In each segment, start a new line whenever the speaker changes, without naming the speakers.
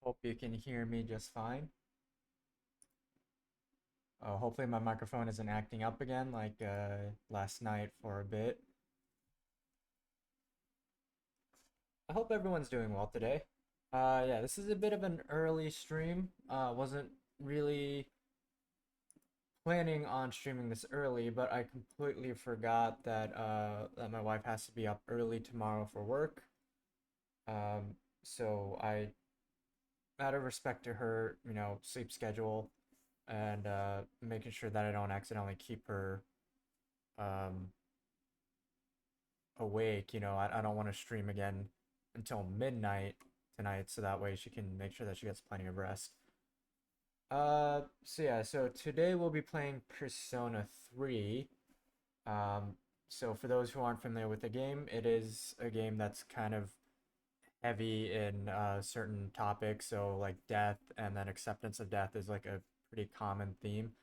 Hope you can hear me just fine. Hopefully my microphone isn't acting up again like last night for a bit. I hope everyone's doing well today. Yeah, this is a bit of an early stream. Wasn't really planning on streaming this early, but I completely forgot that my wife has to be up early tomorrow for work. So out of respect to her, sleep schedule and making sure that I don't accidentally keep her um, awake. I don't want to stream again until midnight tonight, so that way she can make sure that she gets plenty of rest. So today we'll be playing Persona 3. Um, so for those who aren't familiar with the game, it is a game that's kind of heavy in certain topics. So like death and then acceptance of death is like a pretty common theme,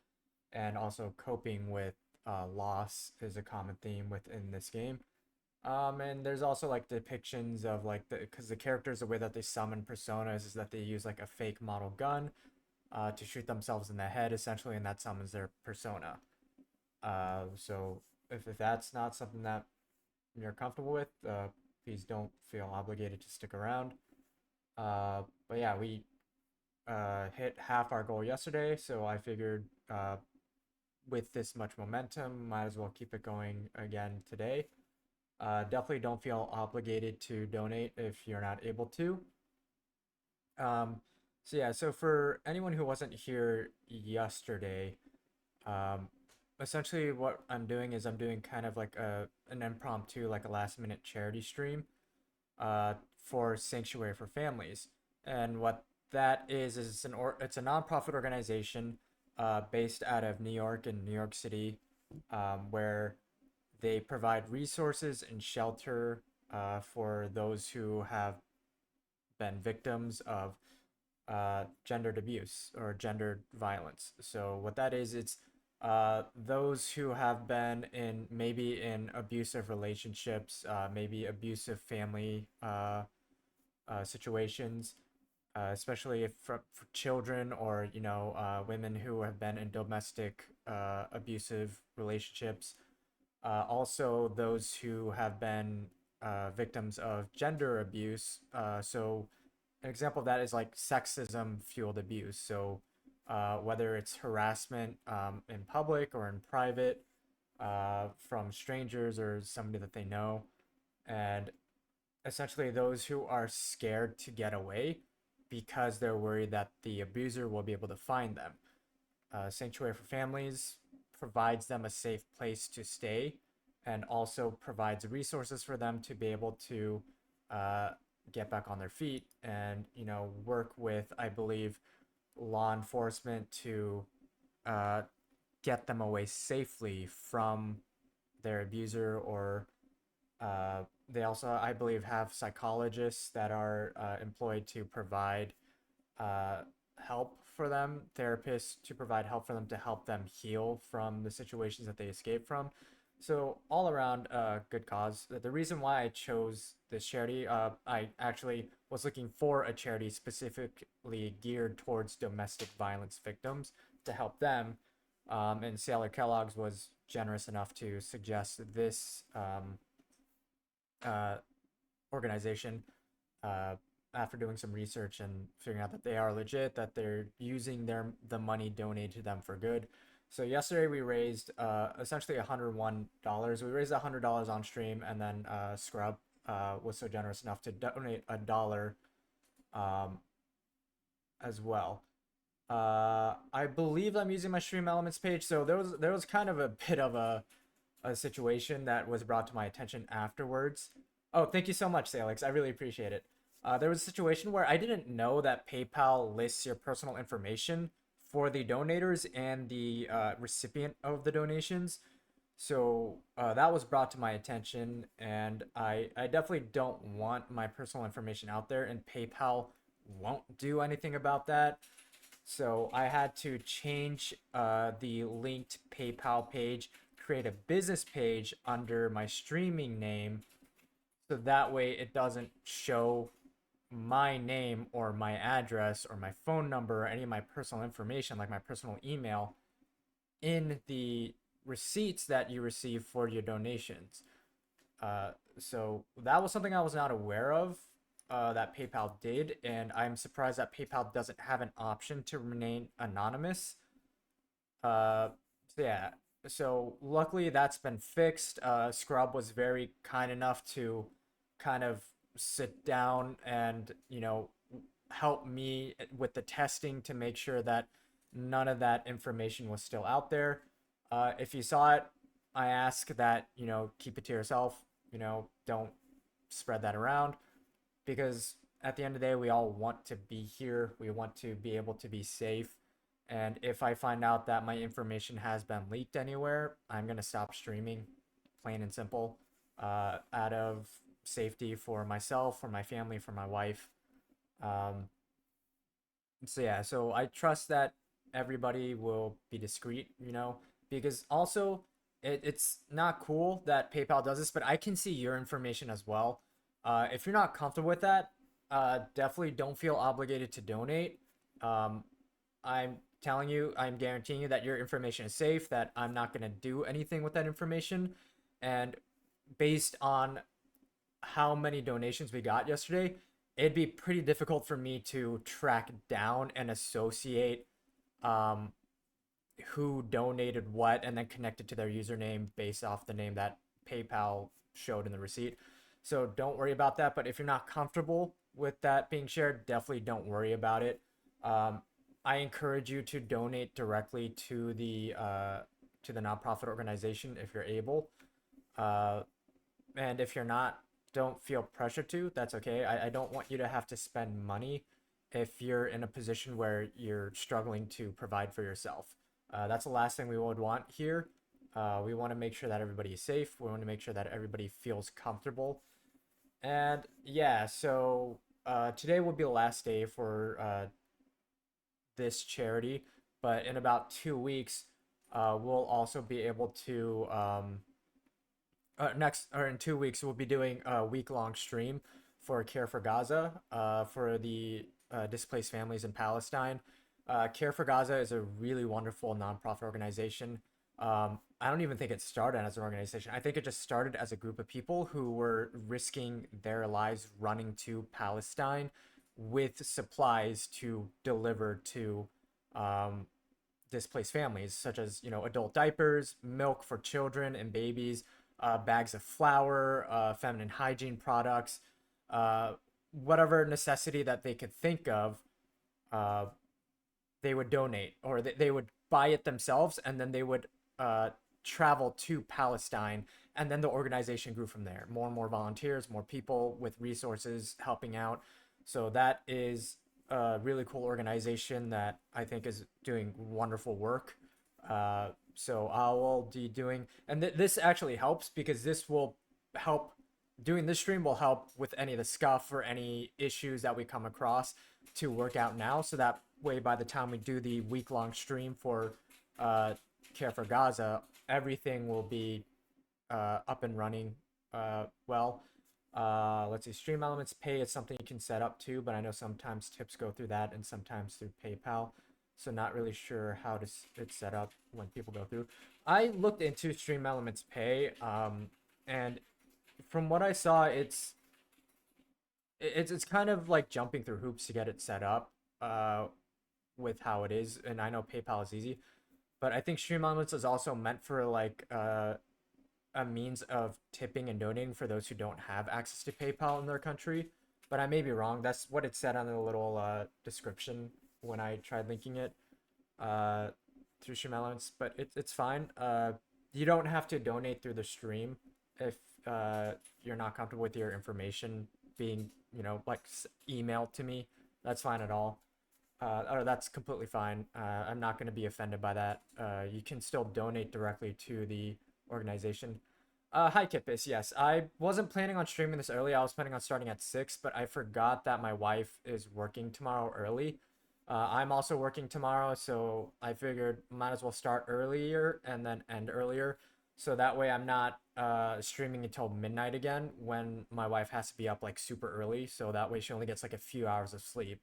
and also coping with loss is a common theme within this game. And there's also like depictions of like because the characters, the way that they summon personas is that they use like a fake model gun to shoot themselves in the head essentially, and that summons their persona. So if that's not something that you're comfortable with, please don't feel obligated to stick around. But yeah, we hit half our goal yesterday, so I figured with this much momentum, might as well keep it going again today. Definitely don't feel obligated to donate if you're not able to. Um, so for anyone who wasn't here yesterday, um, essentially what I'm doing is I'm doing kind of like an impromptu, like a last minute charity stream, for Sanctuary for Families, and what that is it's a nonprofit organization, based out of New York and New York City, where they provide resources and shelter for those who have been victims of gendered abuse or gendered violence. So what that is, it's those who have been in abusive relationships, maybe abusive family situations, especially if for children or women who have been in domestic abusive relationships. Also, those who have been victims of gender abuse. So, an example of that is like sexism fueled abuse. So, whether it's harassment in public or in private from strangers or somebody that they know. And essentially, those who are scared to get away because they're worried that the abuser will be able to find them. Sanctuary for Families provides them a safe place to stay and also provides resources for them to be able to uh, get back on their feet and work with, I believe, law enforcement to uh, get them away safely from their abuser. Or they also, I believe, have psychologists that are employed to provide uh, help for them, therapists to provide help for them to help them heal from the situations that they escape from. So all around, good cause. The reason why I chose this charity, I actually was looking for a charity specifically geared towards domestic violence victims to help them. And Sailor Kellogg's was generous enough to suggest this uh, organization, uh, after doing some research and figuring out that they are legit, that they're using the money donated to them for good. So yesterday we raised essentially $101. We raised $100 on stream, and then Scrub was so generous enough to donate $1 um, as well. I believe I'm using my Stream Elements page, so there was kind of a bit of a situation that was brought to my attention afterwards. Oh, thank you so much, Salix. I really appreciate it. There was a situation where I didn't know that PayPal lists your personal information for the donators and the recipient of the donations. So that was brought to my attention, and I definitely don't want my personal information out there, and PayPal won't do anything about that. So I had to change the linked PayPal page, create a business page under my streaming name, so that way it doesn't show my name or my address or my phone number or any of my personal information, like my personal email, in the receipts that you receive for your donations. So that was something I was not aware of, that PayPal did, and I'm surprised that PayPal doesn't have an option to remain anonymous. Uh, so yeah, so luckily that's been fixed. Scrub was very kind enough to kind of sit down and, help me with the testing to make sure that none of that information was still out there. If you saw it, I ask that, keep it to yourself, don't spread that around, because at the end of the day, we all want to be here. We want to be able to be safe. And if I find out that my information has been leaked anywhere, I'm going to stop streaming, plain and simple, out of safety for myself, for my family, for my wife. Um, so, yeah, so I trust that everybody will be discreet, because also it's not cool that PayPal does this, but I can see your information as well. If you're not comfortable with that, definitely don't feel obligated to donate. Um, I'm telling you, I'm guaranteeing you that your information is safe, that I'm not going to do anything with that information. And based on how many donations we got yesterday, it'd be pretty difficult for me to track down and associate um, who donated what and then connect it to their username based off the name that PayPal showed in the receipt. So don't worry about that. But if you're not comfortable with that being shared, definitely don't worry about it. Um, I encourage you to donate directly to the nonprofit organization if you're able. Uh, and if you're not, don't feel pressure to. That's okay. I don't want you to have to spend money if you're in a position where you're struggling to provide for yourself. That's the last thing we would want here. We want to make sure that everybody is safe. We want to make sure that everybody feels comfortable. And yeah, so today will be the last day for this charity, but in about 2 weeks, we'll also be able to next or in 2 weeks we'll be doing a week-long stream for Care for Gaza, for the displaced families in Palestine. Care for Gaza is a really wonderful nonprofit organization. I don't even think it started as an organization. I think it just started as a group of people who were risking their lives running to Palestine with supplies to deliver to um, displaced families, such as adult diapers, milk for children and babies, bags of flour, feminine hygiene products, uh, whatever necessity that they could think of. Uh, they would donate, or they would buy it themselves, and then they would uh, travel to Palestine, and then the organization grew from there. More and more volunteers, more people with resources helping out. So that is a really cool organization that I think is doing wonderful work. So I will be doing, and this actually helps because this will help. Doing this stream will help with any of the scuff or any issues that we come across to work out now, so that way by the time we do the week-long stream for uh, Care for Gaza, everything will be up and running well. Let's see, Stream Elements Pay is something you can set up too, but I know sometimes tips go through that and sometimes through PayPal. So not really sure how it's set up when people go through. I looked into Stream Elements Pay, and from what I saw, it's kind of like jumping through hoops to get it set up with how it is. And I know PayPal is easy, but I think Stream Elements is also meant for like a means of tipping and donating for those who don't have access to PayPal in their country. But I may be wrong. That's what it said on the little description when I tried linking it uh, through Stream Elements. But it's fine. You don't have to donate through the stream if you're not comfortable with your information being, like emailed to me. That's fine at all. Or that's completely fine. I'm not going to be offended by that. You can still donate directly to the organization. Hi, Kippis. Yes, I wasn't planning on streaming this early. I was planning on starting at 6, but I forgot that my wife is working tomorrow early. I'm also working tomorrow, so I figured might as well start earlier and then end earlier. so that way I'm not streaming until midnight again when my wife has to be up like super early. So that way she only gets like a few hours of sleep.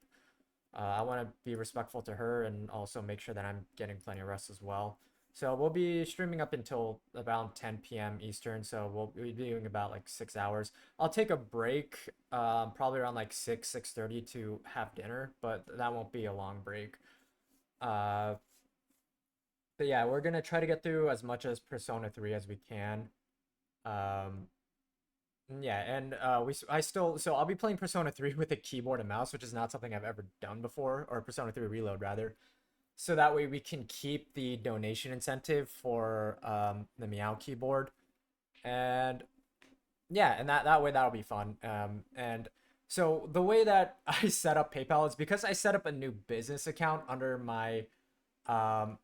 I want to be respectful to her and also make sure that I'm getting plenty of rest as well. So we'll be streaming up until about 10 p.m. Eastern. So we'll be doing about like 6 hours. I'll take a break, probably around like 6:30 to have dinner, but that won't be a long break. Uh, but yeah, we're gonna try to get through as much as Persona 3 as we can. Um, yeah, and I still so I'll be playing Persona 3 with a keyboard and mouse, which is not something I've ever done before, or Persona 3 Reload rather. So that way we can keep the donation incentive for the Meow keyboard, and yeah, and that way that'll be fun. And so the way that I set up PayPal is because I set up a new business account um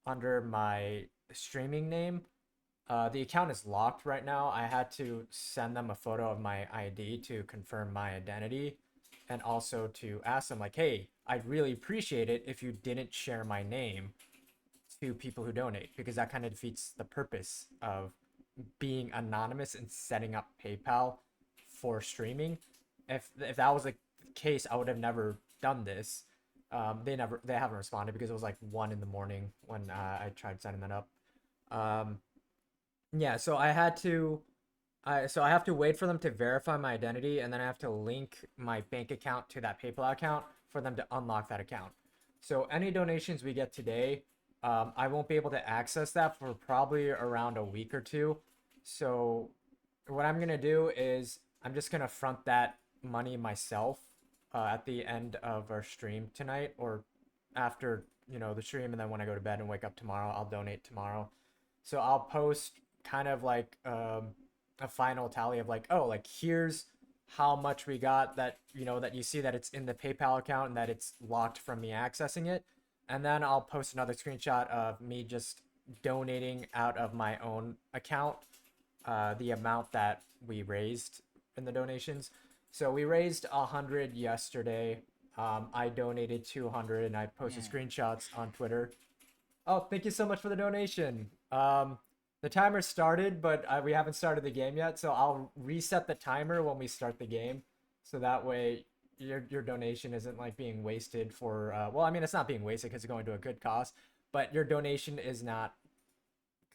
under my streaming name. The account is locked right now. I had to send them a photo of my ID to confirm my identity and also to ask them, like, hey, I'd really appreciate it if you didn't share my name to people who donate because that kind of defeats the purpose of being anonymous and setting up PayPal for streaming. If that was the case, I would have never done this. They haven't responded because it was like 1 in the morning when I tried setting that up. Um, yeah, so I have to wait for them to verify my identity, and then I have to link my bank account to that PayPal account for them to unlock that account. So any donations we get today, I won't be able to access that for probably around a week or two. So what I'm gonna do is I'm just gonna front that money myself at the end of our stream tonight, or after the stream, and then when I go to bed and wake up tomorrow, I'll donate tomorrow. So I'll post kind of like a final tally of like, oh, like here's how much we got, that that you see that it's in the PayPal account and that it's locked from me accessing it. And then I'll post another screenshot of me just donating out of my own account the amount that we raised in the donations. So we raised 100 yesterday. I donated 200 and I posted
Yeah.
screenshots on Twitter. Oh, thank you so much for the donation. The timer started, but we haven't started the game yet, so I'll reset the timer when we start the game, so that way your donation isn't like being wasted for. Well, I mean it's not being wasted because it's going to a good cause, but your donation is not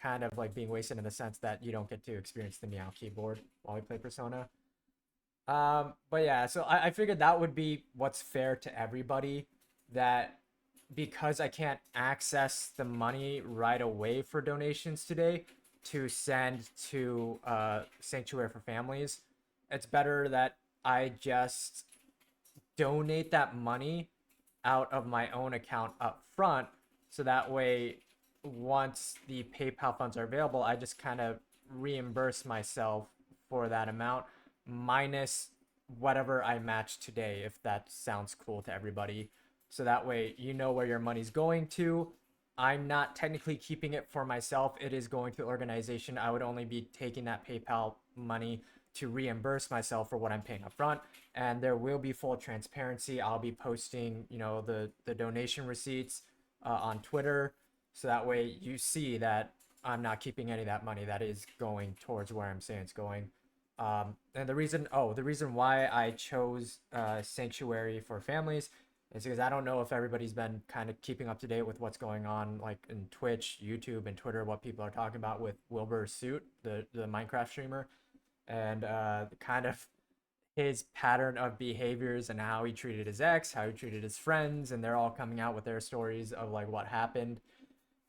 kind of like being wasted in the sense that you don't get to experience the Meow keyboard while we play Persona. But yeah, so I figured that would be what's fair to everybody, that because I can't access the money right away for donations today to send to Sanctuary for Families, it's better that I just donate that money out of my own account up front. So that way, once the PayPal funds are available, I just kind of reimburse myself for that amount minus whatever I match today, if that sounds cool to everybody. So that way, you know where your money's going to. I'm not technically keeping it for myself. It is going to the organization. I would only be taking that PayPal money to reimburse myself for what I'm paying up front, and there will be full transparency. I'll be posting, the donation receipts on Twitter, so that way you see that I'm not keeping any of that money. That is going towards where I'm saying it's going. And the reason why I chose Sanctuary for Families is because I don't know if everybody's been kind of keeping up to date with what's going on, like in Twitch, YouTube, and Twitter, what people are talking about with Wilbur Suit, the Minecraft streamer, and kind of his pattern of behaviors and how he treated his ex, how he treated his friends, and they're all coming out with their stories of like what happened.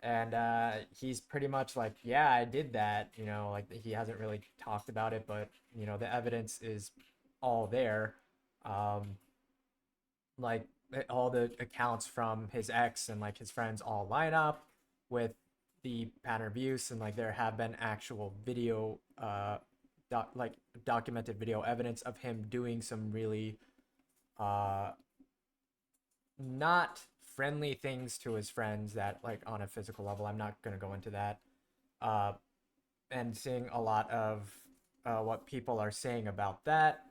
And he's pretty much like, yeah, I did that. Like he hasn't really talked about it, but the evidence is all there. Um, like all the accounts from his ex and like his friends all line up with the pattern of abuse, and like there have been actual video like documented video evidence of him doing some really uh not friendly things to his friends, that like on a physical level. I'm not going to go into that. uh and seeing a lot of what people are saying about that,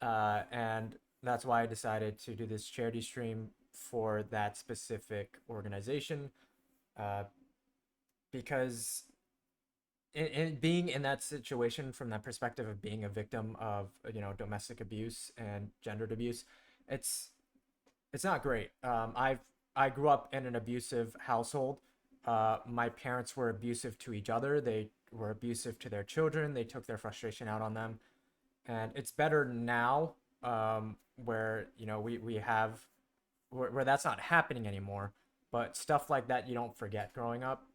and that's why I decided to do this charity stream for that specific organization, uh because in being in that situation from that perspective of being a victim of domestic abuse and gendered abuse, it's it's not great. I grew up in an abusive household. My parents were abusive to each other. They were abusive to their children. They took their frustration out on them, and it's better now, where we have where that's not happening anymore. But stuff like that you don't forget growing up,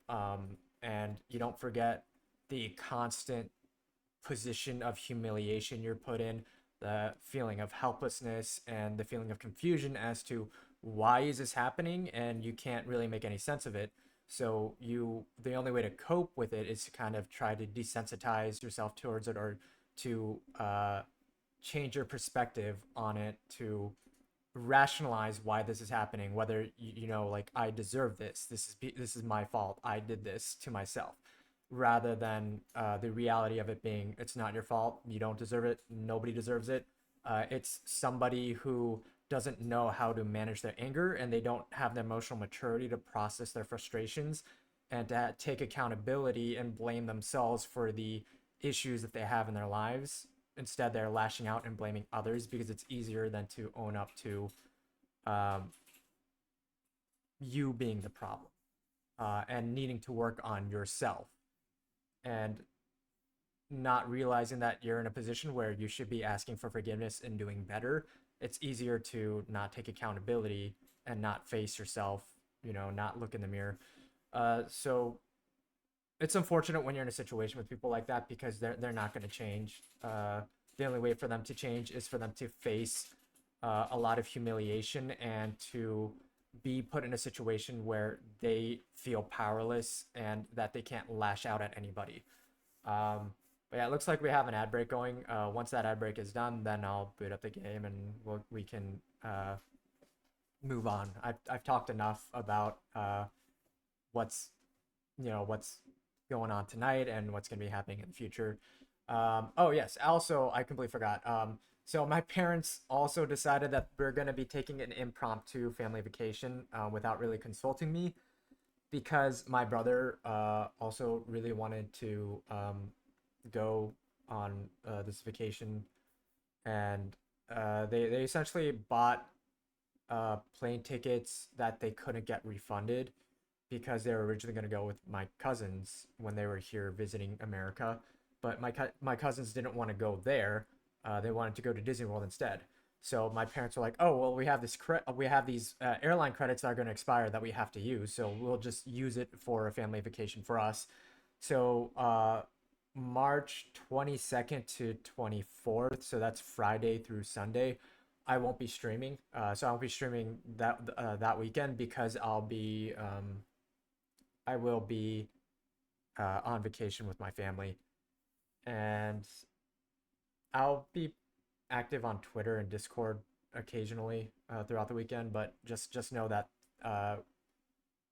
and you don't forget the constant position of humiliation you're put in, the feeling of helplessness and the feeling of confusion as to why is this happening, and you can't really make any sense of it. So the only way to cope with it is to kind of try to desensitize yourself towards it, or to change your perspective on it, to rationalize why this is happening, whether like, I deserve this, this is my fault, I did this to myself, rather than the reality of it being, it's not your fault, you don't deserve it, nobody deserves it. It's somebody who doesn't know how to manage their anger, and they don't have the emotional maturity to process their frustrations and to take accountability and blame themselves for the issues that they have in their lives. Instead, they're lashing out and blaming others because it's easier than to own up to um, you being the problem, and needing to work on yourself, and not realizing that you're in a position where you should be asking for forgiveness and doing better. It's easier to not take accountability and not face yourself, not look in the mirror. So it's unfortunate when you're in a situation with people like that, because they're not going to change. The only way for them to change is for them to face a lot of humiliation, and to be put in a situation where they feel powerless and that they can't lash out at anybody. Um, but yeah, it looks like we have an ad break going. Once that ad break is done, then I'll boot up the game, and we can move on. I've talked enough about what's what's going on tonight and what's going to be happening in the future. Oh yes, also I completely forgot. So my parents also decided that we're going to be taking an impromptu family vacation, without really consulting me, because my brother also really wanted to go on this vacation, and they essentially bought plane tickets that they couldn't get refunded, because they were originally going to go with my cousins when they were here visiting America, but my cousins didn't want to go there. They wanted to go to Disney World instead. So my parents were like, "Oh well, we have these airline credits that are going to expire that we have to use, so we'll just use it for a family vacation for us." So March 22nd to 24th, so that's Friday through Sunday, I won't be streaming. So I won't be streaming that weekend, because I will be on vacation with my family, and I'll be active on Twitter and Discord occasionally throughout the weekend. But just know that uh,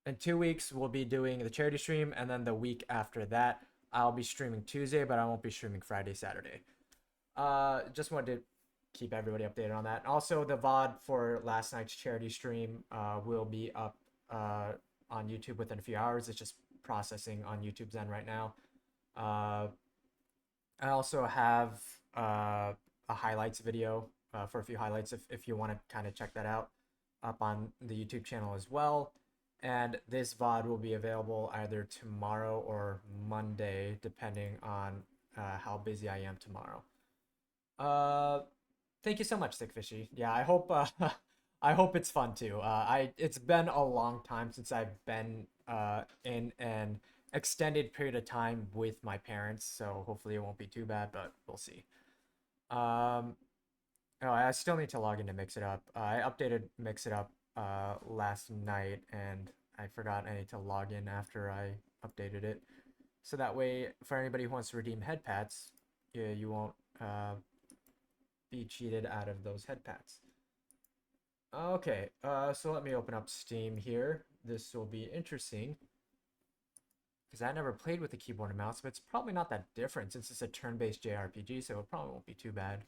in 2 weeks we'll be doing the charity stream, and then the week after that I'll be streaming Tuesday, but I won't be streaming Friday, Saturday. Just wanted to keep everybody updated on that. Also, the VOD for last night's charity stream will be up on YouTube within a few hours. It's just processing on YouTube's end right now. Uh, I also have a highlights video for a few highlights if you want to kind of check that out, up on the YouTube channel as well. And this VOD will be available either tomorrow or Monday, depending on how busy I am tomorrow. Uh, Thank you so much, Stickfishy. Yeah, I hope I hope it's fun too. It's been a long time since I've been in an extended period of time with my parents, so hopefully it won't be too bad, but we'll see. Um, oh, I still need to log in to Mix It Up. I updated Mix It Up last night, and I forgot I need to log in after I updated it. So that way, for anybody who wants to redeem head pats, you won't be cheated out of those head pats. Okay, so let me open up Steam here. This will be interesting, because I never played with the keyboard and mouse, but it's probably not that different since it's a turn-based JRPG, so it probably won't be too bad.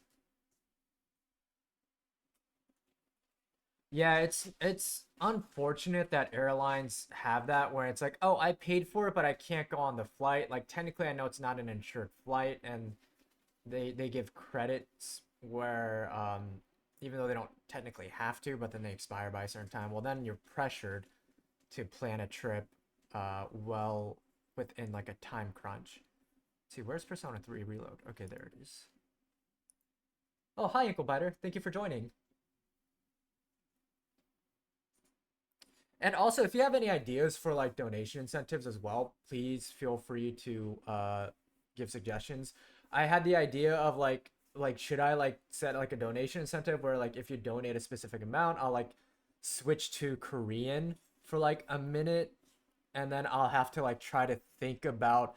Yeah, it's unfortunate that airlines have that where it's like, oh, I paid for it, but I can't go on the flight. Like technically, I know it's not an insured flight, and they give credits where even though they don't technically have to, but then they expire by a certain time. Well, then you're pressured to plan a trip well within like a time crunch. Let's see, where's Persona 3 Reload? Okay, there it is. Oh, hi, Ankle Biter. Thank you for joining. And also, if you have any ideas for like donation incentives as well, please feel free to give suggestions. I had the idea of like should I like set like a donation incentive where like if you donate a specific amount, I'll like switch to Korean for like a minute, and then I'll have to like try to think about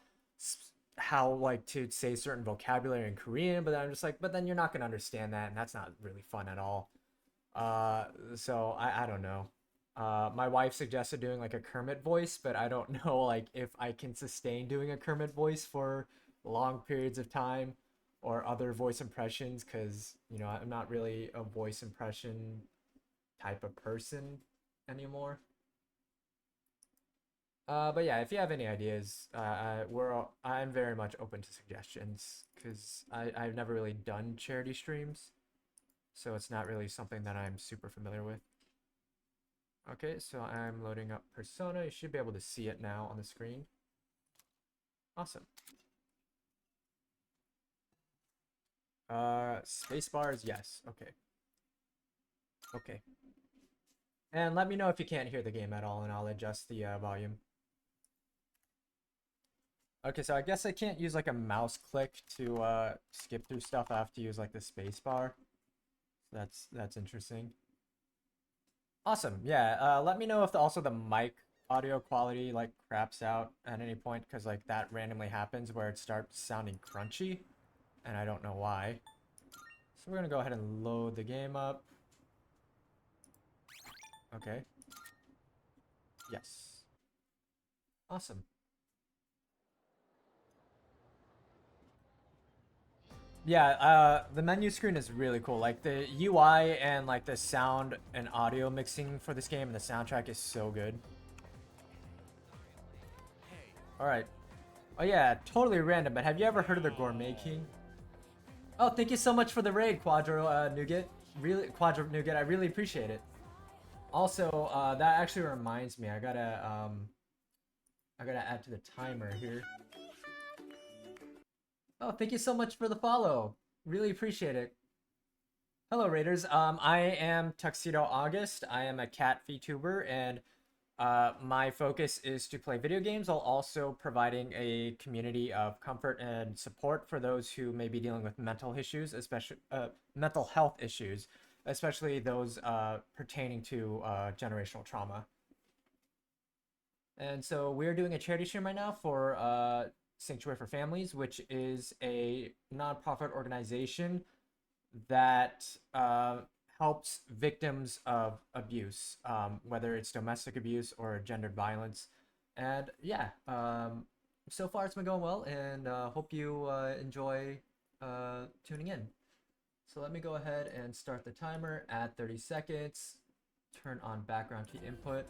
how like to say certain vocabulary in Korean, but then I'm just like, but then you're not gonna understand that, and that's not really fun at all. So I don't know. My wife suggested doing like a Kermit voice, but I don't know like if I can sustain doing a Kermit voice for long periods of time or other voice impressions because I'm not really a voice impression type of person anymore. But yeah, if you have any ideas, I'm very much open to suggestions because I've never really done charity streams, so it's not really something that I'm super familiar with. Okay, so I'm loading up Persona. You should be able to see it now on the screen. Awesome. Space bars, yes. Okay. Okay. And let me know if you can't hear the game at all, and I'll adjust the volume. Okay, so I guess I can't use like a mouse click to skip through stuff. I have to use like the space bar. So that's interesting. Awesome. Yeah. Let me know if also the mic audio quality like craps out at any point because like that randomly happens where it starts sounding crunchy, and I don't know why. So we're gonna go ahead and load the game up. Okay. Yes. Awesome. Yeah, the menu screen is really cool. Like the UI and like the sound and audio mixing for this game and the soundtrack is so good. All right. Oh yeah, totally random, but have you ever heard of the Gourmet King? Oh, thank you so much for the raid, Quadro Nougat. Really, Quadro Nougat. I really appreciate it. Also, that actually reminds me. I gotta add to the timer here. Oh, thank you so much for the follow. Really appreciate it. Hello, Raiders. I am Tuxedo August. I am a cat VTuber, and my focus is to play video games while also providing a community of comfort and support for those who may be dealing with mental issues, especially mental health issues, especially those pertaining to generational trauma. And so we're doing a charity stream right now for Sanctuary for Families, which is a nonprofit organization that helps victims of abuse, whether it's domestic abuse or gendered violence. And yeah, so far it's been going well, and hope you enjoy tuning in. So let me go ahead and start the timer at 30 seconds. Turn on background key input.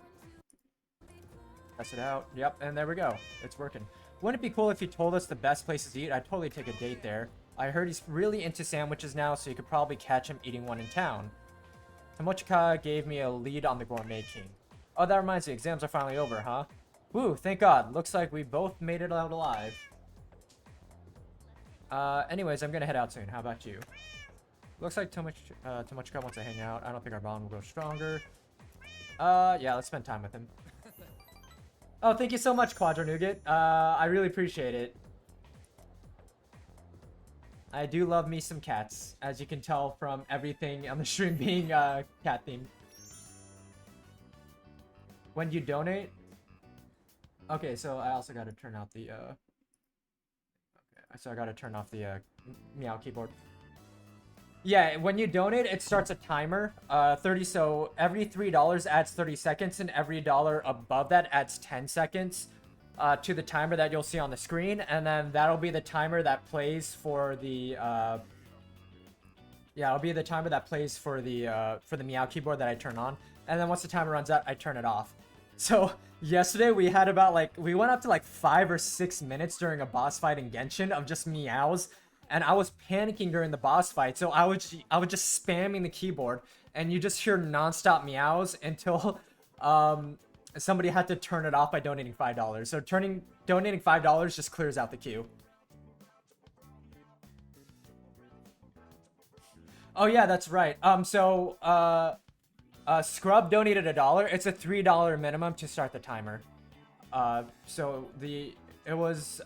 Test it out. Yep, and there we go. It's working. Wouldn't it be cool if he told us the best places to eat? I'd totally take a date there. I heard he's really into sandwiches now, so you could probably catch him eating one in town. Tomochika gave me a lead on the Gourmet King. Oh, that reminds me, exams are finally over, huh? Woo, thank God. Looks like we both made it out alive. Anyways, I'm gonna head out soon. How about you? Looks like Tomochika wants to hang out. I don't think our bond will grow stronger. Yeah, let's spend time with him. Oh, thank you so much, Quadro Nougat. I really appreciate it. I do love me some cats, as you can tell from everything on the stream being cat themed. When you donate, okay, so I also got to turn out the okay, so I got to turn off the meow keyboard. Yeah, when you donate, it starts a timer. 30. So every $3 adds 30 seconds, and every dollar above that adds 10 seconds to the timer that you'll see on the screen, and then that'll be the timer that plays for the Yeah, it'll be the timer that plays for the Meow keyboard that I turn on, and then once the timer runs out, I turn it off. So yesterday we had about like we went up to like 5 or 6 minutes during a boss fight in Genshin of just meows, and I was panicking during the boss fight, so I was just spamming the keyboard, and you just hear nonstop meows until somebody had to turn it off by donating $5. So donating $5 just clears out the queue. Oh yeah, that's right. Scrub donated $1. It's a $3 minimum to start the timer. So it was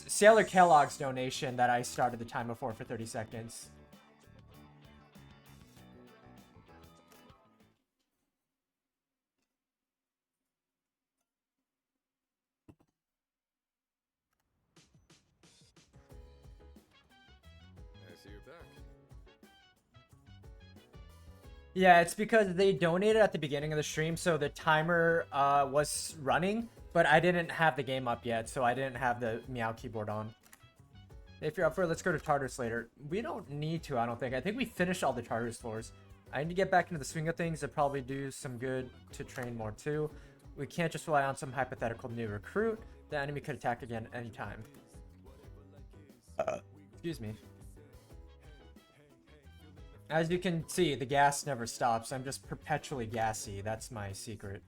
Sailor Kellogg's donation that I started the timer for 30 seconds.
I see you're back.
Yeah, it's because they donated at the beginning of the stream, so the timer was running, but I didn't have the game up yet, so I didn't have the Meow keyboard on. If you're up for it, let's go to Tartarus later. We don't need to, I don't think. I think we finished all the Tartarus floors. I need to get back into the swing of things. It'd probably do some good to train more too. We can't just rely on some hypothetical new recruit. The enemy could attack again anytime. Excuse me. As you can see, the gas never stops. I'm just perpetually gassy. That's my secret.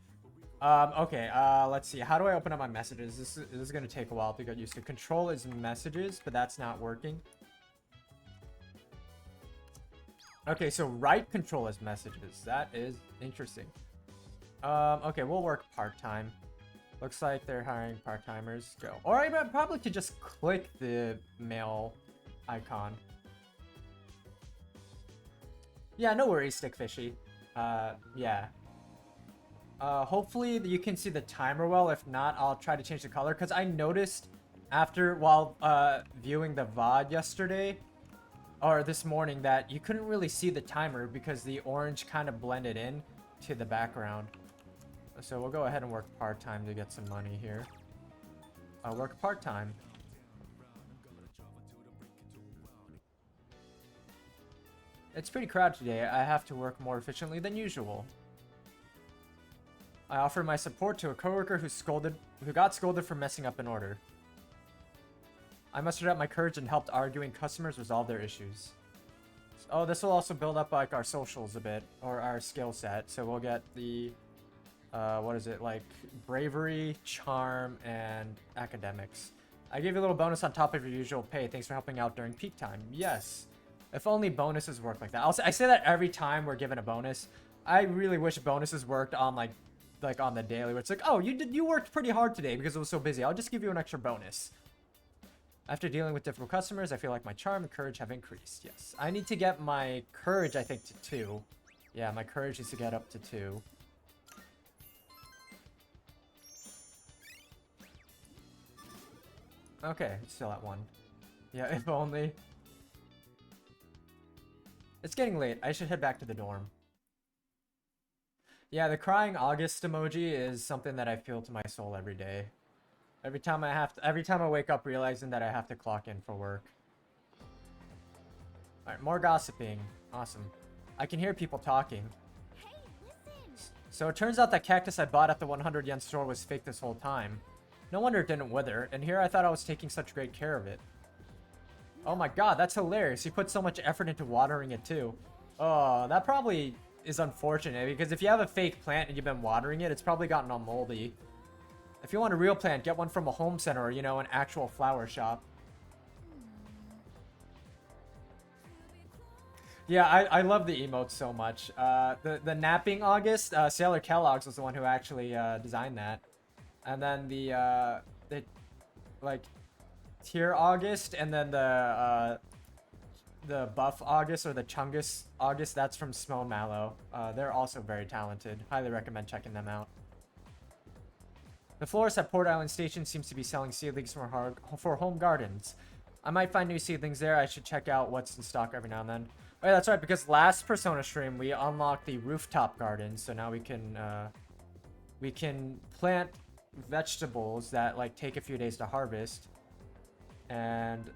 Okay, let's see. How do I open up my messages? This is going to take a while to get used to. Control is messages, but that's not working. Okay, so right control is messages. That is interesting. Okay, we'll work part-time. Looks like they're hiring part-timers. Go. Or I probably could just click the mail icon. Yeah, no worries, Stickfishy. Yeah. Hopefully you can see the timer well. If not, I'll try to change the color. Because I noticed while viewing the VOD yesterday, or this morning, that you couldn't really see the timer because the orange kind of blended in to the background. So we'll go ahead and work part-time to get some money here. Work part-time. It's pretty crowded today. I have to work more efficiently than usual. I offer my support to a coworker who got scolded for messing up an order. I mustered up my courage and helped arguing customers resolve their issues. Oh, this will also build up like our socials a bit, or our skill set. So we'll get the what is it, like bravery, charm, and academics. I gave you a little bonus on top of your usual pay. Thanks for helping out during peak time. Yes. If only bonuses work like that. I say that every time we're given a bonus. I really wish bonuses worked on like on the daily, where it's like, oh, you worked pretty hard today because it was so busy. I'll just give you an extra bonus. After dealing with difficult customers, I feel like my charm and courage have increased. Yes. I need to get my courage, I think, to 2. Yeah, my courage needs to get up to 2. Okay, it's still at 1. Yeah, if only. It's getting late. I should head back to the dorm. Yeah, the crying August emoji is something that I feel to my soul every day. Every time I wake up realizing that I have to clock in for work. Alright, more gossiping. Awesome. I can hear people talking.
Hey, listen.
So it turns out that cactus I bought at the 100 yen store was fake this whole time. No wonder it didn't wither, and here I thought I was taking such great care of it. Oh my god, that's hilarious. You put so much effort into watering it too. Oh, that probably is unfortunate, because if you have a fake plant and you've been watering it, it's probably gotten all moldy. If you want a real plant, get one from a home center or, an actual flower shop. Yeah, I love the emotes so much. The napping August, Sailor Kellogg's was the one who actually designed that. And then the like Tier August, and then the Buff August, or the Chungus August, that's from Smo Mallow. They're also very talented. Highly recommend checking them out. The florist at Port Island Station seems to be selling seedlings for home gardens. I might find new seedlings there. I should check out what's in stock every now and then. Oh yeah, that's right, because last Persona stream we unlocked the rooftop garden, so now we can plant vegetables that like take a few days to harvest, and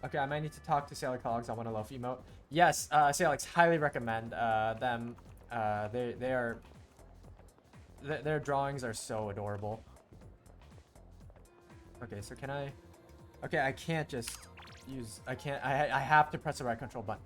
Okay, I might need to talk to Sailor Cogs. I want a loaf emote. Yes, Salix, highly recommend them. They are their drawings are so adorable. Okay, so can I? Okay, I can't just use. I can't. I have to press the right control button.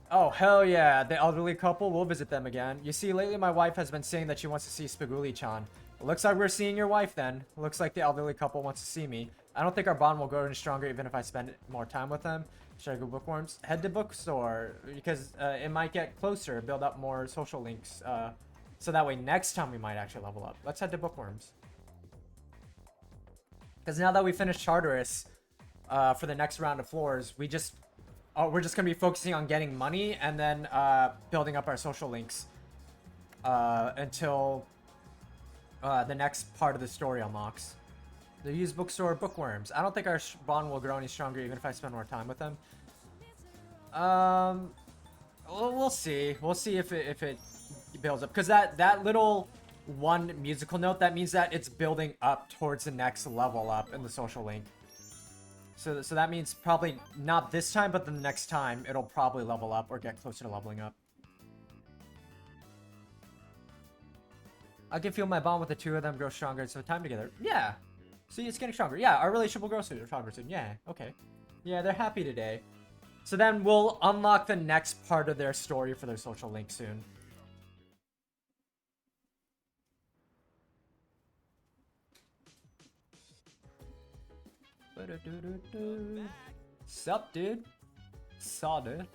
Oh hell yeah! The elderly couple. We'll visit them again. You see, lately my wife has been saying that she wants to see Spaguli-chan. Looks like we're seeing your wife then. Looks like the elderly couple wants to see me. I don't think our bond will grow any stronger even if I spend more time with them. Should I go bookworms? Head to bookstore because it might get closer, build up more social links. So that way next time we might actually level up. Let's head to bookworms. Because now that we finished Charteris for the next round of floors, we're just gonna be focusing on getting money and then building up our social links until the next part of the story unlocks. The used bookstore bookworms. I don't think our bond will grow any stronger even if I spend more time with them. We'll see. We'll see if it builds up, because that little one musical note, that means that it's building up towards the next level up in the social link. So that means probably not this time, but the next time it'll probably level up or get closer to leveling up. I can feel my bond with the two of them grow stronger, so time together. Yeah. See, it's getting stronger. Yeah, our relationship will grow stronger soon. Yeah, okay. Yeah, they're happy today. So then we'll unlock the next part of their story for their social link soon. Sup, dude? Saw, dude.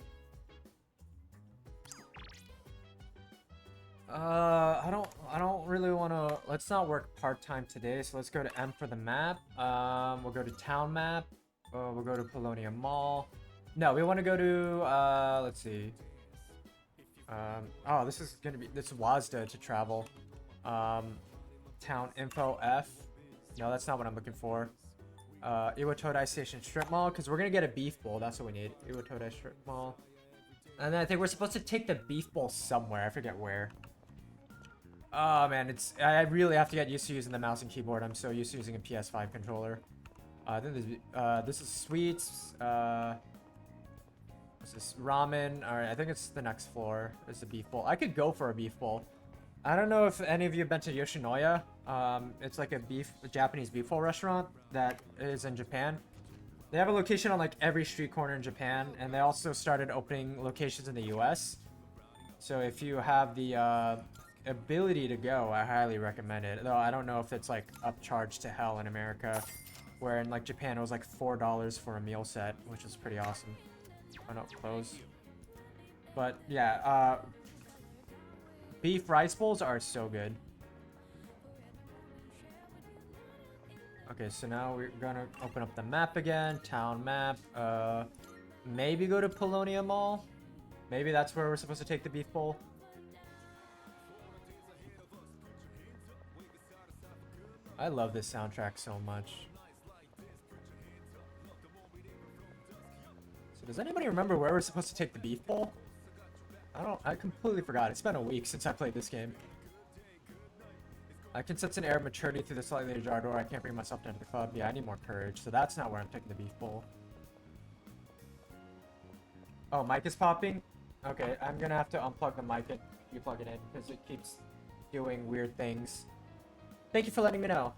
I don't really want to. Let's not work part-time today, so let's go to M for the map. We'll go to town map. We'll go to Polonia Mall. No, we want to go to let's see. Oh, this is WASDA to travel. Town info F. No, that's not what I'm looking for. Iwatodai Station Strip Mall, because we're gonna get a beef bowl. That's what we need. Iwatodai Strip Mall. And then I think we're supposed to take the beef bowl somewhere. I forget where. Oh man, I really have to get used to using the mouse and keyboard. I'm so used to using a PS5 controller. I think this is sweets. This is ramen. Alright, I think it's the next floor. It's a beef bowl. I could go for a beef bowl. I don't know if any of you have been to Yoshinoya. It's like a Japanese beef bowl restaurant that is in Japan. They have a location on like every street corner in Japan, and they also started opening locations in the US. So if you have the ability to go, I highly recommend it. Though I don't know if it's like upcharged to hell in America, where in like Japan it was like $4 for a meal set, which is pretty awesome. Oh no, close. But yeah, beef rice bowls are so good. Okay, so now we're gonna open up the map again, town map. Maybe go to Polonia Mall. Maybe that's where we're supposed to take the beef bowl. I love this soundtrack so much. So does anybody remember where we're supposed to take the beef bowl? I completely forgot. It's been a week since I played this game. I can sense an air of maturity through the slightly ajar door. I can't bring myself to enter the club. Yeah, I need more courage. So that's not where I'm taking the beef bowl. Oh, mic is popping? Okay, I'm gonna have to unplug the mic and replug it in because it keeps doing weird things. Thank you for letting me know.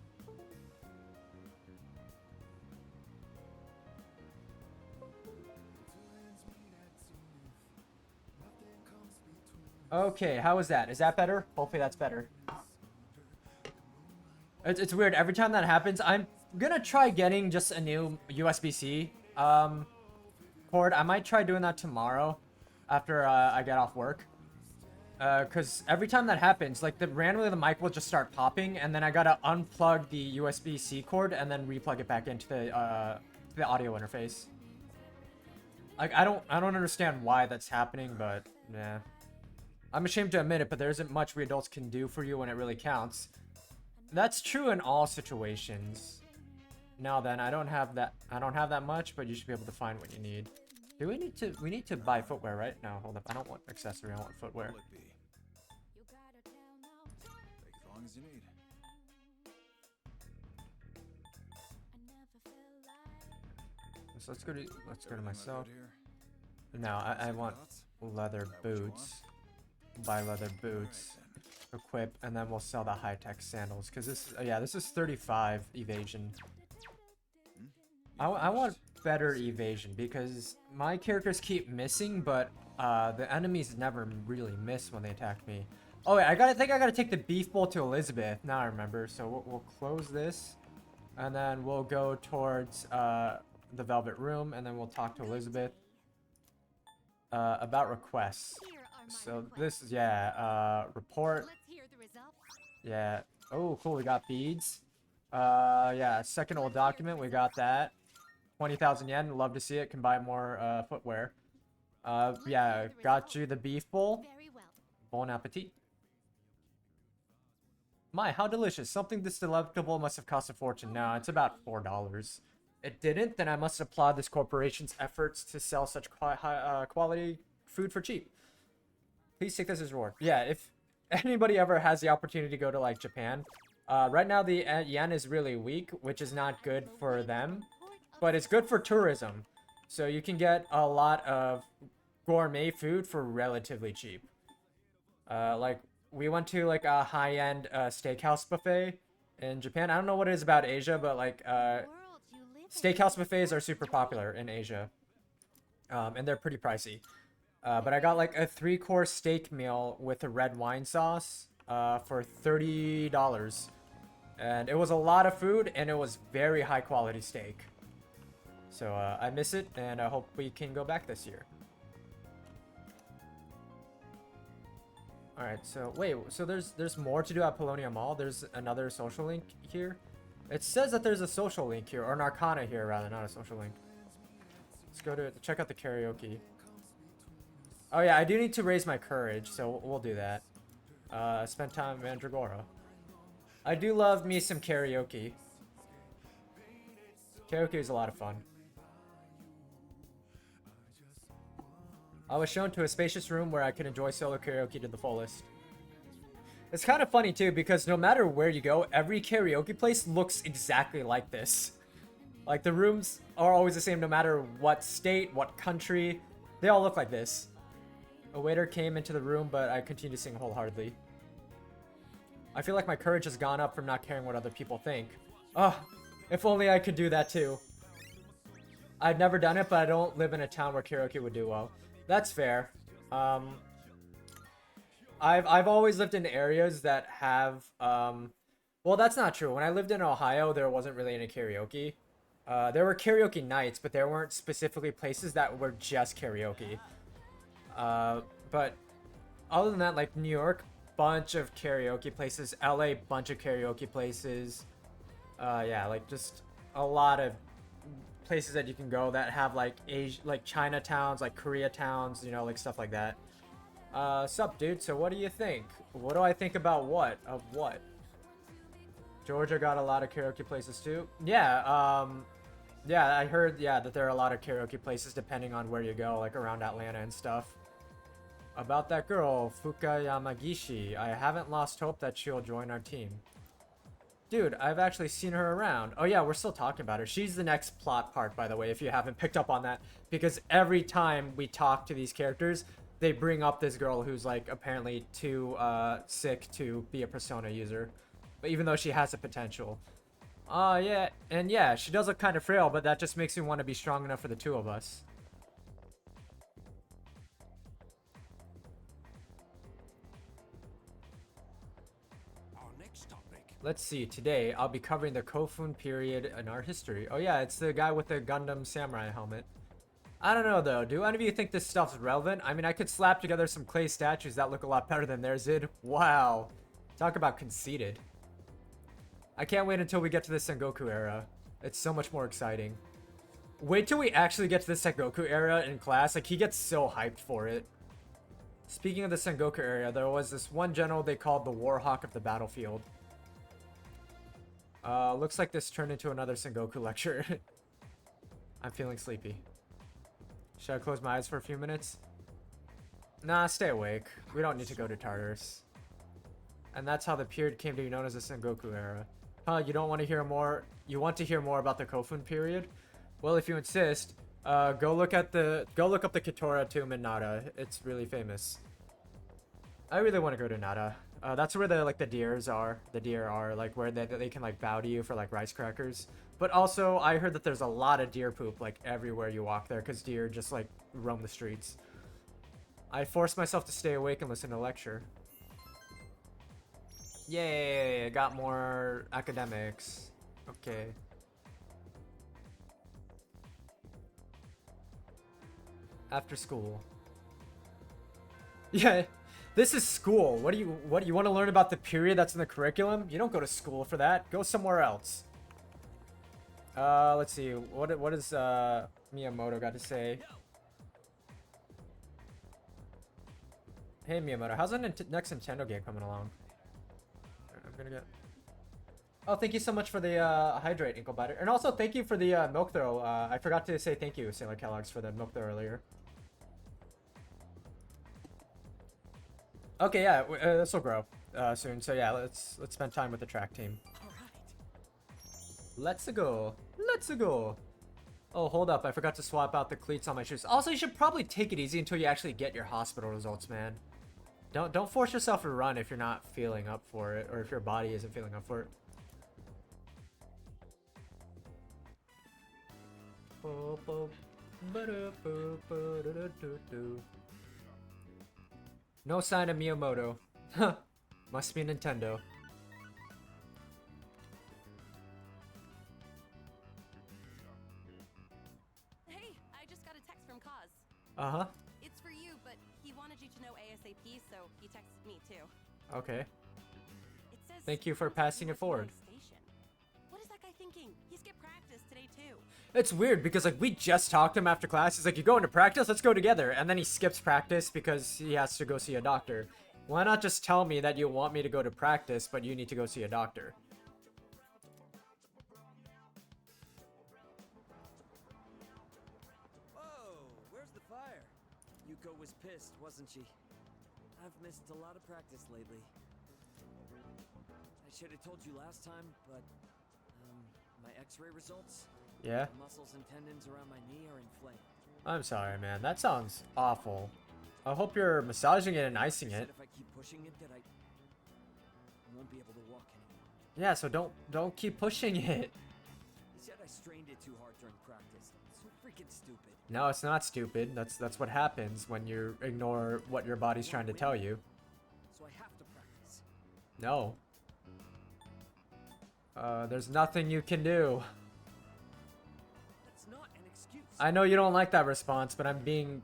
Okay, how is that? Is that better? Hopefully that's better. It's weird. Every time that happens, I'm gonna try getting just a new USB-C cord. I might try doing that tomorrow after I get off work. Because every time that happens, like randomly the mic will just start popping, and then I gotta unplug the USB-C cord and then replug it back into the audio interface. Like I don't understand why that's happening, but yeah. I'm ashamed to admit it, but there isn't much we adults can do for you when it really counts. That's true in all situations. Now then, I don't have that much, but you should be able to find what you need. Do we need to buy footwear, right? No, hold up. I don't want accessory, I want footwear.
Take as long as you need.
So let's go to
Everything look
myself.
good here?
No, I
Closing
want
thoughts?
leather
Is that what you
boots. Buy leather boots.
then.
Equip, and then we'll sell the high-tech sandals. Because this, yeah, this is 35 evasion.
Hmm?
I want better evasion because my characters keep missing, but the enemies never really miss when they attack me. Oh wait, I think I gotta take the beef bowl to Elizabeth. Now I remember. So we'll close this, and then we'll go towards the Velvet Room, and then we'll talk to Elizabeth about requests.
Here are my
So
requests.
this is, yeah, report.
Let's hear the results.
Yeah. Oh, cool. We got beads. Yeah. Second old document. We got that. 20,000 yen. Love to see it. Can buy more footwear. Yeah. Got you the beef bowl.
Very well.
Bon appetit. My, how delicious. Something this delectable must have cost a fortune. No, it's about $4. It didn't, then I must applaud this corporation's efforts to sell such high quality food for cheap. Please take this as reward. Yeah, if anybody ever has the opportunity to go to like Japan, right now the yen is really weak, which is not good for them, but it's good for tourism. So you can get a lot of gourmet food for relatively cheap. Like we went to like a high-end steakhouse buffet in Japan. I don't know what it is about Asia, but like
World you live in.
steakhouse buffets are super popular in Asia, and they're pretty pricey. But I got like a 3-course steak meal with a red wine sauce for $30. And it was a lot of food, and it was very high quality steak. So I miss it, and I hope we can go back this year. Alright, so wait, so there's more to do at Polonia Mall? There's another social link here? It says that there's a social link here, or an arcana here rather, not a social link. Let's go to check out the karaoke. Oh yeah, I do need to raise my courage, so we'll do that. Spend time in Mandragora. I do love me some karaoke. Karaoke is a lot of fun. I was shown to a spacious room where I could enjoy solo karaoke to the fullest. It's kind of funny too, because no matter where you go, every karaoke place looks exactly like this. Like the rooms are always the same no matter what state, what country. They all look like this. A waiter came into the room, but I continued to sing wholeheartedly. I feel like my courage has gone up from not caring what other people think. Oh, if only I could do that too. I've never done it, but I don't live in a town where karaoke would do well. That's fair. I've always lived in areas that have well, that's not true. When I lived in Ohio, there wasn't really any karaoke. There were karaoke nights, but there weren't specifically places that were just karaoke. But other than that, like New York, bunch of karaoke places. LA, bunch of karaoke places. Yeah, like just a lot of places that you can go that have like Asia, like Chinatowns, like Koreatowns, you know, like stuff like that. Sup, dude? So what do you think? What do I think about what? Of what? Georgia got a lot of karaoke places too. Yeah, yeah, I heard, yeah, that there are a lot of karaoke places depending on where you go, like around Atlanta and stuff. About that girl, Fuka Yamagishi, I haven't lost hope that she'll join our team. Dude, I've actually seen her around. Oh yeah, we're still talking about her. She's the next plot part, by the way, if you haven't picked up on that. Because every time we talk to these characters, they bring up this girl who's like apparently too sick to be a Persona user. But even though she has the potential. Yeah, and yeah, she does look kind of frail, but that just makes me want to be strong enough for the two of us.
Our next topic.
Let's see, today I'll be covering the Kofun period in our history. Oh yeah, it's the guy with the Gundam Samurai helmet. I don't know though, do any of you think this stuff's relevant? I mean, I could slap together some clay statues that look a lot better than theirs did. Wow. Talk about conceited. I can't wait until we get to the Sengoku era. It's so much more exciting. Wait till we actually get to the Sengoku era in class. Like, he gets so hyped for it. Speaking of the Sengoku era, there was this one general they called the Warhawk of the battlefield. Looks like this turned into another Sengoku lecture. I'm feeling sleepy. Should I close my eyes for a few minutes? Nah, stay awake. We don't need to go to Tartarus. And that's how the period came to be known as the Sengoku era. Huh, you don't want to hear more? You want to hear more about the Kofun period? Well, if you insist, go look up the Kitora tomb in Nara. It's really famous. I really want to go to Nara. That's where the deers are. The deer are like where they can like bow to you for like rice crackers. But also, I heard that there's a lot of deer poop like everywhere you walk there because deer just like roam the streets. I forced myself to stay awake and listen to lecture. Yay! Got more academics. Okay. After school. Yeah, this is school. What do you want to learn about the period that's in the curriculum? You don't go to school for that. Go somewhere else. Let's see. What does Miyamoto got to say? Hey Miyamoto, how's the next Nintendo game coming along? I'm gonna get. Oh, thank you so much for the hydrate, Inklebiter, and also thank you for the milk throw. I forgot to say thank you, Sailor Kellogg's, for the milk throw earlier. Okay, yeah, this will grow soon. So yeah, let's spend time with the track team.
All right.
Let's go. Let's go. Oh, hold up. I forgot to swap out the cleats on my shoes. Also, you should probably take it easy until you actually get your hospital results, man. Don't force yourself to run if you're not feeling up for it, or if your body isn't feeling up for it. No sign of Miyamoto. Huh. Must be Nintendo.
Hey, I just got a text from Kaz.
Uh-huh.
It's for you, but he wanted you to know ASAP, so he texted me too.
Okay.
It says
Thank you for
contact
passing it
US
forward.
Station. What is that guy thinking? He skipped practice today too.
It's weird because like we just talked to him after class. He's like, "You going to practice? Let's go together." And then he skips practice because he has to go see a doctor. Why not just tell me that you want me to go to practice, but you need to go see a doctor?
Whoa, where's the fire? Yuko was pissed, wasn't she? I've missed a lot of practice lately. I should have told you last time, but my x-ray results?
Yeah?
The muscles and tendons around my knee are inflamed.
I'm sorry, man. That sounds awful. I hope you're massaging it and icing
Said
it.
if I keep pushing it that I won't be able to walk anymore.
Yeah, so don't keep pushing it.
He said I strained it too hard during practice. So freaking stupid.
No, it's not stupid. That's what happens when you ignore what your body's trying to tell you.
So I have to practice.
No. There's nothing you can do.
That's not an excuse.
I know you don't like that response, but I'm being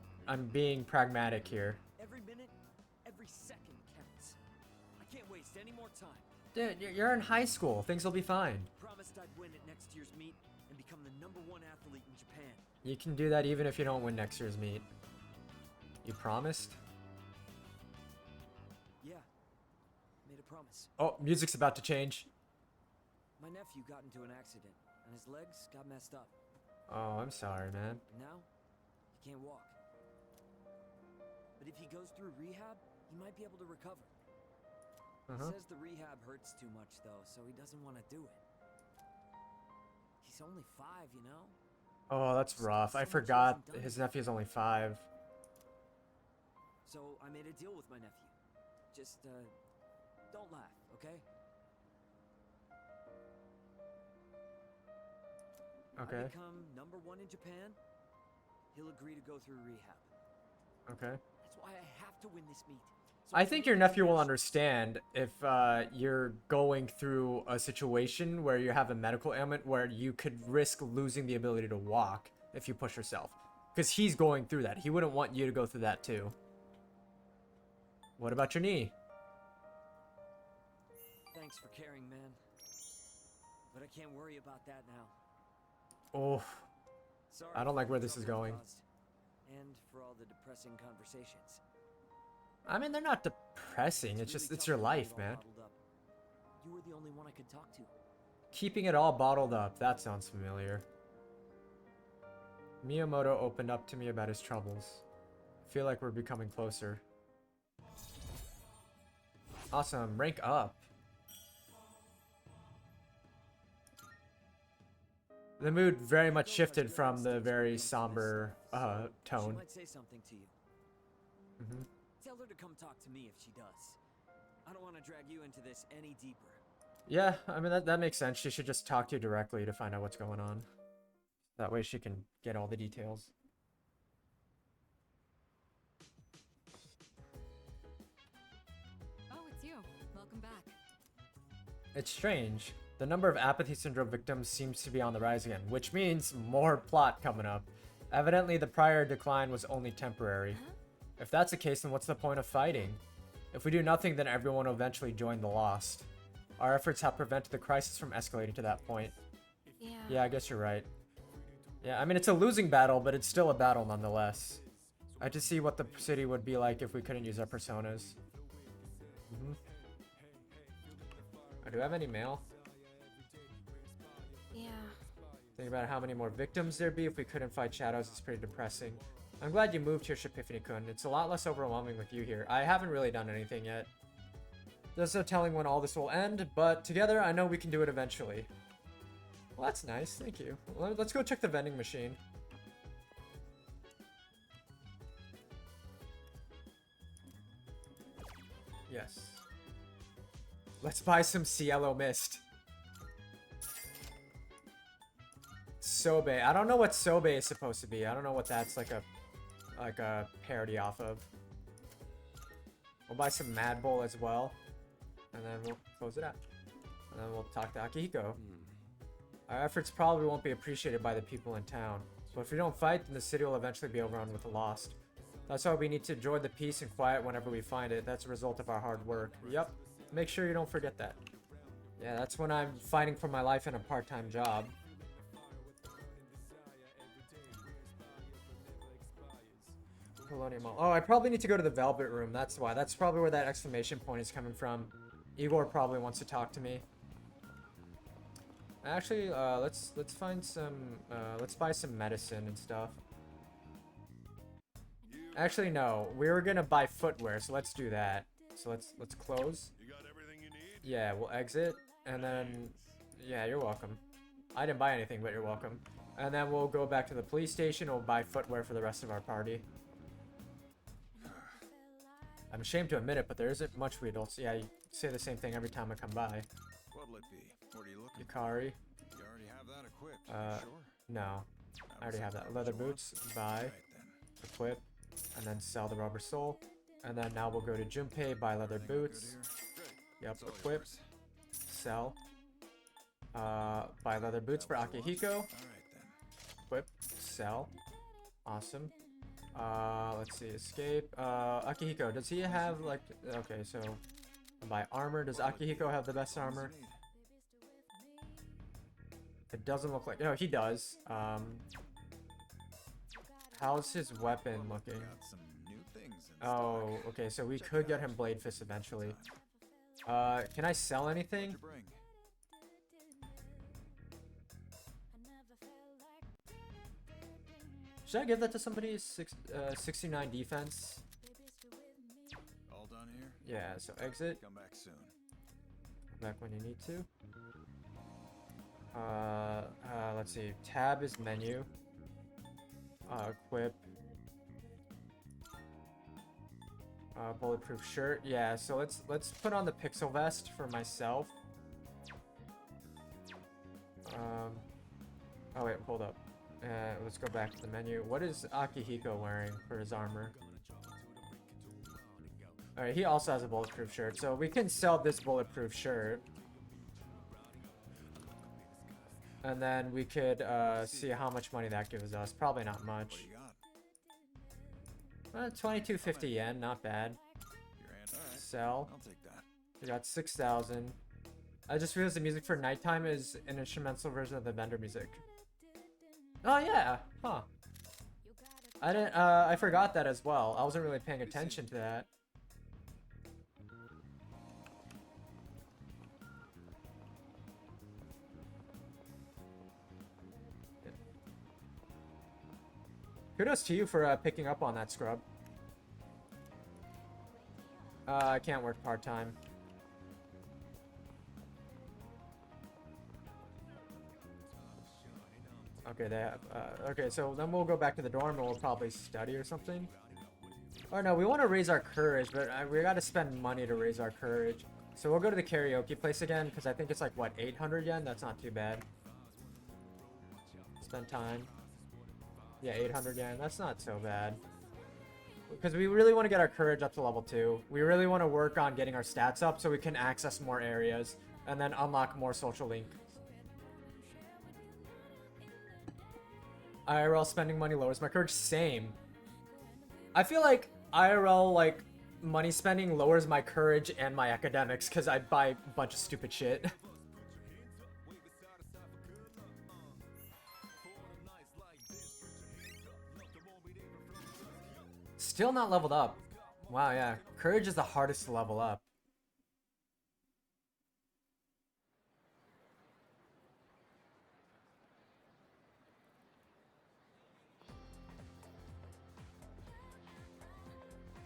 pragmatic here.
Every minute, every second counts. I can't waste any more time.
Dude, you're in high school. Things will be fine.
Promised I'd win at next year's meet and become the #1 athlete in Japan.
You can do that even if you don't win next year's meet. You promised?
Yeah. Made a promise.
Oh, music's about to change.
My nephew got into an accident and his legs got messed up.
Oh, I'm sorry, man.
And now, he can't walk. But if he goes through rehab, he might be able to recover.
Uh-huh.
He says the rehab hurts too much though, so he doesn't want to do it. He's only 5, you know?
Oh, that's rough. I forgot his nephew's only 5.
So I made a deal with my nephew. Just, don't laugh, okay?
Okay.
I become #1 in Japan, he'll agree to go through rehab.
Okay.
That's why I have to win this meet. So
I
I
think
can
your
learn
nephew will
English.
understand if you're going through a situation where you have a medical ailment where you could risk losing the ability to walk if you push yourself. Because he's going through that. He wouldn't want you to go through that too. What about your knee?
Thanks for caring, man. But I can't worry about that now.
Oh,
Sorry
I don't
for
like
all
where
the
this is
trouble
going.
you caused, and for all the depressing conversations.
I mean, they're not depressing. It's just,
really
it's
tough
your
to keep
life,
it all
man.
bottled up. You were the only one I could talk to.
Keeping it all bottled up. That sounds familiar. Miyamoto opened up to me about his troubles. I feel like we're becoming closer. Awesome. Rank up. The mood very much shifted from the very somber tone.
She might say something to you.
Hmm.
Tell her to come talk to me if she does. I don't want to drag you into this any deeper.
Yeah, I mean, that makes sense. She should just talk to you directly to find out what's going on. That way she can get all the details.
Oh, it's you. Welcome back.
It's strange. The number of apathy syndrome victims seems to be on the rise again, which means more plot coming up. Evidently, the prior decline was only temporary. If that's the case, then what's the point of fighting? If we do nothing, then everyone will eventually join the Lost. Our efforts have prevented the crisis from escalating to that point. Yeah, I guess you're right. Yeah, I mean, it's a losing battle, but it's still a battle nonetheless. I just see what the city would be like if we couldn't use our personas. Do I have any mail?
Yeah.
Think about how many more victims there'd be if we couldn't fight shadows. It's pretty depressing. I'm glad you moved here, Shipiphany-kun. It's a lot less overwhelming with you here. I haven't really done anything yet. There's no telling when all this will end, but together I know we can do it eventually. Well, that's nice. Thank you. Let's go check the vending machine. Yes. Let's buy some Cielo Mist. Sobe. I don't know what Sobe is supposed to be. I don't know what that's like a parody off of. We'll buy some Mad Bull as well. And then we'll close it out. And then we'll talk to Akihiko. Our efforts probably won't be appreciated by the people in town. But if we don't fight, then the city will eventually be overrun with the Lost. That's why we need to enjoy the peace and quiet whenever we find it. That's a result of our hard work. Yep. Make sure you don't forget that. Yeah, that's when I'm fighting for my life in a part-time job. Colonial Mall. Oh, I probably need to go to the Velvet Room. That's why. That's probably where that exclamation point is coming from. Igor probably wants to talk to me. Actually, let's find some. Let's buy some medicine and stuff. Actually, no. We were gonna buy footwear, so let's do that. So let's close.
You got everything you need?
Yeah, we'll exit, and then yeah, you're welcome. I didn't buy anything, but you're welcome. And then we'll go back to the police station. We'll buy footwear for the rest of our party. I'm ashamed to admit it, but there isn't much we adults. Yeah, you say the same thing every time I come by.
What'll it be? What are you looking
Yukari.
You already have that equipped.
Sure. No, I already have that.
That was
Leather
what you
boots,
wanted.
buy,
Right then.
equip, and then sell the rubber sole. And then now we'll go to Junpei, buy leather
Everything look
boots.
good here? Good.
Yep,
It's all
equip,
yours.
sell. Buy leather boots for
That was the one?
Akihiko.
All right then.
Equip, sell. Awesome. Let's see, escape. Akihiko, does he have like? Okay, so buy armor. Does Akihiko have the best armor?
What does it need?
It doesn't look like. No, he does. How's his weapon looking?
Got some new things in
Oh,
stock.
okay, so we
Check
could
it
get
out.
him Blade Fist eventually.
Time.
Can I sell anything?
What'd you bring?
Should I give that to somebody? 69 defense.
All done here?
Yeah, so exit.
Come back soon.
Back when you need to. Let's see. Tab is menu. Equip. Bulletproof shirt. Yeah, so let's put on the pixel vest for myself. Oh wait, hold up. Let's go back to the menu. What is Akihiko wearing for his armor? Alright, he also has a bulletproof shirt, so we can sell this bulletproof shirt. And then we could see how much money that gives us. Probably not
What
much.
do you got?
2250 yen, not bad.
Your hand. All right.
Sell.
I'll take that.
We got 6,000. I just realized the music for Nighttime is an instrumental version of the vendor music. Oh yeah, huh. I didn't. I forgot that as well. I wasn't really paying attention to that. Kudos to you for picking up on that, Scrub. I can't work part-time. Okay, they have. Okay, so then we'll go back to the dorm and we'll probably study or something. Or no, we want to raise our courage, but we got to spend money to raise our courage. So we'll go to the karaoke place again because I think it's like what 800 yen. That's not too bad. Spend time. Yeah, 800 yen. That's not so bad. Because we really want to get our courage up to level 2. We really want to work on getting our stats up so we can access more areas and then unlock more social link. IRL spending money lowers my courage. Same. I feel like IRL like money spending lowers my courage and my academics because I buy a bunch of stupid shit. Still not leveled up. Wow, yeah. Courage is the hardest to level up.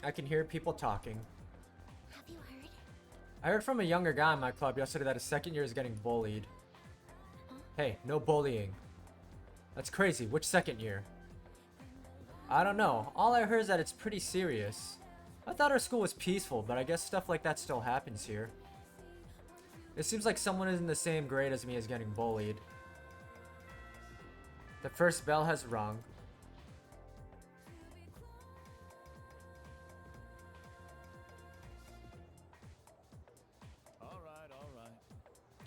I can hear people talking.
Have you heard?
I heard from a younger guy in my club yesterday that his second year is getting bullied. Hey, no bullying. That's crazy. Which second year? I don't know. All I heard is that it's pretty serious. I thought our school was peaceful, but I guess stuff like that still happens here. It seems like someone in the same grade as me is getting bullied. The first bell has rung.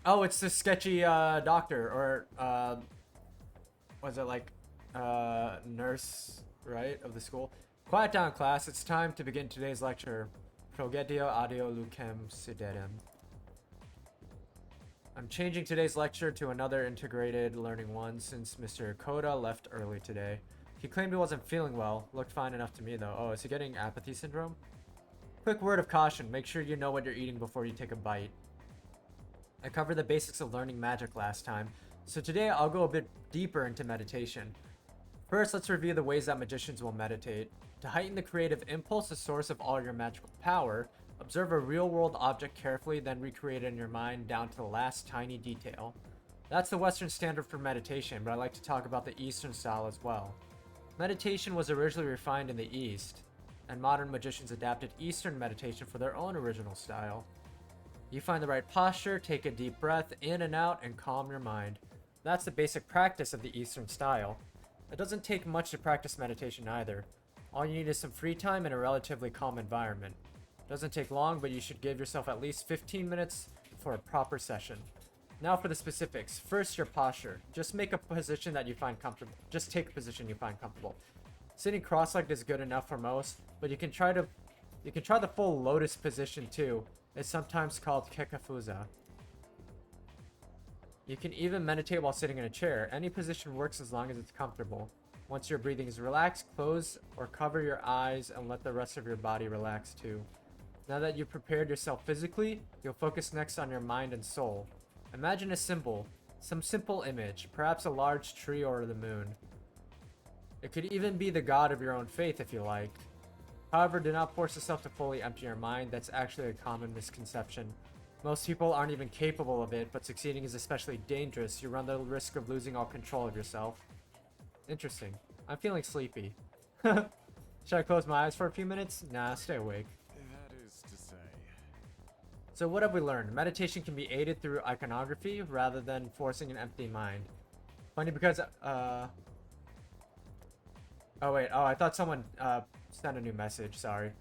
Oh, it's the sketchy doctor, or was it like nurse, right, of the school? Quiet down, class. It's time to begin today's lecture. Progedio audio lucem siderum. I'm changing today's lecture to another integrated learning one since Mr. Koda left early today. He claimed he wasn't feeling well. Looked fine enough to me though. Oh, is he getting apathy syndrome? Quick word of caution. Make sure you know what you're eating before you take a bite. I covered the basics of learning magic last time, so today I'll go a bit deeper into meditation. First, let's review the ways that magicians will meditate. To heighten the creative impulse, the source of all your magical power, observe a real-world object carefully, then recreate it in your mind down to the last tiny detail. That's the Western standard for meditation, but I like to talk about the Eastern style as well. Meditation was originally refined in the East, and modern magicians adapted Eastern meditation for their own original style. You find the right posture, take a deep breath in and out, and calm your mind. That's the basic practice of the Eastern style. It doesn't take much to practice meditation either. All you need is some free time and a relatively calm environment. It doesn't take long, but you should give yourself at least 15 minutes for a proper session. Now for the specifics. First, your posture. Just make a position that you find comfortable. Just take a position you find comfortable. Sitting cross-legged is good enough for most, but you can try the full lotus position too. It's sometimes called kekafuza. You can even meditate while sitting in a chair. Any position works as long as it's comfortable. Once your breathing is relaxed, close or cover your eyes and let the rest of your body relax too. Now that you've prepared yourself physically, you'll focus next on your mind and soul. Imagine a symbol, some simple image, perhaps a large tree or the moon. It could even be the god of your own faith if you like. However, do not force yourself to fully empty your mind. That's actually a common misconception. Most people aren't even capable of it, but succeeding is especially dangerous. You run the risk of losing all control of yourself. Interesting. I'm feeling sleepy. Should I close my eyes for a few minutes? Nah, stay awake.
That is to say.
So what have we learned? Meditation can be aided through iconography rather than forcing an empty mind. Funny because, oh wait, I thought someone, sent a new message, sorry.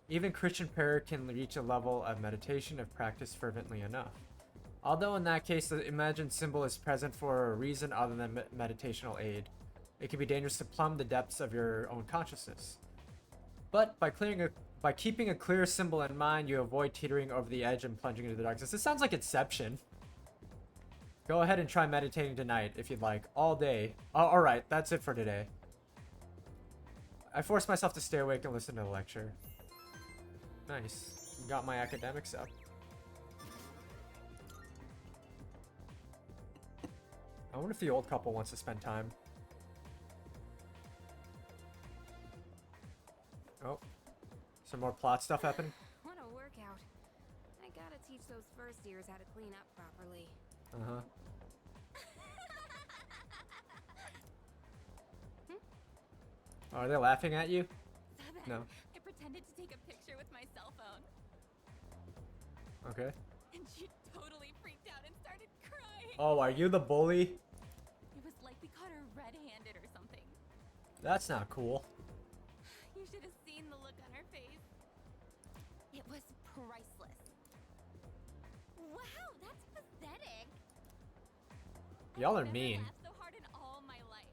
Even Christian prayer can reach a level of meditation if practiced fervently enough. Although in that case, the imagined symbol is present for a reason other than meditational aid. It can be dangerous to plumb the depths of your own consciousness. But by keeping a clear symbol in mind, you avoid teetering over the edge and plunging into the darkness. This sounds like Inception. Go ahead and try meditating tonight if you'd like, all day. Alright, that's it for today. I forced myself to stay awake and listen to the lecture. Nice. Got my academics up. I wonder if the old couple wants to spend time. Oh. Some more plot stuff happen?
What a workout. I gotta teach those first years how to clean up properly.
Uh-huh. Are they laughing at you?
So then
No.
I pretended to take a picture with my cell phone,
Okay.
and she totally freaked out and started crying.
Oh, are you the bully?
It was like we caught her red-handed or something.
That's not cool.
You should have seen the look on her face. It was priceless. Wow, that's pathetic.
Y'all are
I've never
mean.
laughed so hard in all my life.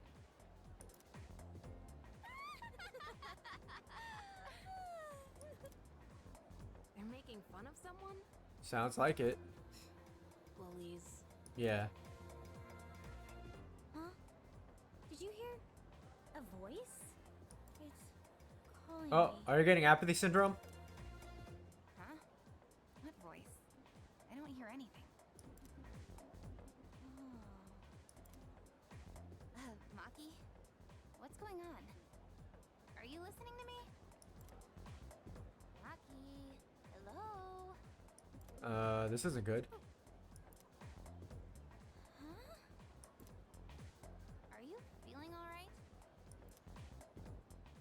They're making fun of someone?
Sounds like it.
Bullies.
Yeah.
Huh? Did you hear a voice? It's calling
Oh,
me.
are you getting apathy syndrome?
Huh? What voice? I don't hear anything. Maki? What's going on? Are you listening to me? Maki? Hello?
This isn't good.
Huh? Are you feeling alright?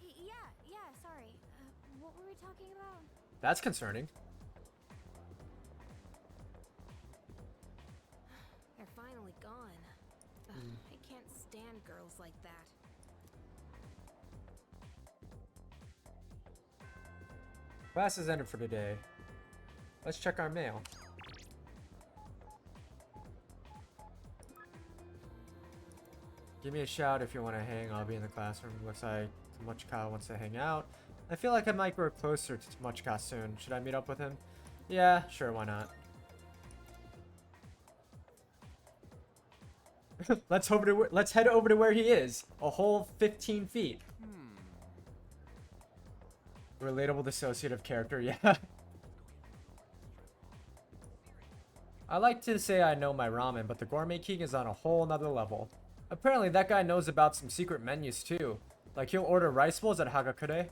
Yeah, sorry. What were we talking about?
That's concerning.
They're finally gone. Ugh, I can't stand girls like that.
Class is ended for today. Let's check our mail. Give me a shout if you want to hang. I'll be in the classroom. Looks like Tomochika wants to hang out. I feel like I might grow closer to Tomochika soon. Should I meet up with him? Yeah, sure, why not? Let's head over to where he is. A whole 15 feet. Relatable dissociative character, yeah. I like to say I know my ramen, but the Gourmet King is on a whole nother level. Apparently that guy knows about some secret menus too. Like he'll order rice bowls at Hagakure.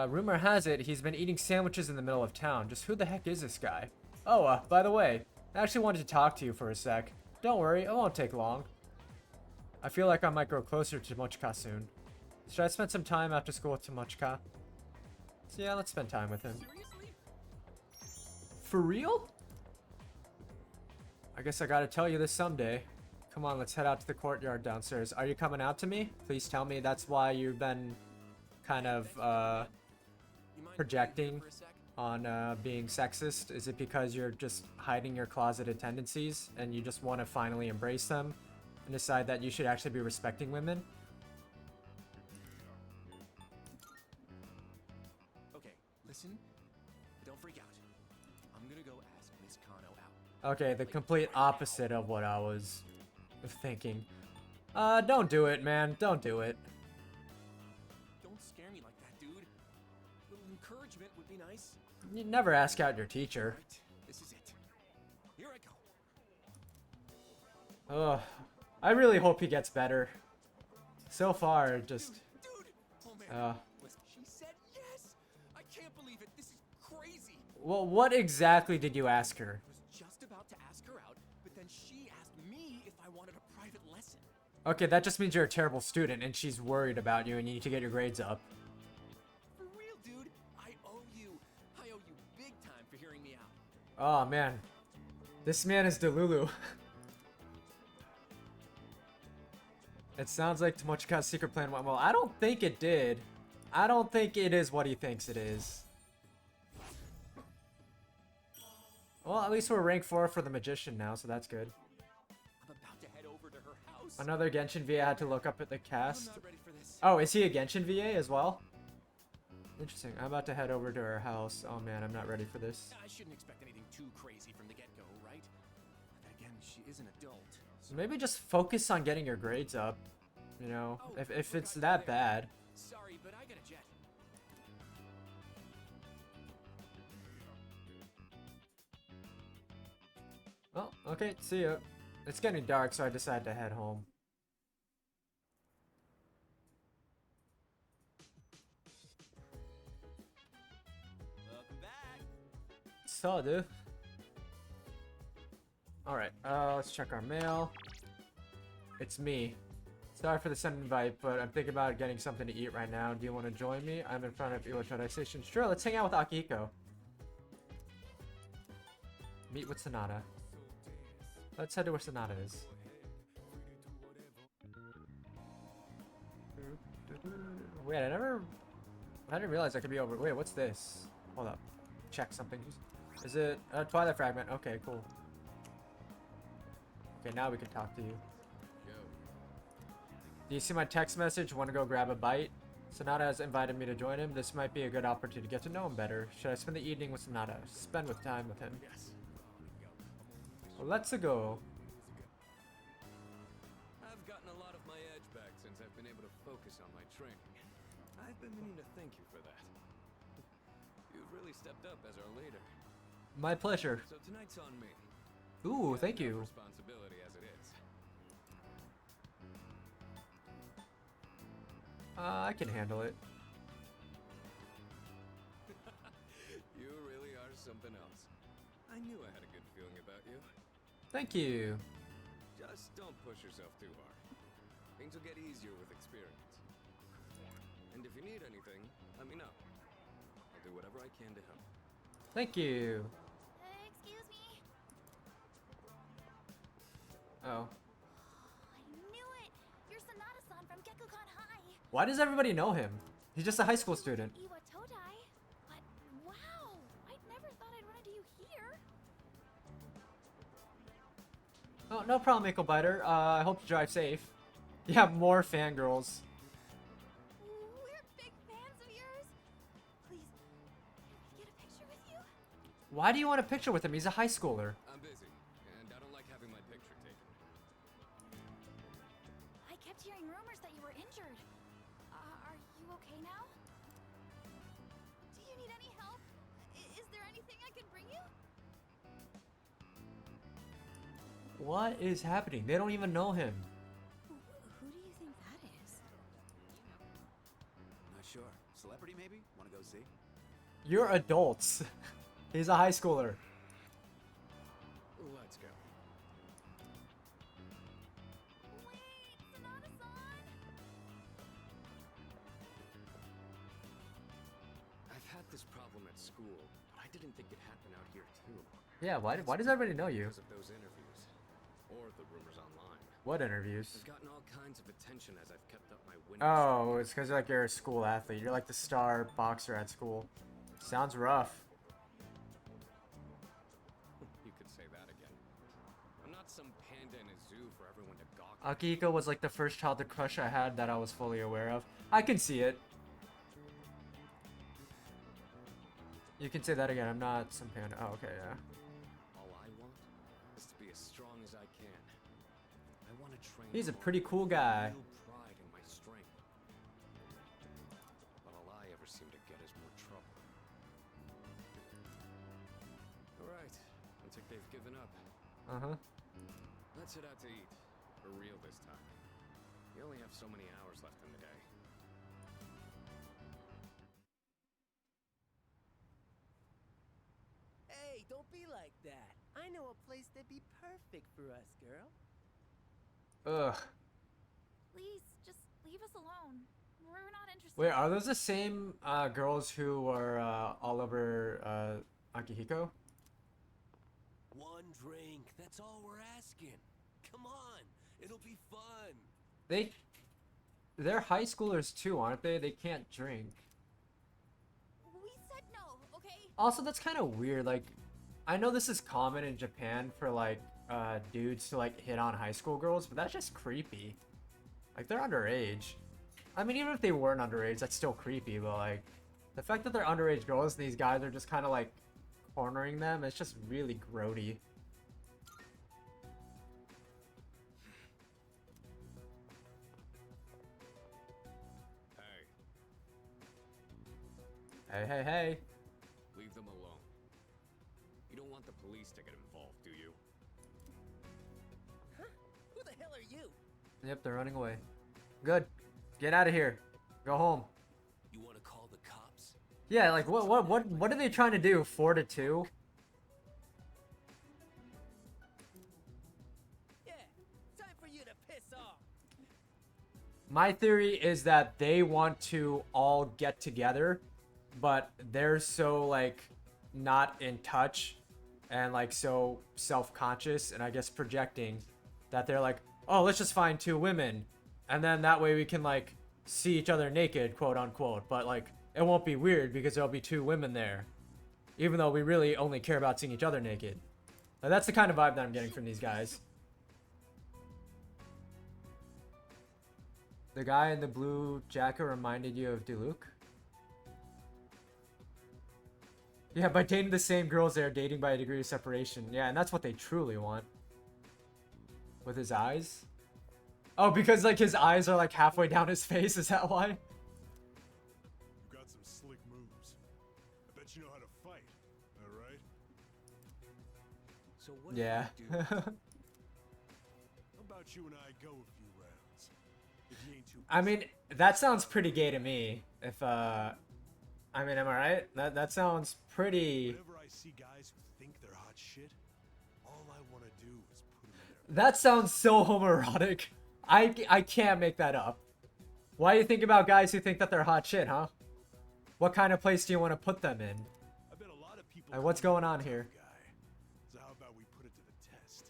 Rumor has it he's been eating sandwiches in the middle of town. Just who the heck is this guy? Oh, by the way, I actually wanted to talk to you for a sec. Don't worry, it won't take long. I feel like I might grow closer to Tomochika soon. Should I spend some time after school with Tomochika? So yeah, let's spend time with him.
Seriously?
For real? I guess I gotta tell you this someday. Come on, let's head out to the courtyard downstairs. Are you coming out to me? Please tell me that's why you've been kind of
You mind
projecting
waiting for a sec?
on being sexist. Is it because you're just hiding your closeted tendencies and you just want to finally embrace them and decide that you should actually be respecting women?
Okay, listen. Don't freak out. I'm gonna go ask Miss Kano out.
Okay, the complete opposite of what I was thinking. Don't do it, man. Don't do it.
Don't scare me like that, dude. A little encouragement would be nice.
You never ask out your teacher.
Right, this is it. Here I go.
Ugh. I really hope he gets better. So far, just...
Dude! Oh man. Listen, she said yes! I can't believe it. This is crazy.
Well, what exactly did you ask her?
I was just about to ask her out, but then she asked me if I wanted a private lesson.
Okay, that just means you're a terrible student and she's worried about you and you need to get your grades up.
For real, dude. I owe you. I owe you big time for hearing me out.
Oh, man. This man is Delulu. It sounds like Tomochika's secret plan went well. I don't think it did. I don't think it is what he thinks it is. Well, at least we're rank 4 for the Magician now, so that's good.
I'm about to head over to her house.
Another Genshin VA I had to look up at the
I'm
cast.
not ready for this.
Oh, is he a Genshin VA as well? Interesting. I'm about to head over to her house. Oh man, I'm not ready for this.
I shouldn't expect anything too crazy from the get-go, right? But then again, she is an adult. So
Maybe just focus on getting your grades up. You know,
Oh,
if it's
forgot
that
there.
bad.
Sorry, but I got a jet.
Well, okay, see ya. It's getting dark, so I decided to head home.
Welcome back.
So, dude. Alright, let's check our mail. It's me. What's Sorry for the sudden invite, but I'm thinking about getting something to eat right now. Do you want to join me? I'm in front of Iwatodai Station. Sure, let's hang out with Akihiko. Meet with Sonata. Let's head to where Sonata is. Wait, I didn't realize I could be over. Wait, what's this? Hold up. Check something. Is it a Twilight Fragment? Okay, cool. Okay, now we can talk to you. Do you see my text message? Want to go grab a bite? Sonata has invited me to join him. This might be a good opportunity to get to know him better. Should I spend the evening with Sonata? Spend with time with him.
Yes.
Well, let's go.
I've gotten a lot of my edge back since I've been able to focus on my training. I've been meaning to thank you for that. You've really stepped up as our leader.
My pleasure.
So tonight's on me.
Ooh,
Got
thank
enough
you.
Responsibility as it is.
I can handle it.
You really are something else. I knew I had a good feeling about you.
Thank you.
Just don't push yourself too hard. Things will get easier with experience. And if you need anything, let me know. I'll do whatever I can to help.
Thank you.
Excuse me.
Oh.
I knew it. You're Sonata-san from Gekukan High.
Why does everybody know him? He's just a high school student.
Iwatodai. But wow, I never thought I'd run into you here.
Oh, no problem, Mickle Biter. I hope you drive safe. Yeah, more fangirls.
We're big fans of yours. Please, can we get a picture with you?
Why do you want a picture with him? He's a high schooler.
I'm busy, and I don't like having my picture taken.
I kept hearing rumors that you were injured. Are you okay now? Do you need any help? Is there anything I can bring you?
What is happening? They don't even know him.
Who do you think that is?
Not sure. Celebrity maybe? Want to go see?
You're adults. He's a high schooler.
Let's go.
Wait, Sonata-san!
I've had this problem at school, but I didn't think it'd happen out here too.
Yeah, why does everybody know you?
Because of those interviews, or the rumors online.
What interviews?
I've gotten all kinds of attention as I've kept up my winning
Oh, it's because like you're a school athlete. You're like the star boxer at school. Sounds rough.
streak. You could say that again. I'm not some panda in a zoo for everyone to gawk at.
Akihiko was like the first childhood crush I had that I was fully aware of. I can see it. You can say that again. I'm not some panda. Oh, okay, yeah.
All I want is to be as strong as I can. I want to train.
He's a
hard,
pretty cool guy.
Real pride in my strength. But all I ever seem to get is more trouble. All right, looks like they've given up.
Uh-huh.
Let's head out to eat. For real this time. We only have so many hours left in the day.
Hey, don't be like that. I know a place that'd be perfect for us, girl.
Ugh.
Please, just leave us alone. We're not interested.
Wait, are those the same girls who were all over Akihiko?
One drink, that's all we're asking. Come on, it'll be fun.
They're high schoolers too, aren't they? They can't drink.
We said no, okay?
Also, that's kind of weird. Like, I know this is common in Japan for like dudes to like hit on high school girls, but that's just creepy. Like, they're underage. I mean, even if they weren't underage, that's still creepy. But like, the fact that they're underage girls and these guys are just kind of like cornering them, it's just really grody.
Hey,
Hey, hey, hey.
leave them alone. You don't want the police to get involved, do you?
Who the hell are you?
Yep, they're running away. Good. Get out of here. Go home.
You want to call the cops?
Yeah, like what are they trying to do? 4-2?
Yeah, time for you to piss off.
My theory is that they want to all get together, but they're so like not in touch and like so self-conscious and I guess projecting that they're like, oh, let's just find two women and then that way we can like see each other naked, quote unquote, but like it won't be weird because there'll be two women there, even though we really only care about seeing each other naked. Now, that's the kind of vibe that I'm getting from these guys. The guy in the blue jacket reminded you of Diluc? Yeah, by dating the same girls, they're dating by a degree of separation. Yeah, and that's what they truly want. With his eyes? Oh, because like his eyes are like halfway down his face, is that why?
You got some slick moves. I bet you know how to fight. Alright?
So what
Yeah.
do you do?
How about you and I go a few rounds? If you ain't too
I mean, that sounds pretty gay to me. If I mean, am I right? That sounds pretty.
Whenever I see guys who think they're hot shit, all I want to do is put them in
That sounds so homoerotic. I can't make that up. Why do you think about guys who think that they're hot shit, huh? What kind of place do you want to put them in?
I bet a lot of people.
Like, what's
call me
going
a
on
tough
here?
Guy. So how about we put it to the test?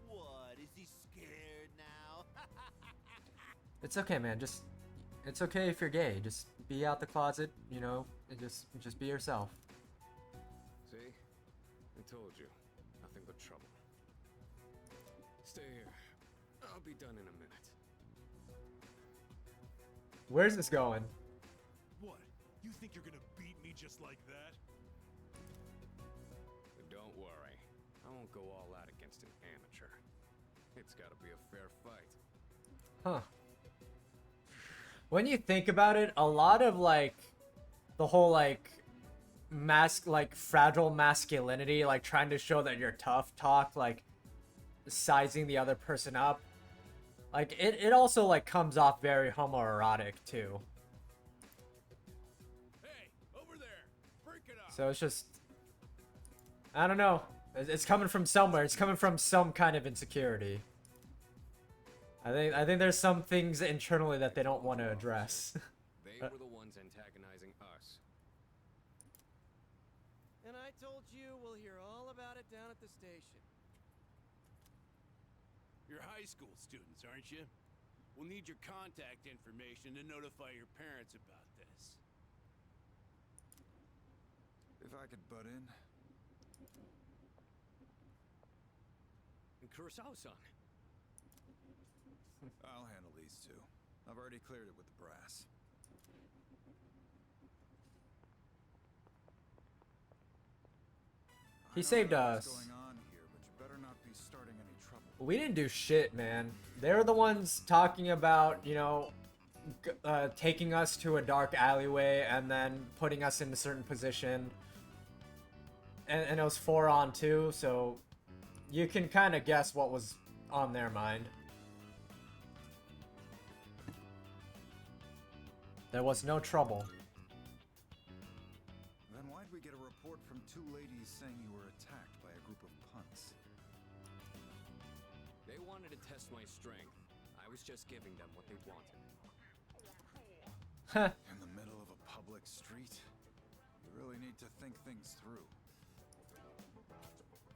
What? Is he scared now?
It's okay, man. It's okay if you're gay. Just be out the closet, you know, and just be yourself.
See? I told you. Nothing but trouble. Stay here. I'll be done in a minute.
Where's this going?
What? You think you're gonna beat me just like that?
Don't worry. I won't go all out against an amateur. It's gotta be a fair fight.
Huh. When you think about it, a lot of like the whole like fragile masculinity, like trying to show that you're tough talk, like sizing the other person up, like it also like comes off very homoerotic too.
Hey, over there! Break it up!
So it's just, I don't know. It's coming from somewhere. It's coming from some kind of insecurity. I think there's some things internally that they don't want to address.
They were the ones antagonizing us.
And I told you we'll hear all about it down at the station.
You're high school students, aren't you? We'll need your contact information to notify your parents about this.
If I could butt in.
And Kurosawa-san.
I'll handle these two. I've already cleared it with the brass.
He
I know
saved
what's
us.
going on here, but you better not be starting any trouble.
We didn't do shit, man. They're the ones talking about, you know, taking us to a dark alleyway and then putting us in a certain position. And it was 4-on-2, so you can kind of guess what was on their mind. There was no trouble.
Then why'd we get a report from two ladies saying you were attacked by a group of punks?
They wanted to test my strength. I was just giving them what they wanted.
In the middle of a public street? You really need to think things through.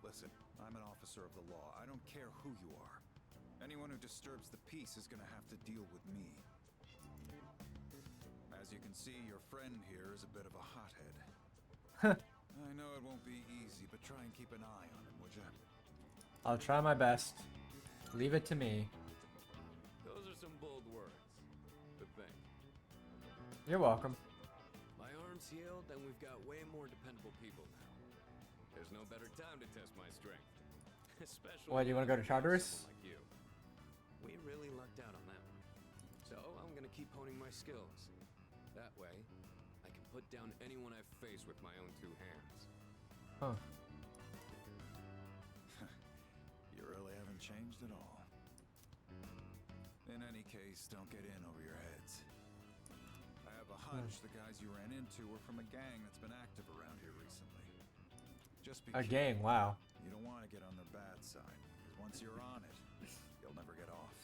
Listen, I'm an officer of the law. I don't care who you are. Anyone who disturbs the peace is gonna have to deal with me. As you can see, your friend here is a bit of a hothead. I know it won't be easy, but try and keep an eye on him, would you?
I'll try my best. Leave it to me.
Those are some bold words. But think.
You're welcome.
My arm's healed, and we've got way more dependable people now. There's no better time to test my strength. Especially
What, you wanna go to
when I have
Charteris?
someone like you. We really lucked out on that one. So I'm gonna keep honing my skills. That way, I can put down anyone I face with my own two hands.
Huh.
You really haven't changed at all. In any case, don't get in over your heads. I have a hunch the guys you ran into were from a gang that's been active around here recently. Just be
A
careful.
gang, wow.
You don't want to get on their bad side. once you're on it, you'll never get off.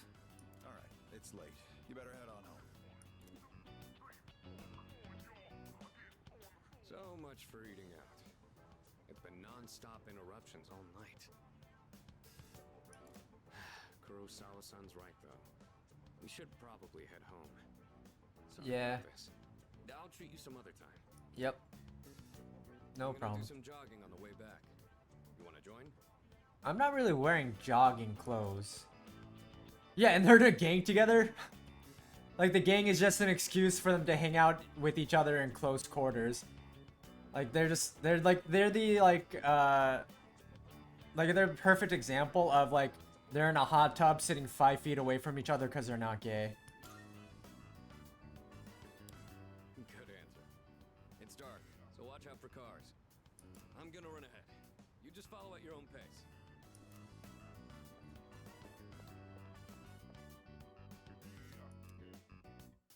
All right, it's late. You better head on home.
So much for eating out. It's been non-stop interruptions all night. Kurosawa-san's right, though. We should probably head home. Sorry
Yeah.
about this. I'll treat you some other time.
Yep. No
I'm gonna
problem.
do some jogging on the way back. You wanna join?
I'm not really wearing jogging clothes. Yeah, and they're in a gang together. Like, the gang is just an excuse for them to hang out with each other in close quarters. Like, they're a perfect example of, like, they're in a hot tub sitting 5 feet away from each other because they're not gay.
Good answer. It's dark, so watch out for cars. I'm gonna run ahead. You just follow at your own pace.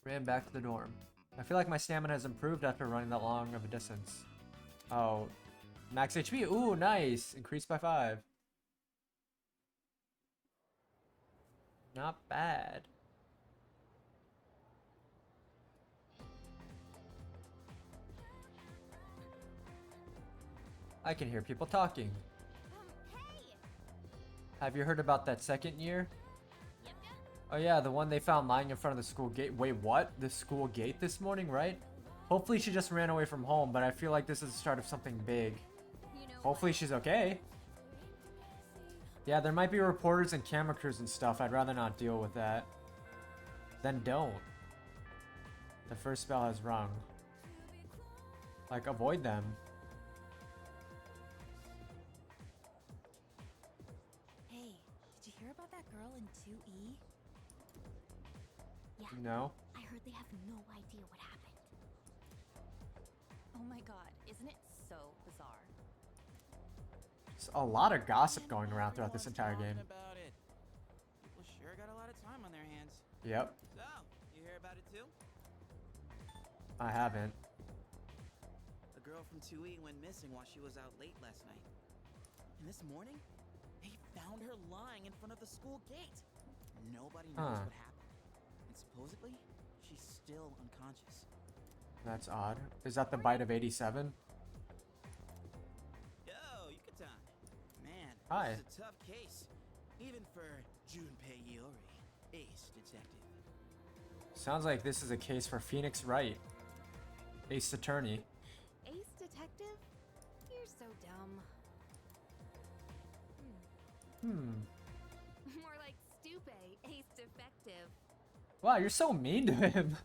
Ran back to the dorm. I feel like my stamina has improved after running that long of a distance. Oh, max HP. Ooh, nice. Increased by 5. Not bad. I can hear people talking.
Hey!
Have you heard about that second year?
Yep.
Oh yeah, the one they found lying in front of the school gate. Wait, what? The school gate this morning, right? Hopefully she just ran away from home, but I feel like this is the start of something big.
You know
Hopefully she's okay. Yeah, there might be reporters and camera crews and stuff. I'd rather not deal with that. Then don't. The first spell has rung. Like, avoid them.
Hey, did you hear about that girl in 2E? Yeah.
No?
I heard they have no idea what happened.
Oh my god, isn't it so bizarre?
There's a lot of gossip going around throughout this entire game.
About it. People sure got a lot of time on their hands.
Yep,
So, you hear about it too?
I haven't.
A girl from 2E went missing while she was out late last night. And this morning, they found her lying in front of the school gate. Nobody knows
Huh.
what happened. And supposedly, she's still unconscious.
That's odd. Is that the bite of 87?
Yo, Yucatan. Man,
Hi.
this is a tough case. Even for Junpei Iori, ace detective.
Sounds like this is a case for Phoenix Wright, Ace Attorney.
Ace Detective? You're so dumb.
More like Stupe, ace defective.
Wow, you're so mean to him.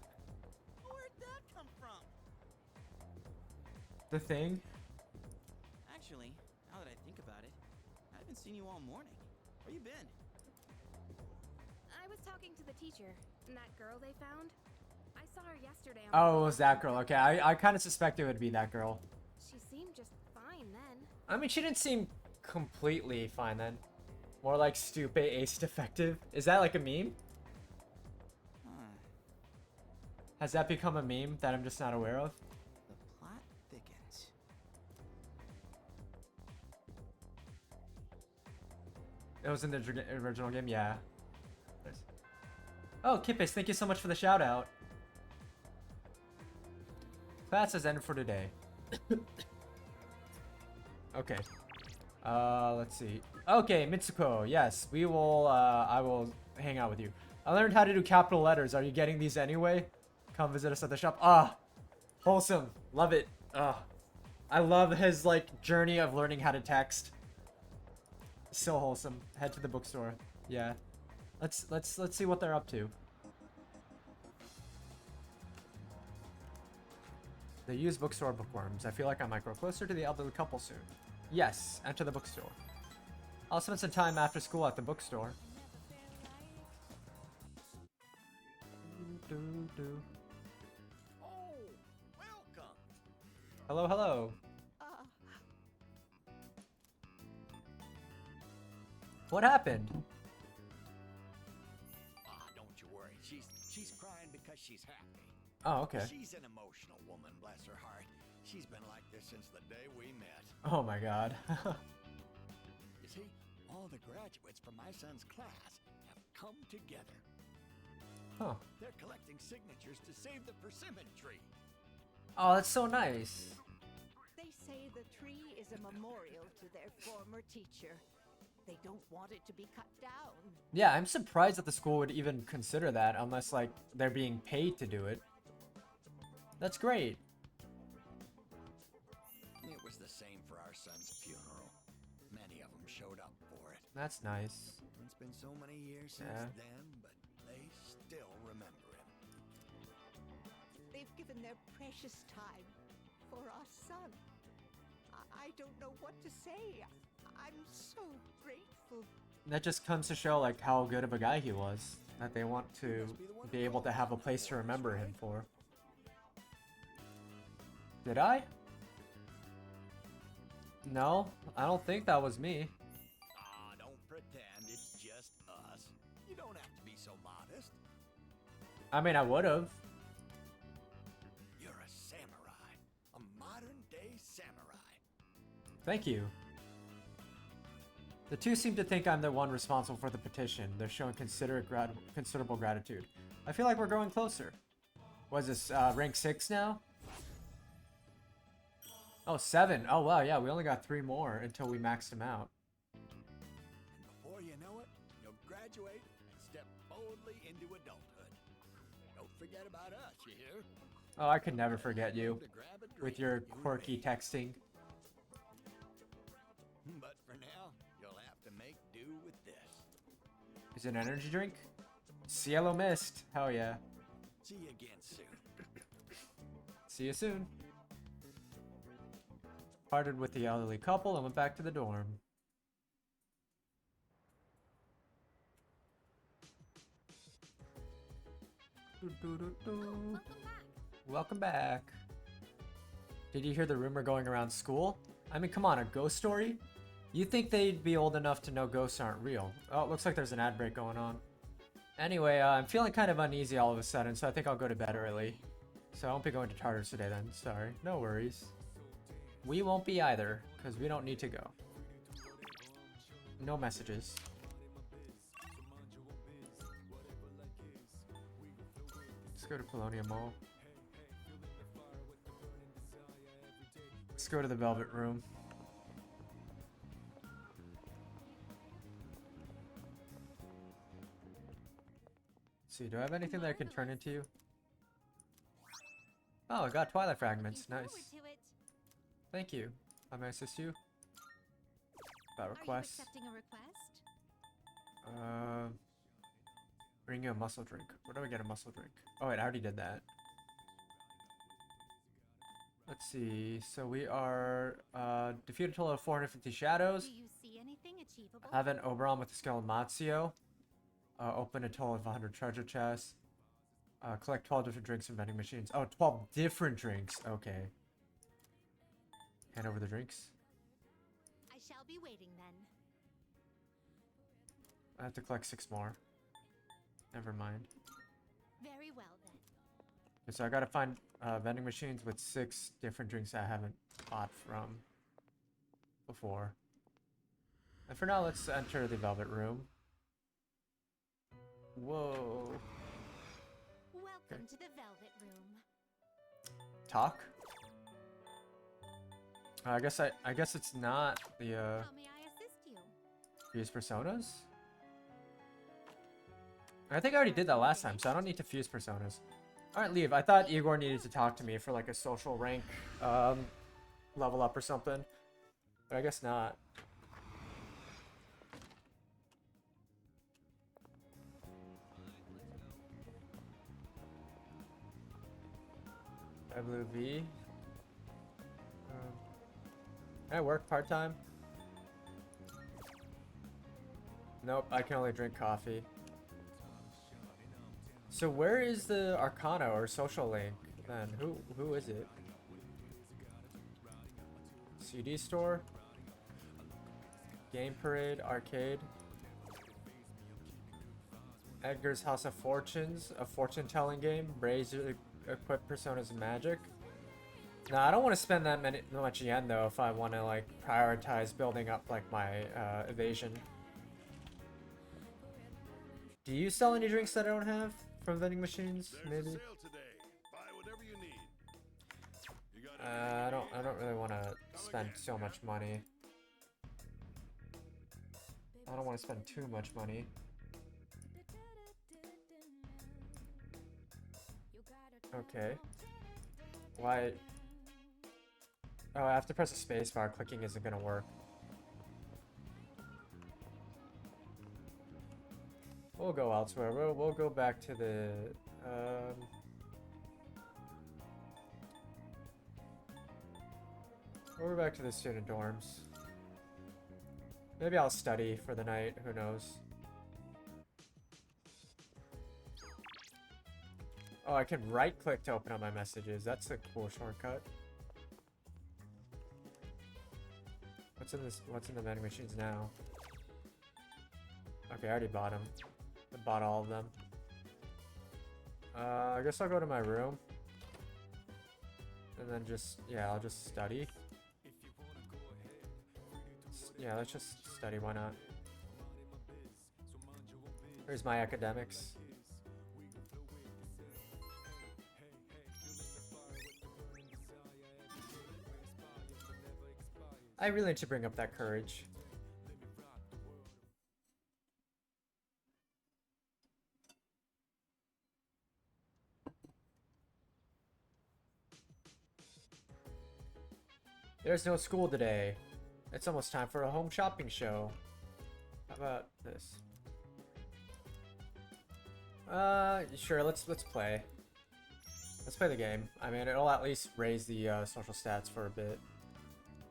Where'd that come from?
The Thing?
Actually, now that I think about it, I haven't seen you all morning. Where you been?
I was talking to the teacher, and that girl they found. I saw her yesterday on
Oh, it was that girl. Okay, I kind of suspected it would be that girl.
She seemed just fine then.
I mean, she didn't seem completely fine then. More like Stupe Ace Defective. Is that like a meme?
Huh.
Has that become a meme that I'm just not aware of?
The plot thickens.
It was in the original game, yeah. Nice. Oh, Kippis, thank you so much for the shout out. Class has ended for today. Okay. Let's see. Okay, Mitsuko, yes, we will, I will hang out with you. I learned how to do capital letters. Are you getting these anyway? Come visit us at the shop. Ah, wholesome. Love it. I love his, like, journey of learning how to text. So wholesome. Head to the bookstore. Yeah. Let's see what they're up to. The used bookstore bookworms. I feel like I might grow closer to the elderly couple soon. Yes, enter the bookstore. I'll spend some time after school at the bookstore.
Oh, welcome.
Hello, hello. What happened?
Don't you worry. She's crying because she's happy.
Oh, okay.
She's an emotional woman, bless her heart. She's been like this since the day we met.
Oh my god.
You see, All the graduates from my son's class have come together.
Huh.
They're collecting signatures to save the persimmon tree.
Oh, that's so nice.
They say the tree is a memorial to their former teacher. They don't want it to be cut down.
Yeah, I'm surprised that the school would even consider that unless, like, they're being paid to do it. That's great.
It was the same for our son's funeral. Many of them showed up for it.
That's nice.
It's been so many years since
Yeah.
then, but they still remember him.
They've given their precious time for our son. I don't know what to say. I'm so grateful.
That just comes to show, like, how good of a guy he was. That they want to be able to have a place to remember him for. Did I? No, I don't think that was me.
Ah, don't pretend it's just us. You don't have to be so modest.
I mean, I would have.
You're a samurai. A modern-day samurai.
Thank you. The two seem to think I'm the one responsible for the petition. They're showing considerable gratitude. I feel like we're growing closer. Was this rank 6 now? Oh, 7. Oh, wow, yeah, we only got 3 more until we maxed them out.
And before you know it, you'll graduate and step boldly into adulthood. Don't forget about us, you hear?
Oh, I could never forget you.
To grab a
With
drink
your
when you
quirky
ready.
texting.
But for now, you'll have to make do with this.
Is it an energy drink? Cielo Mist. Hell yeah.
See you again soon.
See you soon. Parted with the elderly couple and went back to the dorm.
Welcome back.
Welcome back. Did you hear the rumor going around school? I mean, come on, a ghost story? You'd think they'd be old enough to know ghosts aren't real. Oh, it looks like there's an ad break going on. Anyway, I'm feeling kind of uneasy all of a sudden, so I think I'll go to bed early. So I won't be going to Tartarus today then. Sorry. No worries. We won't be either, because we don't need to go. No messages. Let's go to Polonia Mall. Let's go to the Velvet Room. Let's see, do I have anything that I can turn into you? Oh, I got Twilight Fragments.
Looking
Nice.
forward to it.
Thank you. How may I assist you? About
Are you
requests?
accepting a request?
Bring you a muscle drink. Where do I get a muscle drink? Oh wait, I already did that. Let's see. So we are defeat a total of 450 shadows.
Do you see anything achievable?
Have an Oberon with the skill of Mazio. Open a total of 100 treasure chests. Collect 12 different drinks from vending machines. Oh, 12 different drinks. Okay. Hand over the drinks.
I shall be waiting then.
I have to collect 6 more. Never mind.
Very well then.
Okay, so I gotta find vending machines with 6 different drinks I haven't bought from before. And for now, let's enter the Velvet Room. Whoa.
Welcome to the Velvet Room.
Talk? I guess it's not the
How may I assist you?
fuse personas. I think I already did that last time, so I don't need to fuse personas. All right, leave. I thought Igor needed to talk to me for like a social rank level up or something, but I guess not. WV. Can I work part-time? Nope, I can only drink coffee. So where is the Arcana or social link then? Who is it? CD store? Game Parade, Arcade. Edgar's House of Fortunes, a fortune-telling game. Raise your equip personas magic. Nah, I don't want to spend that much yen though if I want to like prioritize building up like my evasion. Do you sell any drinks that I don't have from vending machines?
There's
Maybe.
a sale today. Buy whatever you need. You got
I don't really want to spend so much money. I don't want to spend too much money. Okay. Why? Oh, I have to press a space bar. Clicking isn't gonna work. We'll go elsewhere. We'll go back to the we'll go back to the student dorms. Maybe I'll study for the night. Who knows? Oh, I can right click to open up my messages. That's a cool shortcut. What's in this? What's in the vending machines now? Okay, I already bought them. I bought all of them. I guess I'll go to my room. And then just, yeah, I'll just study. Yeah, let's just study, why not? Here's my academics. I really need to bring up that courage. There's no school today. It's almost time for a home shopping show. How about this? Sure, let's play. Let's play the game. I mean, it'll at least raise the social stats for a bit.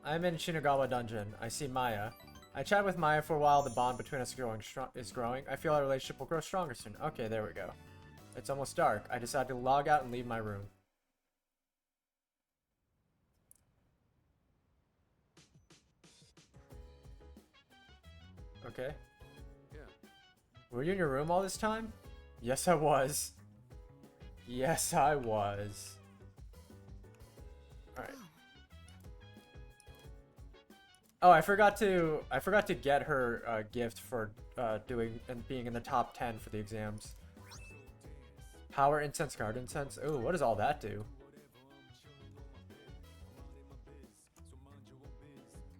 I'm in Shinagawa Dungeon. I see Maya. I chat with Maya for a while. The bond between us is growing. I feel our relationship will grow stronger soon. Okay, there we go. It's almost dark. I decide to log out and leave my room. Okay.
Yeah.
Were you in your room all this time? Yes, I was. Yes, I was. Alright. Oh, I forgot to get her a gift for doing and being in the top 10 for the exams. Power incense, guard incense. Ooh, what does all that do?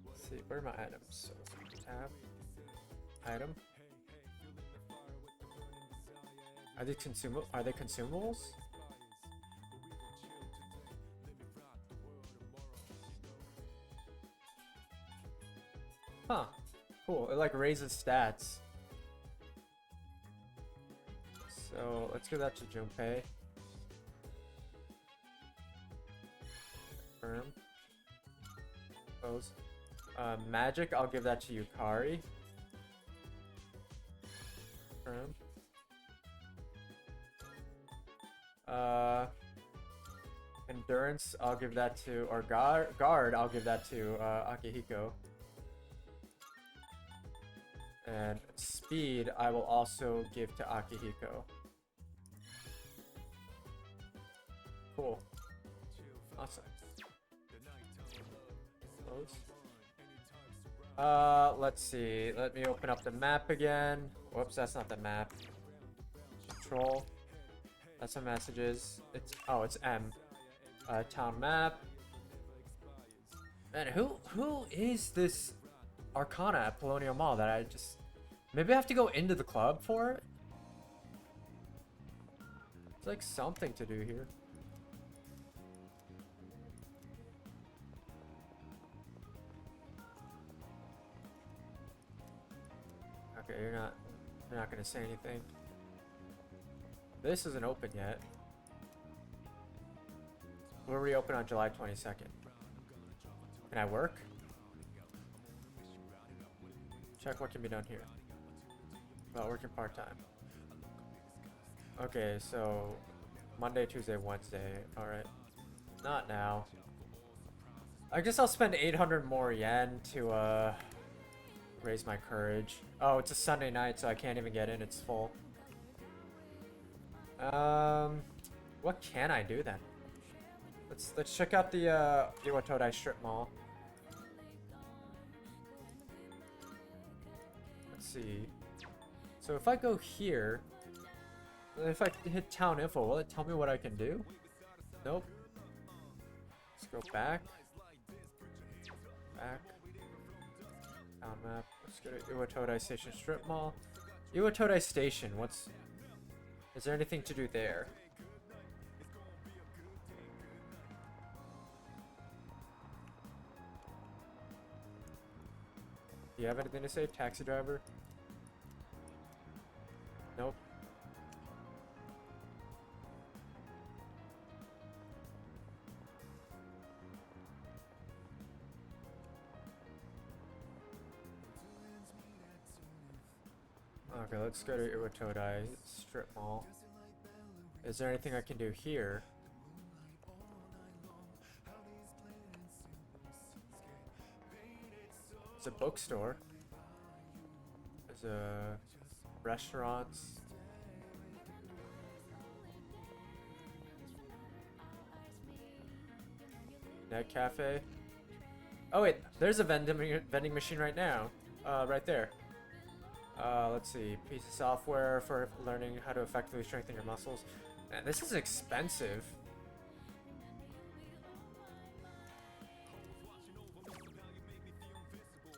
Let's see, where are my items? So, tab. Item. Are they consumables? Huh. Cool. It like raises stats. So let's give that to Junpei. Confirm. Close. Magic, I'll give that to Yukari. Confirm. Endurance, I'll give that to, or guard, I'll give that to Akihiko. And speed, I will also give to Akihiko. Cool. Awesome. Close. Let's see. Let me open up the map again. Whoops, that's not the map. Control. That's some messages. It's M. Town map. Man, who is this Arcana at Polonial Mall that I just... Maybe I have to go into the club for it? It's like something to do here. Okay, you're not gonna say anything. This isn't open yet. We'll reopen on July 22nd. Can I work? Check what can be done here. About working part-time. Okay, so Monday, Tuesday, Wednesday. Alright. Not now. I guess I'll spend 800 more yen to raise my courage. Oh, it's a Sunday night, so I can't even get in. It's full. What can I do then? Let's check out the Iwatodai strip mall. Let's see. So if I go here, if I hit town info, will it tell me what I can do? Nope. Let's go back. Back. Town map. Let's go to Iwatodai Station Strip Mall. Iwatodai Station, is there anything to do there? Do you have anything to say, taxi driver? Nope. Okay, let's go to Iwatodai Strip Mall. Is there anything I can do here? It's a bookstore. There's a restaurants. Net cafe. Oh wait, there's a vending machine right now. Right there. Let's see. Piece of software for learning how to effectively strengthen your muscles. Man, this is expensive.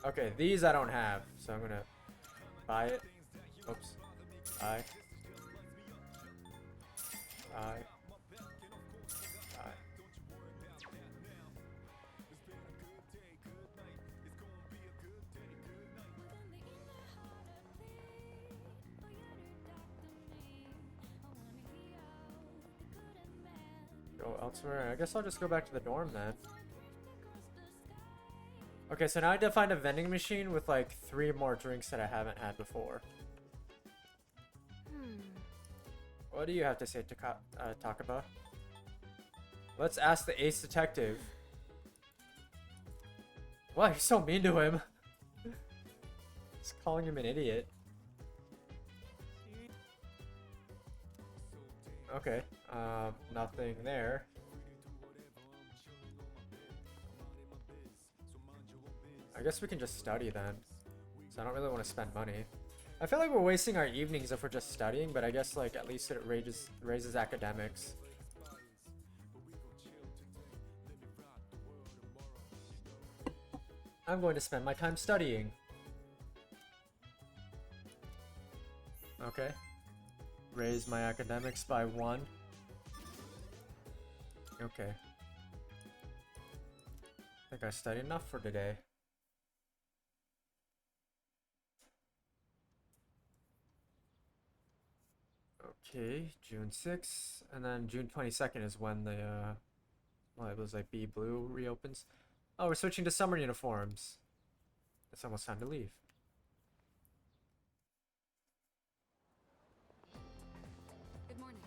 Okay, these I don't have, so I'm gonna buy it. Oops. Buy. Buy. Buy. Go elsewhere. I guess I'll just go back to the dorm then. Okay, so now I need to find a vending machine with like 3 more drinks that I haven't had before. What do you have to say, Takaba? Let's ask the ace detective. Wow, you're so mean to him. Just calling him an idiot. Okay, nothing there. I guess we can just study then. So I don't really want to spend money. I feel like we're wasting our evenings if we're just studying, but I guess like at least it raises academics. I'm going to spend my time studying. Okay. Raise my academics by 1. Okay. I think I studied enough for today. Okay, June 6th, and then June 22nd is when the, well, it was like B Blue reopens. Oh, we're switching to summer uniforms. It's almost time to leave.
Good morning.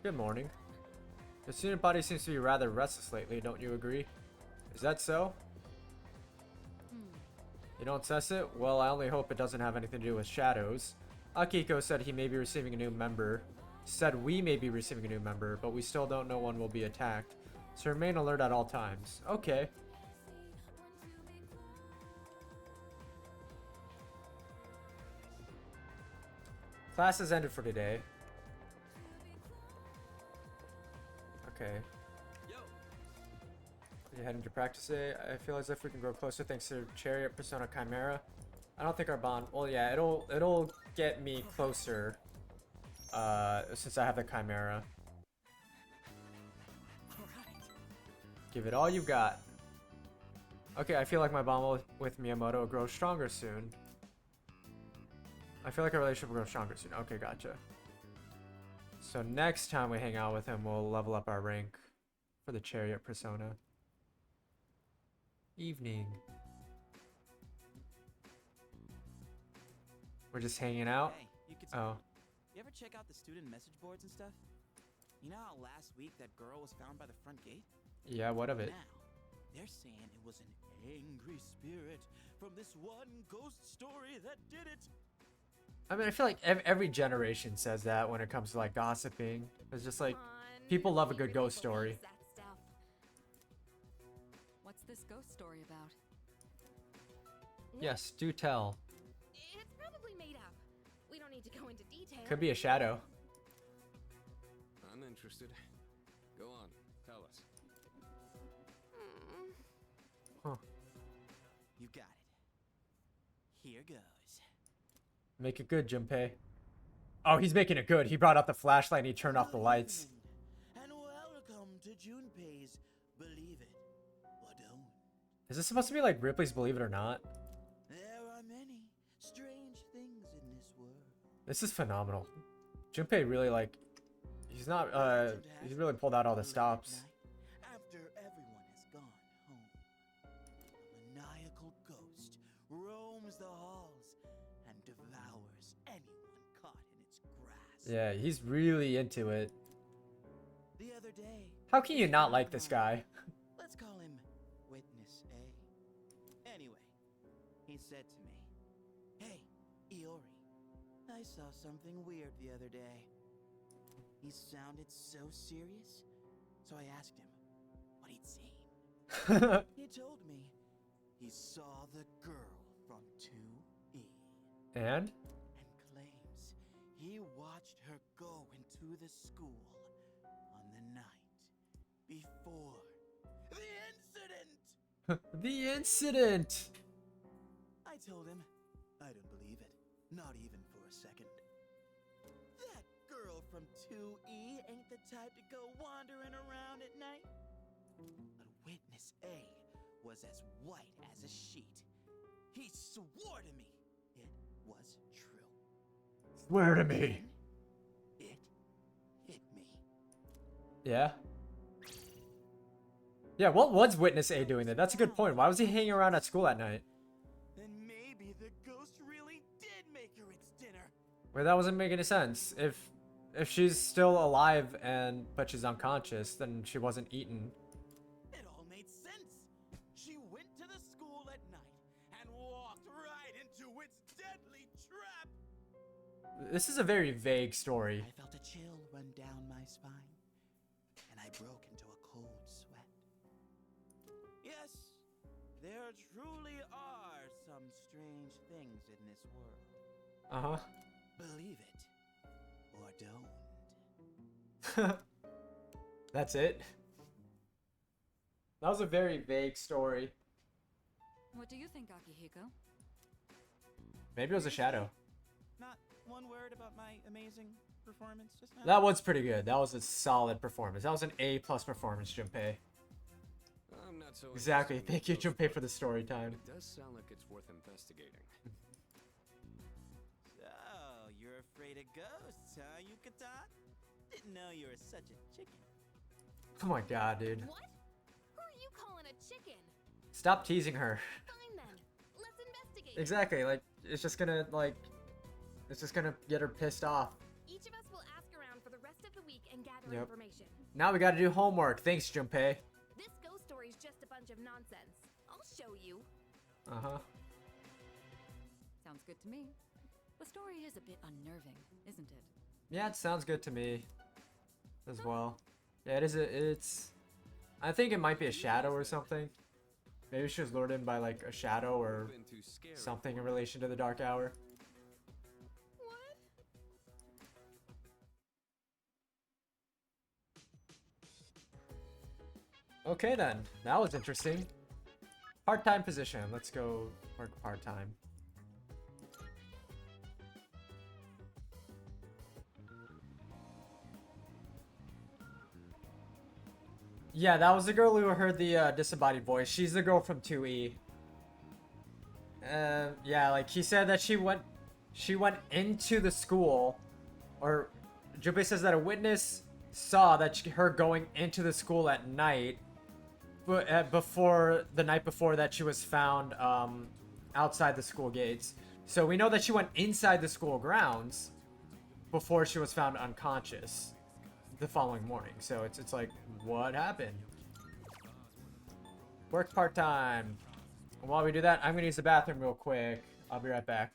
Good morning. The student body seems to be rather restless lately, don't you agree? Is that so? You don't sense it? Well, I only hope it doesn't have anything to do with shadows. Akiko said he may be receiving a new member. Said we may be receiving a new member, but we still don't know when we'll be attacked. So remain alert at all times. Okay. Class has ended for today. Okay. You're heading to practice today. I feel as if we can grow closer thanks to Chariot, Persona, Chimera. I don't think our bond. Well, yeah, it'll get me closer. Since I have the Chimera. Give it all you got. Okay, I feel like my bond with Miyamoto will grow stronger soon. I feel like our relationship will grow stronger soon. Okay, gotcha. So next time we hang out with him, we'll level up our rank for the Chariot Persona. Evening. We're just hanging out?
Hey, you could You ever check out the student message boards and stuff? You know how last week that girl was found by the front gate?
Yeah, what of it?
Now, they're saying it was an angry spirit from this one ghost story that did it.
I mean, I feel like every generation says that when it comes to like gossiping. It's just like people love a good ghost story.
What's this ghost story about?
Yes, do tell.
It's probably made up. We don't need to go into detail.
Could be a shadow.
I'm interested. Go on, tell us.
You got it. Here goes.
Make it good, Junpei. Oh, he's making it good. He brought out the flashlight and he turned off the lights.
And welcome to Junpei's Believe It or Don't.
Is this supposed to be like Ripley's Believe It or Not?
There are many strange things in this world.
This is phenomenal. Junpei really like, he's not, he's really pulled out all the stops.
After everyone has gone home, a maniacal ghost roams the halls and devours anyone caught in its grasp.
Yeah, he's really into it.
The other day,
How can you not like this guy?
let's call him Witness A. Anyway, he said to me, "Hey, Iori, I saw something weird the other day." He sounded so serious, so I asked him what he'd seen. He told me he saw the girl from 2E
And?
and claims he watched her go into the school on the night before the incident.
The incident!
I told him I don't believe it, not even for a second. That girl from 2E ain't the type to go wandering around at night. But Witness A was as white as a sheet. He swore to me it was true.
Swear to me.
It hit me.
Yeah? Yeah, what was Witness A doing there? That's a good point. Why was he hanging around at school at night?
Then maybe the ghost really did make her its dinner.
Wait, that wasn't making any sense. If she's still alive but she's unconscious, then she wasn't eaten.
It all made sense. She went to the school at night and walked right into its deadly trap.
This is a very vague story.
I felt a chill run down my spine, and I broke into a cold sweat. Yes, there truly are some strange things in this world.
Uh-huh.
Believe it or don't.
That's it? That was a very vague story.
What do you think, Akihiko?
Maybe it was a shadow.
Not one word about my amazing performance just now.
That was pretty good. That was a solid performance. That was an A+ performance, Junpei.
I'm not so
Exactly.
interested in
Thank you,
ghost
Junpei, for
work,
the story
but
time.
It does sound like it's worth investigating.
So, you're afraid of ghosts, huh, Yucatan? Didn't know you were such a chicken.
Oh my god, dude.
What? Who are you calling a chicken?
Stop teasing her.
Fine then. Let's investigate.
Exactly. Like, it's just gonna get her pissed off.
Each of us will ask around for the rest of the week and gather
Yep.
information.
Now we gotta do homework. Thanks, Junpei.
This ghost story's just a bunch of nonsense. I'll show you.
Uh-huh.
Sounds good to me. The story is a bit unnerving, isn't it?
Yeah, it sounds good to me as well. Yeah, it's I think it might be a shadow or something. Maybe she was lured in by like a shadow or
Been too scary
something in
for me.
relation to the Dark Hour.
What?
Okay then, that was interesting. Part-time position. Let's go work part-time. Yeah, that was the girl who heard the disembodied voice. She's the girl from 2E. Yeah, like he said that she went into the school, or Junpei says that a witness saw that her going into the school at night, before the night before that she was found outside the school gates. So we know that she went inside the school grounds before she was found unconscious the following morning. So it's like, what happened? Work part-time. While we do that, I'm gonna use the bathroom real quick. I'll be right back.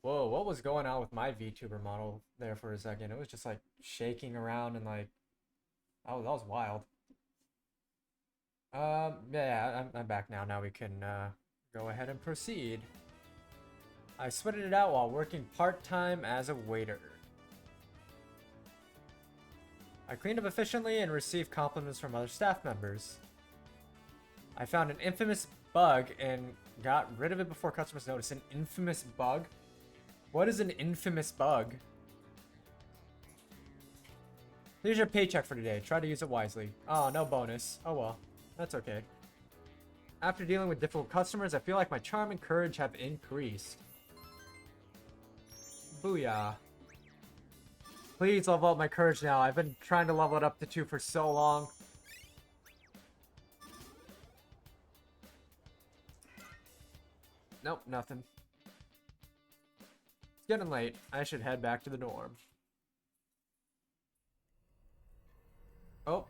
Whoa, what was going on with my VTuber model there for a second? It was just like shaking around and like, oh, that was wild. Yeah, I'm back now. Now we can go ahead and proceed. I sweated it out while working part-time as a waiter. I cleaned up efficiently and received compliments from other staff members. I found an infamous bug and got rid of it before customers noticed. An infamous bug? What is an infamous bug? Here's your paycheck for today. Try to use it wisely. Oh, no bonus. Oh well. That's okay. After dealing with difficult customers, I feel like my charm and courage have increased. Booyah. Please level up my courage now. I've been trying to level it up to 2 for so long. Nope, nothing. It's getting late. I should head back to the dorm. Oh,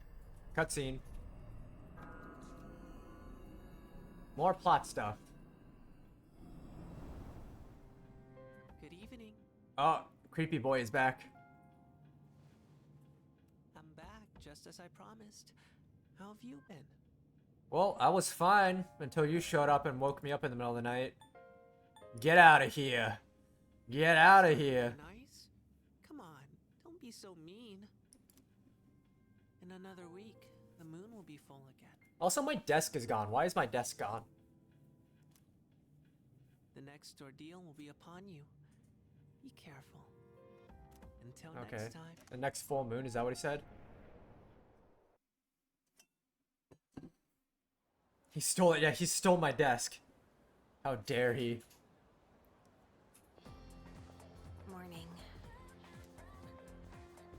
cutscene. More plot stuff.
Good evening.
Oh, creepy boy is back.
I'm back, just as I promised. How have you been?
Well, I was fine until you showed up and woke me up in the middle of the night. Get out of here. Get out of here.
Nice? Come on, don't be so mean. In another week, the moon will be full again.
Also, my desk is gone. Why is my desk gone?
The next ordeal will be upon you. Be careful. Until
Okay.
next time.
The next full moon, is that what he said? He stole it. Yeah, he stole my desk. How dare he?
Morning.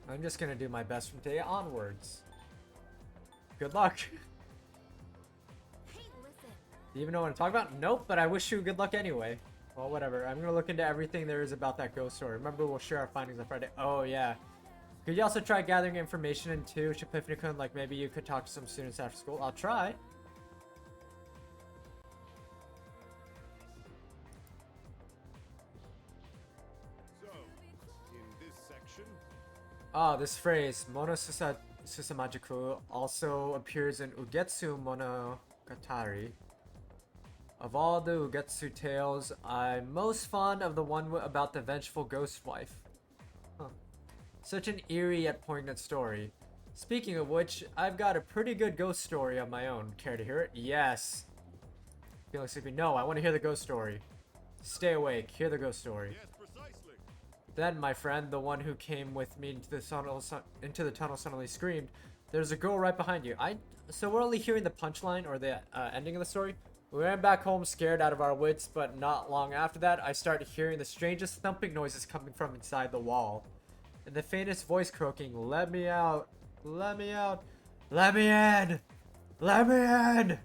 I'm just gonna do my best from today onwards. Good luck.
Hey, listen.
Do you even know what I'm talking about? Nope, but I wish you good luck anyway. Well, whatever. I'm gonna look into everything there is about that ghost story. Remember, we'll share our findings on Friday. Oh, yeah. Could you also try gathering information into Shippifnikun? Like, maybe you could talk to some students after school? I'll try.
So, in this section,
Ah, this phrase, Mono Susamajiku, also appears in Ugetsu Monogatari. Of all the Ugetsu tales, I'm most fond of the one about the vengeful ghost wife. Huh. Such an eerie yet poignant story. Speaking of which, I've got a pretty good ghost story of my own. Care to hear it? Yes. Feeling sleepy? No, I want to hear the ghost story. Stay awake. Hear the ghost story.
yes, precisely.
Then, my friend, the one who came with me into the tunnel suddenly screamed, "There's a girl right behind you." So we're only hearing the punchline or the ending of the story. We ran back home scared out of our wits, but not long after that, I started hearing the strangest thumping noises coming from inside the wall. And the faintest voice croaking, "Let me out, let me out, let me in, let me in."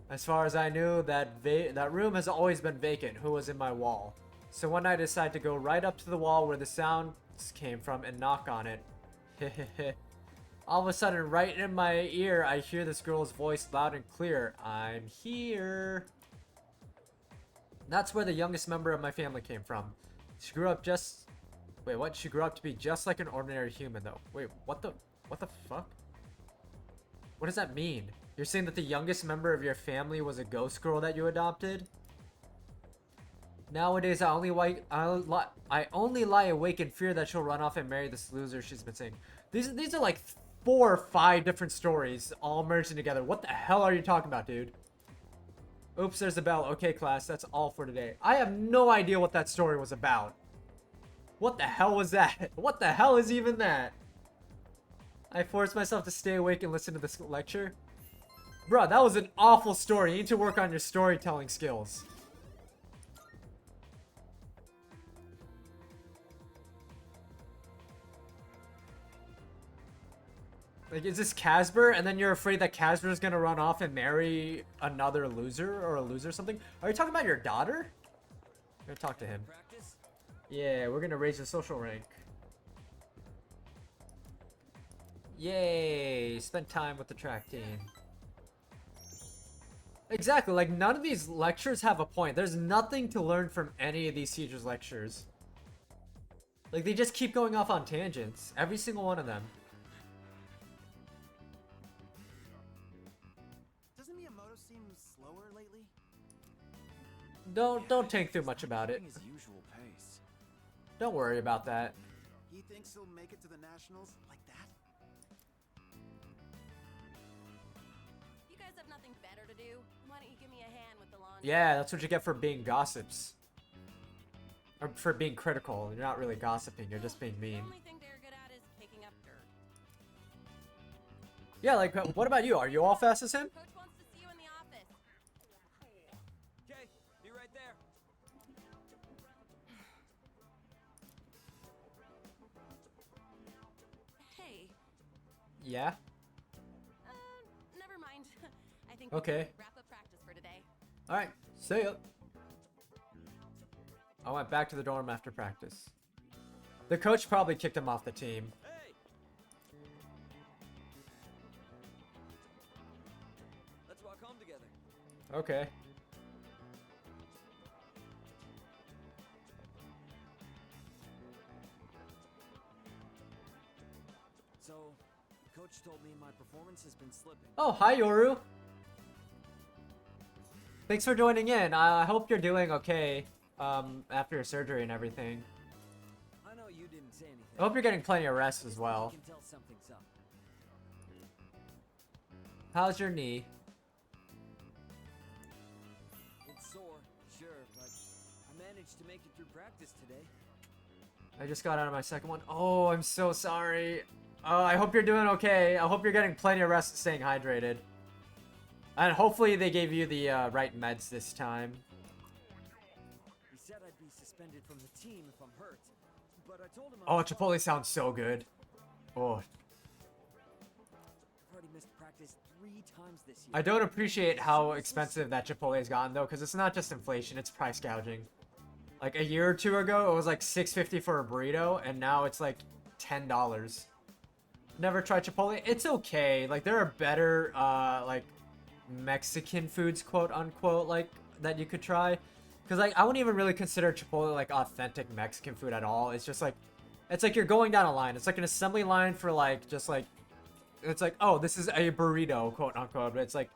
As far as I knew, that room has always been vacant. Who was in my wall? So one night I decided to go right up to the wall where the sounds came from and knock on it. Hehehe. All of a sudden, right in my ear, I hear this girl's voice loud and clear. "I'm here." That's where the youngest member of my family came from. She grew up just... Wait, what? She grew up to be just like an ordinary human, though. Wait, what the fuck? What does that mean? You're saying that the youngest member of your family was a ghost girl that you adopted? Nowadays, I only lie awake in fear that she'll run off and marry this loser she's been seeing. These are like 4 or 5 different stories all merging together. What the hell are you talking about, dude? Oops, there's a bell. Okay, class, that's all for today. I have no idea what that story was about. What the hell was that? What the hell is even that? I forced myself to stay awake and listen to this lecture. Bruh, that was an awful story. You need to work on your storytelling skills. Like, is this Casper? And then you're afraid that Casper is gonna run off and marry another loser or a loser or something? Are you talking about your daughter? I'm gonna talk to him.
Practice?
Yeah, we're gonna raise the social rank. Yay! Spend time with the track team. Exactly, like none of these lectures have a point. There's nothing to learn from any of these teachers' lectures. Like they just keep going off on tangents, every single one of them.
Doesn't Miyamoto seem slower lately?
Don't think too much about it.
His usual pace.
Don't worry about that.
He thinks he'll make it to the nationals like that?
You guys have nothing better to do? Why don't you give me a hand with the lawn?
Yeah, that's what you get for being gossips. Or for being critical. You're not really gossiping, you're just being mean.
The only thing they're good at is kicking up dirt.
Yeah, like, what about you? Are you all fast as him?
Coach wants to see you in the office.
Okay, be right there.
Hey,
Yeah?
never mind. I think
Okay.
we can wrap up practice for today.
Alright, see ya. I went back to the dorm after practice. The coach probably kicked him off the team.
Hey! Let's walk home together.
Okay.
So, Coach told me my performance has been slipping.
Oh, hi Yoru. Thanks for joining in. I hope you're doing okay after your surgery and everything.
I know you didn't say anything.
I hope you're getting plenty of rest as well.
I can tell something's up.
How's your knee?
It's sore, sure, but I managed to make it through practice today.
I just got out of my second one. Oh, I'm so sorry. Oh, I hope you're doing okay. I hope you're getting plenty of rest and staying hydrated. And hopefully they gave you the right meds this time.
He said I'd be suspended from the team if I'm hurt, but I told him
Oh,
I'm
Chipotle sounds so good. Oh,
I've already missed practice 3 times this year.
I don't appreciate how expensive that Chipotle's gotten though, because it's not just inflation, it's price gouging. Like a year or two ago, it was like $6.50 for a burrito, and now it's like $10. Never tried Chipotle. It's okay. Like there are better like Mexican foods, quote unquote, like that you could try. Because like I wouldn't even really consider Chipotle like authentic Mexican food at all. It's just like, it's like you're going down a line. It's like an assembly line for like just like, it's like, oh, this is a burrito, quote unquote, but it's like,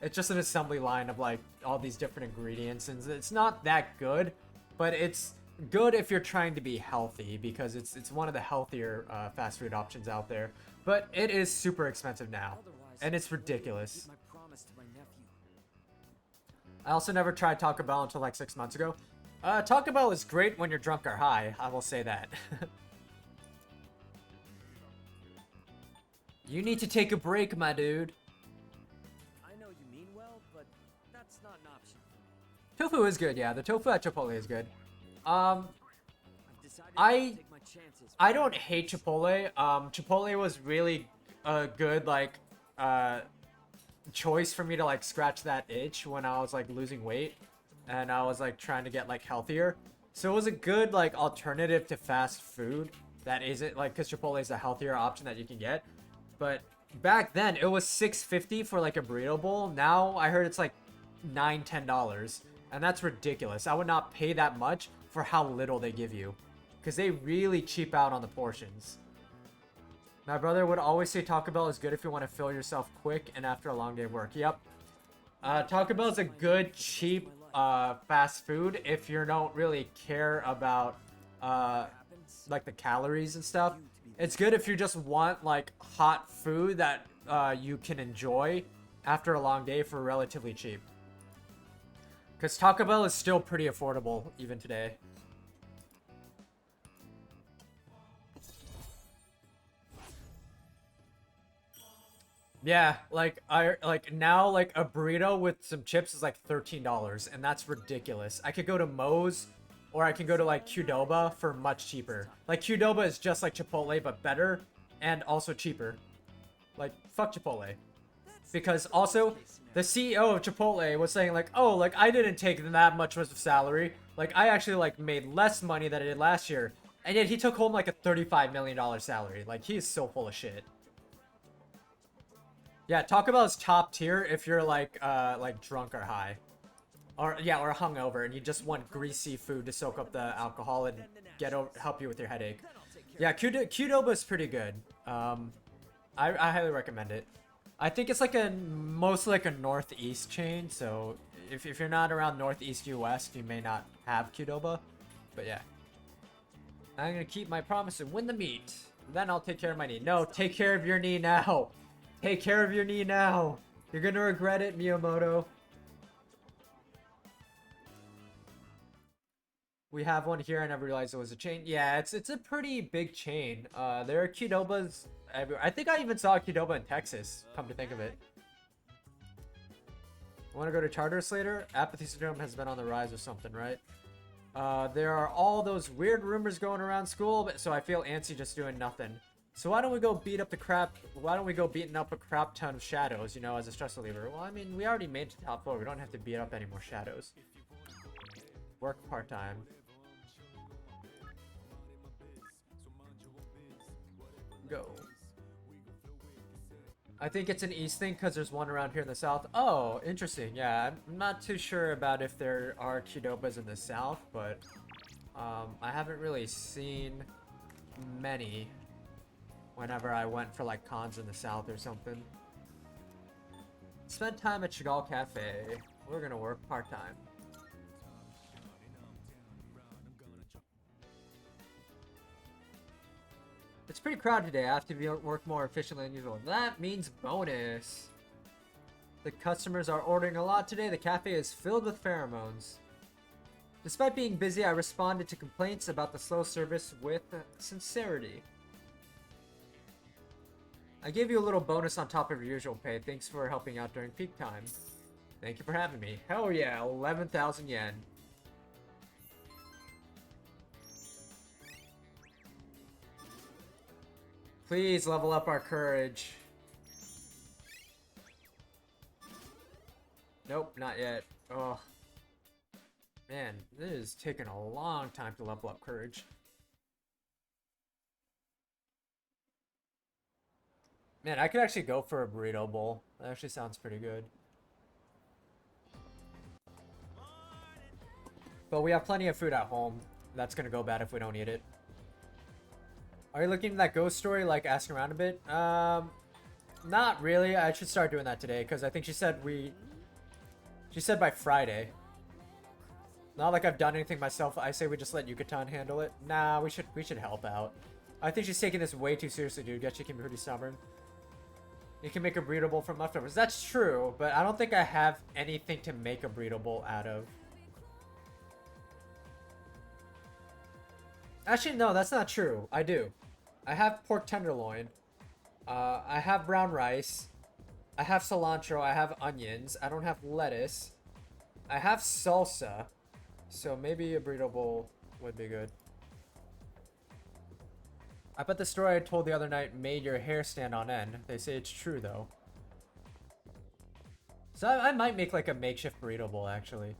it's just an assembly line of like all these different ingredients, and it's not that good, but it's good if you're trying to be healthy, because it's one of the healthier fast food options out there. But it is super expensive now, and it's ridiculous.
Keep my promise to my nephew.
I also never tried Taco Bell until like 6 months ago. Taco Bell is great when you're drunk or high, I will say that. You need to take a break, my dude.
I know you mean well, but that's not an option for me.
Tofu is good, yeah. The tofu at Chipotle is good.
I've decided to
I
take my chances.
don't hate Chipotle. Chipotle was really a good like choice for me to like scratch that itch when I was like losing weight and I was like trying to get like healthier. So it was a good like alternative to fast food that isn't like, because Chipotle is a healthier option that you can get. But back then it was $6.50 for like a burrito bowl. Now I heard it's like $9-10, and that's ridiculous. I would not pay that much for how little they give you, because they really cheap out on the portions. My brother would always say Taco Bell is good if you want to fill yourself quick and after a long day of work. Yep. Taco Bell is a good, cheap fast food if you don't really care about like the calories and stuff. It's good if you just want like hot food that you can enjoy after a long day for relatively cheap. Because Taco Bell is still pretty affordable even today. Yeah, like now like a burrito with some chips is like $13, and that's ridiculous. I could go to Moe's, or I can go to like Qdoba for much cheaper. Like Qdoba is just like Chipotle but better and also cheaper. Like fuck Chipotle. Because also the CEO of Chipotle was saying like, oh, like I didn't take that much of salary. Like I actually like made less money than I did last year. And yet he took home like a $35 million salary. Like he is so full of shit. Yeah, Taco Bell is top tier if you're like drunk or high. Or yeah, or hungover and you just want greasy food to soak up the alcohol and help you with your headache. Yeah, Qdoba is pretty good. I highly recommend it. I think it's like mostly like a northeast chain, so if you're not around northeast US, you may not have Qdoba. But yeah. I'm gonna keep my promise and win the meet. Then I'll take care of my knee. No, take care of your knee now. Take care of your knee now. You're gonna regret it, Miyamoto. We have one here. I never realized it was a chain. Yeah, it's a pretty big chain. There are Qdobas everywhere. I think I even saw a Qdoba in Texas, come to think of it. Want to go to Charter Slater? Apathy syndrome has been on the rise or something, right? There are all those weird rumors going around school, so I feel antsy just doing nothing. So why don't we go beating up a crap ton of shadows, you know, as a stress reliever? Well, I mean, we already made it to top 4. We don't have to beat up any more shadows. Work part-time. Go. I think it's an east thing because there's one around here in the south. Oh, interesting. Yeah, I'm not too sure about if there are Qdobas in the south, but I haven't really seen many whenever I went for like cons in the south or something. Spent time at Chagall Cafe. We're gonna work part-time. It's pretty crowded today. I have to work more efficiently than usual. That means bonus. The customers are ordering a lot today. The cafe is filled with pheromones. Despite being busy, I responded to complaints about the slow service with sincerity. I gave you a little bonus on top of your usual pay. Thanks for helping out during peak time. Thank you for having me. Hell yeah, 11,000 yen. Please level up our courage. Nope, not yet. Oh. Man, this is taking a long time to level up courage. Man, I could actually go for a burrito bowl. That actually sounds pretty good. But we have plenty of food at home. That's gonna go bad if we don't eat it. Are you looking at that ghost story, like asking around a bit? Not really. I should start doing that today because I think she said by Friday. Not like I've done anything myself. I say we just let Yucatan handle it. Nah, we should help out. I think she's taking this way too seriously, dude. Get, she can be pretty stubborn. You can make a burrito bowl from leftovers. That's true, but I don't think I have anything to make a burrito bowl out of. Actually, no, that's not true. I do. I have pork tenderloin. I have brown rice. I have cilantro. I have onions. I don't have lettuce. I have salsa. So maybe a burrito bowl would be good. I bet the story I told the other night made your hair stand on end. They say it's true, though. So I might make like a makeshift burrito bowl, actually.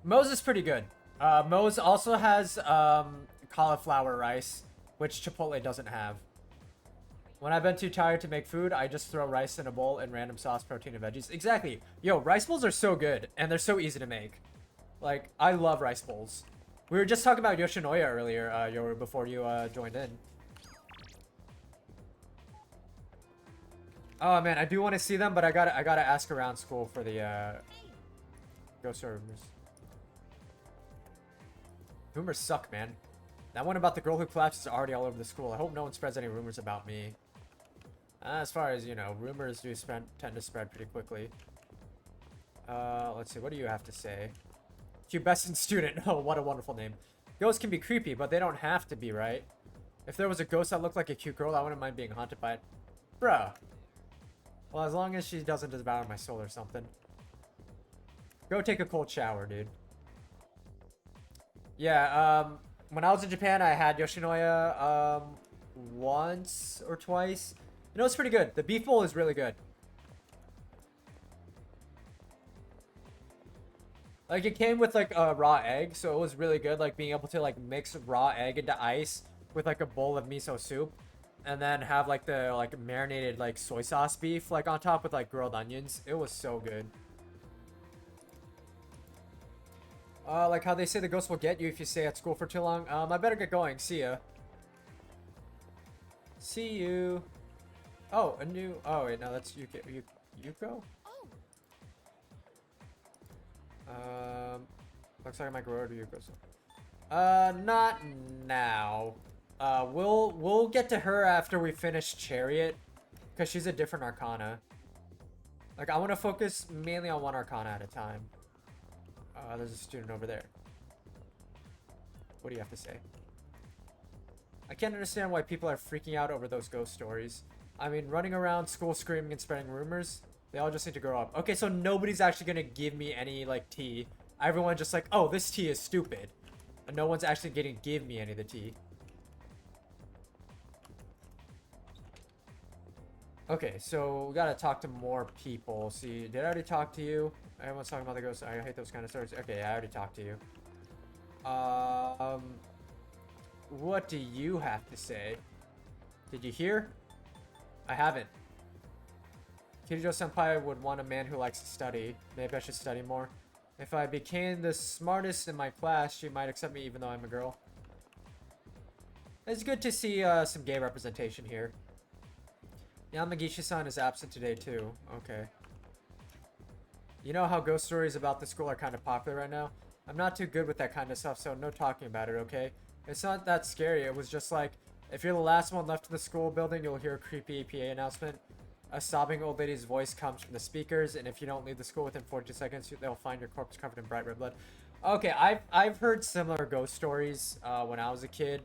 Moe's is pretty good. Moe's also has cauliflower rice, which Chipotle doesn't have. When I've been too tired to make food, I just throw rice in a bowl and random sauce, protein, and veggies. Exactly. Yo, rice bowls are so good, and they're so easy to make. Like, I love rice bowls. We were just talking about Yoshinoya earlier, Yoru, before you joined in. Oh man, I do want to see them, but I gotta ask around school for the ghost story rumors. Rumors suck, man. That one about the girl who collapsed is already all over the school. I hope no one spreads any rumors about me. As far as, you know, rumors do tend to spread pretty quickly. Let's see, what do you have to say? Pubescent student. Oh, what a wonderful name. Ghosts can be creepy, but they don't have to be, right? If there was a ghost that looked like a cute girl, I wouldn't mind being haunted by it. Bruh. Well, as long as she doesn't devour my soul or something. Go take a cold shower, dude. Yeah, when I was in Japan, I had Yoshinoya, once or twice. You know, it's pretty good. The beef bowl is really good. Like, it came with, like, a raw egg, so it was really good. Like, being able to, like, mix raw egg into ice with, like, a bowl of miso soup. and then have like the like marinated like soy sauce beef like on top with like grilled onions. It was so good. Like how they say the ghost will get you if you stay at school for too long. I better get going. See ya. See you. Oh, a new. Oh wait, no, that's Yuko.
Oh.
Looks like I might grow to Yuko. Not now. We'll get to her after we finish Chariot, because she's a different Arcana. Like, I want to focus mainly on one Arcana at a time. There's a student over there. What do you have to say? I can't understand why people are freaking out over those ghost stories. I mean, running around school screaming and spreading rumors, they all just need to grow up. Okay, so nobody's actually gonna give me any, like, tea. Everyone's just like, oh, this tea is stupid. And no one's actually gonna give me any of the tea. Okay, so we gotta talk to more people. See, did I already talk to you? Everyone's talking about the ghosts. I hate those kind of stories. Okay, I already talked to you. What do you have to say? Did you hear? I haven't. Kirijo-senpai would want a man who likes to study. Maybe I should study more. If I became the smartest in my class, she might accept me even though I'm a girl. It's good to see some gay representation here. Yamagishi-san is absent today too. Okay. You know how ghost stories about the school are kind of popular right now? I'm not too good with that kind of stuff, so no talking about it, okay? It's not that scary. It was just like, if you're the last one left in the school building, you'll hear a creepy APA announcement. A sobbing old lady's voice comes from the speakers, and if you don't leave the school within 42 seconds, they'll find your corpse covered in bright red blood. Okay, I've heard similar ghost stories when I was a kid.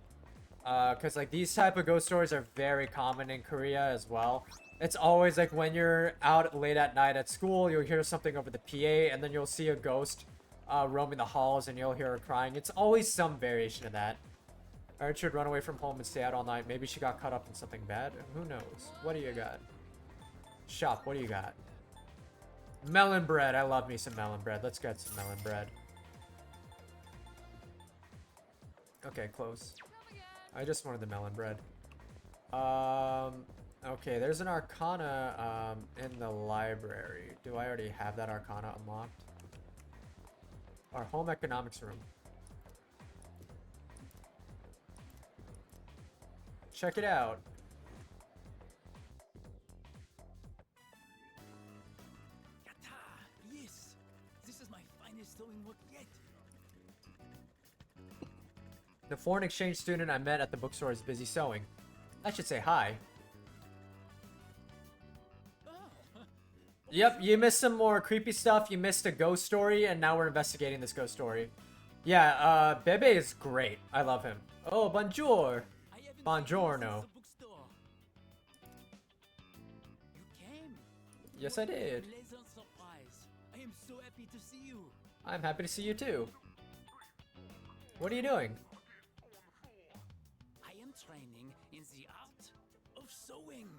Because like these type of ghost stories are very common in Korea as well. It's always like when you're out late at night at school, you'll hear something over the PA, and then you'll see a ghost roaming the halls, and you'll hear her crying. It's always some variation of that. I heard she would run away from home and stay out all night. Maybe she got caught up in something bad. Who knows? What do you got? Shop, what do you got? Melon bread. I love me some melon bread. Let's get some melon bread. Okay, close. I just wanted the melon bread. Okay, there's an Arcana in the library. Do I already have that Arcana unlocked? Our home economics room. Check it out.
Yatta! Yes! This is my finest sewing work yet.
The foreign exchange student I met at the bookstore is busy sewing. I should say hi. Yep, you missed some more creepy stuff. You missed a ghost story, and now we're investigating this ghost story. Yeah, Bebe is great. I love him. Oh, bonjour. Buongiorno.
You came.
Yes, I did.
Pleasant surprise. I am so happy to see you.
I'm happy to see you too. What are you doing?
I am training in the art of sewing.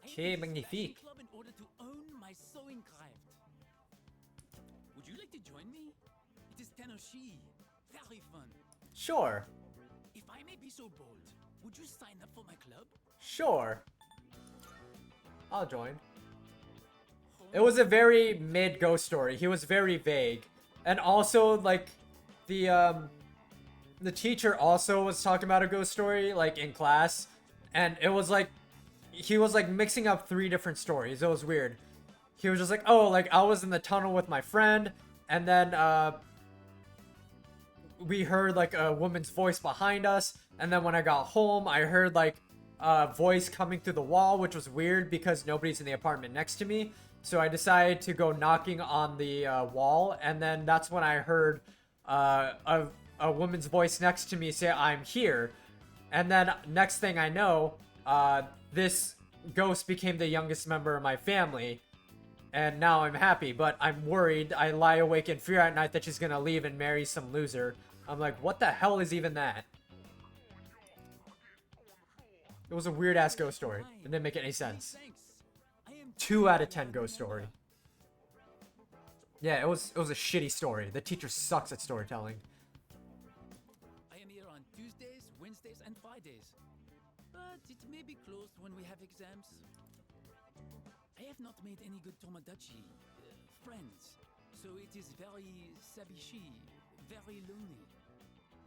Que magnifique.
Club in order to own my sewing craft. Would you like to join me? It is Tenoshi. Very fun.
Sure.
If I may be so bold, would you sign up for my club?
Sure. I'll join. It was a very mid ghost story. He was very vague. And also, like, the teacher also was talking about a ghost story, like, in class. And it was like, he was like mixing up 3 different stories. It was weird. He was just like, oh, like I was in the tunnel with my friend, and then we heard like a woman's voice behind us, and then when I got home, I heard like a voice coming through the wall, which was weird because nobody's in the apartment next to me. So I decided to go knocking on the wall, and then that's when I heard a woman's voice next to me say, I'm here. And then next thing I know, this ghost became the youngest member of my family, and now I'm happy, but I'm worried. I lie awake in fear at night that she's gonna leave and marry some loser. I'm like, what the hell is even that? It was a weird ass ghost story. It didn't make any sense. 2 out of 10 ghost story. Yeah, it was a shitty story. The teacher sucks at storytelling.
I am here on Tuesdays, Wednesdays, and Fridays.
but it may be closed when we have exams. I have not made any good Tomodachi friends, so it is very sabishi, very lonely.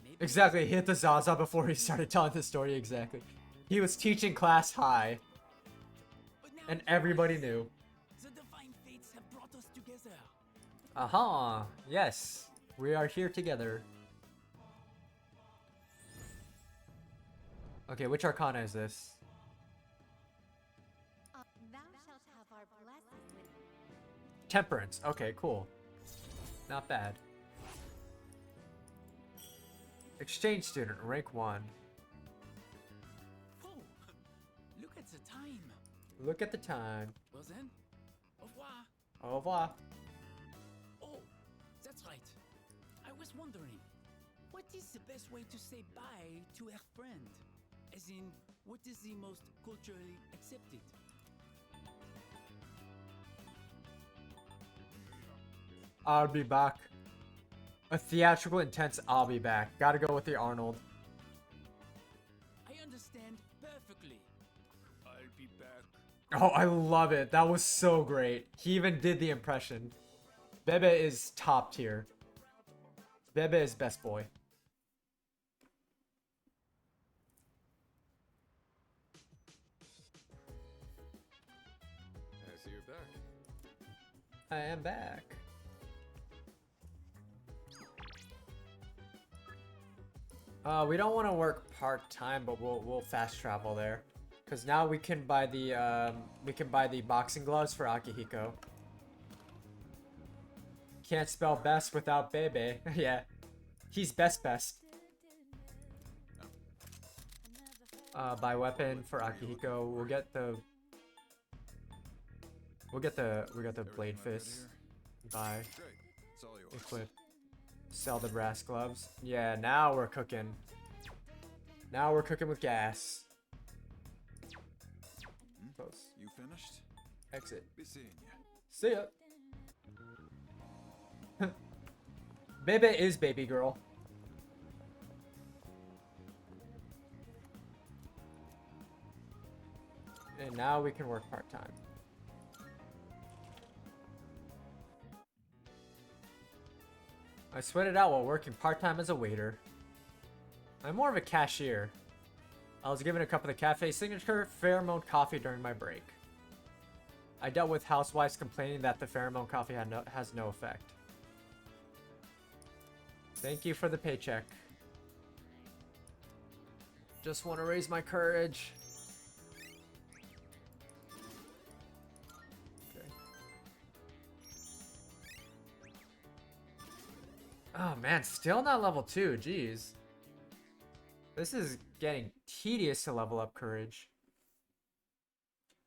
Maybe
Exactly, he hit the Zaza before he started telling the story. Exactly. He was teaching class high, and everybody knew.
the divine fates have brought us together.
Aha! Yes, we are here together. Okay, which arcana is this?
Thou shalt have our blessing with
Temperance. Okay, cool. Not bad. Exchange student, rank 1.
Oh, look at the time.
Look at the time.
Well then, au revoir.
Au revoir.
Oh, that's right. I was wondering, what is the best way to say bye to a friend? As in, what is the most culturally accepted?
I'll be back. A theatrical, intense I'll be back. Gotta go with the Arnold.
I understand perfectly.
I'll be back.
Oh, I love it. That was so great. He even did the impression. Bebe is top tier. Bebe is best boy.
I see you're back.
I am back. We don't want to work part-time, but we'll fast travel there, cause now we can buy the boxing gloves for Akihiko. Can't spell best without Bebe. Yeah, he's best. Buy weapon for Akihiko. We'll get the blade fist. Buy.
Great. It's all yours.
Equip. Sell the brass gloves. Yeah, now we're cooking. Now we're cooking with gas. Close.
You finished?
Exit.
Be seeing you.
See ya. Bebe is baby girl. And now we can work part-time. I sweated out while working part-time as a waiter. I'm more of a cashier. I was given a cup of the cafe signature pheromone coffee during my break. I dealt with housewives complaining that the pheromone coffee has no effect. Thank you for the paycheck. Just want to raise my courage. Okay. Oh man, still not level 2, jeez. This is getting tedious to level up courage.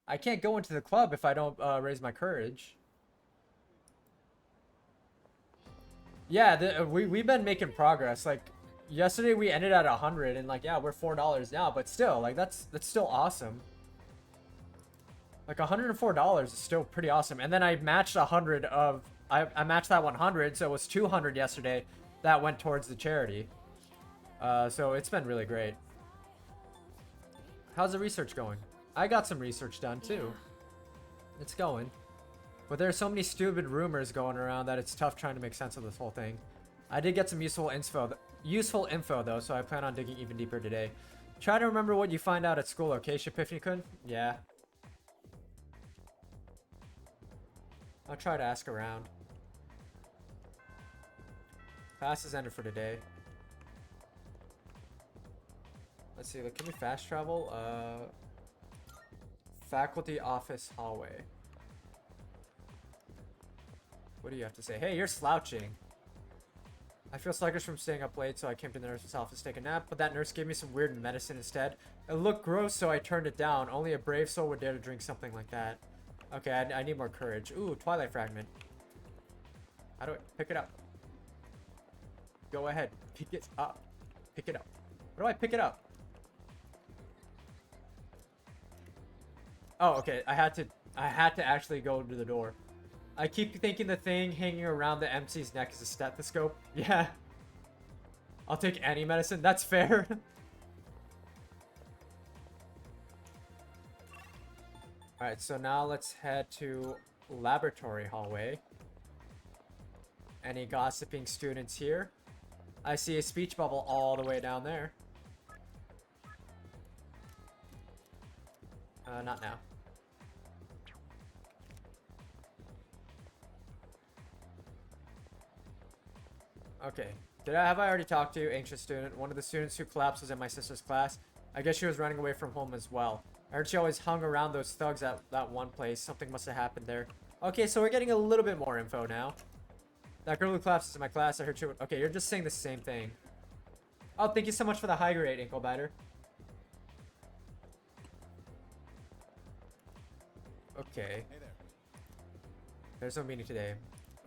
I can't go into the club if I don't raise my courage. Yeah, we've been making progress. Like, yesterday we ended at 100, and like, yeah, we're $4 now, but still, like, that's still awesome. Like, $104 is still pretty awesome. And then I matched 100 of... I matched that 100, so it was 200 yesterday. That went towards the charity. So it's been really great. How's the research going? I got some research done too. It's going. But there's so many stupid rumors going around that it's tough trying to make sense of this whole thing. I did get some useful info though, so I plan on digging even deeper today. Try to remember what you find out at school, okay, Shippifnikun? Yeah. I'll try to ask around. Class is ended for today. Let's see, can we fast travel? Faculty office hallway. What do you have to say? Hey, you're slouching. I feel sluggish from staying up late, so I came to the nurse's office to take a nap, but that nurse gave me some weird medicine instead. It looked gross, so I turned it down. Only a brave soul would dare to drink something like that. Okay, I need more courage. Ooh, Twilight Fragment. How do I pick it up? Go ahead. Pick it up. Pick it up. Where do I pick it up? Oh, okay. I had to actually go to the door. I keep thinking the thing hanging around the MC's neck is a stethoscope. Yeah. I'll take any medicine. That's fair. Alright, so now let's head to laboratory hallway. Any gossiping students here? I see a speech bubble all the way down there. Not now. Okay. Have I already talked to you, anxious student? One of the students who collapsed was in my sister's class. I guess she was running away from home as well. I heard she always hung around those thugs at that one place. Something must have happened there. Okay, so we're getting a little bit more info now. That girl who collapsed is in my class. I heard she... Okay, you're just saying the same thing. Oh, thank you so much for the high grade, Ankle Biter. Okay.
Hey there.
There's no meeting today.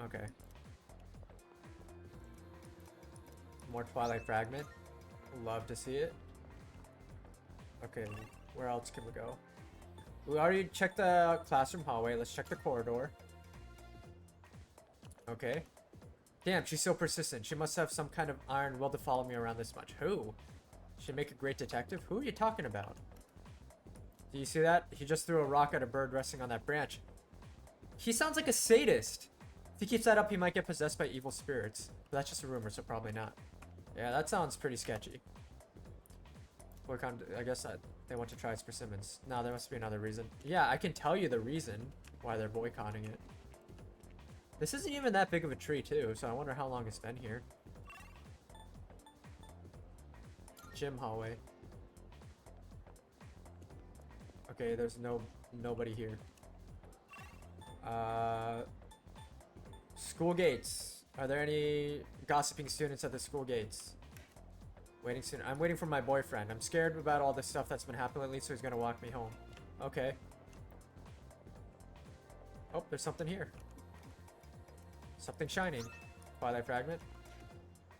Okay. More Twilight Fragment. Love to see it. Okay, where else can we go? We already checked the classroom hallway. Let's check the corridor. Okay. Damn, she's so persistent. She must have some kind of iron will to follow me around this much. Who? She'd make a great detective? Who are you talking about? Do you see that? He just threw a rock at a bird resting on that branch. He sounds like a sadist. If he keeps that up, he might get possessed by evil spirits. But that's just a rumor, so probably not. Yeah, that sounds pretty sketchy. I guess they want to try it for Simmons. No, there must be another reason. Yeah, I can tell you the reason why they're boycotting it. This isn't even that big of a tree, too, so I wonder how long it's been here. Gym hallway. Okay, there's nobody here. School gates. Are there any gossiping students at the school gates? Waiting soon. I'm waiting for my boyfriend. I'm scared about all this stuff that's been happening lately, so he's gonna walk me home. Okay. Oh, there's something here. Something shining. Twilight Fragment.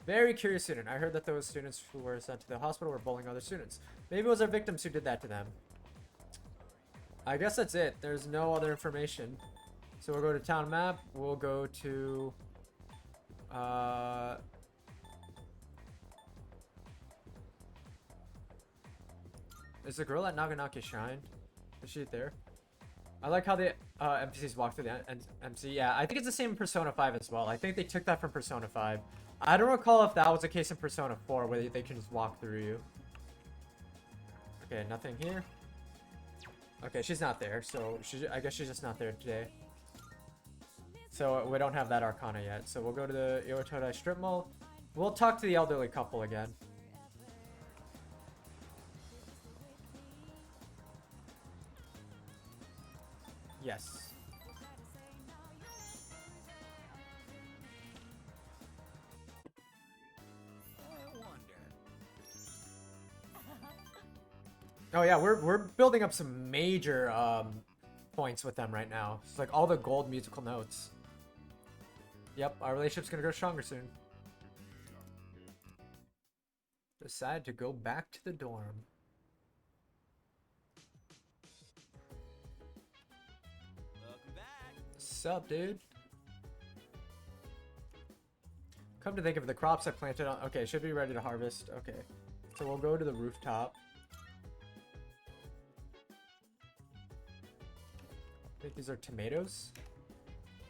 Very curious student. I heard that those students who were sent to the hospital were bullying other students. Maybe it was our victims who did that to them. I guess that's it. There's no other information. So we'll go to town map. We'll go to... Is the girl at Naganaki Shrine? Is she there? I like how the NPCs walk through the MC. Yeah, I think it's the same in Persona 5 as well. I think they took that from Persona 5. I don't recall if that was the case in Persona 4, where they can just walk through you. Okay, nothing here. Okay, she's not there, so I guess she's just not there today. So we don't have that Arcana yet. So we'll go to the Iwatodai Strip Mall. We'll talk to the elderly couple again. Yes. Oh yeah, we're building up some major points with them right now. It's like all the gold musical notes. Yep, our relationship's gonna grow stronger soon. Decide to go back to the dorm.
Welcome back.
Sup, dude? Come to think of it, the crops I planted on... Okay, should be ready to harvest. Okay. So we'll go to the rooftop. I think these are tomatoes.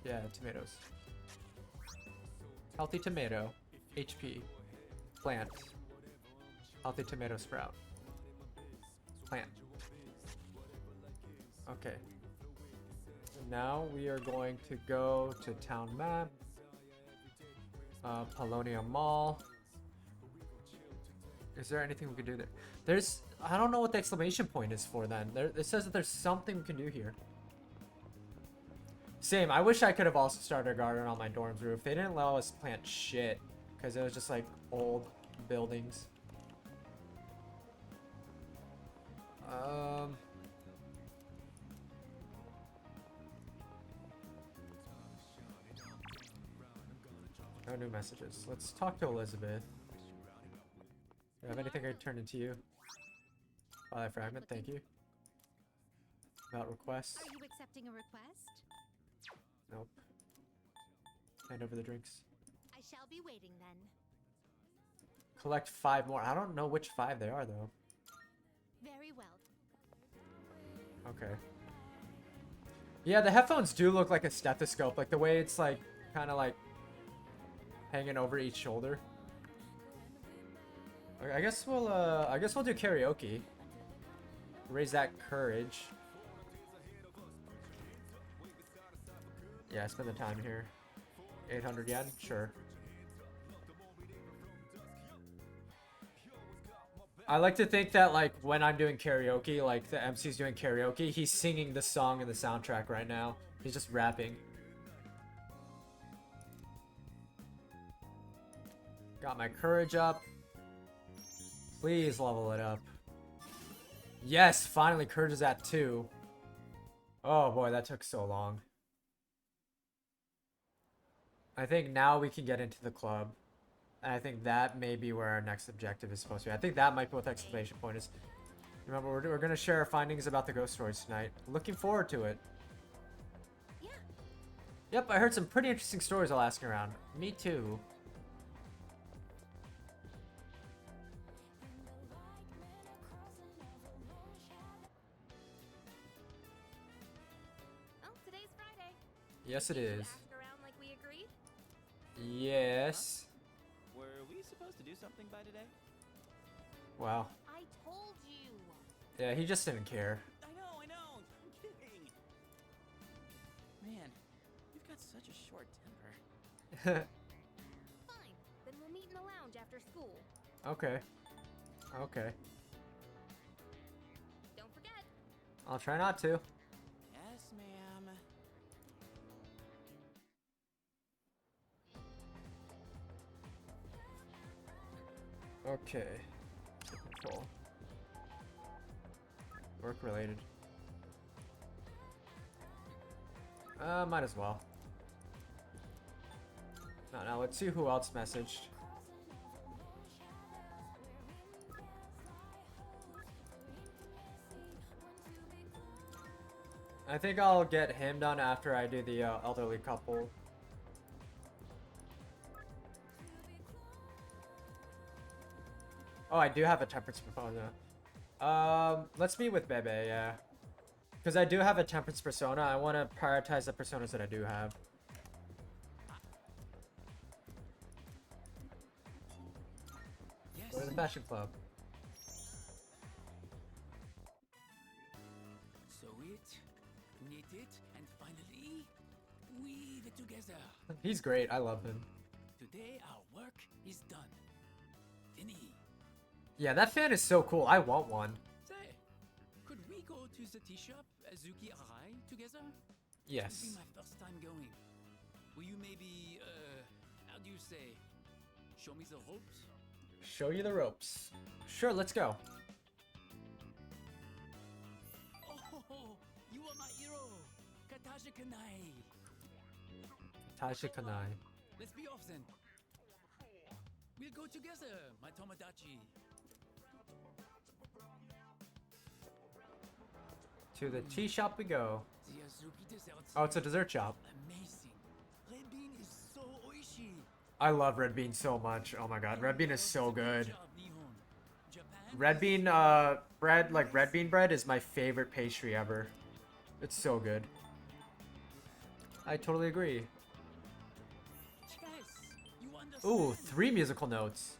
Yeah, tomatoes. Healthy tomato. HP. Plant. Healthy tomato sprout. Plant. Okay. Now we are going to go to town map. Paulownia Mall. Is there anything we can do there? There's... I don't know what the exclamation point is for then. It says that there's something we can do here. Same. I wish I could have also started a garden on my dorm's roof. They didn't allow us to plant shit. Because it was just like old buildings. No new messages. Let's talk to Elizabeth. Do you have anything I turned into you? Twilight Fragment, thank you. About requests?
Are you accepting a request?
Nope. Hand over the drinks.
I shall be waiting then.
Collect 5 more. I don't know which 5 they are though.
Very well.
Okay. Yeah, the headphones do look like a stethoscope, like the way it's like kind of like hanging over each shoulder. Okay, I guess we'll do karaoke. Raise that courage. Yeah, spend the time here. 800 yen? Sure. I like to think that, like, when I'm doing karaoke, like, the MC's doing karaoke, he's singing the song in the soundtrack right now. He's just rapping. Got my courage up. Please level it up. Yes, finally, courage is at 2. Oh boy, that took so long. I think now we can get into the club. And I think that may be where our next objective is supposed to be. I think that might be what the exclamation point is. Remember, we're going to share our findings about the ghost stories tonight. Looking forward to it.
Yeah.
Yep, I heard some pretty interesting stories while asking around. Me too.
Oh, today's Friday.
Yes, it is.
Ask around like we agreed?
Yes.
Were we supposed to do something by today?
Wow.
I told you.
Yeah, he just didn't care.
I know. I'm kidding. Man, you've got such a short temper.
Fine. Then we'll meet in the lounge after school.
Okay. Okay.
Don't forget.
I'll try not to.
Yes, ma'am.
Okay. Control. Work related. Might as well. Now let's see who else messaged. I think I'll get him done after I do the elderly couple. Oh, I do have a temperance persona. Let's meet with Bebe, yeah. Because I do have a temperance persona. I want to prioritize the personas that I do have.
Yes.
Go to the fashion club.
Sew it, knit it, and finally, weave it together.
He's great. I love him.
Today our work is done. Fini.
Yeah, that fan is so cool. I want one.
Say, could we go to the tea shop, Azuki Arai, together?
Yes.
It will be my first time going. Will you maybe, how do you say, show me the ropes?
Show you the ropes. Sure, let's go.
Oh, you are my hero, Kataja Kanai.
Tasha Kanai.
Let's be off then. We'll go together, my Tomodachi.
To the tea shop we go.
The Azuki desserts.
Oh, it's a dessert shop.
Amazing. Red bean is so oishi.
I love red bean so much. Oh my god, red bean is so good.
Japan
Red bean bread, like red bean bread, is my favorite pastry ever. It's so good. I totally agree.
Yes, you understand.
Ooh, 3 musical notes.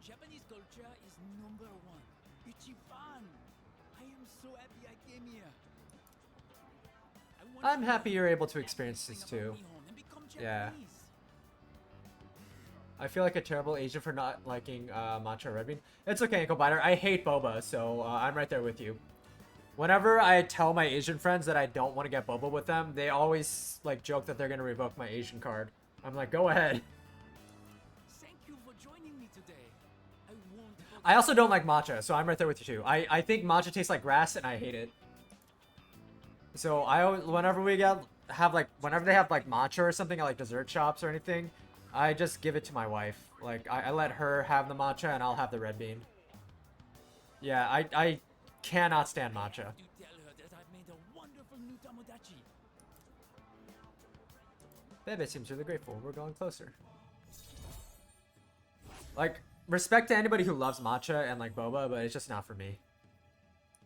Japanese culture is number 1. Ichiban. I am so happy I came here. I want
I'm
to
happy
learn
you're able to experience this
everything
too.
about Nihon and become
Yeah.
Japanese.
I feel like a terrible Asian for not liking matcha red bean. It's okay, Ankle Biter. I hate boba, so I'm right there with you. Whenever I tell my Asian friends that I don't want to get boba with them, they always like joke that they're gonna revoke my Asian card. I'm like, go ahead.
Thank you for joining me today. I won't forget.
I also don't like matcha, so I'm right there with you too. I think matcha tastes like grass, and I hate it. So I always, whenever they have like matcha or something at like dessert shops or anything, I just give it to my wife. Like I let her have the matcha, and I'll have the red bean. Yeah, I cannot stand matcha.
Do tell her that I've made a wonderful new Tomodachi.
Bebe seems really grateful. We're going closer. Like, respect to anybody who loves matcha and like boba, but it's just not for me.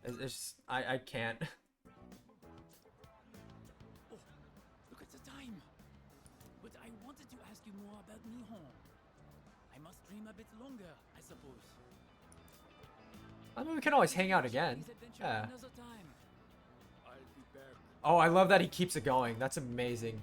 It's just, I can't.
wanted to ask you more about Nihon. I must dream a bit longer, I suppose.
I mean, we can always hang out again.
This adventure
Yeah.
another time.
I'll be back.
Oh, I love that he keeps it going. That's amazing.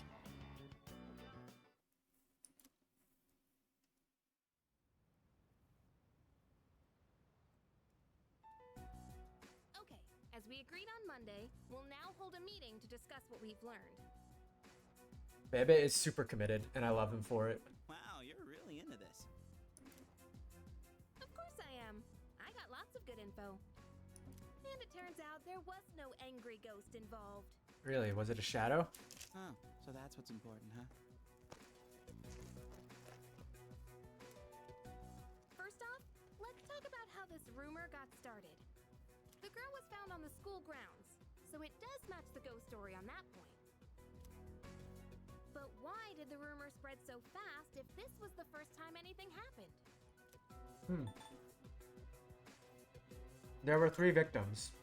Okay, as we agreed on Monday, we'll now hold a meeting to discuss what we've learned.
Bebe is super committed, and I love him for it.
Wow, you're really into this.
Of course I am. I got lots of good info. And it turns out there was no angry ghost involved.
Really, was it a shadow?
Oh, so that's what's important, huh?
First off, let's talk about how this rumor got started. The girl was found on the school grounds, so it does match the ghost story on that point. But why did the rumor spread so fast if this was the first time anything happened?
There were 3 victims.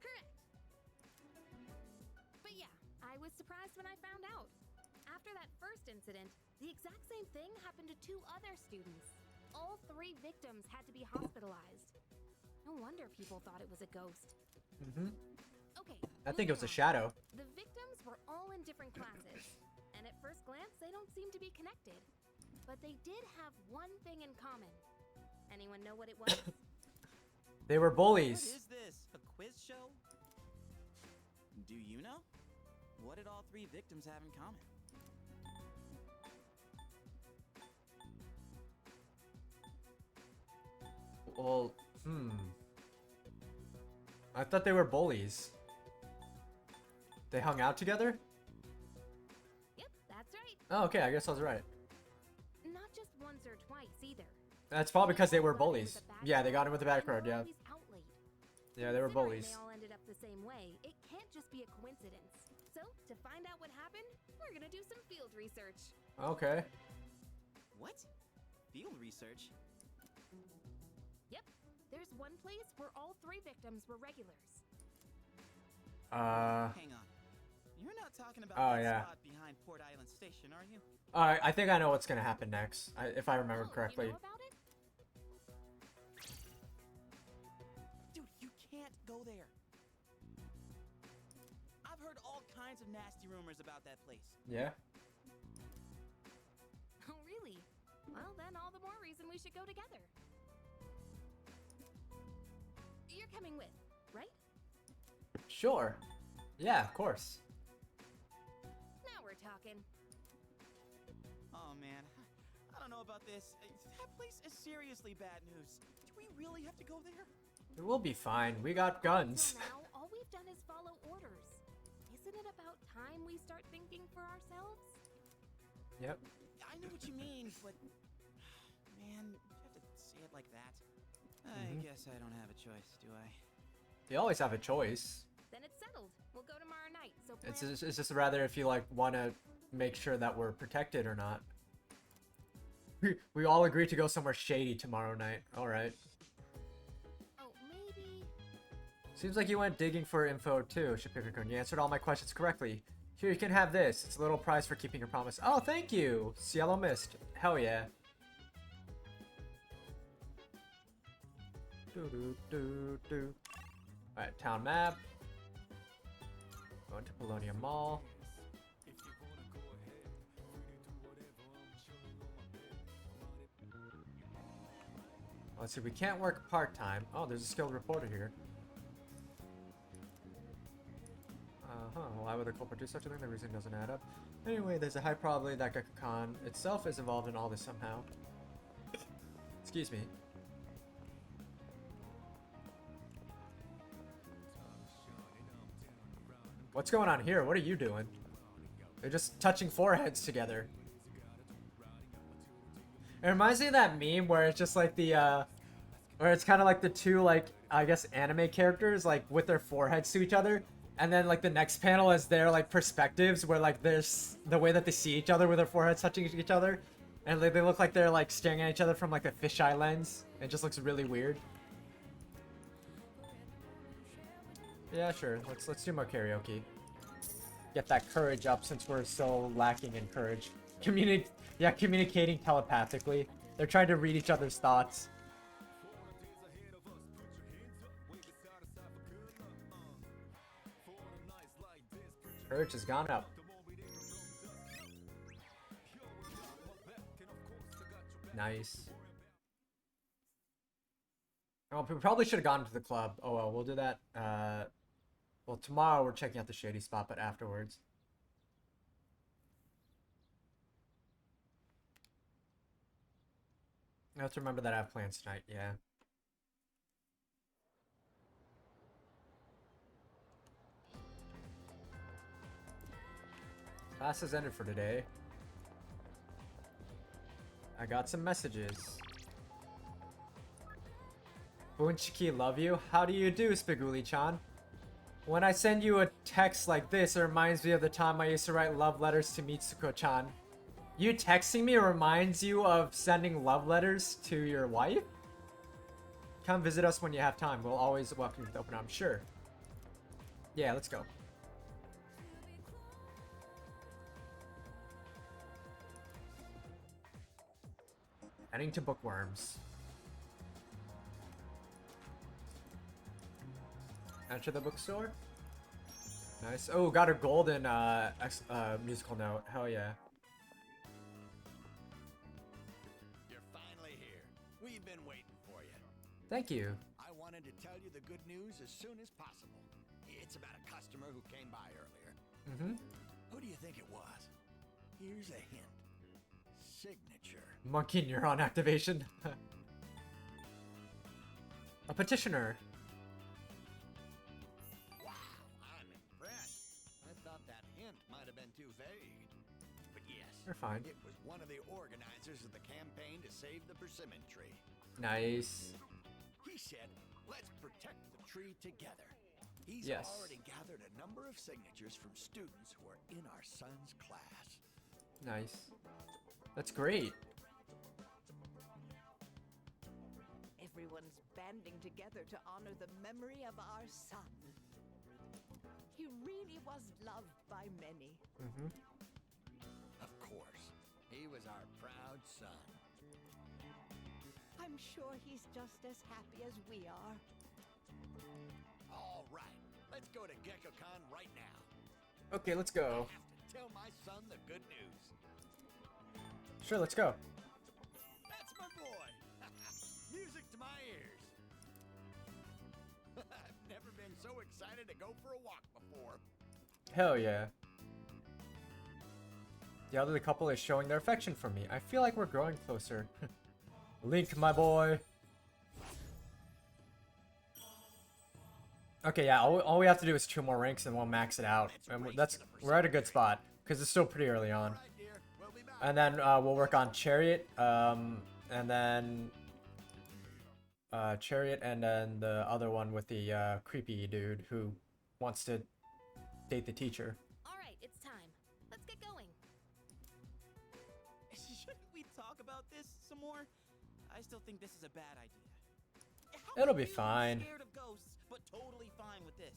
Correct. But yeah, I was surprised when I found out. After that first incident, the exact same thing happened to 2 other students. All 3 victims had to be hospitalized. No wonder people thought it was a ghost. Okay.
I think it was a
moving on.
shadow.
The victims were all in different classes, and at first glance, they don't seem to be connected. But they did have one thing in common. Anyone know what it was?
They were
What
bullies.
is this? A quiz show? Do you know? What did all 3 victims have in common?
Well, I thought they were bullies. They hung out together?
Yep, that's right.
Oh, okay, I guess I was right.
Not just once or twice either.
That's probably because they were
all got in
bullies.
with a bad
Yeah, they got him with a bad
crowd,
crowd, yeah.
and were always outlaid.
Yeah, they were
Considering
bullies.
They all ended up the same way. It can't just be a coincidence. So, to find out what happened, we're gonna do some field research.
Okay.
What? Field research?
Yep, there's one place where all 3 victims were regulars.
Hang on. You're not talking about
Oh,
that
yeah.
spot behind Port Island Station, are you?
I think I know what's gonna happen next, if I remember
Oh,
correctly.
You know about it?
Dude, you can't go there. I've heard all kinds of nasty rumors about that place.
Yeah?
Oh, really? Well, then all the more reason we should go together. You're coming with, right?
Sure. Yeah, of course.
Now we're talking.
Oh man, I don't know about this. That place is seriously bad news. Do we really have to go there?
We'll be fine. We got guns.
Until now, all we've done is follow orders. Isn't it about time we start thinking for ourselves?
Yep.
I know what you mean, but man, you have to say it like that. I guess I don't have a choice, do I?
You always have a choice.
Then it's settled. We'll go tomorrow night. So
It's just rather if you like want to make sure that we're protected or not. We all agree to go somewhere shady tomorrow night. All right.
Oh, maybe.
Seems like you went digging for info too, Shipikakun. You answered all my questions correctly. Here, you can have this. It's a little prize for keeping your promise. Oh, thank you! Cielo Mist. Hell yeah. Alright, town map. Going to Polonia Mall. Let's see, we can't work part-time. Oh, there's a skilled reporter here. Why would the culprit do such a thing? The reason doesn't add up. Anyway, there's a high probability that Gakkan itself is involved in all this somehow. Excuse me. What's going on here? What are you doing? They're just touching foreheads together. It reminds me of that meme where it's just like the, where it's kind of like the 2, like, I guess anime characters, like, with their foreheads to each other. And then, like, the next panel is their, like, perspectives where, like, there's the way that they see each other with their foreheads touching each other. And they look like they're, like, staring at each other from, like, a fisheye lens. It just looks really weird. Yeah, sure. Let's do more karaoke. get that courage up since we're so lacking in courage. Communicating telepathically. They're trying to read each other's thoughts. Courage has gone up. Nice. Oh, we probably should have gone to the club. Oh well, we'll do that. Well, tomorrow we're checking out the shady spot, but afterwards. I have to remember that I have plans tonight, yeah. Class has ended for today. I got some messages. Bunchiki, love you. How do you do, Spiguli-chan? When I send you a text like this, it reminds me of the time I used to write love letters to Mitsuko-chan. You texting me reminds you of sending love letters to your wife? Come visit us when you have time. We'll always welcome you with open arms. Sure. Yeah, let's go. Heading to Bookworms. Enter the bookstore. Nice. Oh, got a golden musical note. Hell yeah.
You're finally here. We've been waiting for you.
Thank you.
I wanted to tell you the good news as soon as possible. It's about a customer who came by earlier.
Mm-hmm.
Who do you think it was? Here's a hint. Signature.
Monkey neuron activation. A petitioner.
Wow, I'm impressed. I thought that hint might have been too vague. But yes,
You're fine.
it was one of the organizers of the campaign to save the persimmon tree.
Nice.
He said, let's protect the tree together. He's
Yes.
already gathered a number of signatures from students who are in our son's class.
Nice. That's great.
Everyone's banding together to honor the memory of our son. He really was loved by many.
Mm-hmm.
Of course, he was our proud son.
I'm sure he's just as happy as we are.
All right, let's go to GeckoCon right now.
Okay, let's go.
I have to tell my son the good news.
Sure, let's go.
That's my boy. Music to my ears. I've never been so excited to go for a walk before.
Hell yeah. The elderly couple is showing their affection for me. I feel like we're growing closer. Link, my boy. Okay, yeah, all we have to do is 2 more ranks and we'll max it out. And we're at a good spot because it's still pretty early on. And then we'll work on Chariot, and then Chariot, and then the other one with the creepy dude who wants to date the teacher.
All right, it's time. Let's get going.
Shouldn't we talk about this some more? I still think this is a bad idea.
It'll be fine.
Scared of ghosts, but totally fine with this.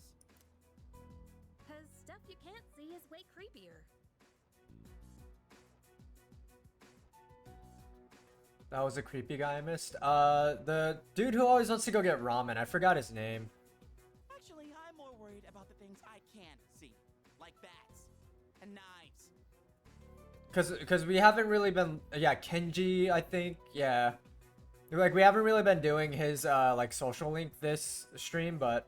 Cause stuff you can't see is way creepier.
That was a creepy guy I missed. The dude who always wants to go get ramen. I forgot his name.
Actually, I'm more worried about the things I can't see, like bats and knives.
Cause we haven't really been, yeah, Kenji, I think, yeah. Like, we haven't really been doing his, like, social link this stream, but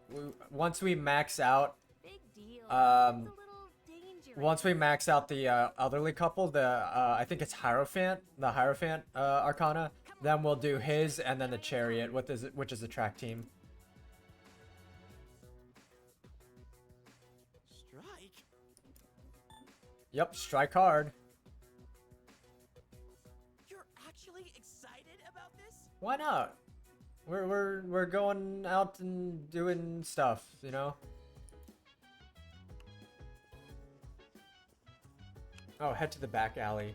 once we max out,
Big deal. It's a little dangerous.
once we max out the elderly couple, I think it's Hierophant, the Hierophant Arcana, then we'll do his and then the Chariot, which is the track team.
Strike?
Yep, strike hard.
You're actually excited about this?
Why not? We're going out and doing stuff, you know? Oh, head to the back alley.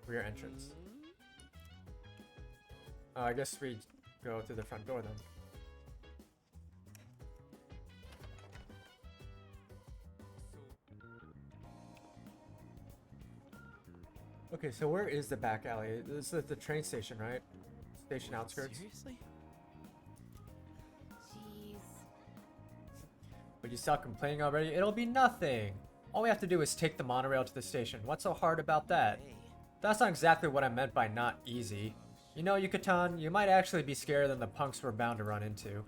Rear entrance. Oh, I guess we go through the front door then. Okay, so where is the back alley? This is the train station, right? Station outskirts.
Seriously?
Jeez.
Would you stop complaining already? It'll be nothing. All we have to do is take the monorail to the station. What's so hard about that?
Hey.
That's not exactly what I meant by not easy. You know, Yucatan, you might actually be scarier than the punks we're bound to run into.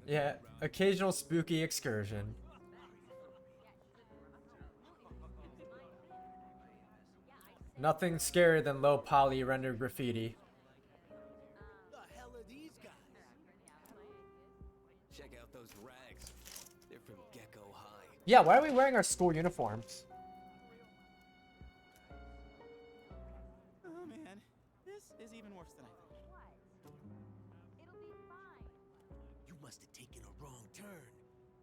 Yeah, occasional spooky excursion. Nothing scarier than low poly rendered graffiti.
The hell are these guys?
Check out those rags. They're from Gecko High.
Yeah, why are we wearing our school uniforms?
Oh man, this is even worse than I thought.
You must have taken a wrong turn.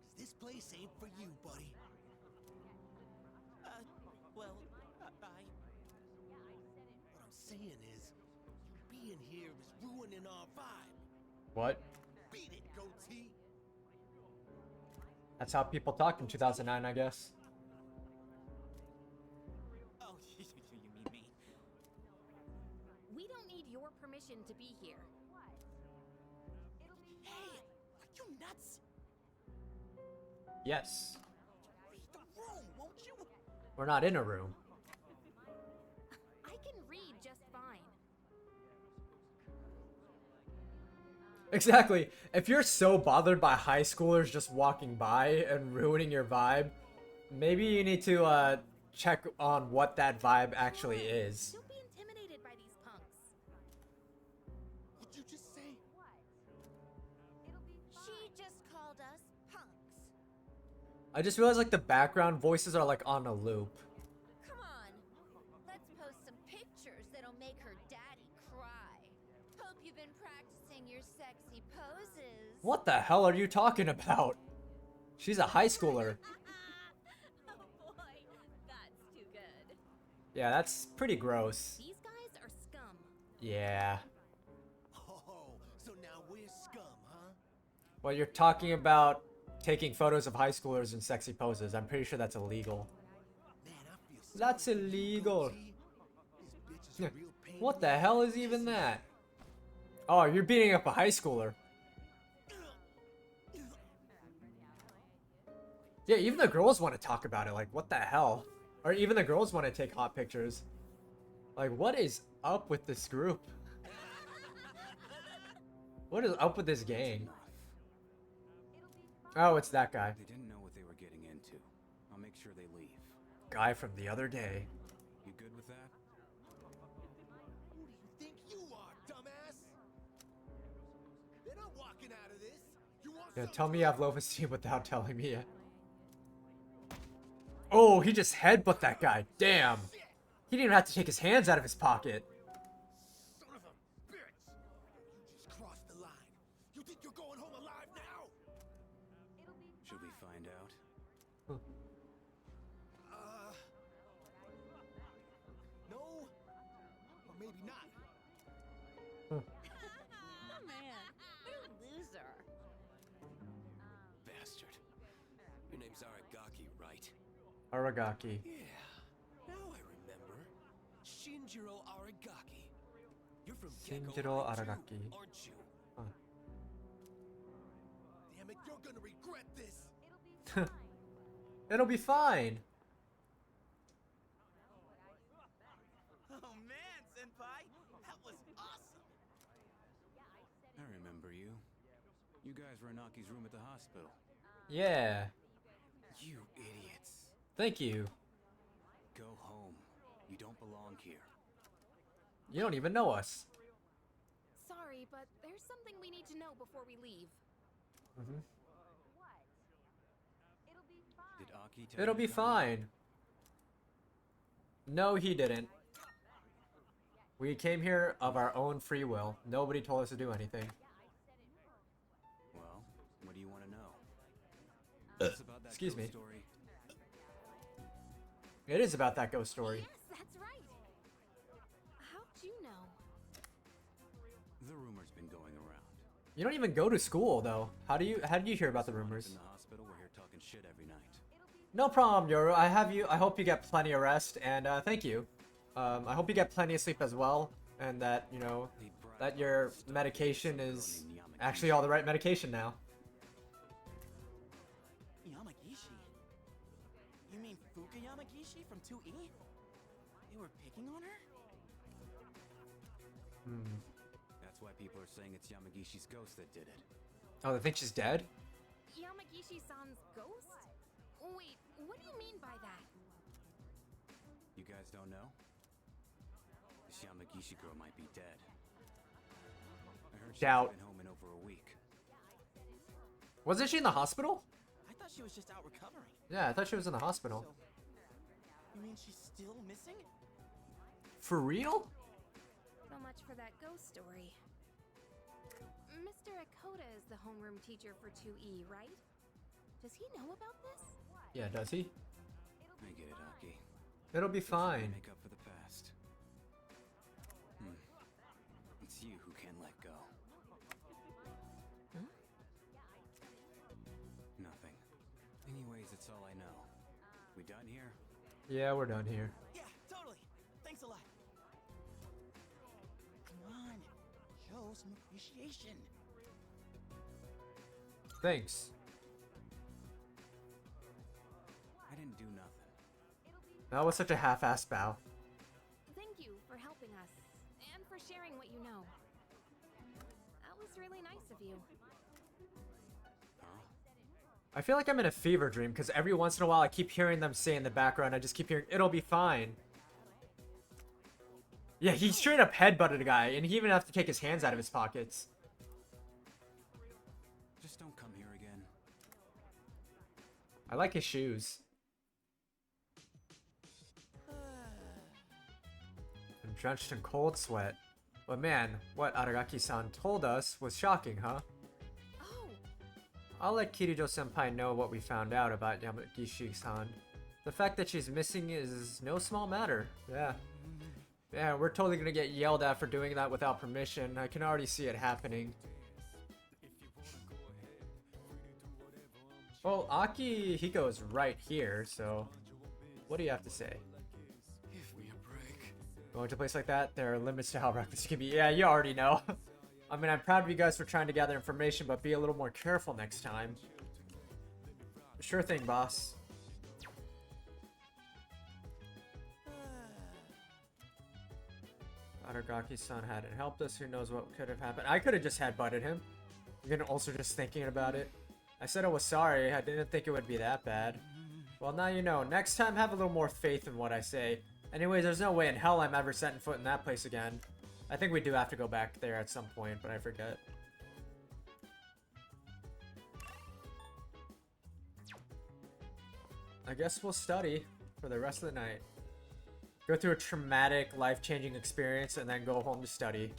'Cause this place ain't for you, buddy.
Well, bye.
What I'm saying is, you being here is ruining our vibe.
What?
Beat it, goatee.
That's how people talked in 2009, I guess.
Oh, you mean me?
We don't need your permission to be here.
Hey, are you nuts?
Yes.
Read the room, won't you?
We're not in a room.
I can read just fine.
Exactly. If you're so bothered by high schoolers just walking by and ruining your vibe, maybe you need to check on what that vibe actually is.
Don't be intimidated by these punks.
What'd you just say?
She just called us punks.
I just realized like the background voices are like on a loop.
Come on. Let's post some pictures that'll make her daddy cry. Hope you've been practicing your sexy poses.
What the hell are you talking about? She's a high schooler.
Oh boy, that's too good.
Yeah, that's pretty gross.
These guys are scum.
Yeah.
Oh, so now we're scum, huh?
Well, you're talking about taking photos of high schoolers in sexy poses. I'm pretty sure that's illegal.
Man, I feel so
That's
for you,
illegal.
goatee. This bitch is a real pain
What
in
the hell is even that? Oh, you're beating up a high schooler. Yeah, even the girls want to talk about it. Like, what the hell? Or even the girls want to take hot pictures. Like, what is up with this group? What is up with this gang? Oh, it's that guy.
They didn't know what they were getting into. I'll make sure they leave.
Guy from the other day.
You good with that?
Who do you think you are, dumbass? They're not walking out of this. You want
Yeah,
some
tell me
too?
you have low esteem without telling me yet. Oh, he just headbutt that guy. Damn. He didn't even have to take his hands out of his pocket.
Son of a bitch! You just crossed the line. You think you're going home alive now?
Should we find out?
No, or maybe not.
Man, what a loser.
Bastard. Your name's Aragaki, right?
Aragaki.
Yeah. Now I remember. Shinjiro Aragaki. You're from
Shinjiro
Gecko High too,
Aragaki.
aren't you?
Damn it, you're gonna regret this.
It'll be fine.
Oh man, senpai, that was awesome.
I remember you. You guys were in Aki's room at the hospital.
Yeah.
You idiots.
Thank you.
Go home. You don't belong here.
You don't even know us.
Sorry, but there's something we need to know before we leave.
Mm-hmm.
Did Aki tell
It'll
you
be
to come?
fine. No, he didn't. We came here of our own free will. Nobody told us to do anything.
Well, what do you want to know? It's about that
Excuse
ghost
me.
Story.
It is about that ghost story.
Yes, that's right. How'd you know?
The rumor's been going around.
You don't even go to school though. How do you hear about the rumors?
In the hospital, we're here talking shit every night.
No problem, Yoru. I hope you get plenty of rest, and thank you. I hope you get plenty of sleep as well, and that, you know, that your medication is actually all the right medication now.
Yamagishi? You mean Fuka Yamagishi from 2E? They were picking on her?
Hmm.
That's why people are saying it's Yamagishi's ghost that did it.
Oh, they think she's dead?
Yamagishi-san's ghost? Wait, what do you mean by that?
You guys don't know? This Yamagishi girl might be dead. I heard she's
Doubt.
been home in over a week.
Wasn't she in the hospital?
I thought she was just out recovering.
Yeah, I thought she was in the hospital.
You mean she's still missing?
For real?
So much for that ghost story. Mr. Akota is the homeroom teacher for 2E, right? Does he know about this?
Yeah, does he?
I get it, Aki.
It'll be fine.
Make up for the past. It's you who can't let go.
Huh?
Nothing. Anyways, it's all I know. We done here?
Yeah, we're done here.
Yeah, totally. Thanks a lot. Come on, show some appreciation.
Thanks.
I didn't do nothing.
That was such a half-assed bow.
Thank you for helping us, and for sharing what you know. That was really nice of you.
I feel like I'm in a fever dream because every once in a while I keep hearing them say in the background, I just keep hearing, it'll be fine. Yeah, he straight up headbutted a guy, and he even have to take his hands out of his pockets.
Just don't come here again.
I like his shoes. I'm drenched in cold sweat. But man, what Aragaki-san told us was shocking, huh?
Oh.
I'll let Kirijo-senpai know what we found out about Yamagishi-san. The fact that she's missing is no small matter. Yeah. Yeah, we're totally gonna get yelled at for doing that without permission. I can already see it happening. Well, Akihiko is right here, so what do you have to say?
Give me a break.
Going to a place like that, there are limits to how reckless you can be. Yeah, you already know. I mean, I'm proud of you guys for trying to gather information, but be a little more careful next time. Sure thing, boss. Aragaki-san hadn't helped us. Who knows what could have happened? I could have just headbutted him. You're gonna also just thinking about it. I said I was sorry. I didn't think it would be that bad. Well, now you know. Next time, have a little more faith in what I say. Anyways, there's no way in hell I'm ever setting foot in that place again. I think we do have to go back there at some point, but I forget. I guess we'll study for the rest of the night. Go through a traumatic, life-changing experience and then go home to study.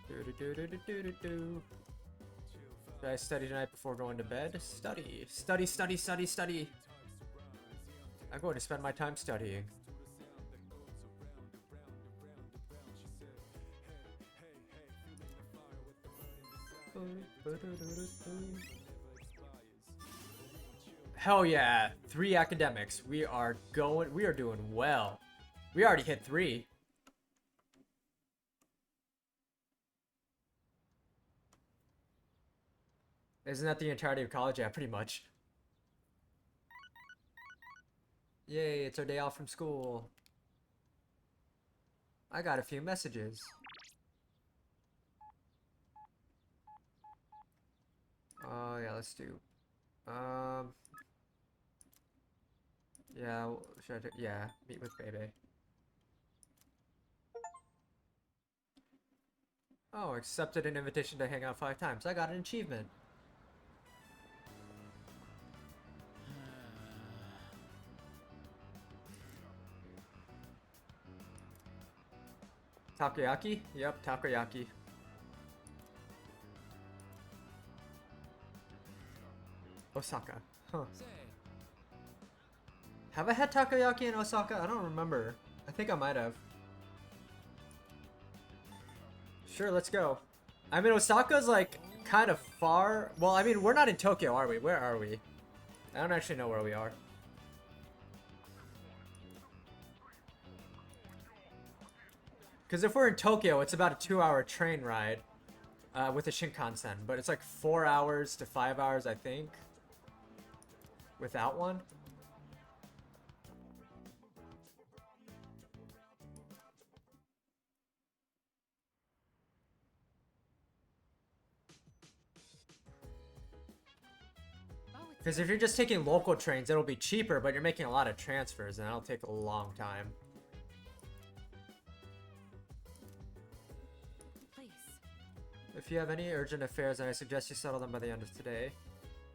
Should I study tonight before going to bed? Study. Study, study, study, study. I'm going to spend my time studying. Hell yeah, 3 academics. We are doing well. We already hit 3. Isn't that the entirety of college? Yeah, pretty much. Yay, it's our day off from school. I got a few messages. Oh, yeah, let's do. Yeah, should I do, yeah, meet with Bebe. Oh, accepted an invitation to hang out 5 times. I got an achievement. Takoyaki? Yep, takoyaki. Osaka. Huh. Have I had takoyaki in Osaka? I don't remember. I think I might have. Sure, let's go. I mean, Osaka's like kind of far. Well, I mean, we're not in Tokyo, are we? Where are we? I don't actually know where we are. Because if we're in Tokyo, it's about a 2-hour train ride with a Shinkansen. But it's like 4 hours to 5 hours, I think, without one. Because if you're just taking local trains, it'll be cheaper, but you're making a lot of transfers, and that'll take a long time.
Please.
If you have any urgent affairs, then I suggest you settle them by the end of today.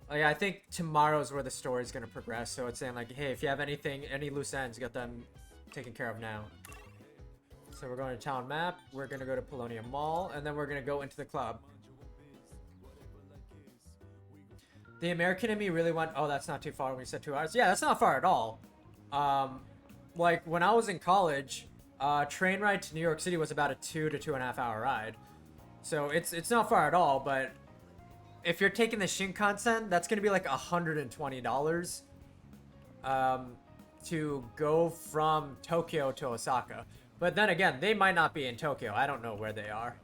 Oh yeah, I think tomorrow's where the story's gonna progress, so it's saying like, hey, if you have anything, any loose ends, get them taken care of now. So we're going to town map, we're gonna go to Polonium Mall, and then we're gonna go into the club. The American in me really went, oh, that's not too far when you said 2 hours. Yeah, that's not far at all. Like, when I was in college, train ride to New York City was about a 2 to 2.5 hour ride. So it's not far at all, but if you're taking the Shinkansen, that's going to be like $120 to go from Tokyo to Osaka. But then again, they might not be in Tokyo. I don't know where they are.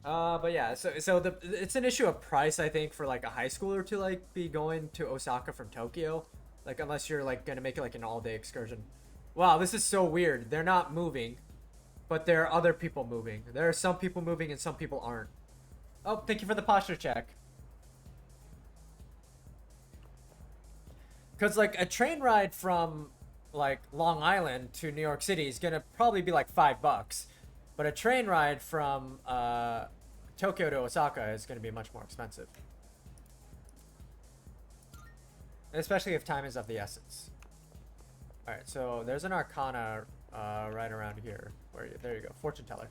But yeah, so it's an issue of price, I think, for like a high schooler to like be going to Osaka from Tokyo, like unless you're like gonna make it like an all-day excursion. Wow, this is so weird. They're not moving, but there are other people moving. There are some people moving and some people aren't. Oh, thank you for the posture check. Because like a train ride from like Long Island to New York City is gonna probably be like $5. But a train ride from Tokyo to Osaka is going to be much more expensive. Especially if time is of the essence. Alright, so there's an Arcana right around here. There you go, Fortune Teller.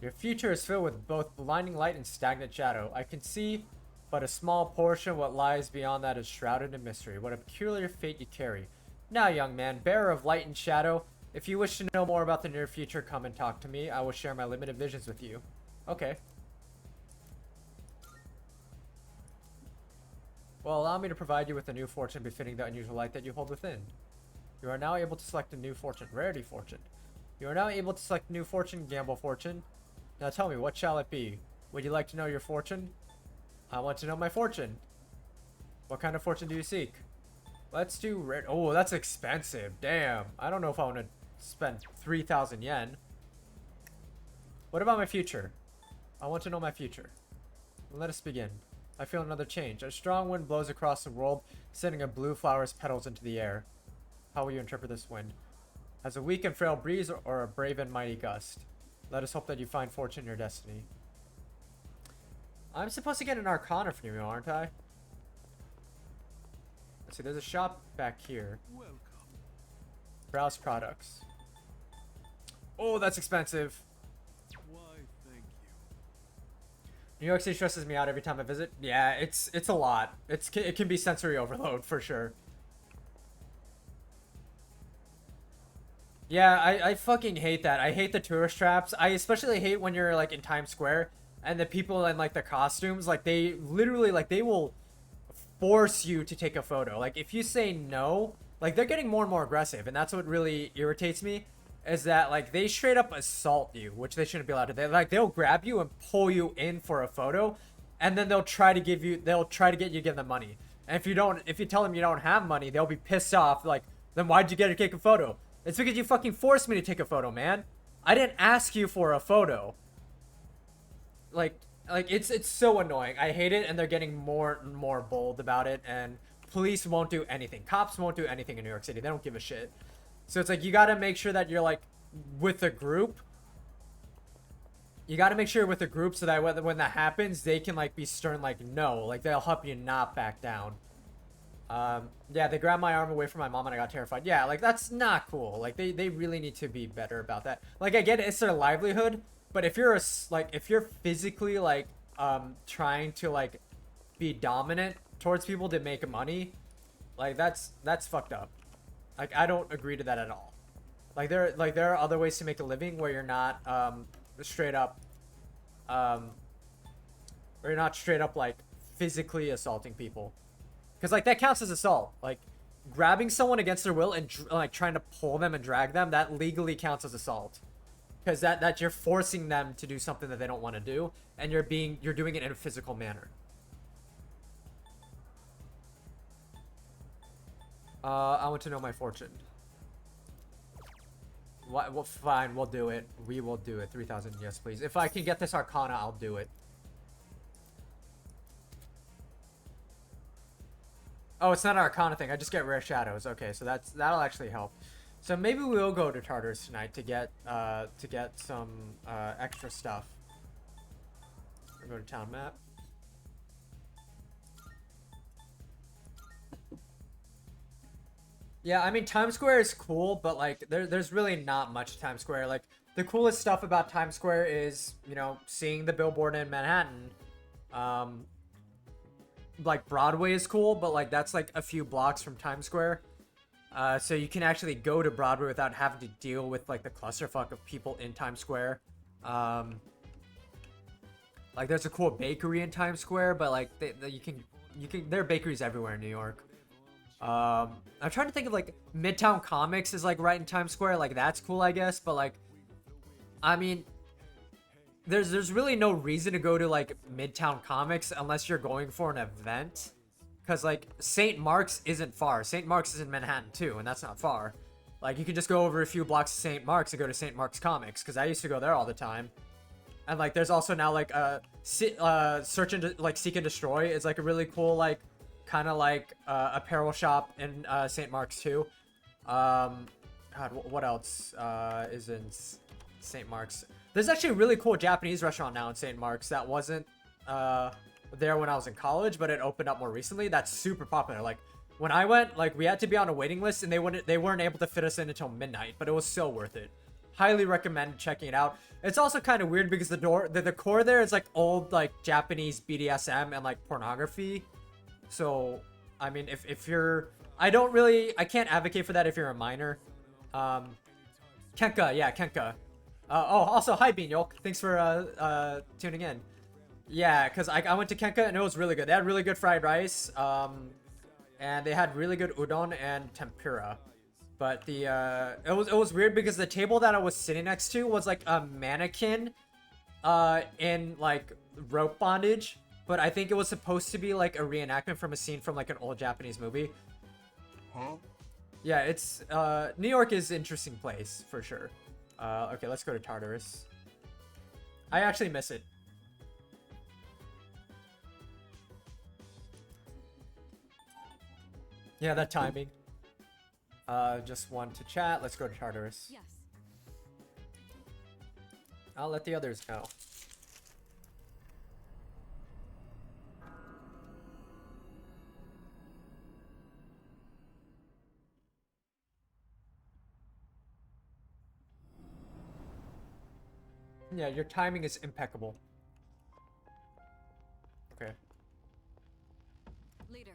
Your future is filled with both blinding light and stagnant shadow. I can see but a small portion of what lies beyond that is shrouded in mystery. What a peculiar fate you carry. Now, young man, bearer of light and shadow, if you wish to know more about the near future, come and talk to me. I will share my limited visions with you. Okay. Well, allow me to provide you with a new fortune befitting the unusual light that you hold within. You are now able to select a new fortune. Rarity fortune. You are now able to select a new fortune, gamble fortune. Now tell me, what shall it be? Would you like to know your fortune? I want to know my fortune. What kind of fortune do you seek? Let's do rare. Oh, that's expensive. Damn. I don't know if I want to spend 3,000 yen. What about my future? I want to know my future. Let us begin. I feel another change. A strong wind blows across the world, sending a blue flower's petals into the air. How will you interpret this wind? As a weak and frail breeze or a brave and mighty gust? Let us hope that you find fortune in your destiny. I'm supposed to get an Arcana from you, aren't I? Let's see, there's a shop back here.
Welcome.
Browse products. Oh, that's expensive.
Why, thank you.
New York City stresses me out every time I visit. Yeah, it's a lot. It can be sensory overload for sure. Yeah, I fucking hate that. I hate the tourist traps. I especially hate when you're like in Times Square and the people in like the costumes, like they literally like they will force you to take a photo. Like if you say no, like they're getting more and more aggressive, and that's what really irritates me, is that like they straight up assault you, which they shouldn't be allowed to. They'll grab you and pull you in for a photo, and then they'll try to get you to give them money. And if you tell them you don't have money, they'll be pissed off. Like, then why'd you get to take a photo? It's because you fucking forced me to take a photo, man. I didn't ask you for a photo. Like it's so annoying. I hate it, and they're getting more and more bold about it, and police won't do anything. Cops won't do anything in New York City. They don't give a shit. So it's like you gotta make sure that you're like with a group. You gotta make sure you're with a group so that when that happens, they can like be stern, like no, like they'll help you not back down. Yeah, they grabbed my arm away from my mom and I got terrified. Yeah, like that's not cool. Like they really need to be better about that. Like I get it, it's their livelihood, but if you're if you're physically like trying to like be dominant towards people to make money, like that's fucked up. Like I don't agree to that at all. There are other ways to make a living where you're not straight up where you're not straight up like physically assaulting people, because like that counts as assault. Like grabbing someone against their will and like trying to pull them and drag them, that legally counts as assault, because that you're forcing them to do something that they don't want to do, and you're doing it in a physical manner. I want to know my fortune. What? Well, fine, we'll do it. We will do it. 3,000, yes, please. If I can get this Arcana, I'll do it. Oh, it's not an Arcana thing. I just get rare shadows. Okay, so that'll actually help. So maybe we'll go to Tartarus tonight to get some extra stuff. We'll go to town map. Yeah, I mean, Times Square is cool, but, like, there's really not much Times Square. Like, the coolest stuff about Times Square is, you know, seeing the billboard in Manhattan. Like, Broadway is cool, but, like, that's, like, a few blocks from Times Square. So you can actually go to Broadway without having to deal with, like, the clusterfuck of people in Times Square. Like, there's a cool bakery in Times Square, but, like, there are bakeries everywhere in New York. I'm trying to think of, like, Midtown Comics is, like, right in Times Square. Like, that's cool, I guess. But, like, I mean, there's really no reason to go to, like, Midtown Comics unless you're going for an event. Because, like, St. Mark's isn't far. St. Mark's is in Manhattan, too, and that's not far. Like, you can just go over a few blocks to St. Mark's and go to St. Mark's Comics, because I used to go there all the time. And, like, there's also now, like, Search and, like, Seek and Destroy is, like, a really cool, like, kind of like apparel shop in St. Mark's too. God, what else is in St. Mark's? There's actually a really cool Japanese restaurant now in St. Mark's that wasn't there when I was in college, but it opened up more recently. That's super popular. Like when I went, like we had to be on a waiting list, and they weren't able to fit us in until midnight, but it was so worth it. Highly recommend checking it out. It's also kind of weird because the decor there is like old like Japanese BDSM and like pornography. So, I mean, if you're... I can't advocate for that if you're a minor. Kenka, yeah, Kenka. Also, hi, Bean Yolk. Thanks for tuning in. Yeah, because I went to Kenka and it was really good. They had really good fried rice. And they had really good udon and tempura. But it was weird because the table that I was sitting next to was like a mannequin in like rope bondage. But I think it was supposed to be like a reenactment from a scene from like an old Japanese movie. Huh? Yeah, it's New York is an interesting place for sure. Okay, let's go to Tartarus. I actually miss it. Yeah, that timing. Just one to chat. Let's go to Tartarus.
Yes.
I'll let the others know. Yeah, your timing is impeccable. Okay.
Leader.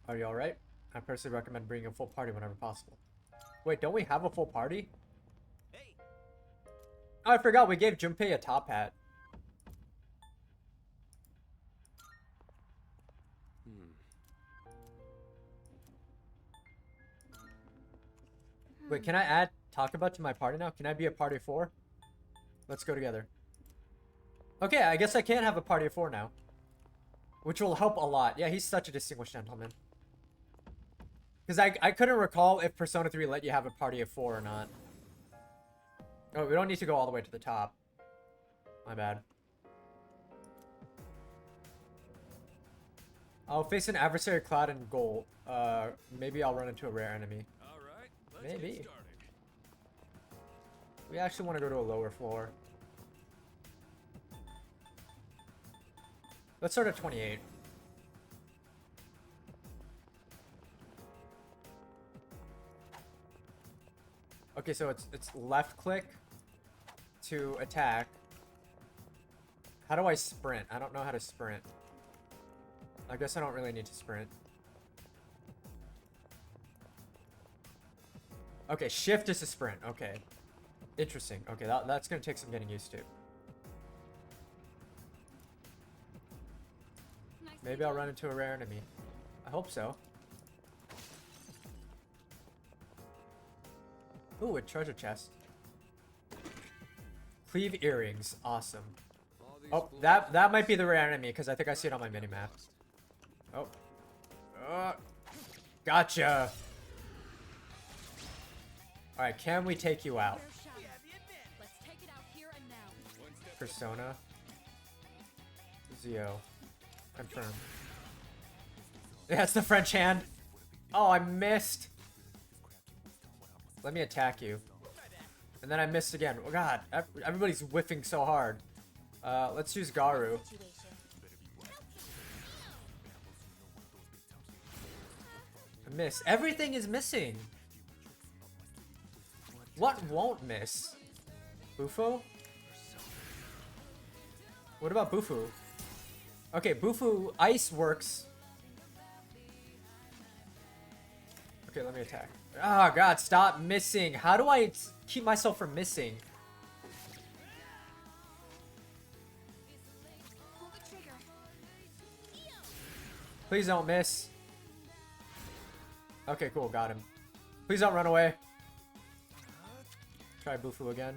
Are you alright? I personally recommend bringing a full party whenever possible. Wait, don't we have a full party?
Hey.
Oh, I forgot we gave Junpei a top hat. Wait, can I add Takaba to my party now? Can I be a party of 4? Let's go together. Okay, I guess I can have a party of 4 now. Which will help a lot. Yeah, he's such a distinguished gentleman. Because I couldn't recall if Persona 3 let you have a party of 4 or not. Oh, we don't need to go all the way to the top. My bad. I'll face an adversary clad in gold. Maybe I'll run into a rare enemy.
Alright, let's
Maybe.
get started.
We actually want to go to a lower floor. Let's start at 28. Okay, so it's left click to attack. How do I sprint? I don't know how to sprint. I guess I don't really need to sprint. Okay, shift is a sprint. Okay. Interesting. Okay, that's gonna take some getting used to. Maybe I'll run into a rare enemy. I hope so. Ooh, a treasure chest. Cleave earrings. Awesome. Oh, that might be the rare enemy, because I think I see it on my minimap. Oh. Gotcha! Alright, can we take you out? Persona. Zio. Confirm. Yeah, it's the French hand. Oh, I missed. Let me attack you. And then I missed again. Oh god, everybody's whiffing so hard. Let's use Garu. I miss. Everything is missing. What won't miss? Bufo? What about Bufu? Okay, Bufu ice works. Okay, let me attack. Oh god, stop missing. How do I keep myself from missing? Please don't miss. Okay, cool, got him. Please don't run away. Try Bufu again.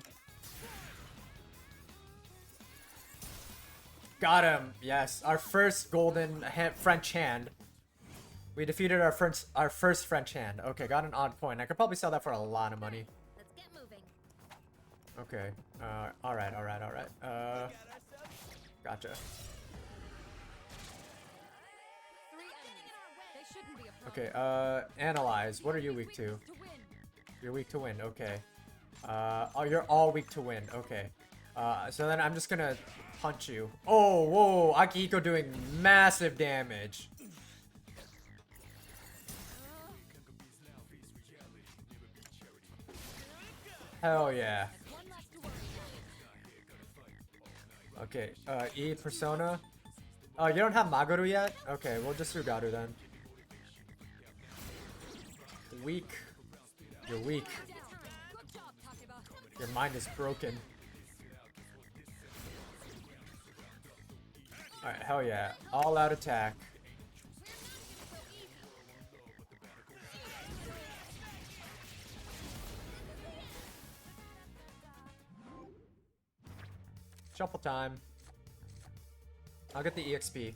Got him. Yes, our first golden French hand. We defeated our first French hand. Okay, got an odd point. I could probably sell that for a lot of money.
Let's get moving.
Okay. All right. Gotcha. Okay. Analyze. What are you weak to? You're weak to wind. Okay. Oh, you're all weak to wind. Okay. So then I'm just gonna punch you. Oh, whoa! Akihiko doing massive damage. Hell yeah. Okay, E Persona. Oh, you don't have Magaru yet? Okay, we'll just do Garu then. Weak. You're weak. Your mind is broken. Alright, hell yeah. All out attack. Shuffle time. I'll get the EXP.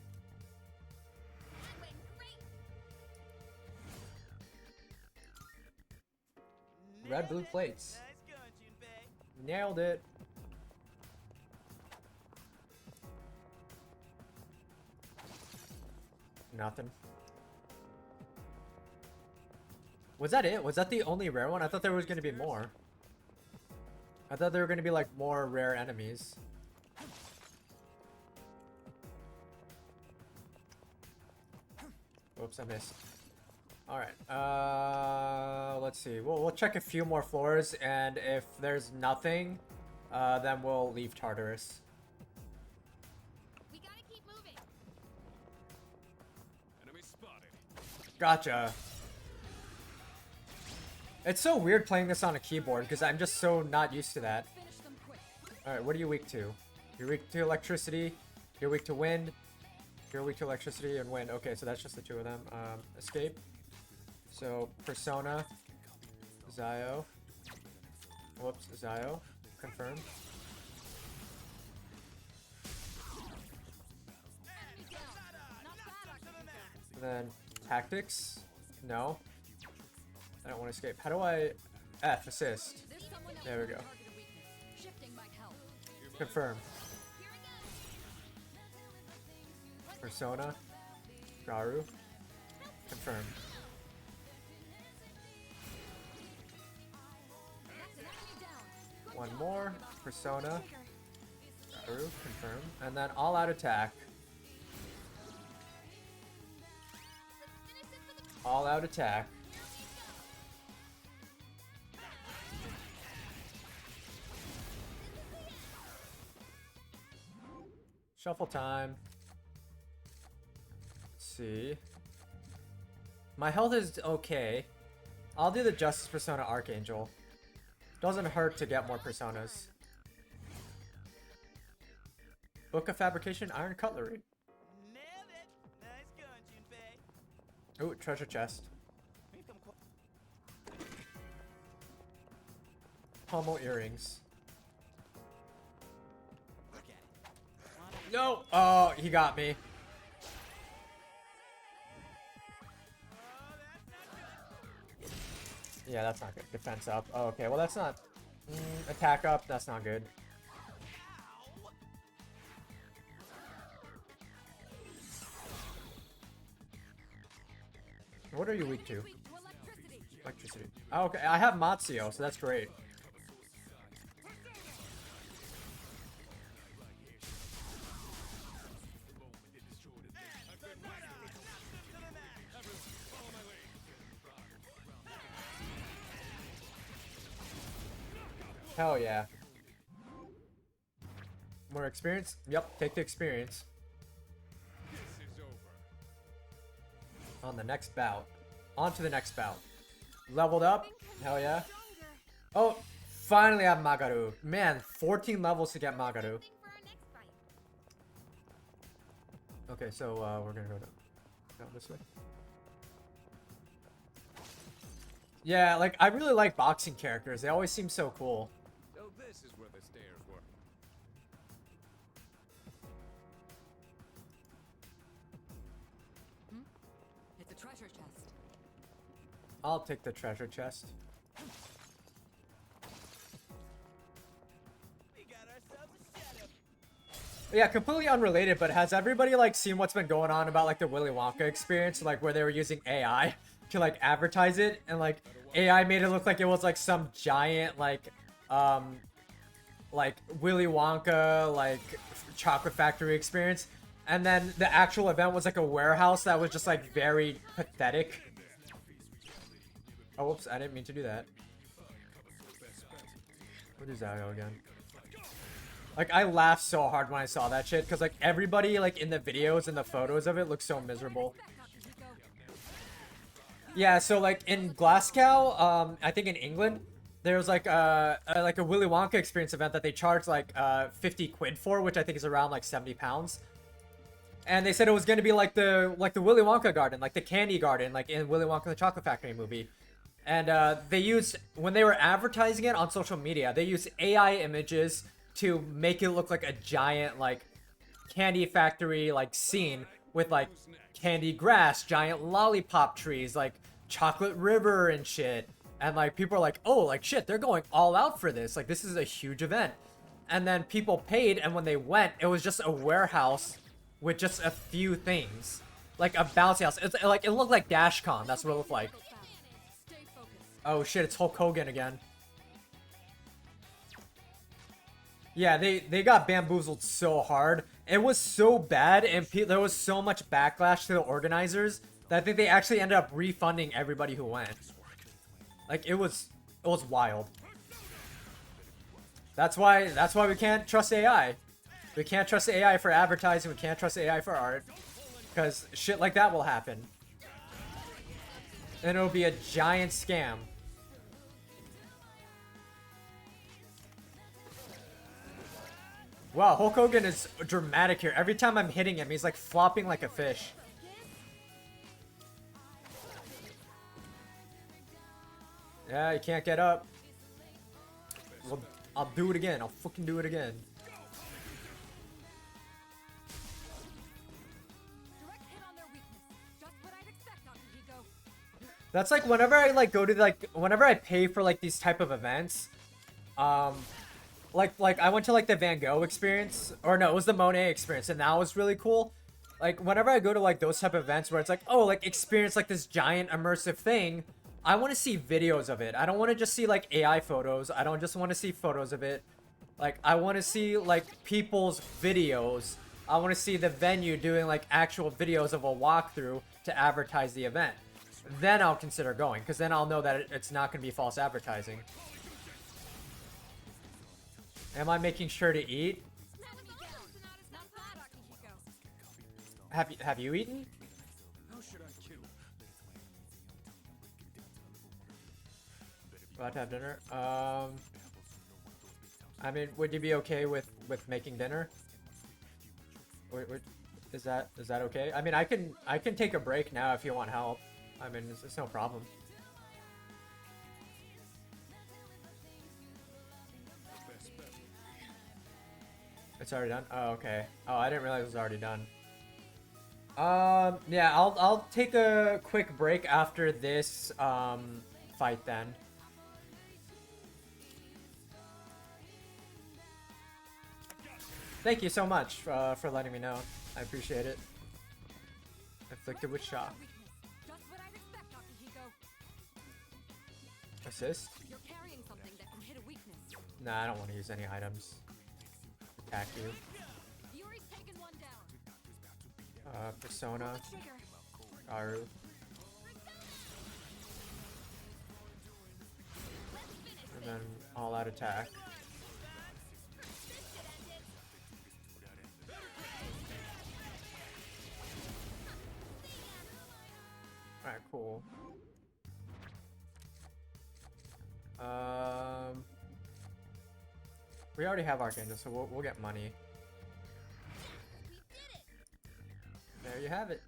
Red blue plates. Nailed it. Nothing. Was that it? Was that the only rare one? I thought there was going to be more. I thought there were going to be like more rare enemies. Oops, I missed. Alright, let's see. We'll check a few more floors, and if there's nothing, then we'll leave Tartarus.
We gotta keep moving.
Enemy spotted.
Gotcha. It's so weird playing this on a keyboard, because I'm just so not used to that. Alright, what are you weak to? You're weak to electricity, you're weak to wind, you're weak to electricity and wind. Okay, so that's just the two of them. Escape. So, Persona. Zio. Whoops, Zio. Confirm. And then, Tactics. No. I don't want to escape. How do I... F, assist. There we go. Confirm. Persona. Garu. Confirm. One more. Persona. Garu. Confirm. And then all out attack. All out attack. Shuffle time. Let's see. My health is okay. I'll do the Justice Persona Archangel. Doesn't hurt to get more personas. Book of Fabrication, Iron Cutlery.
Nailed it. Nice going, Junpei.
Ooh, treasure chest.
We've come quite.
Pommel earrings.
Look at it.
No! Oh, he got me. Yeah, that's not good. Defense up. Oh, okay, well that's not... attack up, that's not good. What are you weak to? Electricity. Oh, okay, I have Matsuo, so that's great. Hell yeah. More experience? Yep, take the experience. On the next bout. On to the next bout. Leveled up? Hell yeah. Oh, finally I have Magaru. Man, 14 levels to get Magaru. Okay, so we're gonna go this way. Yeah, like, I really like boxing characters. They always seem so cool.
So this is where the stairs were.
It's a treasure chest.
I'll take the treasure chest.
We got ourselves a setup.
Yeah, completely unrelated, but has everybody, like, seen what's been going on about, like, the Willy Wonka experience? Like, where they were using AI to, like, advertise it, and, like, AI made it look like it was, like, some giant, like Willy Wonka, like, chocolate factory experience. And then the actual event was, like, a warehouse that was just, like, very pathetic. Oh, whoops, I didn't mean to do that. Where does that go again? Like, I laughed so hard when I saw that shit, because, like, everybody, like, in the videos and the photos of it looks so miserable. Yeah, so, like, in Glasgow, I think in England, there was, like a Willy Wonka experience event that they charged, like, 50 quid for, which I think is around, like, 70 pounds. And they said it was going to be like the Willy Wonka garden, like the candy garden, like in Willy Wonka and the Chocolate Factory movie. And they used, when they were advertising it on social media, they used AI images to make it look like a giant, like, candy factory, like, scene with, like, candy grass, giant lollipop trees, like, chocolate river and shit. And, like, people are like, oh, like, shit, they're going all out for this. Like, this is a huge event. And then people paid, and when they went, it was just a warehouse with just a few things. Like, a bouncy house. It's, like, it looked like DashCon. That's what it looked like. Oh, shit, it's Hulk Hogan again. Yeah, they got bamboozled so hard. It was so bad, and there was so much backlash to the organizers that I think they actually ended up refunding everybody who went. Like, it was wild. That's why we can't trust AI. We can't trust AI for advertising. We can't trust AI for art, because shit like that will happen, and it'll be a giant scam. Wow, Hulk Hogan is dramatic here. Every time I'm hitting him, he's like flopping like a fish. Yeah, you can't get up. Well, I'll do it again. I'll fucking do it again. That's like whenever I like go to like whenever I pay for like these type of events, like I went to like the Van Gogh experience, or no, it was the Monet experience, and that was really cool. Like whenever I go to like those type of events where it's like, oh, like experience like this giant immersive thing, I want to see videos of it. I don't want to just see like AI photos. I don't just want to see photos of it. Like I want to see like people's videos. I want to see the venue doing like actual videos of a walkthrough to advertise the event. Then I'll consider going, because then I'll know that it's not going to be false advertising. Am I making sure to eat? Have you eaten?
How should I kill?
About to have dinner. I mean, would you be okay with making dinner? Is that okay? I mean, I can take a break now if you want help. I mean, it's no problem. It's already done? Oh, okay. Oh, I didn't realize it was already done. Yeah, I'll take a quick break after this fight then. Thank you so much for letting me know. I appreciate it. Afflicted with shock.
Just what I'd expect, Akihiko.
Assist?
You're carrying something that can hit a weakness.
Nah, I don't want to use any items. Attack you.
Yuri's taken one down.
Persona. Aru. And then all out attack. Alright, cool. We already have Archangel, so we'll get money. There you have it.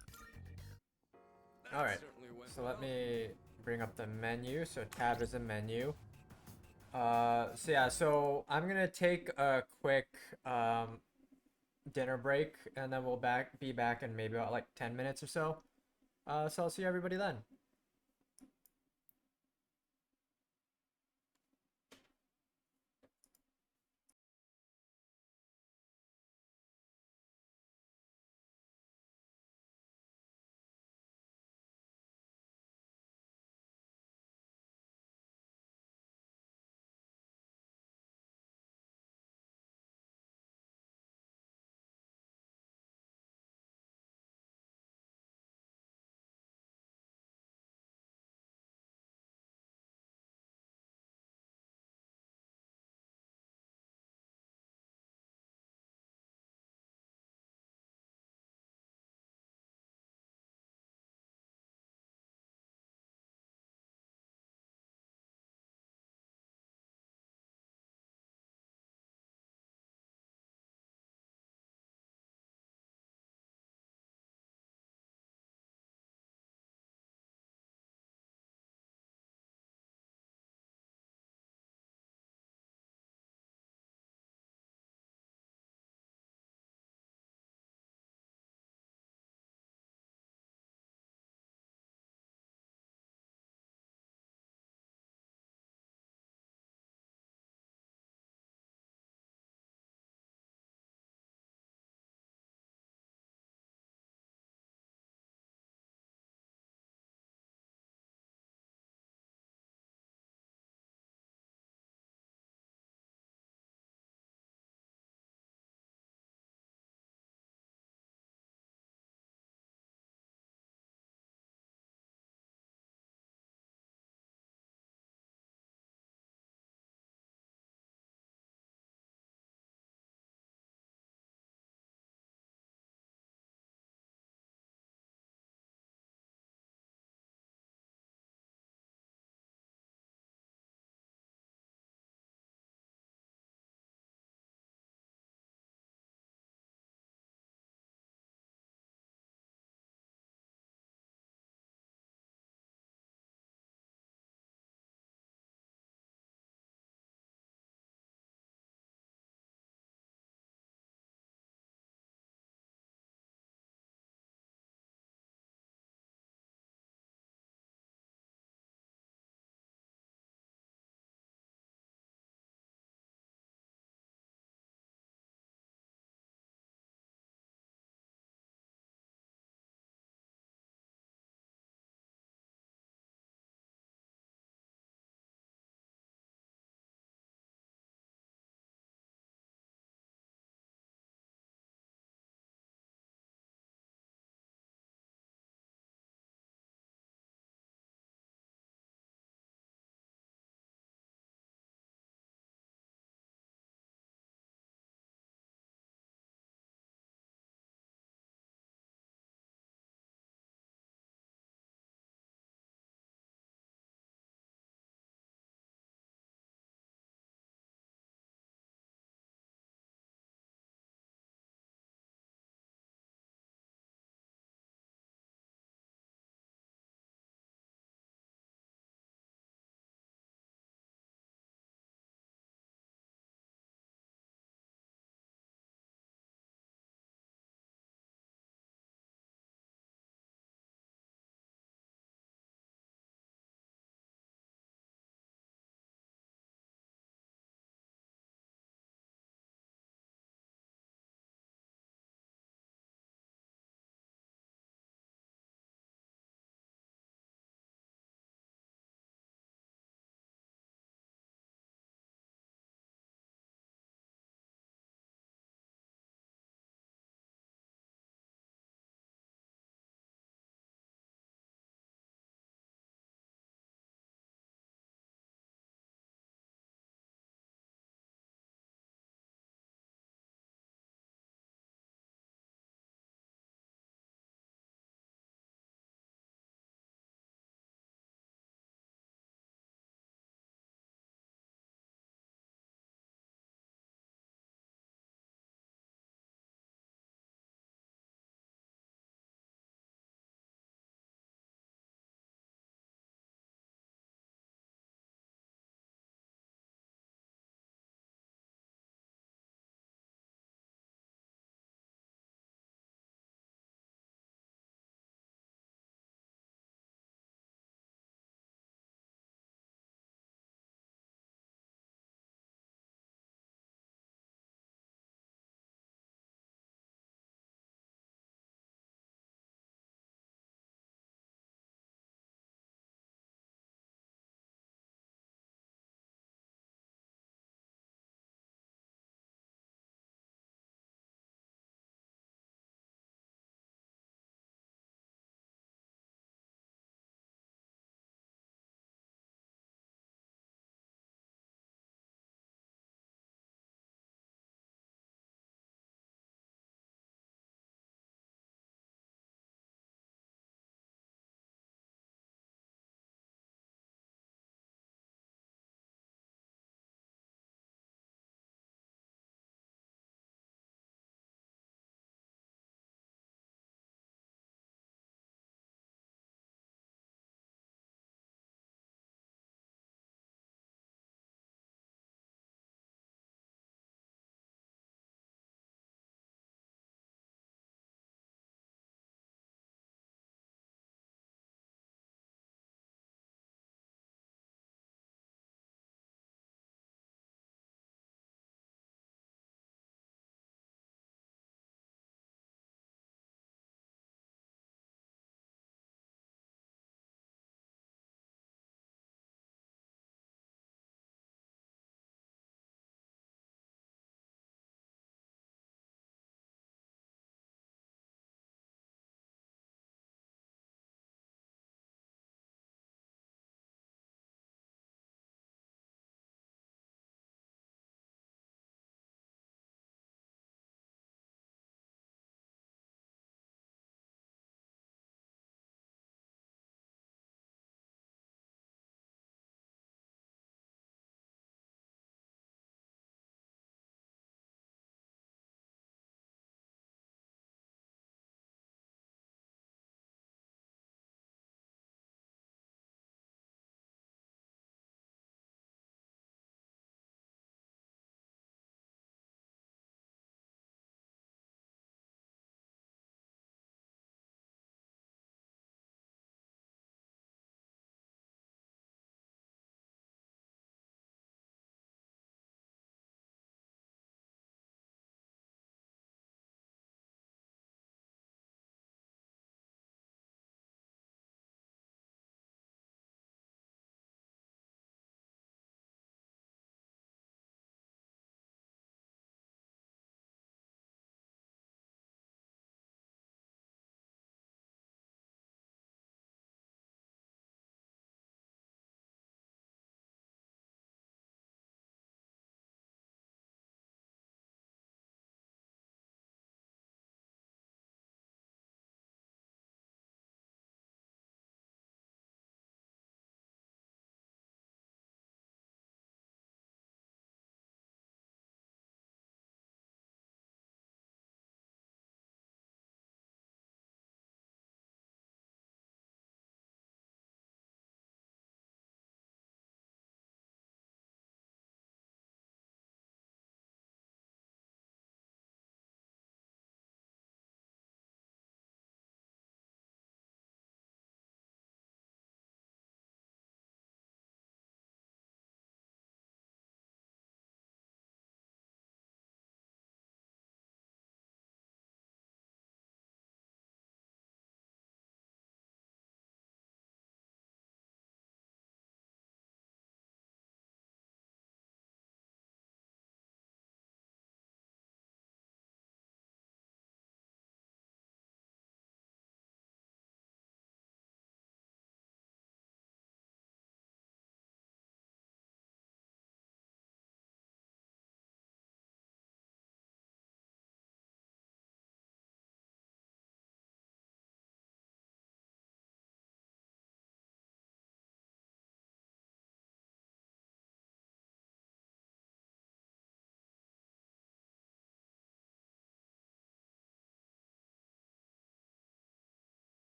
Alright, so let me bring up the menu. So tab is a menu. So yeah, so I'm gonna take a quick dinner break, and then we'll be back in maybe about like 10 minutes or so. So I'll see everybody then.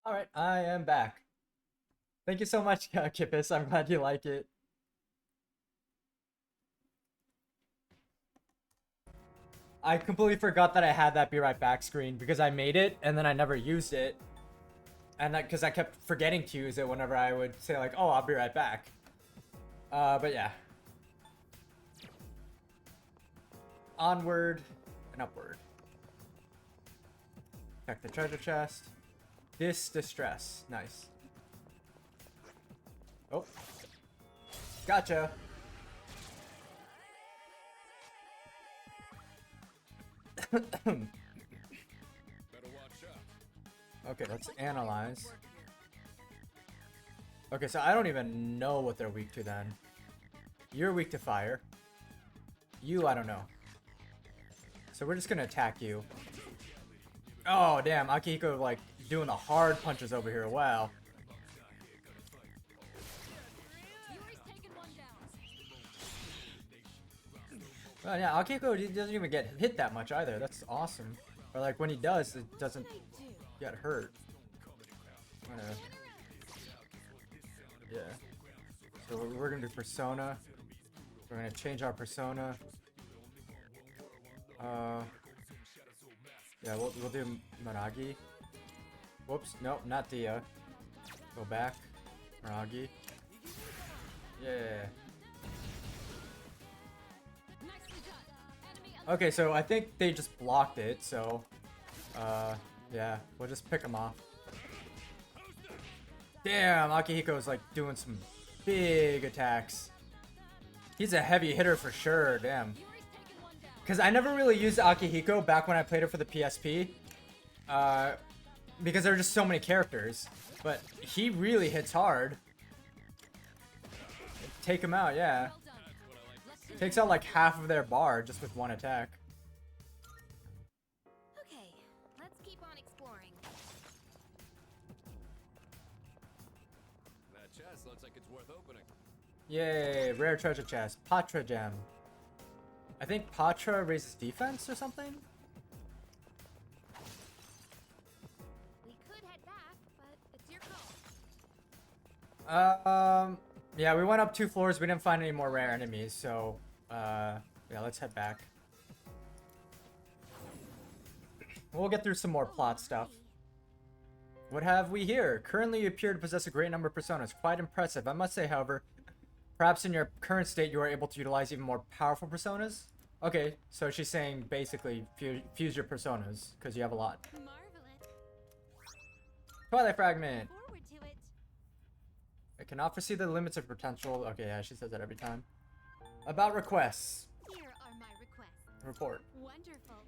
Alright, I am back. Thank you so much, Kippis. I'm glad you like it. I completely forgot that I had that be right back screen because I made it and then I never used it. And that because I kept forgetting to use it whenever I would say like, oh, I'll be right back. But yeah. Onward and upward. Check the treasure chest. Distress. Nice. Oh. Gotcha. Okay, let's analyze. Okay, so I don't even know what they're weak to then. You're weak to fire. You, I don't know. So we're just gonna attack you. Oh, damn. Akihiko, like, doing the hard punches over here. Wow. Well, yeah, Akihiko he doesn't even get hit that much either. That's awesome. Or, like, when he does, it doesn't get hurt. Yeah. So we're gonna do Persona. We're gonna change our Persona. Yeah, we'll do Maragi. Whoops, nope, not Dia. Go back. Maragi. Yeah. Okay, so I think they just blocked it, so yeah, we'll just pick them off. Damn, Akihiko's like doing some big attacks. He's a heavy hitter for sure, damn. Because I never really used Akihiko back when I played it for the PSP. Because there are just so many characters. But he really hits hard. Take him out, yeah. Takes out like half of their bar just with one attack.
Okay, let's keep on exploring.
That chest looks like it's worth opening.
Yay, rare treasure chest. Patra gem. I think Patra raises defense or something?
We could head back, but it's your call.
Yeah, we went up 2 floors. We didn't find any more rare enemies, so yeah, let's head back. We'll get through some more plot stuff. What have we here? Currently, you appear to possess a great number of personas. Quite impressive. I must say, however, perhaps in your current state, you are able to utilize even more powerful personas? Okay, so she's saying basically fuse your personas, because you have a lot.
Marvelous.
Twilight Fragment!
Forward to it.
I cannot foresee the limits of potential. Okay, yeah, she says that every time. About requests.
Here are my requests.
Report.
Wonderful.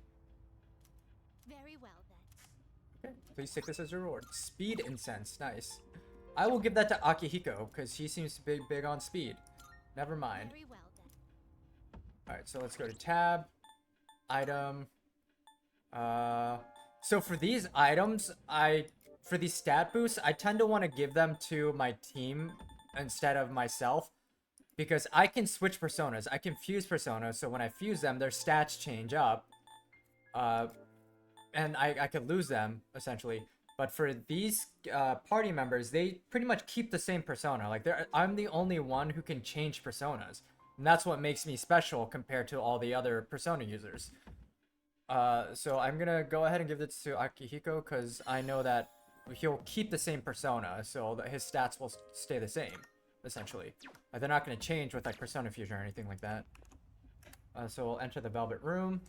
Very well then.
Okay, please take this as a reward. Speed incense, nice. I will give that to Akihiko, because he seems to be big on speed. Never mind.
Very well then.
Alright, so let's go to tab. Item. So for these items, for these stat boosts, I tend to want to give them to my team instead of myself. Because I can switch personas. I can fuse personas, so when I fuse them, their stats change up. And I could lose them, essentially. But for these party members, they pretty much keep the same persona. Like, I'm the only one who can change personas. And that's what makes me special compared to all the other persona users. So I'm gonna go ahead and give this to Akihiko, because I know that he'll keep the same persona, so that his stats will stay the same, essentially. They're not gonna change with like persona fusion or anything like that. So we'll enter the Velvet Room.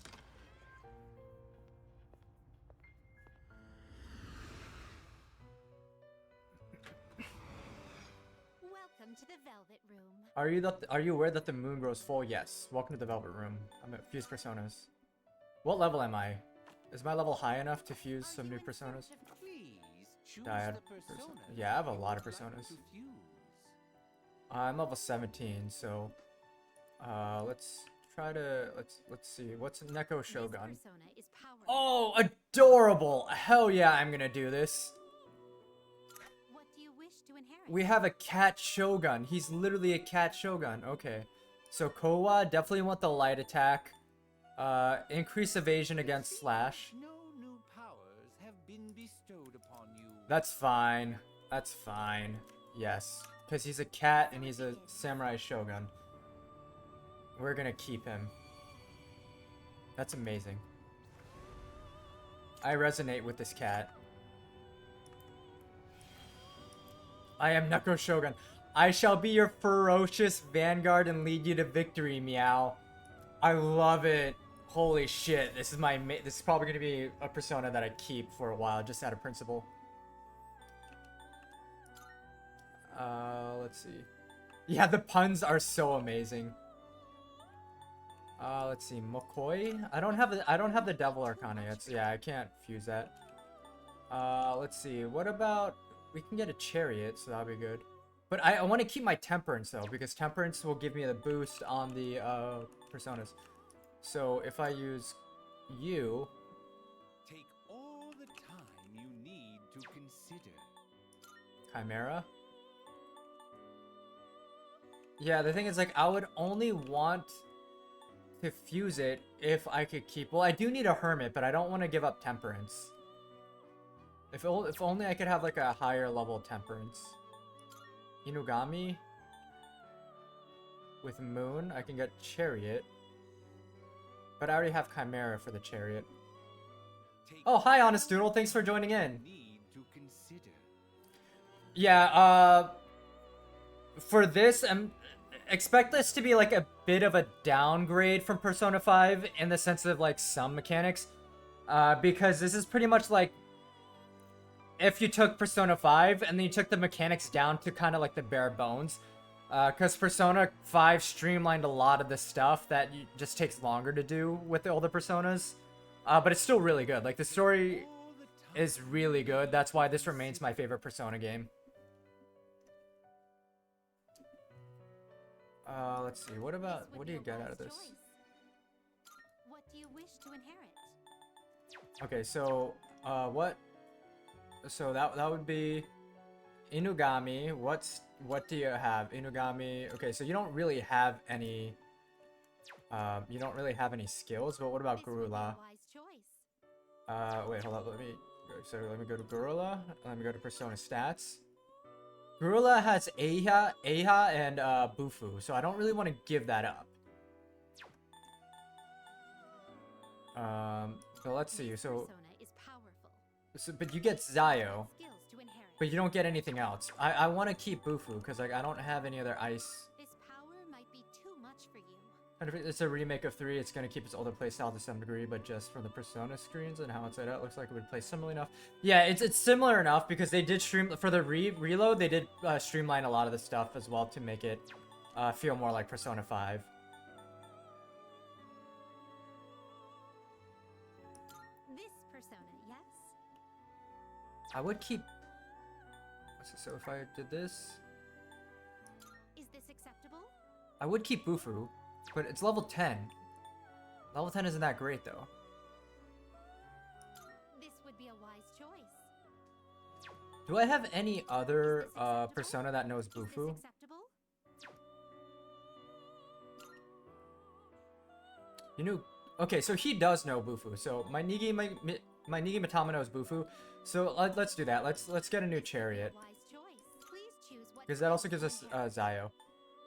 Welcome to the Velvet Room.
Are you aware that the moon grows full? Yes. Welcome to the Velvet Room. I'm at fuse personas. What level am I? Is my level high enough to fuse some new personas? Dyad. Yeah, I have a lot of personas. I'm level 17, so let's try to let's see. What's Neko Shogun? Oh, adorable! Hell yeah, I'm gonna do this.
What do you wish to inherit?
We have a cat Shogun. He's literally a cat Shogun. Okay. So Kowa, definitely want the light attack. Increase evasion against slash.
No new powers have been bestowed upon you.
That's fine. That's fine. Yes. Because he's a cat and he's a samurai shogun. We're gonna keep him. That's amazing. I resonate with this cat. I am Neko Shogun. I shall be your ferocious vanguard and lead you to victory, meow. I love it. Holy shit. This is this is probably gonna be a persona that I keep for a while, just out of principle. Let's see. Yeah, the puns are so amazing. Let's see, Mokoi. I don't have the Devil Arcana yet, so yeah, I can't fuse that. Let's see. What about we can get a Chariot, so that'll be good. But I want to keep my Temperance though, because Temperance will give me the boost on the personas. So if I use you,
take all the time you need to consider.
Chimera. Yeah, the thing is, like, I would only want to fuse it if I could keep... Well, I do need a Hermit, but I don't want to give up Temperance. If only I could have, like, a higher level Temperance. Inugami. With Moon, I can get Chariot. But I already have Chimera for the Chariot. Oh, hi, Honest Doodle. Thanks for joining in. Yeah, for this, expect this to be like a bit of a downgrade from Persona 5 in the sense of like some mechanics, because this is pretty much like if you took Persona 5 and then you took the mechanics down to kind of like the bare bones, because Persona 5 streamlined a lot of the stuff that just takes longer to do with the older Personas, but it's still really good. Like, the story is really good. That's why this remains my favorite Persona game. Let's see. What do you get out of this?
What do you wish to inherit?
Okay, so so that would be Inugami. What do you have? Inugami. Okay, so you don't really have any skills, but what about Gurula? Wait, hold up. Let me go to Gurula. Let me go to Persona stats. Gurula has Eiha, and Bufu, so I don't really want to give that up. But let's see. So but you get Zayo, but you don't get anything else. I want to keep Bufu because like I don't have any other ice.
This power might be too much for you.
And if it's a remake of 3, it's gonna keep its older playstyle to some degree, but just from the Persona screens and how it's laid out, looks like it would play similarly enough. Yeah, it's similar enough because they did for the reload. They did streamline a lot of the stuff as well to make it feel more like Persona 5.
This persona, yes?
I would keep. So if I did this,
Is this acceptable?
I would keep Bufu. But it's level 10. Level 10 isn't that great, though.
This would be a wise choice.
Do I have any other persona that knows Bufu? You know, okay, so he does know Bufu. So my Nigi Matama knows Bufu. So let's do that. Let's get a new Chariot. Because that also gives us Zayo.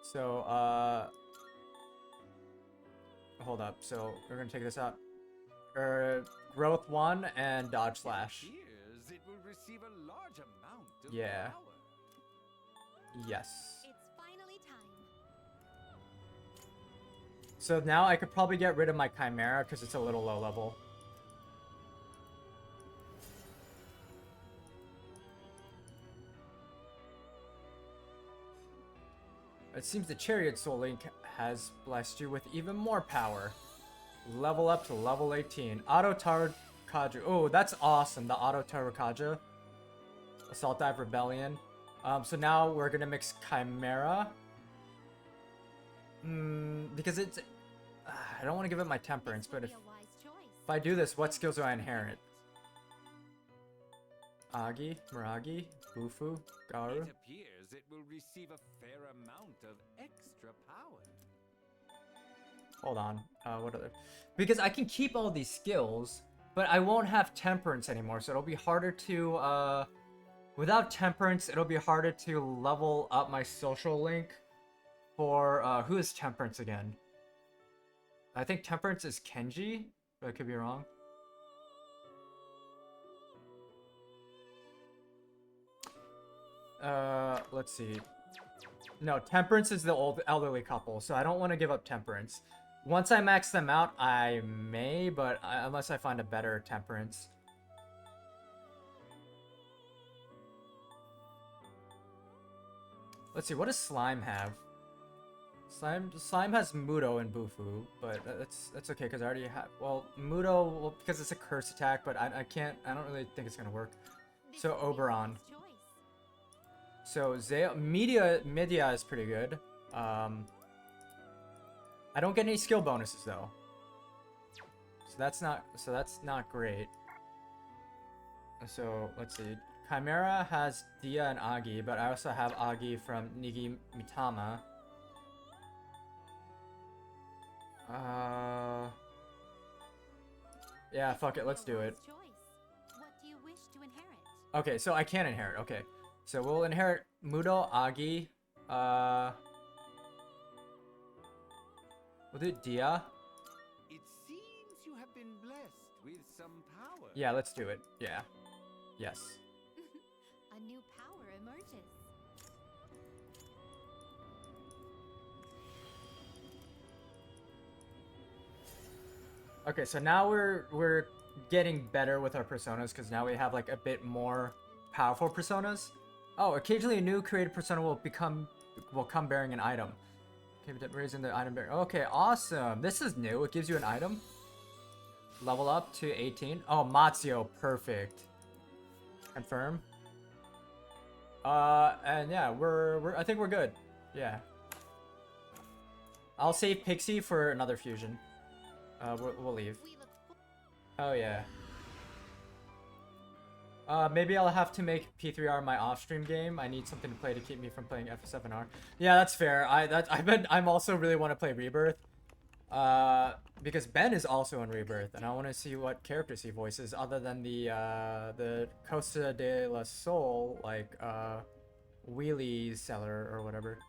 So hold up. So we're gonna take this out. Growth 1 and Dodge Slash.
It will receive a large amount of
Yeah.
power.
Yes.
It's finally time.
So now I could probably get rid of my Chimera because it's a little low level. It seems the Chariot Soul Link has blessed you with even more power. Level up to level 18. Auto Tarukaja. Oh, that's awesome. The Auto Tarukaja. Assault Dive Rebellion. So now we're gonna mix Chimera. Because it's... I don't want to give it my Temperance, but if I do this, what skills do I inherit? Agi, Miragi, Bufu, Garu.
It appears it will receive a fair amount of extra power.
Hold on. What other? Because I can keep all these skills, but I won't have Temperance anymore, so it'll be harder to Without Temperance, it'll be harder to level up my social link for, who is Temperance again? I think Temperance is Kenji, but I could be wrong. Let's see. No, Temperance is the old elderly couple, so I don't want to give up Temperance. Once I max them out, I may, but unless I find a better Temperance. Let's see, what does Slime have? Slime has Mudo and Bufu, but that's okay because I already have. Well, Mudo, well, because it's a curse attack, but I don't really think it's gonna work. So Oberon. So Media is pretty good. I don't get any skill bonuses though. So that's not great. So let's see. Chimera has Dia and Agi, but I also have Agi from Nigi Mitama. Yeah, fuck it, let's do it. Okay, so I can inherit. Okay, so we'll inherit Mudo, Agi. We'll do Dia.
It seems you have been blessed with some power.
Yeah, let's do it. Yeah. Yes.
A new power emerges.
Okay, so now we're getting better with our personas because now we have like a bit more powerful personas. Oh, occasionally a new created persona will come bearing an item. Okay, raising the item bearer. Okay, awesome. This is new. It gives you an item. Level up to 18. Oh, Mazio, perfect. Confirm. And yeah, I think we're good. Yeah. I'll save Pixie for another fusion. We'll leave. Oh yeah. Maybe I'll have to make P3R my off-stream game. I need something to play to keep me from playing F7R. Yeah, that's fair. I'm also really want to play Rebirth. Because Ben is also in Rebirth, and I want to see what characters he voices other than the Costa de la Sol, like Wheelie Seller or whatever.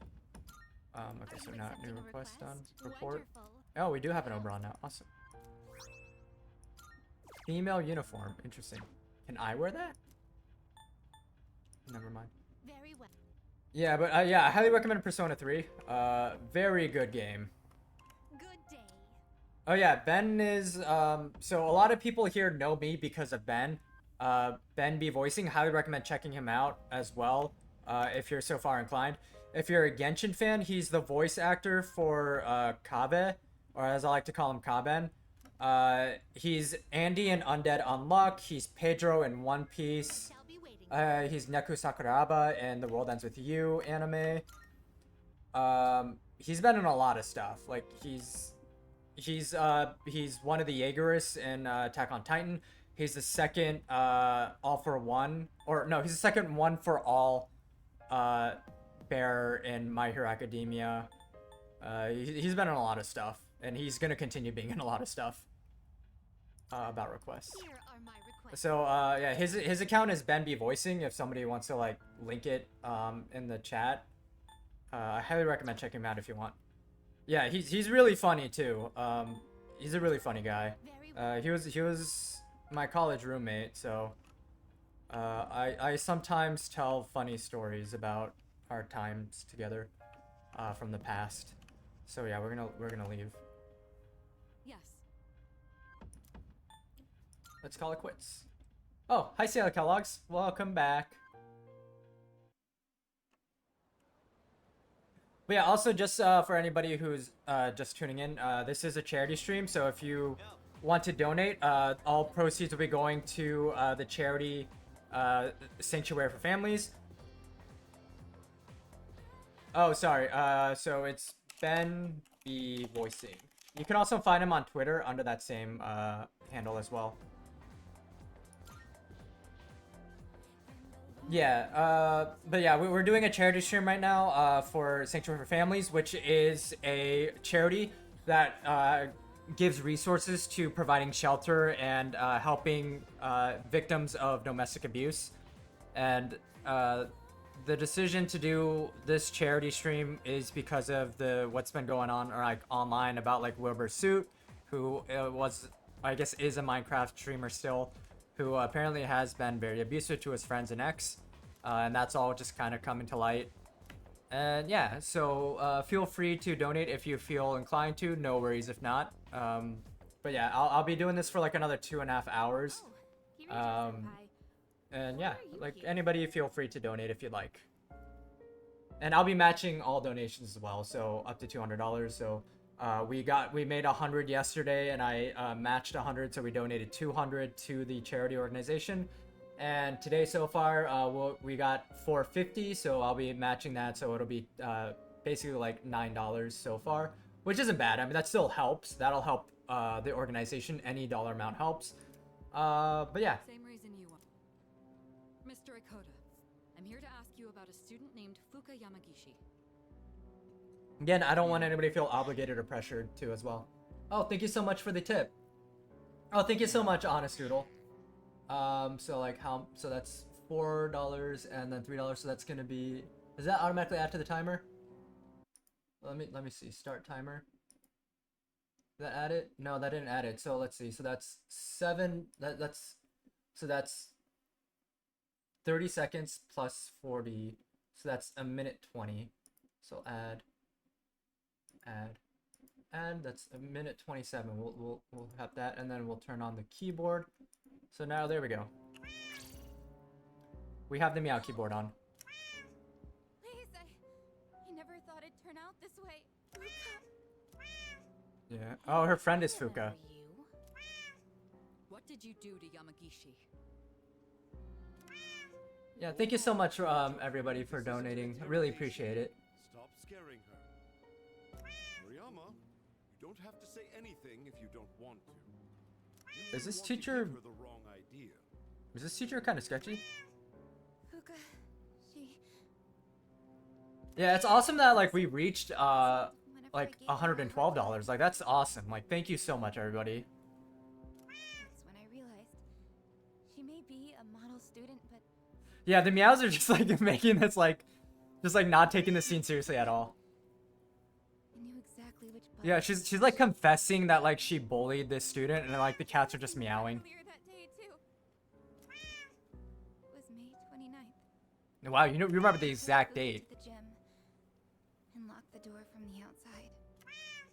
Okay, so now new request done. Report. Oh, we do have an Oberon now. Awesome. Female uniform. Interesting. Can I wear that? Never mind.
Very well.
Yeah, but yeah, I highly recommend Persona 3. Very good game.
Good day.
Oh yeah, Ben is so a lot of people here know me because of Ben. Ben B voicing. Highly recommend checking him out as well. If you're so far inclined. If you're a Genshin fan, he's the voice actor for Kabe, or as I like to call him, Kaben. He's Andy in Undead Unluck. He's Pedro in One Piece. He's Neku Sakuraba in The World Ends With You anime. He's been in a lot of stuff. Like he's one of the Jaegerists in Attack on Titan. He's the second All for One, or no, he's the second One for All bearer in My Hero Academia. He's been in a lot of stuff, and he's gonna continue being in a lot of stuff. About requests.
Here are my requests.
So yeah, his account is Ben B Voicing. If somebody wants to like link it in the chat, I highly recommend checking him out if you want. Yeah, he's really funny too. He's a really funny guy. He was my college roommate, so I sometimes tell funny stories about our times together from the past. So yeah, we're gonna leave.
Yes.
Let's call it quits. Oh, hi Sailor Kellogg's. Welcome back. But yeah, also just for anybody who's just tuning in, this is a charity stream, so if you want to donate, all proceeds will be going to the charity Sanctuary for Families. Oh, sorry. So it's Ben B Voicing. You can also find him on Twitter under that same handle as well. Yeah, but yeah, we're doing a charity stream right now for Sanctuary for Families, which is a charity that gives resources to providing shelter and helping victims of domestic abuse. And the decision to do this charity stream is because of what's been going on, or like online, about like Wilbur Suit, who was, I guess, is a Minecraft streamer still, who apparently has been very abusive to his friends and ex, and that's all just kind of coming to light. And yeah, so feel free to donate if you feel inclined to. No worries if not. But yeah, I'll be doing this for like another 2.5 hours. And yeah, like anybody feel free to donate if you'd like. And I'll be matching all donations as well, so up to $200. So we made 100 yesterday, and I matched 100, so we donated 200 to the charity organization. And today so far, we got 450, so I'll be matching that, so it'll be basically like $9 so far, which isn't bad. I mean, that still helps. That'll help the organization. Any dollar amount helps. But yeah.
Same reason you want. Mr. Ikoda, I'm here to ask you about a student named Fuka Yamagishi.
Again, I don't want anybody to feel obligated or pressured to as well. Oh, thank you so much for the tip. Oh, thank you so much, Honest Doodle. So like so that's $4 and then $3, so that's gonna be, does that automatically add to the timer? Let me see, start timer. Did that add it? No, that didn't add it. So let's see, so that's 7, so that's 30 seconds plus 40, so that's a minute 20. So add, that's a minute 27. We'll have that, and then we'll turn on the keyboard. So now there we go. We have the Meow keyboard on.
Please, I never thought it'd turn out this way.
Yeah. Oh, her friend is Fuka.
What did you do to Yamagishi?
Yeah, thank you so much, everybody, for donating. I really appreciate it.
Stop scaring her. Moriyama, you don't have to say anything if you don't want to.
Is this teacher... Is this teacher kind of sketchy?
Fuka, she...
Yeah, it's awesome that, like, we reached, like, $112. Like, that's awesome. Like, thank you so much, everybody.
That's when I realized she may be a model student, but...
Yeah, the Meows are just, like, making this, like, just, like, not taking the scene seriously at all.
I knew exactly which button.
Yeah, she's, like, confessing that, like, she bullied this student, and, like, the cats are just meowing. Wow, you remember the exact date.
The gym and lock the door from the outside.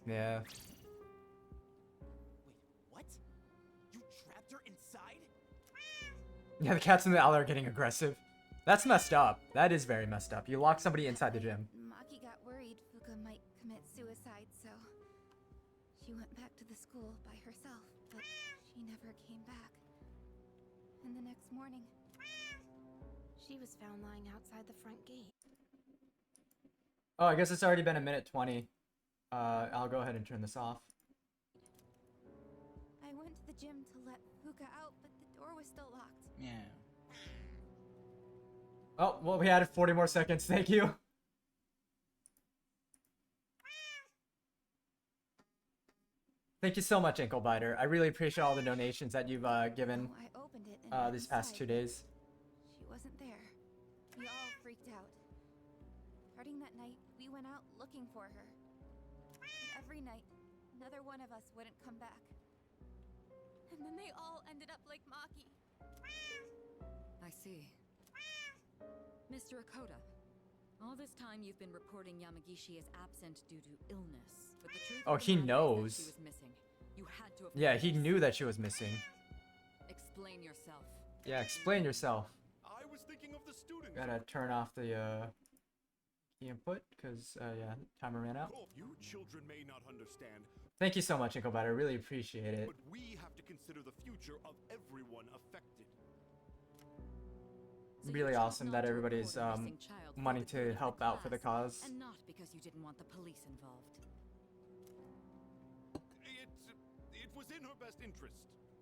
Yeah.
Wait, what? You trapped her inside?
Yeah, the cats in the alley are getting aggressive. That's messed up. That is very messed up. You lock somebody inside the gym.
Maki got worried Fuka might commit suicide, so she went back to the school by herself, but she never came back. And the next morning, she was found lying outside the front gate.
Oh, I guess it's already been a minute 20. I'll go ahead and turn this off.
I went to the gym to let Fuka out, but the door was still locked.
Yeah.
Oh, well, we added 40 more seconds. Thank you. Thank you so much, Ankle Biter. I really appreciate all the donations that you've given
I opened it and
these past 2 days.
She wasn't there. We all freaked out. Starting that night, we went out looking for her. But every night, another one of us wouldn't come back. And then they all ended up like Maki.
I see. Mr. Ikoda, all this time you've been reporting Yamagishi as absent due to illness, but the truth
Oh,
of the
he
matter is that
knows.
she was missing. You had to have
Yeah,
known
he
this.
knew that she was missing.
Explain yourself.
Yeah, explain yourself.
I was thinking of the students.
Gotta turn off the key input because yeah, timer ran out.
You children may not understand,
Thank you so much, Ankle Biter. Really appreciate it.
but we have to consider the future of everyone affected.
Really awesome that everybody's wanting to help out for the cause.
And not because you didn't want the police involved.
It was in her best interest.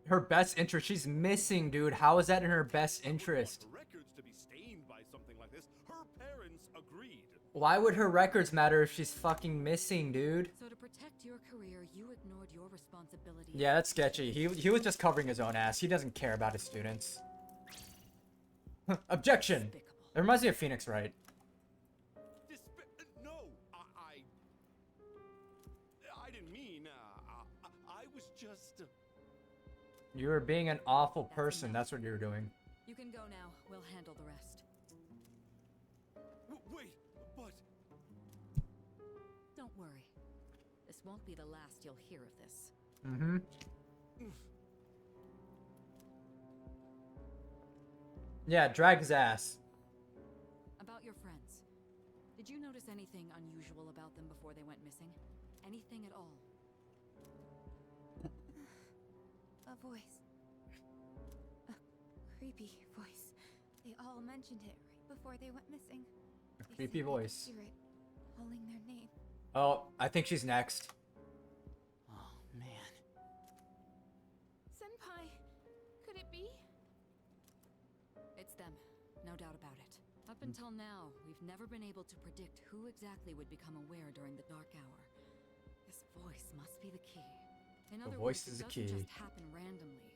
Her best interest? She's missing, dude. How is that in her best interest?
Records to be stained by something like this. Her parents agreed.
Why would her records matter if she's fucking missing, dude?
So to protect your career, you ignored your responsibility.
Yeah, that's sketchy. He was just covering his own ass. He doesn't care about his students. Objection! It reminds me of Phoenix Wright.
No, I didn't mean. I was just.
You were being an awful person. That's what you were doing.
You can go now. We'll handle the rest.
Wait, but.
Don't worry. This won't be the last you'll hear of this.
Mm-hmm. Yeah, drag his ass.
About your friends. Did you notice anything unusual about them before they went missing? Anything at all?
A voice. A creepy voice. They all mentioned it right before they went missing.
A creepy voice.
Hear it calling their name.
Oh, I think she's next.
Oh, man.
Senpai, could it be?
It's them, no doubt about it. Up until now, we've never been able to predict who exactly would become aware during the dark hour. This voice must be the key. In other
voice
words,
is
it
the key.
doesn't just happen randomly.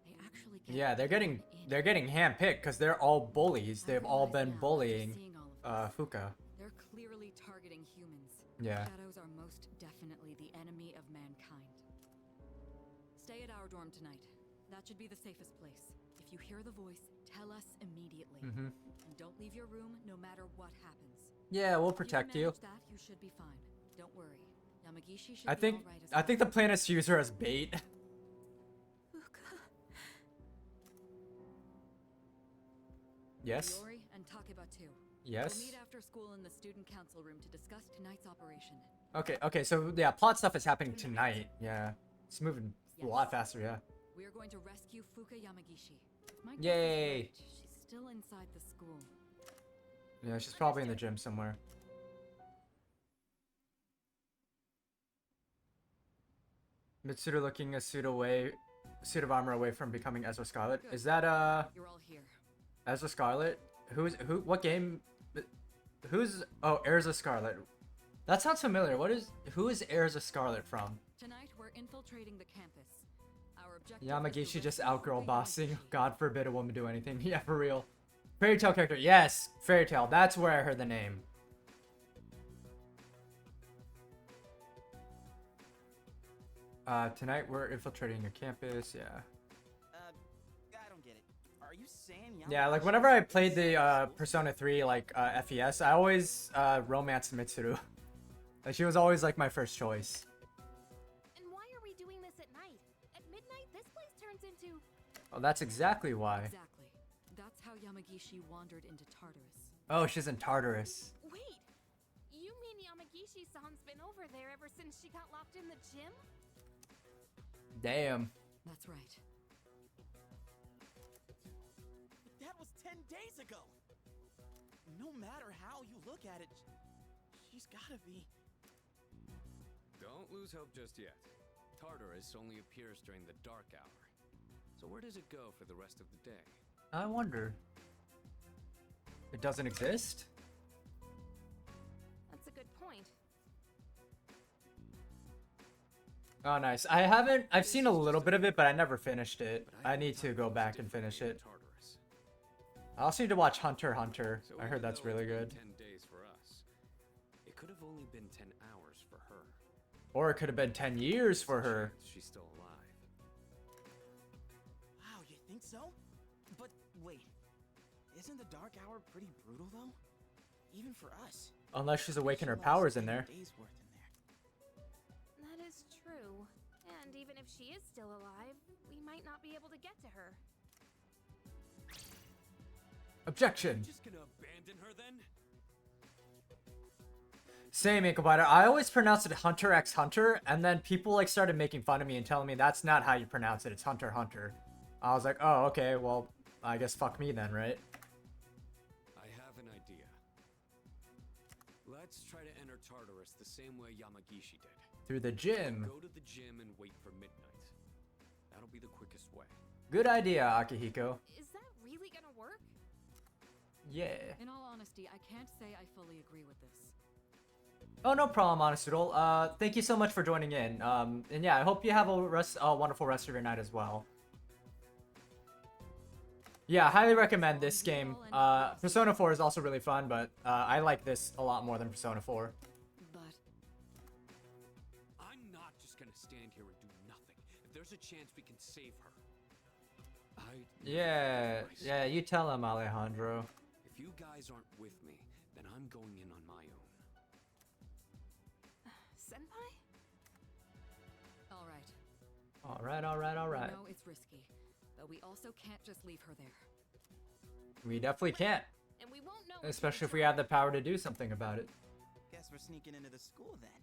They actually get
Yeah, they're getting handpicked because they're all bullies. They've all been bullying Fuka.
They're clearly targeting humans.
Yeah.
Shadows are most definitely the enemy of mankind. Stay at our dorm tonight. That should be the safest place. If you hear the voice, tell us immediately.
Mm-hmm.
And don't leave your room no matter what happens.
Yeah, we'll protect
If you.
you.
Manage that, you should be fine. Don't worry. Yamagishi should
I
be
think
all right as
I think the plan is to use her as bait. Yes.
Iori and Takeba too.
Yes.
We'll meet after school in the student council room to discuss tonight's operation.
Okay, so yeah, plot stuff is happening tonight. Yeah. It's moving a lot faster, yeah.
We are going to rescue Fuka Yamagishi. If my guess is
Yay.
right, she's still inside the school.
Yeah, she's probably in the gym somewhere. Mitsuru looking a suit of armor away from becoming Ezra Scarlet. Is that
You're all here.
Ezra Scarlet? What game? Who's Erza Scarlet? That sounds familiar. Who is Erza Scarlet from?
Tonight we're infiltrating the campus. Our objective
Yamagishi just outgirl bossing. God forbid a woman do anything. Yeah, for real. Fairy Tail character. Yes, Fairy Tail. That's where I heard the name. Tonight we're infiltrating a campus. Yeah.
I don't get it. Are you saying
Yeah, like whenever I played the Persona 3 like FES, I always romanced Mitsuru. Like she was always like my first choice.
And why are we doing this at night? At midnight, this place turns into...
Oh, that's exactly why.
Exactly. That's how Yamagishi wandered into Tartarus.
Oh, she's in Tartarus.
Wait! You mean Yamagishi-san's been over there ever since she got locked in the gym?
Damn.
That's right.
That was 10 days ago. No matter how you look at it, she's gotta be.
Don't lose hope just yet. Tartarus only appears during the dark hour. So where does it go for the rest of the day?
I wonder. It doesn't exist?
That's a good point.
Oh, nice. I've seen a little bit of it, but I never finished it. I need to go back and finish it. I also need to watch Hunter x Hunter. I heard that's really good.
10 days for us. It could have only been 10 hours for her.
Or it could have been 10 years for her.
She's still alive.
Wow, you think so? But wait, isn't the dark hour pretty brutal though? Even for us.
Unless she's awakened her powers in there.
Days worth in there.
That is true. And even if she is still alive, we might not be able to get to her.
Objection.
Just gonna abandon her then?
Same, Inkabiter. I always pronounce it Hunter x Hunter, and then people like started making fun of me and telling me that's not how you pronounce it. It's Hunter x Hunter. I was like, oh, okay, well, I guess fuck me then, right?
I have an idea. Let's try to enter Tartarus the same way Yamagishi did.
Through the gym.
Go to the gym and wait for midnight. That'll be the quickest way.
Good idea, Akihiko.
Is that really gonna work?
Yeah.
In all honesty, I can't say I fully agree with this.
Oh, no problem, Honestdoodle. Thank you so much for joining in. And yeah, I hope you have a wonderful rest of your night as well. Yeah, highly recommend this game. Persona 4 is also really fun, but I like this a lot more than Persona 4.
But
I'm not just gonna stand here and do nothing. If there's a chance we can save her,
Yeah, you tell him, Alejandro.
If you guys aren't with me, then I'm going in on my own.
Senpai?
all right.
Alright.
We know it's risky, but we also can't just leave her there.
We definitely can't.
And we won't know.
Especially if we have the power to do something about it.
Guess we're sneaking into the school then.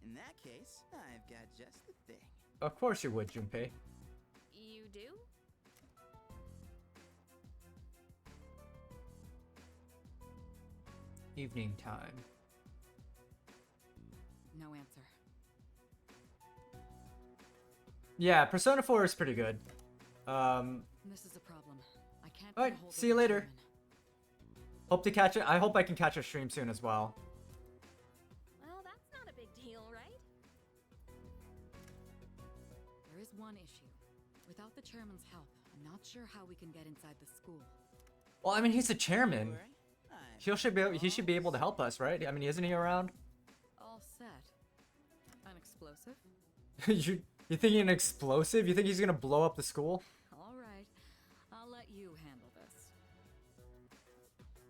In that case, I've got just the thing.
Of course you would, Junpei.
You do?
Evening time.
No answer.
Yeah, Persona 4 is pretty good.
This is a problem. I can't.
Alright,
get a hold of
see you
the
later.
chairman.
Hope to catch it. I hope I can catch a stream soon as well.
Well, that's not a big deal, right?
There is one issue. Without the chairman's help, I'm not sure how we can get inside the school.
Well, I mean, he's the chairman. He should be able to help us, right? I mean, isn't he around?
All set. An explosive?
You think an explosive? You think he's gonna blow up the school?
All right. I'll let you handle this.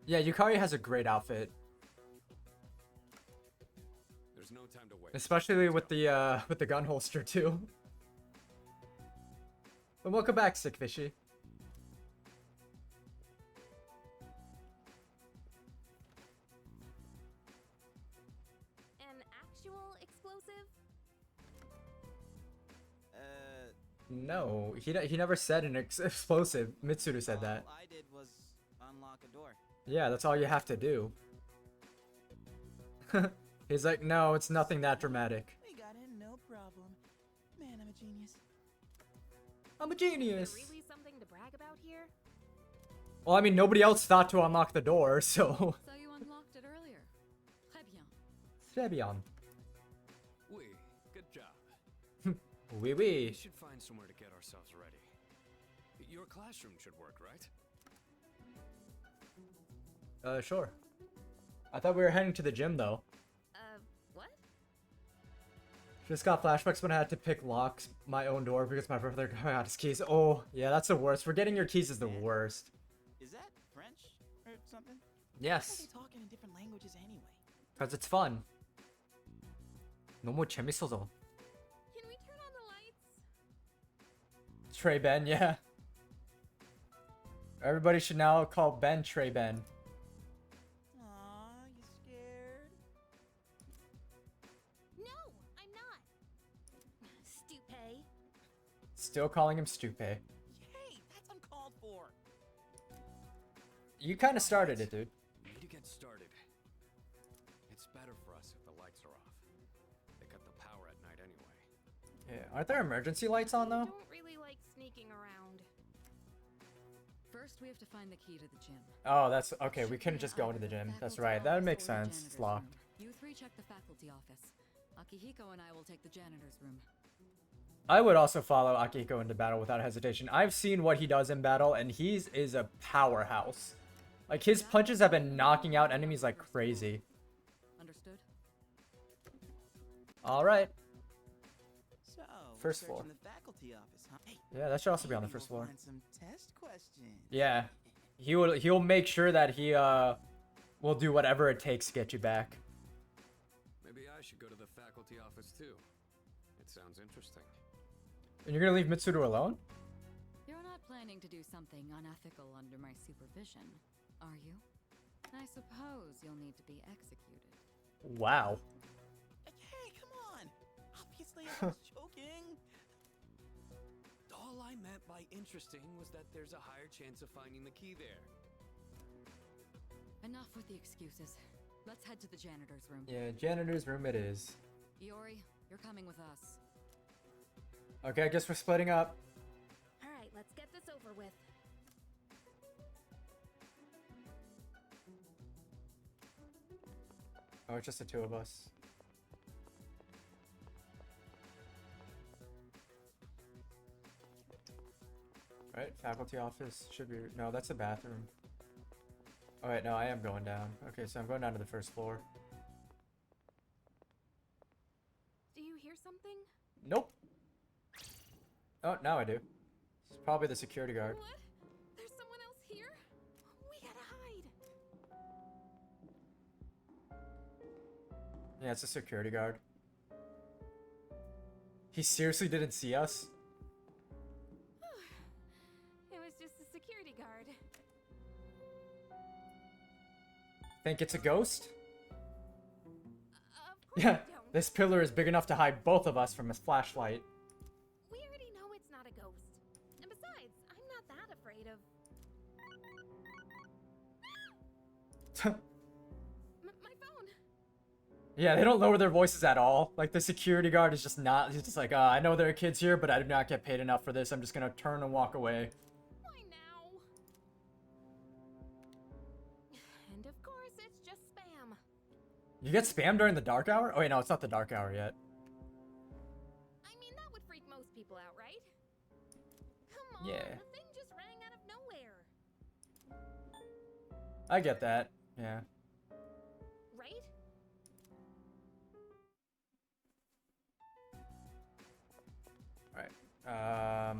Yeah, Yukari has a great outfit,
There's no time to wait.
especially with the gun holster too. But welcome back, Sick Fishy.
An actual explosive?
No, he never said an explosive. Mitsuru said that.
All I did was unlock a door.
Yeah, that's all you have to do. He's like, no, it's nothing that dramatic.
We got in, no problem. Man, I'm a genius.
I'm a genius.
Is there really something to brag about here?
Well, I mean, nobody else thought to unlock the door, so.
So you unlocked it earlier. Très bien.
Très bien.
Oui, good job.
Oui,
We
oui.
should find somewhere to get ourselves ready. Your classroom should work, right?
Sure. I thought we were heading to the gym, though.
What?
Just got flashbacks when I had to pick locks my own door because my brother got his keys. Oh, yeah, that's the worst. Forgetting your keys is the worst.
Is that French or something?
Yes.
Why are they talking in different languages anyway?
Because it's fun. 너무 재밌어서.
Can we turn on the lights?
Trey Ben, yeah. Everybody should now call Ben Trey Ben.
Aw, you scared?
No, I'm not. Stupid.
Still calling him Stupe.
Hey, that's uncalled for.
You kind of started it, dude.
We need to get started. It's better for us if the lights are off. They cut the power at night anyway.
Yeah, aren't there emergency lights on though?
Don't really like sneaking around.
First, we have to find the key to the gym.
Oh, that's okay. We couldn't just go into the gym. That's right. That makes sense. It's locked.
You three check the faculty office. Akihiko and I will take the janitor's room.
I would also follow Akihiko into battle without hesitation. I've seen what he does in battle, and he's is a powerhouse. Like, his punches have been knocking out enemies like crazy.
Understood?
Alright.
So,
First
searching
floor.
the faculty office, huh? Hey,
Yeah, that should also be on the
maybe
first
we'll
floor.
find some test questions.
Yeah. He'll make sure that he will do whatever it takes to get you back.
Maybe I should go to the faculty office too. It sounds interesting.
And you're gonna leave Mitsuru alone?
You're not planning to do something unethical under my supervision, are you? I suppose you'll need to be executed.
Wow.
Hey, come on! Obviously, I was joking.
All I meant by interesting was that there's a higher chance of finding the key there.
Enough with the excuses. Let's head to the janitor's room.
Yeah, janitor's room it is.
Iori, you're coming with us.
Okay, I guess we're splitting up.
All right, let's get this over with.
Oh, it's just the two of us. Right? Faculty office should be... No, that's a bathroom. Oh wait, no, I am going down. Okay, so I'm going down to the first floor.
Do you hear something?
Nope. Oh, now I do. It's probably the security guard.
What? There's someone else here? We gotta hide.
Yeah, it's a security guard. He seriously didn't see us?
It was just a security guard.
Think it's a ghost?
Of course
Yeah,
we don't.
this pillar is big enough to hide both of us from his flashlight.
We already know it's not a ghost. And besides, I'm not that afraid of... My phone!
Yeah, they don't lower their voices at all. Like, the security guard is just not... He's just like, I know there are kids here, but I do not get paid enough for this. I'm just gonna turn and walk away.
Why now? And of course, it's just spam.
You get spam during the dark hour? Oh, wait, no, it's not the dark hour yet.
I mean, that would freak most people out, right? Come on,
Yeah.
the thing just rang out of nowhere.
I get that. Yeah.
Right?
Alright.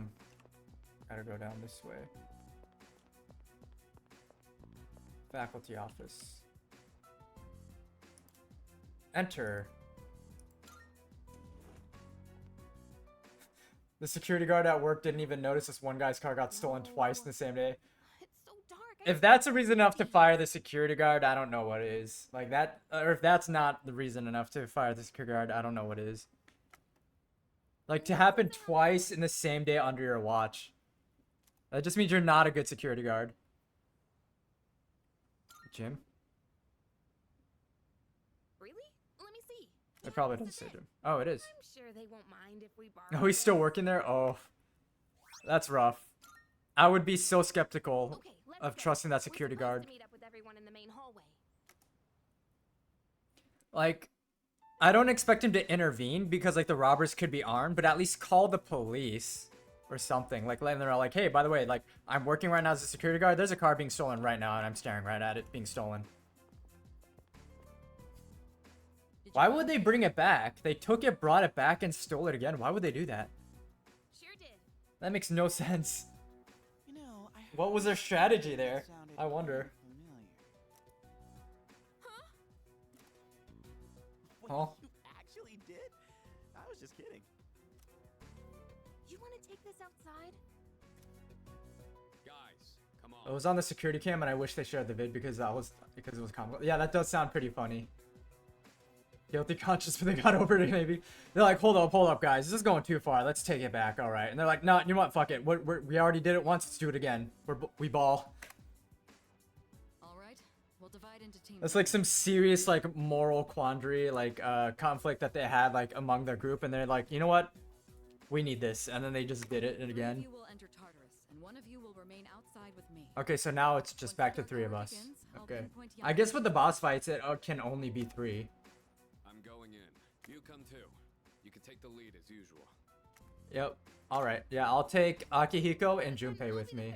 Gotta go down this way. Faculty office. Enter. The security guard at work didn't even notice this one guy's car got stolen twice in the same day.
It's so dark.
If that's a reason enough to fire the security guard, I don't know what is. Like that, or if that's not the reason enough to fire the security guard, I don't know what is. Like, to happen twice in the same day under your watch. That just means you're not a good security guard. Jim?
Really? Let me see.
It probably doesn't say Jim. Oh, it is.
I'm sure they won't mind if we borrow.
Oh, he's still working there? Oh. That's rough. I would be so skeptical
Okay, let's
of
go.
trusting that
We're
security
supposed
guard.
to meet up with everyone in the main hallway.
Like, I don't expect him to intervene because, like, the robbers could be armed, but at least call the police or something. Like, letting them know, like, hey, by the way, like, I'm working right now as a security guard. There's a car being stolen right now, and I'm staring right at it being stolen. Why would they bring it back? They took it, brought it back, and stole it again. Why would they do that?
Sure did.
That makes no sense.
You know, I
What was their strategy there?
sounded
I wonder.
familiar.
Huh?
You actually did? I was just kidding.
You want to take this outside?
Guys, come
It
on.
was on the security cam, and I wish they shared the vid because it was comical. Yeah, that does sound pretty funny. Guilty conscious, but they got over it maybe. They're like, hold up, guys. This is going too far. Let's take it back, all right. And they're like, no, you know what? Fuck it. We already did it once. Let's do it again. We ball.
All right, we'll divide into teams.
It's like some serious like moral quandary, like conflict that they had like among their group, and they're like, you know what? We need this, and then they just did it
Three of
again.
you will enter Tartarus, and one of you will remain outside with me.
Okay, so now it's just back to
Once the
3 of
dark hour
us.
begins, I'll
Okay.
pinpoint
I
Yamato
guess with the boss fights, it can only be 3.
I'm going in. You come too. You can take the lead as usual.
Yep. All right. Yeah, I'll take Akihiko and Junpei with me.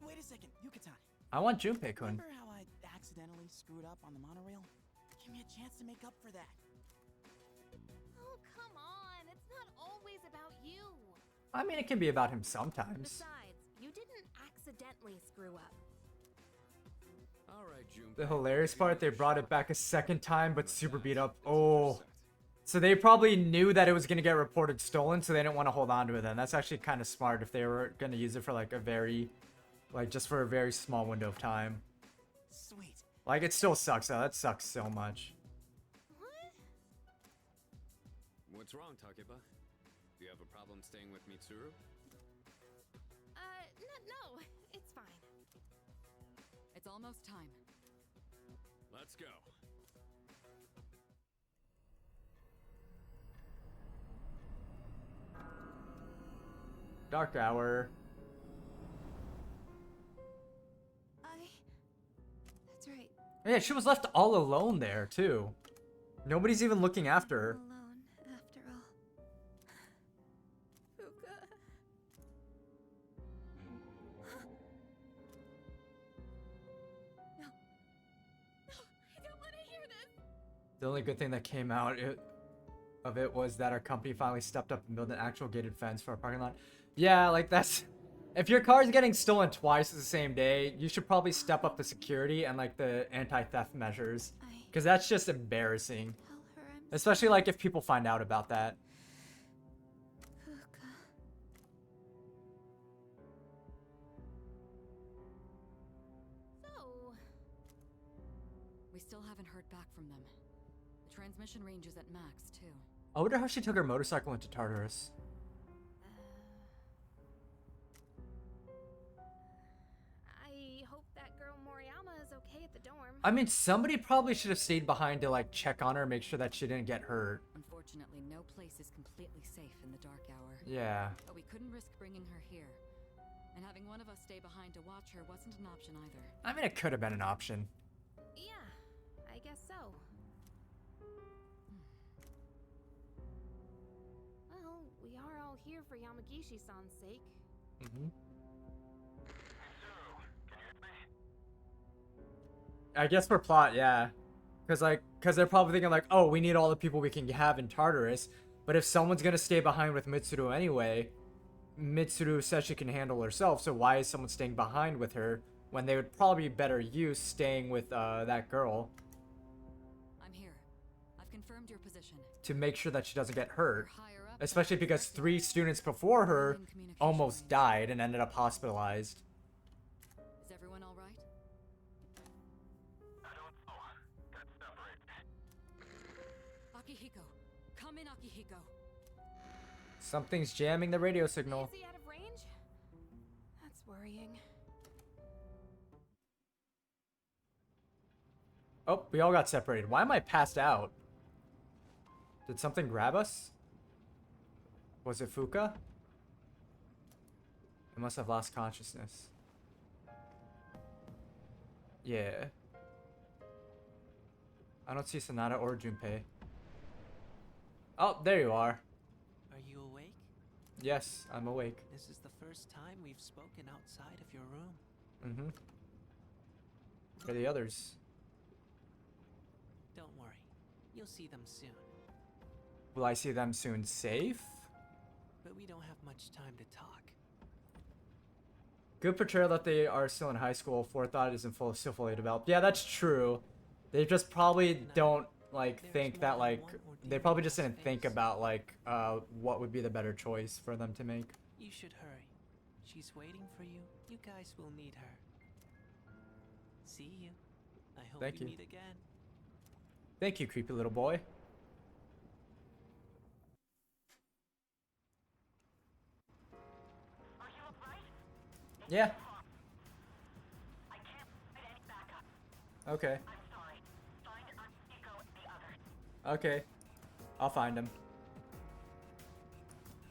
Wait a second, Yucatan.
I want Junpei-kun.
Remember how I accidentally screwed up on the monorail? Give me a chance to make up for that.
Oh, come on. It's not always about you.
I mean, it can be about him sometimes.
Besides, you didn't accidentally screw up.
All right, June.
The hilarious part, they brought it back a second time, but super beat up. Oh. So they probably knew that it was going to get reported stolen, so they didn't want to hold on to it then. That's actually kind of smart if they were going to use it for like a very, like just for a very small window of time.
Sweet.
Like, it still sucks though. That sucks so much.
What?
What's wrong, Takeba? Do you have a problem staying with Mitsuru?
No, it's fine.
It's almost time.
Let's go.
Dark hour.
That's right.
Yeah, she was left all alone there too. Nobody's even looking after her.
Alone, after all. Fuka.
The only good thing that came out of it was that our company finally stepped up and built an actual gated fence for our parking lot. Yeah, like that's... If your car's getting stolen twice the same day, you should probably step up the security and like the anti-theft measures. Because that's just embarrassing. Especially like if people find out about that.
So,
We still haven't heard back from them. The transmission range is at max, too.
I wonder how she took her motorcycle into Tartarus.
I hope that girl Moriyama is okay at the dorm.
I mean, somebody probably should have stayed behind to like check on her, make sure that she didn't get hurt.
Unfortunately, no place is completely safe in the dark hour.
Yeah.
But we couldn't risk bringing her here. And having one of us stay behind to watch her wasn't an option either.
I mean, it could have been an option.
Yeah, I guess so. Well, we are all here for Yamagishi-san's sake.
I guess for plot, yeah. Cause they're probably thinking like, oh, we need all the people we can have in Tartarus. But if someone's gonna stay behind with Mitsuru anyway, Mitsuru says she can handle herself, so why is someone staying behind with her when they would probably be better use staying with that girl
I'm here. I've confirmed your position.
to make sure that she doesn't get hurt? Especially because 3 students before her almost died and ended up hospitalized.
Is everyone all right? Akihiko, come in, Akihiko.
Something's jamming the radio signal.
Is he out of range? That's worrying.
Oh, we all got separated. Why am I passed out? Did something grab us? Was it Fuka? I must have lost consciousness. Yeah. I don't see Sonata or Junpei. Oh, there you are.
Are you awake?
Yes, I'm awake.
This is the first time we've spoken outside of your room.
Mm-hmm. Where are the others?
Don't worry. You'll see them soon.
Will I see them soon safe?
But we don't have much time to talk.
Good portrayal that they are still in high school. Forethought isn't still fully developed. Yeah, that's true. They just probably don't like think that like they probably just didn't think about like what would be the better choice for them to make.
You should hurry. She's waiting for you. You guys will need her. See you. I hope
Thank
we
you.
meet again.
Thank you, creepy little boy. Yeah. Okay. Okay. I'll find him.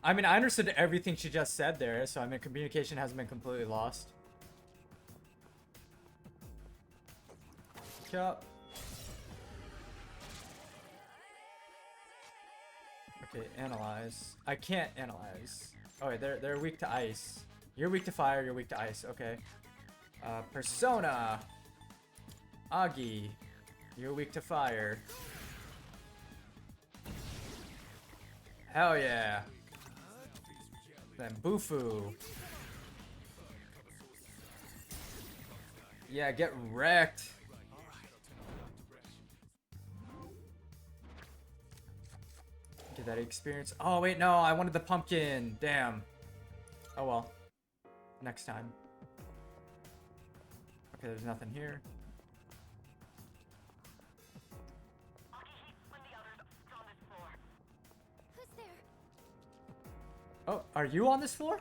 I mean, I understood everything she just said there, so I mean, communication hasn't been completely lost. Yup. Okay, analyze. I can't analyze. Oh wait, they're weak to ice. You're weak to fire, you're weak to ice, okay. Persona! Agi, you're weak to fire. Hell yeah. Then Bufu. Yeah, get wrecked. Get that experience. Oh wait, no, I wanted the pumpkin. Damn. Oh well. Next time. Okay, there's nothing here.
Who's there?
Oh, are you on this floor?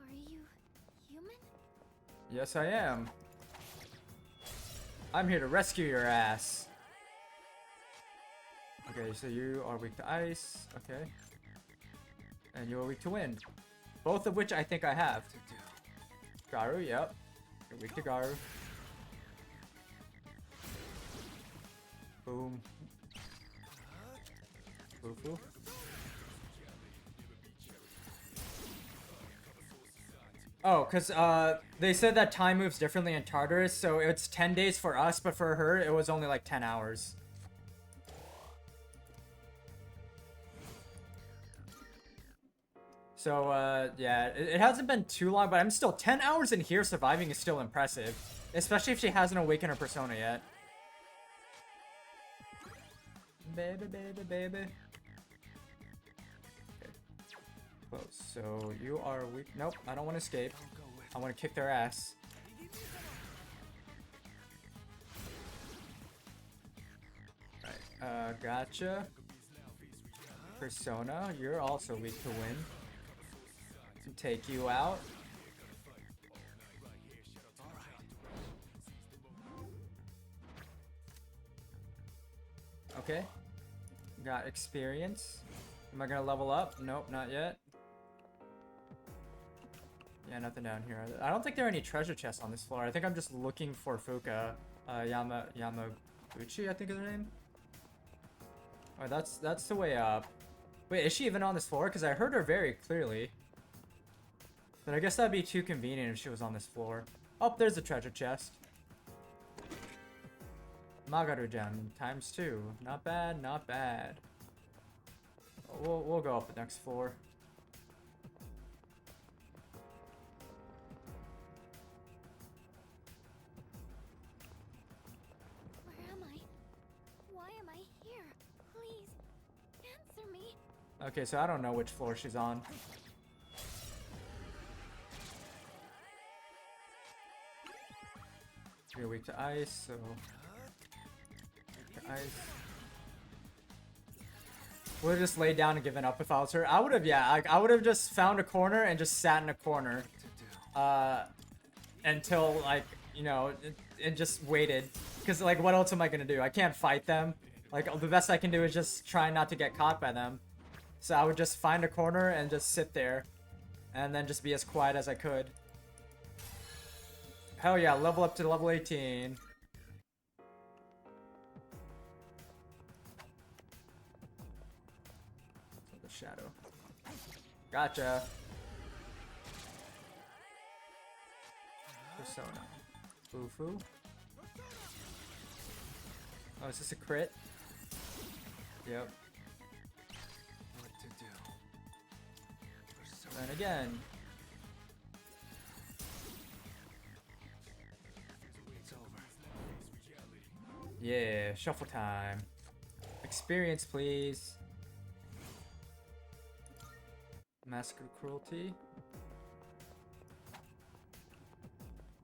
Are you human?
Yes, I am. I'm here to rescue your ass. Okay, so you are weak to ice. Okay. And you are weak to wind. Both of which I think I have. Garu, yep. You're weak to Garu. Boom. Bufu. Oh, because they said that time moves differently in Tartarus, so it's 10 days for us, but for her, it was only like 10 hours. So, yeah, it hasn't been too long, but I'm still 10 hours in here surviving is still impressive. Especially if she hasn't awakened her persona yet. Baby, baby, baby. Okay. Close. So, you are weak. Nope, I don't want to escape. I want to kick their ass. Right, gotcha. Persona, you're also weak to win. Take you out. Okay. Got experience. Am I gonna level up? Nope, not yet. Yeah, nothing down here. I don't think there are any treasure chests on this floor. I think I'm just looking for Fuka. Yamaguchi, I think is her name. Oh, that's the way up. Wait, is she even on this floor? Because I heard her very clearly. But I guess that'd be too convenient if she was on this floor. Oh, there's a treasure chest. Magaru-jan, ×2. Not bad, not bad. We'll go up the next floor.
Where am I? Why am I here? Please, answer me.
Okay, so I don't know which floor she's on. You're weak to ice, so... To ice. Would have just laid down and given up if I was her. I would have, yeah. I would have just found a corner and just sat in a corner. Until, like, you know, and just waited. Because, like, what else am I going to do? I can't fight them. Like, the best I can do is just try not to get caught by them. So I would just find a corner and just sit there. And then just be as quiet as I could. Hell yeah, level up to level 18. The shadow. Gotcha. Persona. Bufu. Oh, is this a crit? Yep.
What to do?
And then again. Yeah, shuffle time. Experience, please. Massacre cruelty.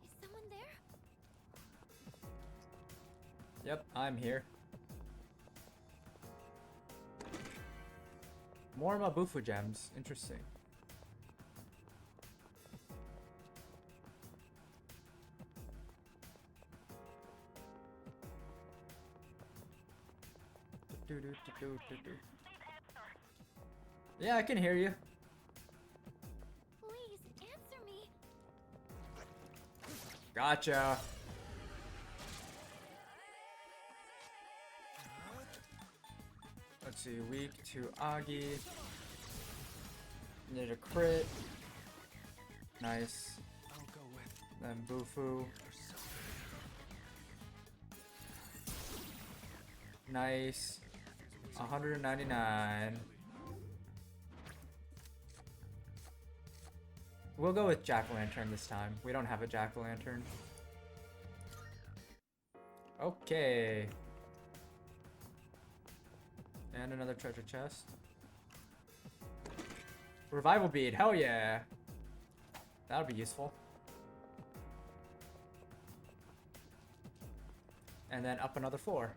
Is someone there?
Yep, I'm here. More Mabufu gems. Interesting. Yeah, I can hear you.
Please, answer me.
Gotcha. Let's see, weak to Agi. Need a crit. Nice. Then Bufu. Nice. 199. We'll go with Jack-o'-lantern this time. We don't have a Jack-o'-lantern. Okay. And another treasure chest. Revival bead, hell yeah. That'll be useful. And then up another floor.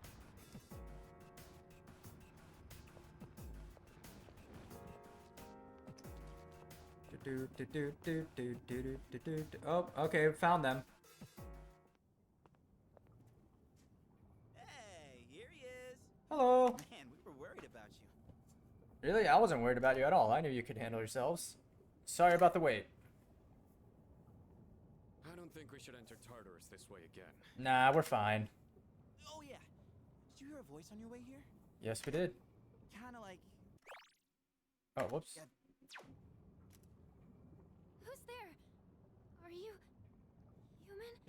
Oh, okay, found them.
Hey, here he is.
Hello.
Man, we were worried about you.
Really? I wasn't worried about you at all. I knew you could handle yourselves. Sorry about the wait.
I don't think we should enter Tartarus this way again.
Nah, we're fine.
Oh yeah. Did you hear a voice on your way here?
Yes, we did.
Kind of like.
Oh, whoops.
Who's there?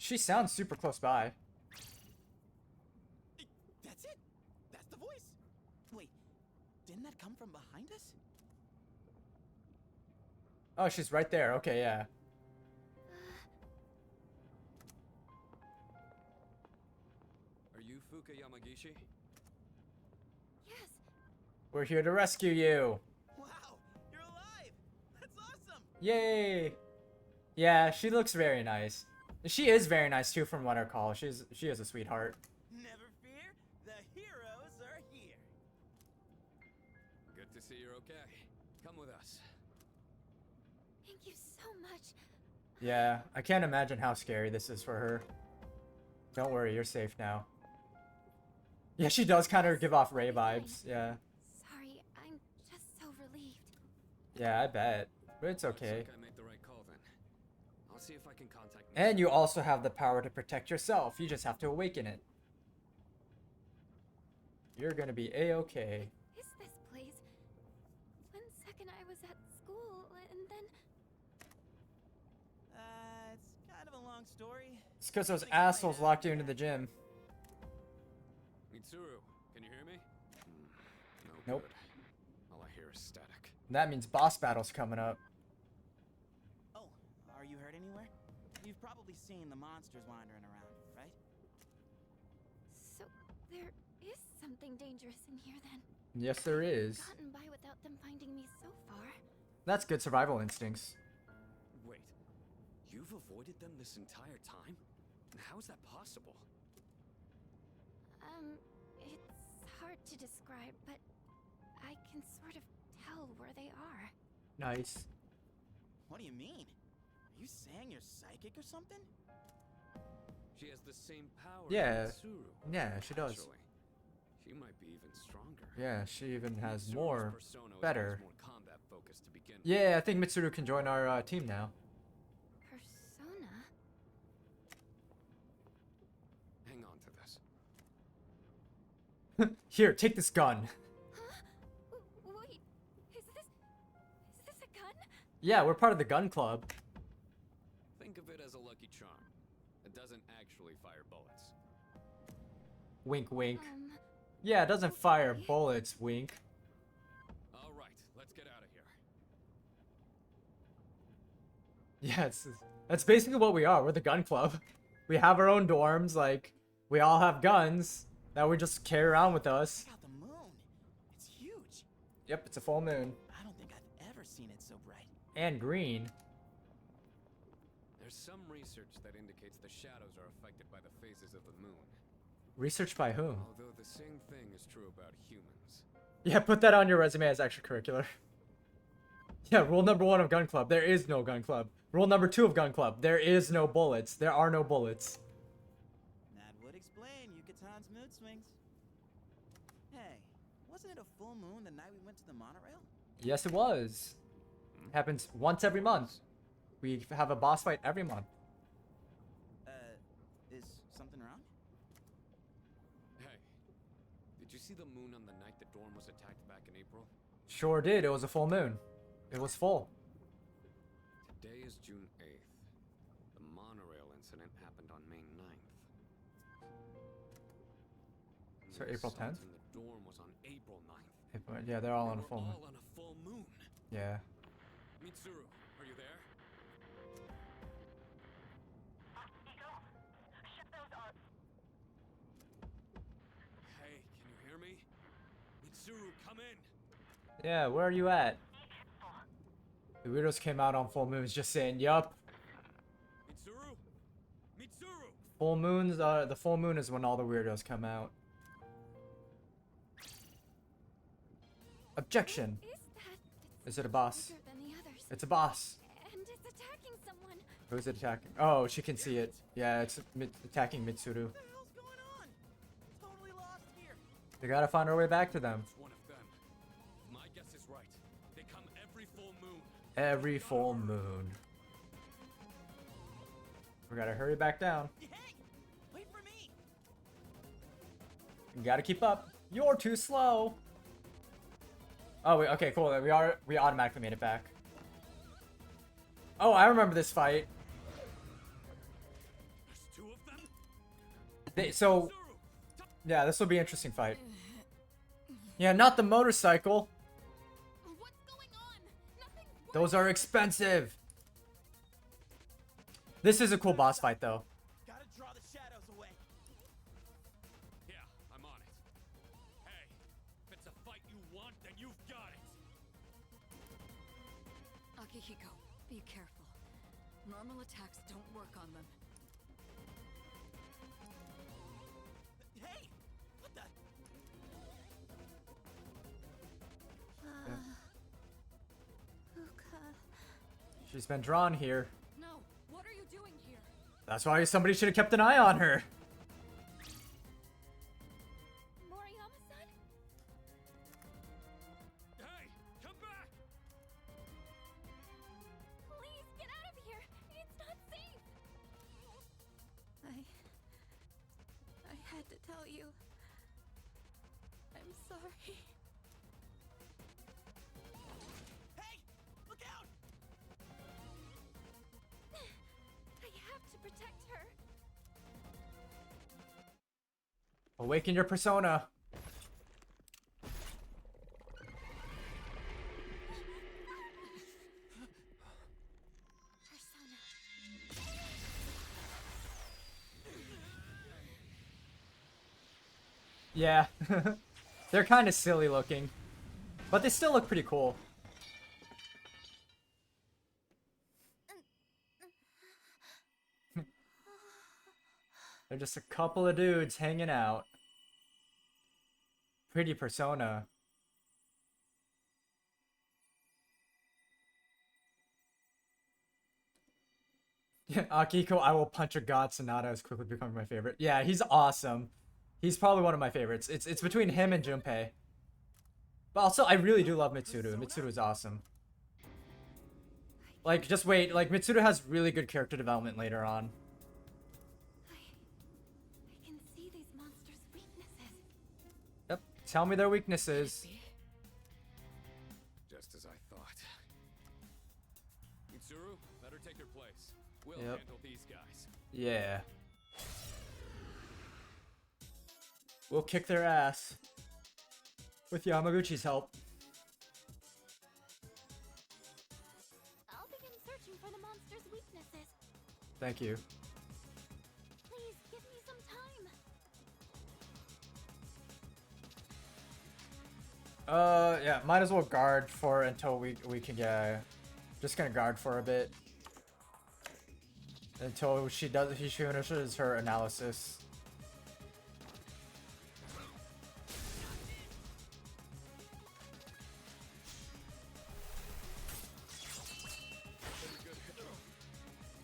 She sounds super close by.
That's it. That's the voice. Wait, didn't that come from behind us?
Oh, she's right there. Okay, yeah.
Are you Fuka Yamagishi?
Yes.
We're here to rescue you.
Wow, you're alive. That's awesome.
Yay. Yeah, she looks very nice. She is very nice too, from what I recall. She is a sweetheart.
Never fear, the heroes are here.
Good to see you're okay. Come with us.
Thank you so much.
Yeah, I can't imagine how scary this is for her. Don't worry, you're safe now. Yeah, she does kind of give off Ray vibes. Yeah.
Sorry, I'm just so relieved.
Yeah, I bet. But it's okay.
Looks like I made the right call then. I'll see if I can contact
And you also have the power to protect yourself. You just have to awaken it. You're gonna be a-okay.
Is this place? One second I was at school, and then
It's kind of a long story.
It's because those assholes locked you into the gym.
Mitsuru, can you hear me?
Nope.
Good. All I hear is static.
That means boss battle's coming up.
Oh, are you hurt anywhere? You've probably seen the monsters wandering around, right?
so there is something dangerous in here then.
Yes, there is.
Gotten by without them finding me so far.
That's good survival instincts.
Wait, you've avoided them this entire time? How is that possible?
It's hard to describe, but I can sort of tell where they are.
Nice.
What do you mean? Are you saying you're psychic or something?
She has the same power
Yeah.
as Mitsuru.
Yeah, she does.
Actually, she might be even stronger.
Yeah, she even has
Mitsuru's
more.
persona was
Better.
always more combat focused to begin with.
Yeah, I think Mitsuru can join our team now.
Persona?
Hang on to this.
Here, take this gun.
Wait, is this a gun?
Yeah, we're part of the gun club.
Think of it as a lucky charm. It doesn't actually fire bullets.
Wink, wink. Yeah, it doesn't fire bullets, wink.
All right, let's get out of here.
Yeah, that's basically what we are. We're the gun club. We have our own dorms, like, we all have guns that we just carry around with us.
Check out the moon. It's huge.
Yep, it's a full moon.
I don't think I've ever seen it so bright.
And green.
There's some research that indicates the shadows are affected by the phases of the moon.
Research by whom?
Although the same thing is true about humans.
Yeah, put that on your resume as extracurricular. Yeah, rule number 1 of gun club, there is no gun club. Rule number 2 of gun club, there is no bullets. There are no bullets.
That would explain Yucatan's mood swings. Hey, wasn't it a full moon the night we went to the monorail?
Yes, it was. Happens once every month. We have a boss fight every month.
Is something wrong?
Hey, did you see the moon on the night the dorm was attacked back in April?
Sure did, it was a full moon. It was full.
Today is June 8th. The monorail incident happened on May 9th. And
So
the
April
assault
10th?
in the dorm was on April 9th.
Yeah, they're all on a
They were
full moon.
all on a full moon.
Yeah.
Mitsuru, are you there? Hey, can you hear me? Mitsuru, come in!
Yeah, where are you at? The weirdos came out on full moons just saying, yup.
Mitsuru? Mitsuru!
Full moons, the full moon is when all the weirdos come out. Objection! Is it a boss?
Bigger than the others.
It's a boss.
And it's attacking someone.
Who's it attacking? Oh, she can see it. Yeah, it's attacking Mitsuru. We gotta find our way back to them.
It's one of them. My guess is right. They come every full moon.
Every full moon. We gotta hurry back down.
Hey, wait for me.
You gotta keep up. You're too slow. Oh, wait, okay, cool. We automatically made it back. Oh, I remember this fight.
There's
So, yeah, this will be an interesting fight. Yeah, not the motorcycle. Those are expensive. This is a cool boss fight, though.
Gotta draw the shadows away.
Yeah, I'm on it. Hey, if it's a fight you want, then you've got it.
Akihiko, be careful. Normal attacks don't work on them.
Hey! What the?
Uka.
She's been drawn here.
No, what are you doing here?
That's why somebody should have kept an eye on her.
Moriyama-san?
Hey, come back!
Please, get out of here! It's not safe! I had to tell you. I'm sorry.
Hey! Look out!
I have to protect her.
Awaken your persona. Yeah. They're kind of silly looking. But they still look pretty cool. They're just a couple of dudes hanging out. Pretty persona. Yeah, Akiko, I will punch a god. Sonata is quickly becoming my favorite. Yeah, he's awesome. He's probably one of my favorites. It's between him and Junpei. But also, I really do love Mitsuru. Mitsuru is awesome. Like, just wait. Like, Mitsuru has really good character development later on.
I can see these monsters' weaknesses.
Yep. Tell me their weaknesses.
Just as I thought. Mitsuru, let her take her place. We'll
Yep.
handle these guys.
Yeah. We'll kick their ass. With Yamaguchi's help.
I'll begin searching for the monster's weaknesses.
Thank you.
Please, give me some time.
Yeah, might as well guard for until we can get. Just gonna guard for a bit. Until she finishes her analysis.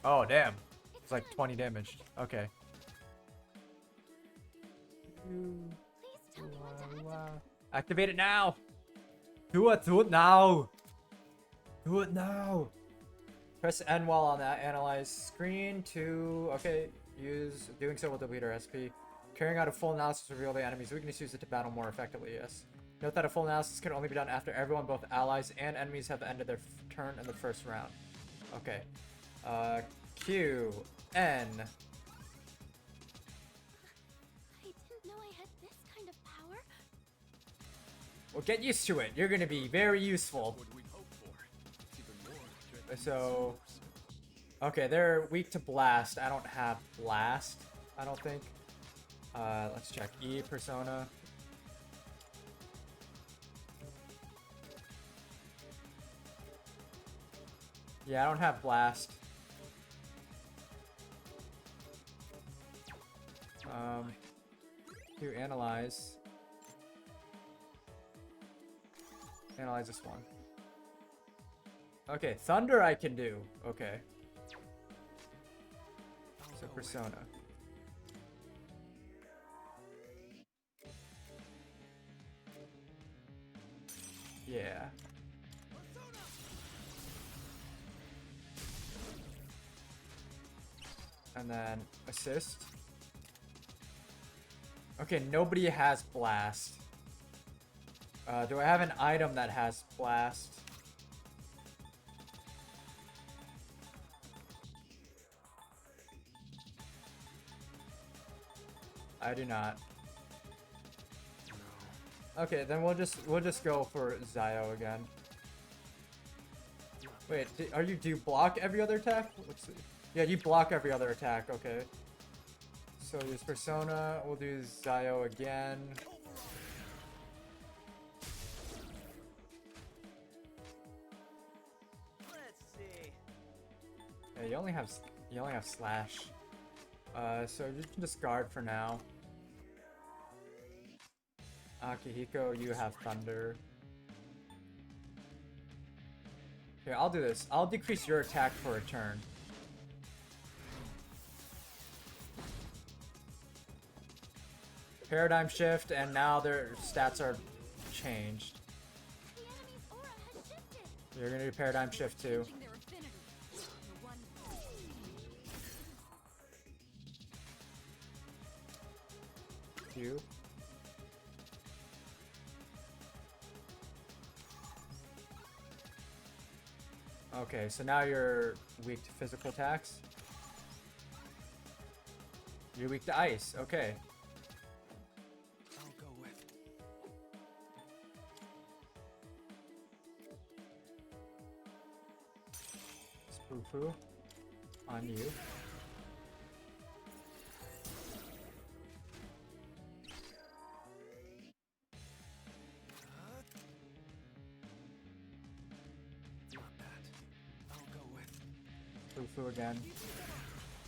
Oh, damn. It's like 20 damage. Okay. Activate it now! Do it now! Do it now! Press N while on that analyze screen to... Okay, doing so will delete our SP. Carrying out a full analysis will reveal the enemy's weakness, use it to battle more effectively, yes. Note that a full analysis can only be done after everyone, both allies and enemies, have ended their turn in the first round. Okay. Q, N.
I didn't know I had this kind of power.
Well, get used to it. You're gonna be very useful. So, okay, they're weak to blast. I don't have blast, I don't think. Let's check. E persona. Yeah, I don't have blast. To analyze. Analyze this one. Okay, thunder I can do. Okay. So persona. Yeah. And then assist. Okay, nobody has blast. Do I have an item that has blast? I do not. Okay, then we'll just go for Zio again. Wait, do you block every other attack? Let's see. Yeah, you block every other attack. Okay. So use Persona. We'll do Zio again.
Let's see.
Yeah, you only have slash. So you can discard for now. Akihiko, you have thunder. Here, I'll do this. I'll decrease your attack for a turn. Paradigm shift, and now their stats are changed. You're gonna do paradigm shift too. Q. Okay, so now you're weak to physical attacks. You're weak to ice. Okay.
I'll go with.
Spoo-foo on you. Spoo-foo again.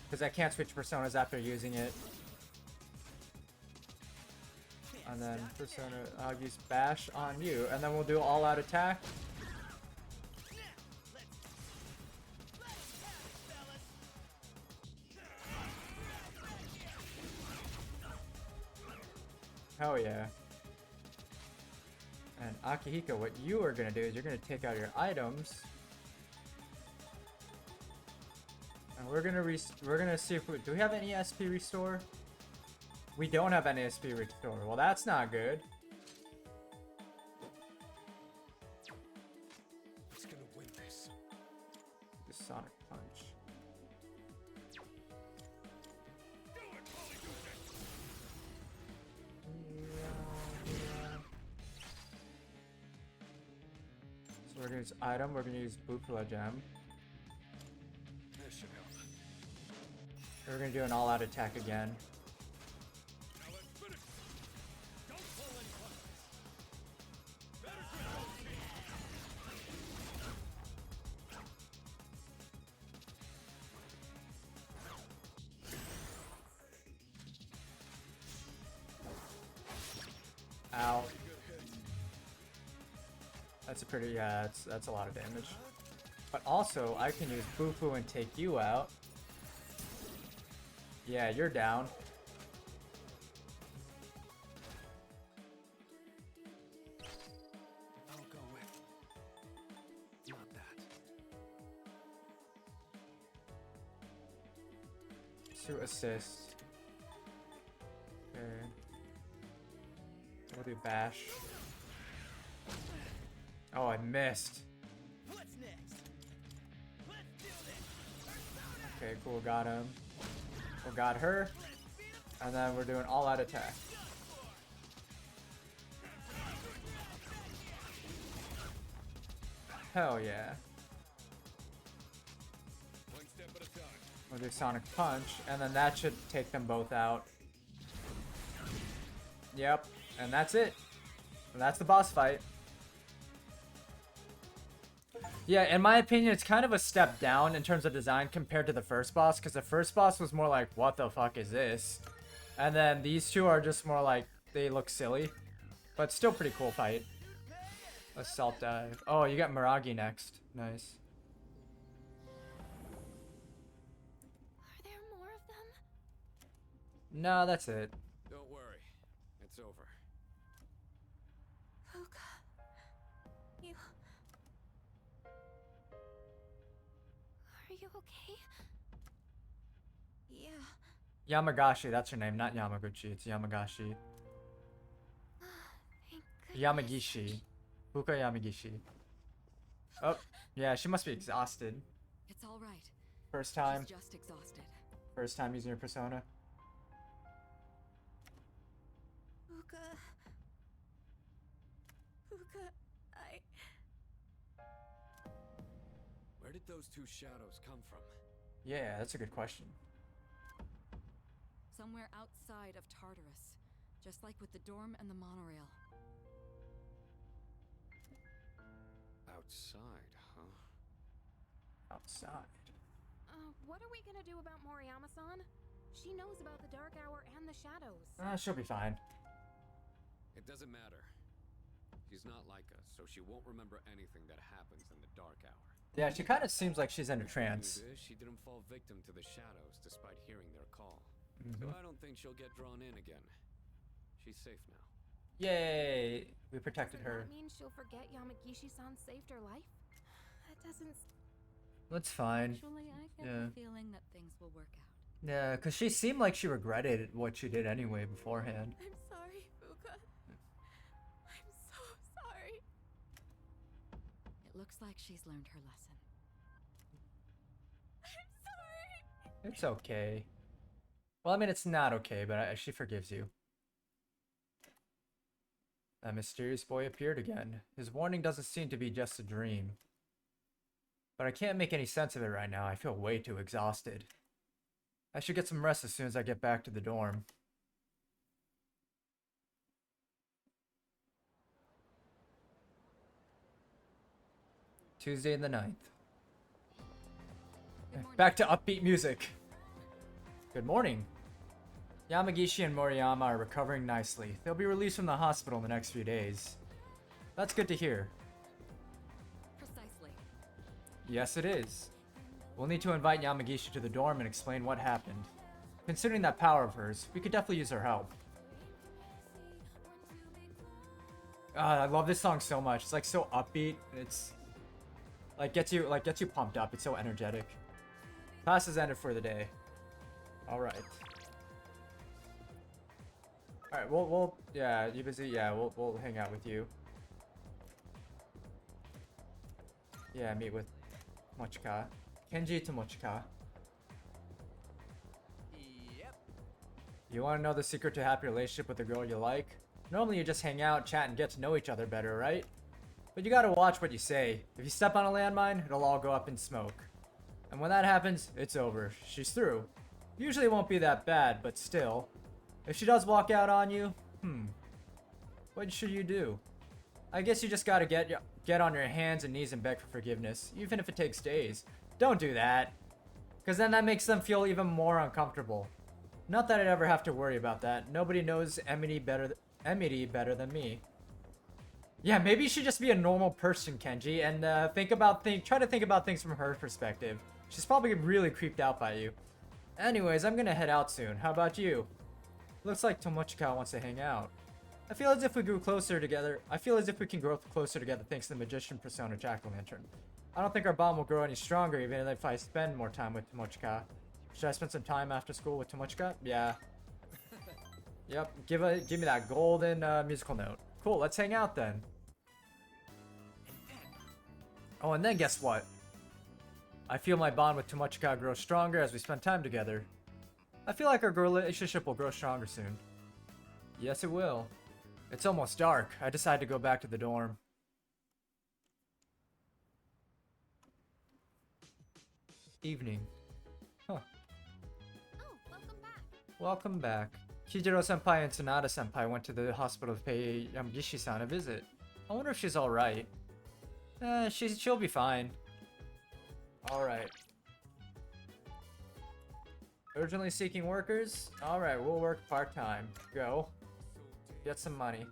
Because I can't switch personas after using it. And then persona, I'll use bash on you, and then we'll do all out attack. Hell yeah. And Akihiko, what you are gonna do is you're gonna take out your items. And we're gonna see if do we have any SP restore? We don't have any SP restore. Well, that's not good.
Who's gonna win this?
The Sonic Punch. So we're gonna use item. We're gonna use Bupula Gem.
This should help.
We're gonna do an all-out attack again. Ow. That's a pretty, yeah, that's a lot of damage. But also, I can use Boo-Foo and take you out. Yeah, you're down.
I'll go with. Not that.
To assist. Okay. We'll do bash. Oh, I missed.
What's next? Let's do this.
Okay, cool, got him. We got her. And then we're doing all out attack. Hell yeah.
One step at a time.
We'll do Sonic Punch, and then that should take them both out. Yep, and that's it. And that's the boss fight. Yeah, in my opinion, it's kind of a step down in terms of design compared to the first boss, because the first boss was more like, what the fuck is this? And then these two are just more like, they look silly. But still pretty cool fight. Assault dive. Oh, you got Miragi next. Nice.
Are there more of them?
No, that's it.
Don't worry. It's over.
Fuka. You... Are you okay? Yeah.
Yamagashi, that's her name, not Yamaguchi. It's Yamagashi.
Thank
Yamagishi. Fuka Yamagishi. Oh, yeah, she must be exhausted.
It's all right.
First time.
She's just exhausted.
First time using your persona.
Fuka. Fuka,
Where did those two shadows come from?
Yeah, that's a good question.
Somewhere outside of Tartarus, just like with the dorm and the monorail.
Outside, huh?
Outside.
What are we gonna do about Moriyama-san? She knows about the Dark Hour and the shadows.
She'll be fine.
It doesn't matter. She's not like us, so she won't remember anything that happens in the Dark Hour.
Yeah, she kind of seems like she's in a trance.
News is, she didn't fall victim to the shadows despite hearing their call.
Mhm.
So I don't think she'll get drawn in again. She's safe now.
Yay! We protected her.
That means she'll forget Yamagishi-san saved her life? That doesn't...
That's fine.
Actually, I get
Yeah.
the feeling that things will work out.
Yeah, because she seemed like she regretted what she did anyway beforehand.
I'm sorry, Fuka. I'm so sorry.
It looks like she's learned her lesson.
I'm sorry.
It's okay. Well, I mean, it's not okay, but she forgives you. That mysterious boy appeared again. His warning doesn't seem to be just a dream. But I can't make any sense of it right now. I feel way too exhausted. I should get some rest as soon as I get back to the dorm. Tuesday the 9th. Back to upbeat music. Good morning. Yamagishi and Moriyama are recovering nicely. They'll be released from the hospital in the next few days. That's good to hear.
Precisely.
Yes, it is. We'll need to invite Yamagishi to the dorm and explain what happened. Considering that power of hers, we could definitely use her help. I love this song so much. It's like so upbeat. It's like gets you pumped up. It's so energetic. Class has ended for the day. All right. All right. We'll yeah. You busy? Yeah. We'll hang out with you. Yeah. Meet with Mochika. Kenji to Mochika.
Yep.
You want to know the secret to a happy relationship with a girl you like? Normally you just hang out, chat, and get to know each other better, right? But you gotta watch what you say. If you step on a landmine, it'll all go up in smoke. And when that happens, it's over. She's through. Usually it won't be that bad, but still. If she does walk out on you, what should you do? I guess you just gotta get on your hands and knees and beg for forgiveness, even if it takes days. Don't do that, because then that makes them feel even more uncomfortable. Not that I'd ever have to worry about that. Nobody knows Emily better than me. Yeah, maybe you should just be a normal person, Kenji, and try to think about things from her perspective. She's probably really creeped out by you. Anyways, I'm gonna head out soon. How about you? Looks like Tomochika wants to hang out. I feel as if we grew closer together. I feel as if we can grow closer together thanks to the magician persona Jack-o'-lantern. I don't think our bond will grow any stronger even if I spend more time with Tomochika. Should I spend some time after school with Tomochika? Yeah. Yep, give me that golden musical note. Cool, let's hang out then. Oh, and then guess what? I feel my bond with Tomochika grow stronger as we spend time together. I feel like our relationship will grow stronger soon. Yes, it will. It's almost dark. I decided to go back to the dorm. Evening. Huh.
Oh, welcome back.
Welcome back. Kijiro-senpai and Tsunade-senpai went to the hospital to pay Yamagishi-san a visit. I wonder if she's alright. She'll be fine. Alright. Urgently seeking workers? Alright, we'll work part-time. Go. Get some money.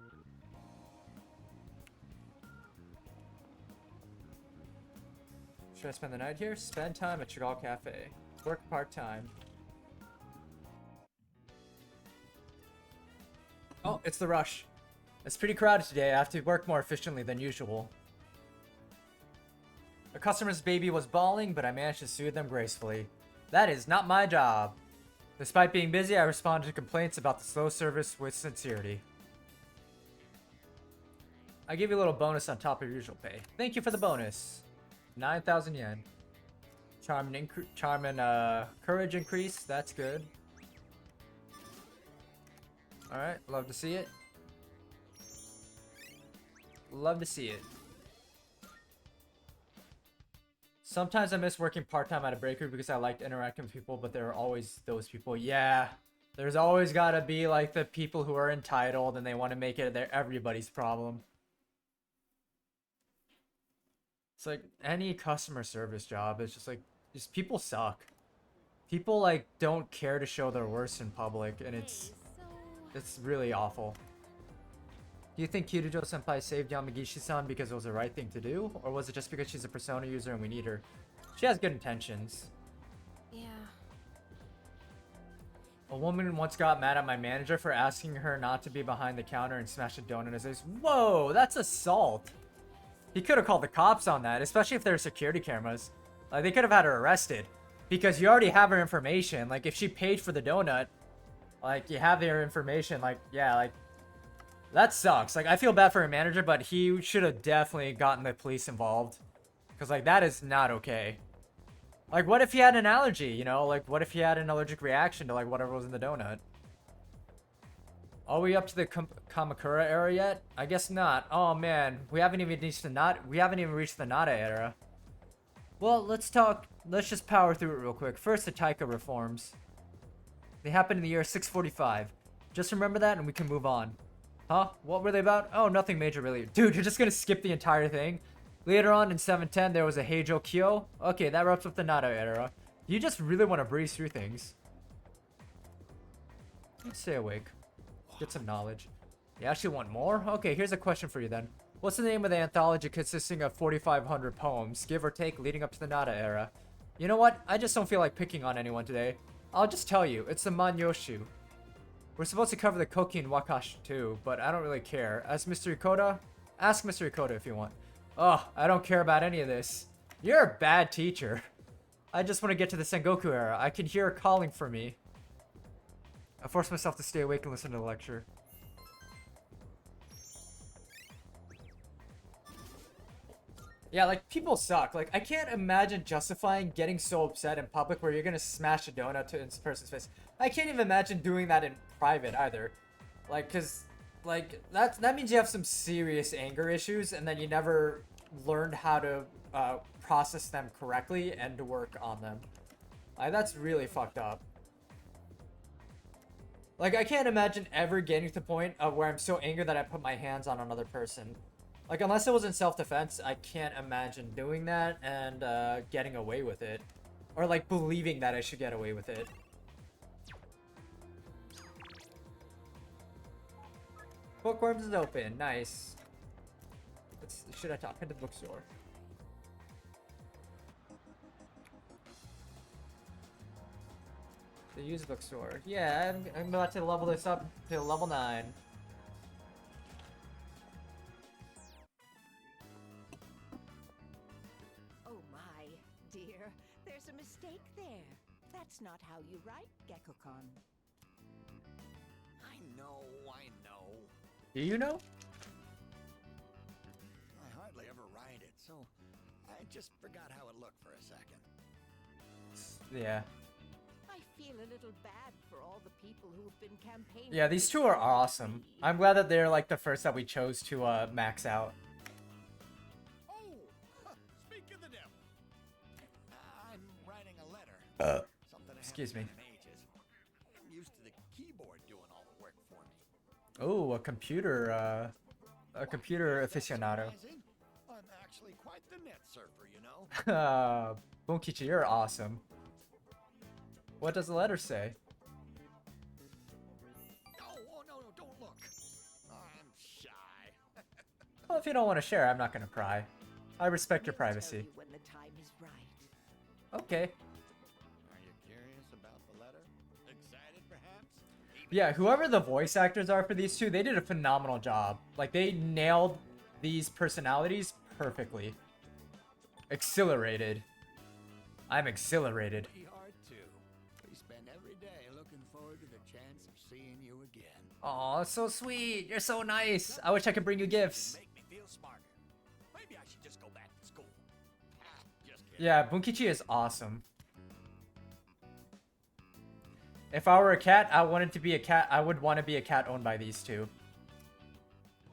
Should I spend the night here? Spend time at Chagall Cafe. Work part-time. Oh, it's the rush. It's pretty crowded today. I have to work more efficiently than usual. A customer's baby was bawling, but I managed to soothe them gracefully. That is not my job. Despite being busy, I responded to complaints about the slow service with sincerity. I give you a little bonus on top of your usual pay. Thank you for the bonus. 9,000 yen. Charm and courage increase. That's good. Alright, love to see it. Love to see it. Sometimes I miss working part-time at a bakery because I liked interacting with people, but there are always those people. Yeah, there's always gotta be like the people who are entitled and they want to make it everybody's problem. It's like any customer service job. It's just like, just people suck. People like don't care to show their worst in public, and it's really awful. Do you think Kirijo Senpai saved Yamagishi-san because it was the right thing to do? Or was it just because she's a Persona user and we need her? She has good intentions.
Yeah.
A woman once got mad at my manager for asking her not to be behind the counter and smash a donut in his face. Whoa, that's assault. He could have called the cops on that, especially if there are security cameras. Like, they could have had her arrested. Because you already have her information. Like, if she paid for the donut, like, you have their information. Like, yeah, like, that sucks. Like, I feel bad for her manager, but he should have definitely gotten the police involved. Because, like, that is not okay. Like, what if he had an allergy, you know? Like, what if he had an allergic reaction to, like, whatever was in the donut? Are we up to the Kamakura era yet? I guess not. Oh, man. We haven't even reached the Nada era. Well, let's just power through it real quick. First, the Taika reforms. They happened in the year 645. Just remember that and we can move on. Huh? What were they about? Oh, nothing major really. Dude, you're just gonna skip the entire thing? Later on in 710, there was a Heijo Kyo. Okay, that wraps up the Nada era. You just really want to breeze through things. Let's stay awake. Get some knowledge. You actually want more? Okay, here's a question for you then. What's the name of the anthology consisting of 4,500 poems, give or take, leading up to the Nada era? You know what? I just don't feel like picking on anyone today. I'll just tell you, it's the Manyoshu. We're supposed to cover the Koki and Wakashi too, but I don't really care. As Mr. Ikoda? Ask Mr. Ikoda if you want. Oh, I don't care about any of this. You're a bad teacher. I just want to get to the Sengoku era. I can hear her calling for me. I force myself to stay awake and listen to the lecture. Yeah, like, people suck. Like, I can't imagine justifying getting so upset in public where you're gonna smash a donut to this person's face. I can't even imagine doing that in private either. Like, cause, like, that means you have some serious anger issues and then you never learned how to process them correctly and to work on them. Like, that's really fucked up. Like, I can't imagine ever getting to the point of where I'm so angry that I put my hands on another person. Like, unless it was in self-defense, I can't imagine doing that and getting away with it. Or, like, believing that I should get away with it. Bookworms is open. Nice. Should I talk into the bookstore? The used bookstore. Yeah, I'm about to level this up to level 9.
Oh my, dear. There's a mistake there. That's not how you write, Gekko-kun.
I know.
Do you know?
I hardly ever write it, so I just forgot how it looked for a second.
Yeah.
I feel a little bad for all the people who've been campaigning.
Yeah, these two are awesome. I'm glad that they're like the first that we chose to max out.
Oh, speak of the devil. I'm writing a letter. Something I
Excuse me.
haven't done in ages. I'm used to the keyboard doing all the work for me.
Oh, a computer aficionado.
I'm actually quite the net surfer, you know.
Bunkichi, you're awesome. What does the letter say?
Oh, no, don't look. I'm shy.
Well, if you don't want to share, I'm not going to pry. I respect your privacy.
When the time is right.
Okay.
Are you curious about the letter? Excited, perhaps?
Yeah, whoever the voice actors are for these two, they did a phenomenal job. Like, they nailed these personalities perfectly. Exhilarated. I'm exhilarated.
We are too. We spend every day looking forward to the chance of seeing you again.
Aw, so sweet. You're so nice. I wish I could bring you gifts.
Make me feel smarter. Maybe I should just go back to school. Just kidding.
Yeah, Bunkichi is awesome. If I were a cat, I wanted to be a cat. I would want to be a cat owned by these two.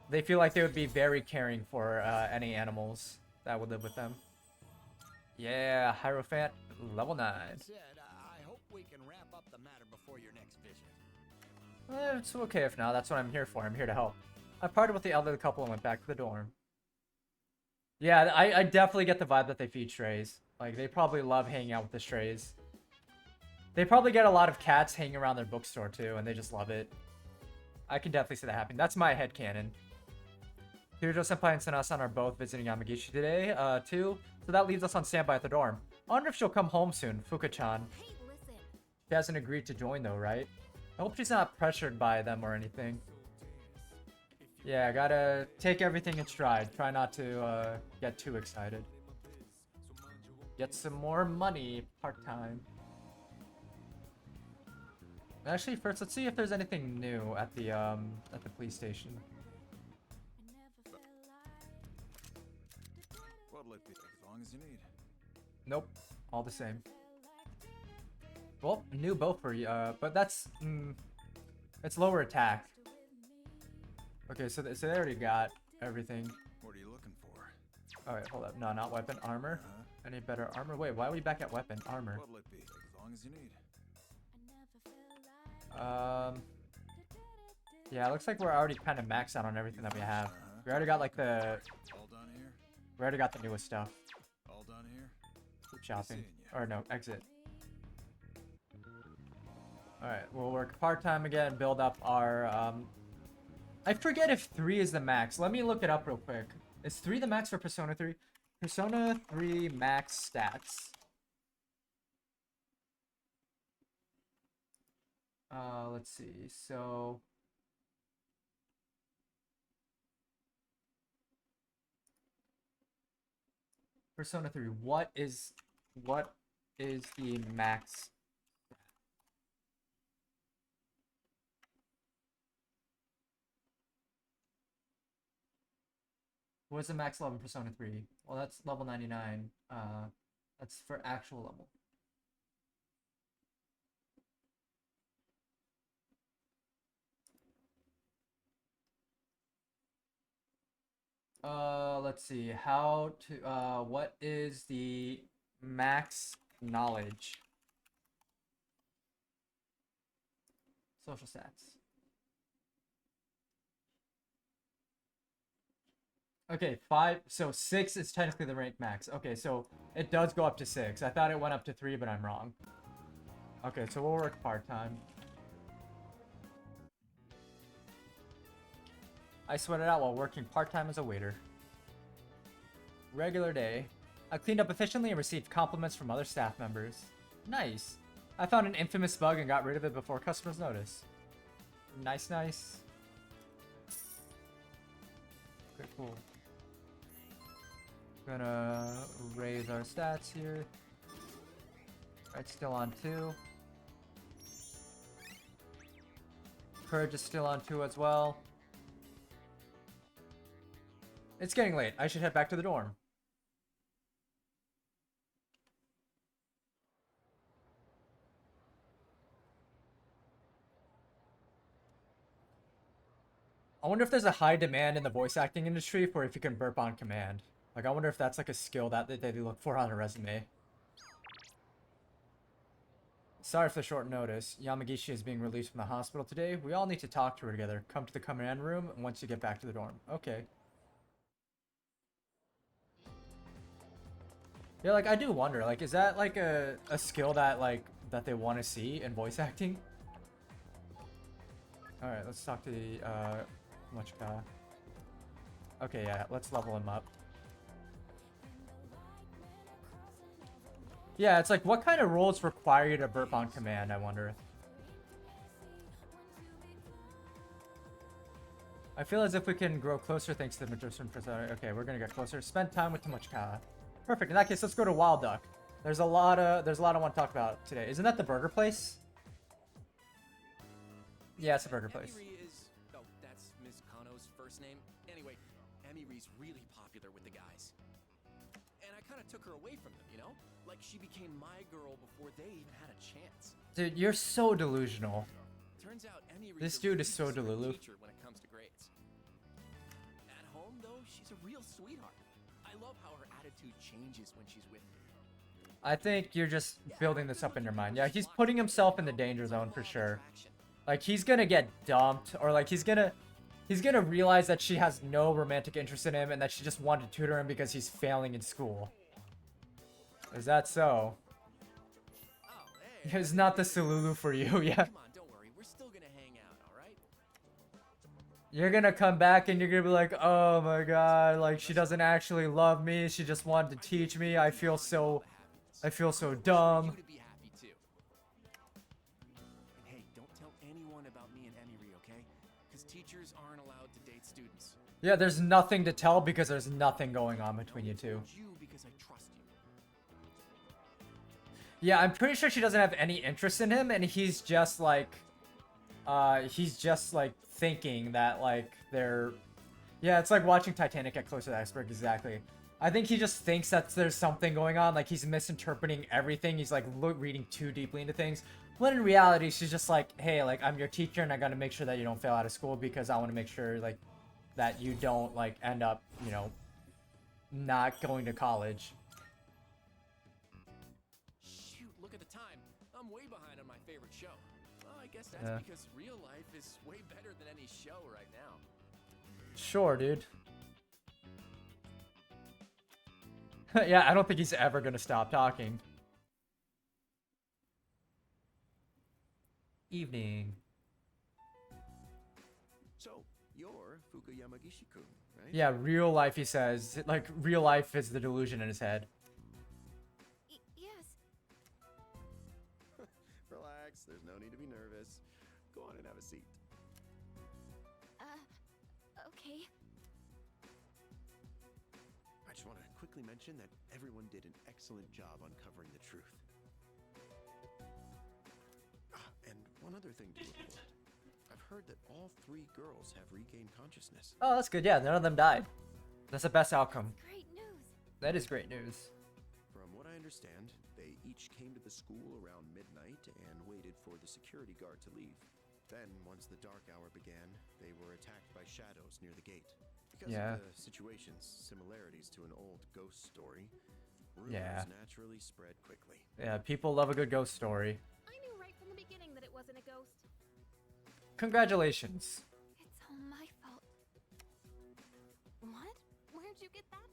They feel like they would be very caring for any animals that would live with them. Yeah, Hierophant, level 9.
That said, I hope we can wrap up the matter before your next visit.
It's okay if not. That's what I'm here for. I'm here to help. I parted with the elderly couple and went back to the dorm. Yeah, I definitely get the vibe that they feed strays. Like, they probably love hanging out with the strays. They probably get a lot of cats hanging around their bookstore, too, and they just love it. I can definitely see that happening. That's my headcanon. Kirito-senpai and Sana-san are both visiting Yamagishi today, too. So that leaves us on standby at the dorm. I wonder if she'll come home soon, Fuka-chan.
Hey, listen.
She hasn't agreed to join, though, right? I hope she's not pressured by them or anything. Yeah, gotta take everything in stride. Try not to get too excited. Get some more money part-time. Actually, first, let's see if there's anything new at the police station.
What'll it be? As long as you need.
Nope, all the same. Well, new bow for you, but that's it's lower attack. Okay, so they already got everything.
What are you looking for?
All right, hold up. No, not weapon. Armor. Any better armor? Wait, why are we back at weapon? Armor.
What'll it be? As long as you need.
Yeah, it looks like we're already kind of maxed out on everything that we have. We already got like the.
All done here.
We already got the newest stuff.
All done here.
Shopping. Or no, exit. Alright, we'll work part-time again, build up our, I forget if 3 is the max. Let me look it up real quick. Is 3 the max for Persona 3? Persona 3 max stats. Let's see. So Persona 3, what is the max? What's the max level in Persona 3? Well, that's level 99. That's for actual level. Let's see. What is the max knowledge? Social stats. Okay, 5. So 6 is technically the rank max. Okay, so it does go up to 6. I thought it went up to 3, but I'm wrong. Okay, so we'll work part-time. I sweated out while working part-time as a waiter. Regular day. I cleaned up efficiently and received compliments from other staff members. Nice. I found an infamous bug and got rid of it before customers noticed. Nice, nice. Okay, cool. Gonna raise our stats here. Right, still on 2. Courage is still on 2 as well. It's getting late. I should head back to the dorm. I wonder if there's a high demand in the voice acting industry for if you can burp on command. Like, I wonder if that's like a skill that they look for on a resume. Sorry for the short notice. Yamagishi is being released from the hospital today. We all need to talk to her together. Come to the command room once you get back to the dorm. Okay. Yeah, like, I do wonder, like, is that, like, a skill that, like, that they want to see in voice acting? Alright, let's talk to the, Mochika. Okay, yeah, let's level him up. Yeah, it's like, what kind of roles require you to burp on command, I wonder? I feel as if we can grow closer thanks to the magician persona. Okay, we're gonna get closer. Spend time with Tomochika. Perfect. In that case, let's go to Wild Duck. There's a lot I want to talk about today. Isn't that the burger place? Yeah, it's a burger place.
Emiri is... Oh, that's Miss Kano's first name. Anyway, Emiri's really popular with the guys. And I kind of took her away from them, you know? Like she became my girl before they even had a chance.
Dude, you're so delusional.
Turns out Emiri's
This dude is so
a really
delulu.
teacher when it comes to grades. She's a real sweetheart. I love how her attitude changes when she's with me.
I think you're just building this up in your mind. Yeah, he's putting himself in the danger zone for sure. Like, he's gonna get dumped, or like he's gonna realize that she has no romantic interest in him and that she just wanted to tutor him because he's failing in school. Is that so? It's not the Sululu for you, yeah.
Come on, don't worry. We're still gonna hang out, all right?
You're gonna come back and you're gonna be like, oh my god, like she doesn't actually love me. She just wanted to teach me. I feel so dumb.
You to be happy too. And hey, don't tell anyone about me and Emiri, okay? Because teachers aren't allowed to date students.
Yeah, there's nothing to tell because there's nothing going on between you two.
You because I trust you.
Yeah, I'm pretty sure she doesn't have any interest in him, and he's just like thinking that like they're, yeah, it's like watching Titanic get close to the iceberg, exactly. I think he just thinks that there's something going on, like he's misinterpreting everything. He's like reading too deeply into things. When in reality, she's just like, hey, like I'm your teacher and I gotta make sure that you don't fail out of school because I want to make sure like that you don't like end up, you know, not going to college.
Shoot, look at the time. I'm way behind on my favorite show. Well, I guess that's because real life is way better than any show right now.
Sure, dude. Yeah, I don't think he's ever gonna stop talking. Evening.
So, you're Fukuyama Gishi-kun, right?
Yeah, real life, he says. Like, real life is the delusion in his head.
Yes.
Relax, there's no need to be nervous. Go on and have a seat.
Okay.
I just want to quickly mention that everyone did an excellent job uncovering the truth. And one other thing to report. I've heard that all 3 girls have regained consciousness.
Oh, that's good. Yeah, none of them died. That's the best outcome.
Great news.
That is great news.
From what I understand, they each came to the school around midnight and waited for the security guard to leave. Then, once the dark hour began, they were attacked by shadows near the gate. Because of the situation's similarities to an old ghost story, rumors naturally spread quickly.
Yeah, people love a good ghost story.
I knew right from the beginning that it wasn't a ghost.
Congratulations.
It's all my fault.
What? Where'd you get that?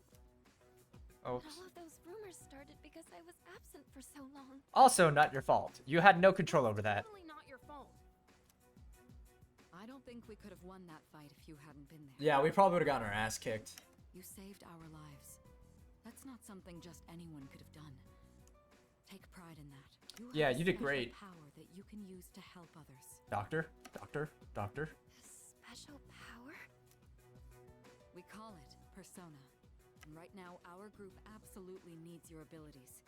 Oops.
All of those rumors started because I was absent for so long.
Also, not your fault. You had no control over that.
Totally not your fault.
I don't think we could have won that fight if you hadn't been there.
Yeah, we probably would have gotten our ass kicked.
You saved our lives. That's not something just anyone could have done. Take pride in that.
Yeah, you did
special
great.
Power that you can use to help others.
Doctor.
Special power?
We call it Persona. And right now, our group absolutely needs your abilities.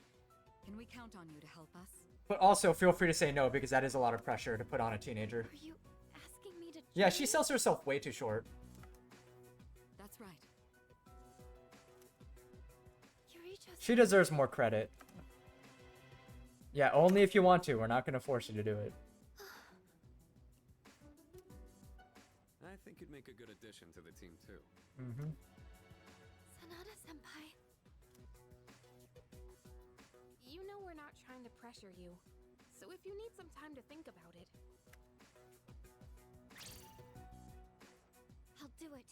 Can we count on you to help us?
But also, feel free to say no, because that is a lot of pressure to put on a teenager.
Are you asking me to
Yeah, she sells herself way too short.
That's right.
She deserves more credit. Yeah, only if you want to. We're not going to force you to do it.
I think you'd make a good addition to the team, too.
Mm-hmm.
Sanada-senpai.
You know we're not trying to pressure you. So if you need some time to think about it.
I'll do it.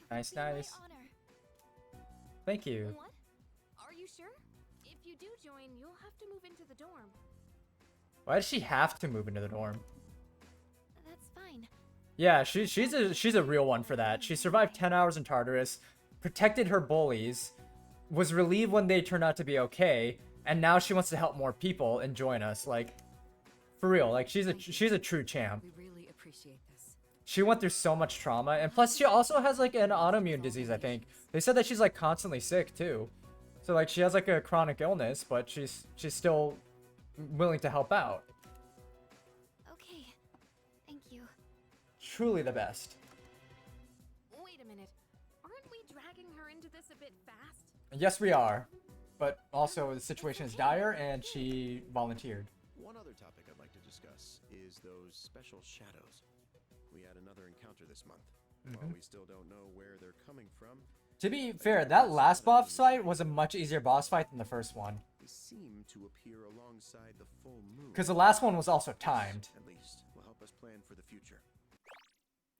Nice,
It would be
nice.
my honor.
Thank you.
What? Are you sure? If you do join, you'll have to move into the dorm.
Why does she have to move into the dorm?
That's fine.
Yeah, she's a real one for that. She survived 10 hours in Tartarus, protected her bullies, was relieved when they turned out to be okay, and now she wants to help more people and join us. Like, for real, like she's a true champ.
We really appreciate this.
She went through so much trauma, and plus she also has like an autoimmune disease, I think. They said that she's like constantly sick too. So like she has like a chronic illness, but she's still willing to help out.
Okay. Thank you.
Truly the best.
Wait a minute. Aren't we dragging her into this a bit fast?
Yes, we are. But also the situation is dire and she volunteered.
One other topic I'd like to discuss is those special shadows. We had another encounter this month. While
Mhm.
we still don't know where they're coming from,
To be fair, that last boss fight was a much easier boss fight than the first one.
they seem to appear alongside the full moon.
Because the last one was also timed.
At least will help us plan for the future.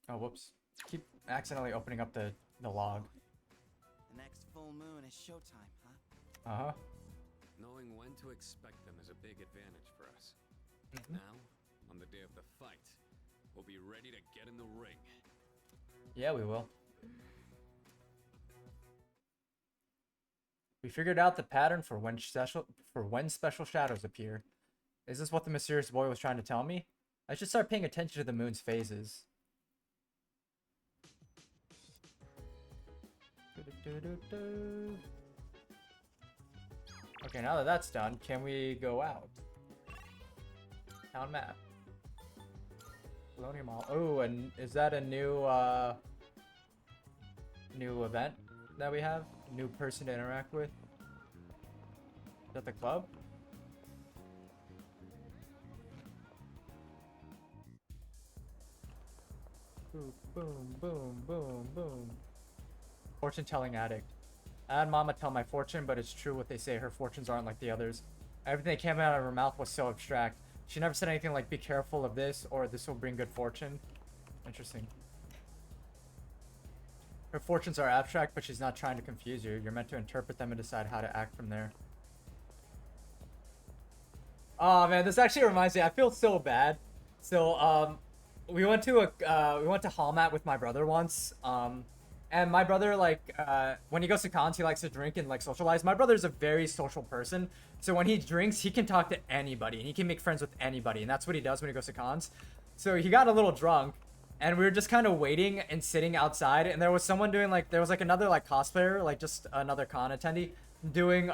Oh, whoops. Keep accidentally opening up the log.
The next full moon is showtime, huh?
Uh-huh.
Knowing when to expect them is a big advantage for us.
Mhm.
Now, on the day of the fight, we'll be ready to get in the ring.
Yeah, we will. We figured out the pattern for when special shadows appear. Is this what the mysterious boy was trying to tell me? I should start paying attention to the moon's phases. Okay, now that that's done, can we go out? Town map. Colonial Mall. Oh, and is that a new new event that we have? New person to interact with? Is that the club? Boom, boom, boom, boom, boom. Fortune telling addict. I had mama tell my fortune, but it's true what they say. Her fortunes aren't like the others. Everything that came out of her mouth was so abstract. She never said anything like, be careful of this, or this will bring good fortune. Interesting. Her fortunes are abstract, but she's not trying to confuse you. You're meant to interpret them and decide how to act from there. Oh man, this actually reminds me. I feel so bad. So we went to Hallmat with my brother once. And my brother, like, when he goes to cons, he likes to drink and, like, socialize. My brother's a very social person. So when he drinks, he can talk to anybody. And he can make friends with anybody. And that's what he does when he goes to cons. So he got a little drunk. And we were just kind of waiting and sitting outside. And there was someone doing, like, there was, like, another, like, cosplayer, like, just another con attendee, doing,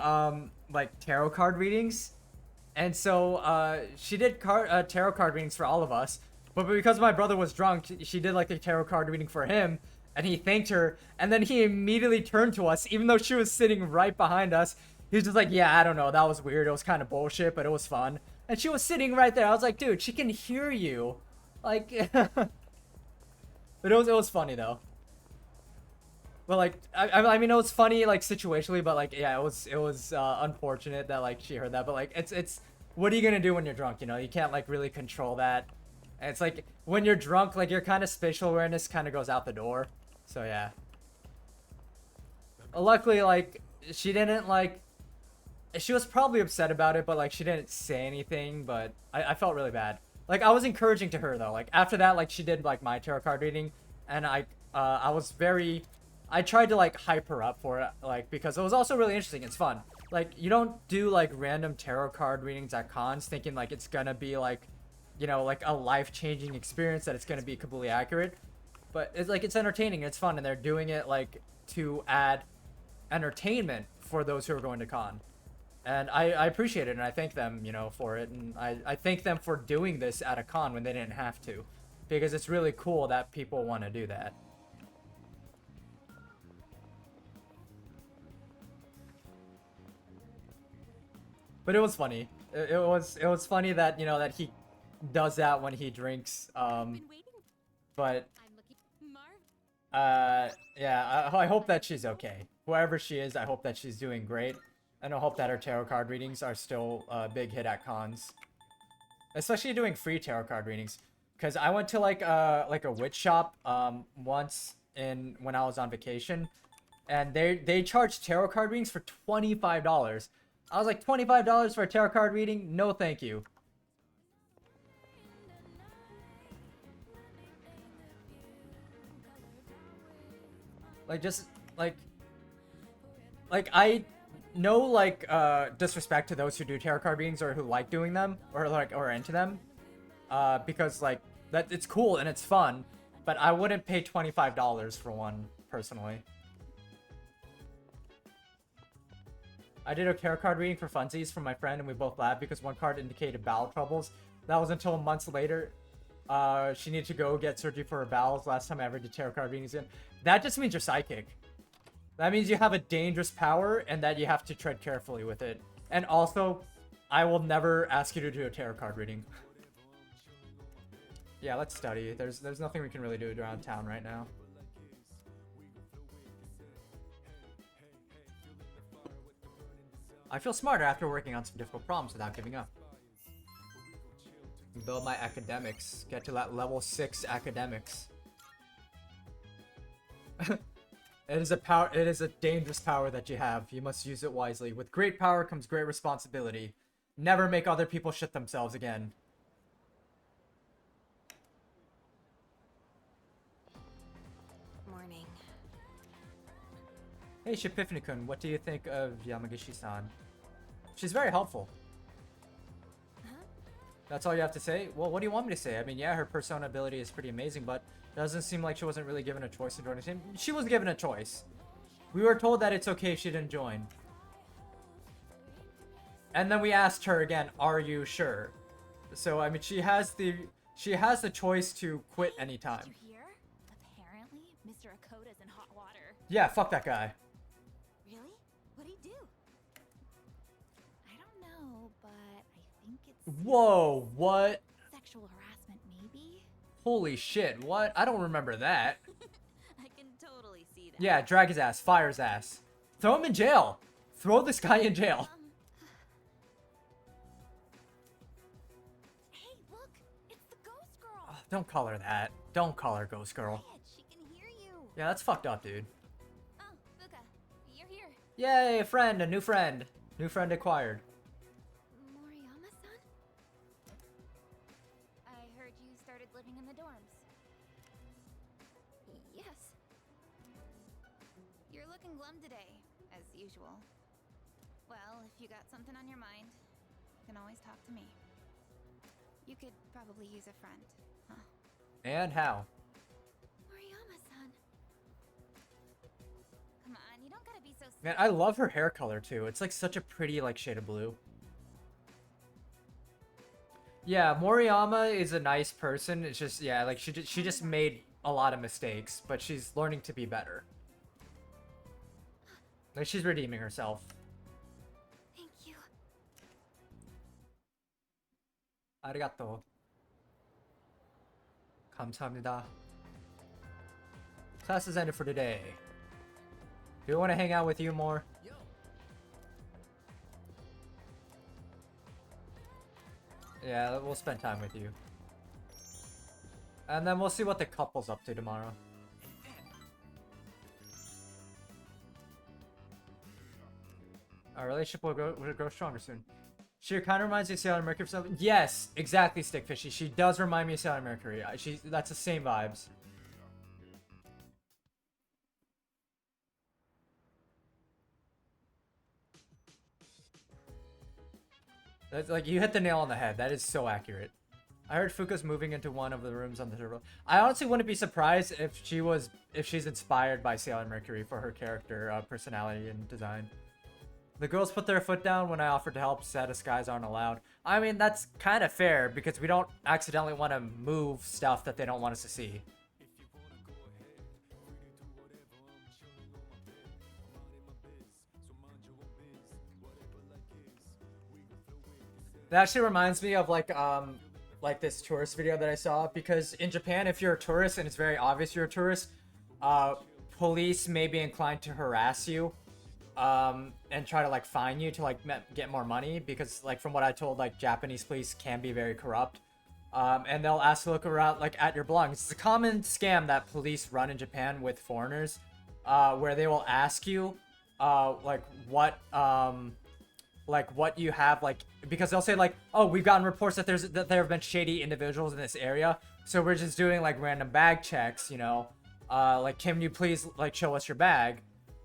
like, tarot card readings. And so she did tarot card readings for all of us. But because my brother was drunk, she did, like, a tarot card reading for him. And he thanked her, and then he immediately turned to us, even though she was sitting right behind us. He was just like, yeah, I don't know, that was weird, it was kind of bullshit, but it was fun. And she was sitting right there. I was like, dude, she can hear you. Like, but it was funny, though. But, like, I mean, it was funny, like, situationally, but, like, yeah, it was unfortunate that, like, she heard that. But, like, it's, what are you gonna do when you're drunk, you know? You can't, like, really control that. And it's like, when you're drunk, like, your kind of spatial awareness kind of goes out the door. So, yeah. Luckily, like, she didn't, like... She was probably upset about it, but, like, she didn't say anything, but I felt really bad. Like, I was encouraging to her, though. Like, after that, like, she did, like, my tarot card reading, and I was very... I tried to, like, hype her up for it, like, because it was also really interesting. It's fun. Like, you don't do, like, random tarot card readings at cons thinking, like, it's gonna be, like, you know, like, a life-changing experience, that it's gonna be completely accurate. But it's like, it's entertaining, it's fun, and they're doing it like to add entertainment for those who are going to con. And I appreciate it, and I thank them, you know, for it. And I thank them for doing this at a con when they didn't have to, because it's really cool that people want to do that. But it was funny. It was funny that, you know, that he does that when he drinks. But yeah, I hope that she's okay. Whoever she is, I hope that she's doing great. And I hope that her tarot card readings are still a big hit at cons. Especially doing free tarot card readings. Because I went to like a witch shop once when I was on vacation. And they charged tarot card readings for $25. I was like, $25 for a tarot card reading? No thank you. Like, just, like I no, like, disrespect to those who do tarot card readings or who like doing them or, like, or into them. Because, like, that it's cool and it's fun, but I wouldn't pay $25 for one, personally. I did a tarot card reading for funsies from my friend, and we both laughed because one card indicated bowel troubles. That was until months later. She needed to go get surgery for her bowels. Last time I ever did tarot card readings in. That just means you're psychic. That means you have a dangerous power and that you have to tread carefully with it. And also, I will never ask you to do a tarot card reading. Yeah, let's study. There's nothing we can really do around town right now. I feel smarter after working on some difficult problems without giving up. Build my academics. Get to that level 6 academics. It is a power. It is a dangerous power that you have. You must use it wisely. With great power comes great responsibility. Never make other people shit themselves again.
Morning.
Hey Shipiphany-kun, what do you think of Yamagishi-san? She's very helpful. That's all you have to say? Well, what do you want me to say? I mean, yeah, her persona ability is pretty amazing, but it doesn't seem like she wasn't really given a choice to join the team. She was given a choice. We were told that it's okay if she didn't join. And then we asked her again, are you sure? So, I mean, she has the choice to quit anytime.
Did you hear? Apparently, Mr. Akoda's in hot water.
Yeah, fuck that guy.
Really? What'd he do? I don't know, but I think it's
Whoa, what?
sexual harassment, maybe?
Holy shit, what? I don't remember that.
I can totally see that.
Yeah, drag his ass, fire his ass. Throw him in jail. Throw this guy in jail.
Hey, look! It's the ghost girl!
Oh, don't call her that. Don't call her Ghost Girl.
She can hear you!
Yeah, that's fucked up, dude.
Oh, Fuka, you're here.
Yay, a friend, a new friend. New friend acquired.
Moriyama-san? I heard you started living in the dorms. Yes. You're looking glum today, as usual. Well, if you got something on your mind, you can always talk to me. You could probably use a friend, huh?
And how?
Moriyama-san. Come on, you don't gotta be so
Man, I love her hair color too. It's like such a pretty like shade of blue. Yeah, Moriyama is a nice person. It's just yeah, like she just made a lot of mistakes, but she's learning to be better. Like she's redeeming herself.
Thank you.
Arigato. 감사합니다. Class is ended for today. Do you want to hang out with you more? Yeah, we'll spend time with you. And then we'll see what the couple's up to tomorrow. Our relationship will grow stronger soon. She kind of reminds me of Sailor Mercury for something. Yes, exactly, Stickfishy. She does remind me of Sailor Mercury. That's the same vibes. That's like you hit the nail on the head. That is so accurate. I heard Fuka's moving into one of the rooms on the turbo. I honestly wouldn't be surprised if she's inspired by Sailor Mercury for her character personality and design. The girls put their foot down when I offered to help. Said skies aren't allowed. I mean, that's kind of fair because we don't accidentally want to move stuff that they don't want us to see. That actually reminds me of like this tourist video that I saw, because in Japan, if you're a tourist and it's very obvious you're a tourist, police may be inclined to harass you and try to like fine you to like get more money, because like from what I told, like Japanese police can be very corrupt, and they'll ask to look around like at your belongings. It's a common scam that police run in Japan with foreigners, where they will ask you like what you have, like, because they'll say like, oh, we've gotten reports that there have been shady individuals in this area, so we're just doing like random bag checks, you know, like, can you please like show us your bag?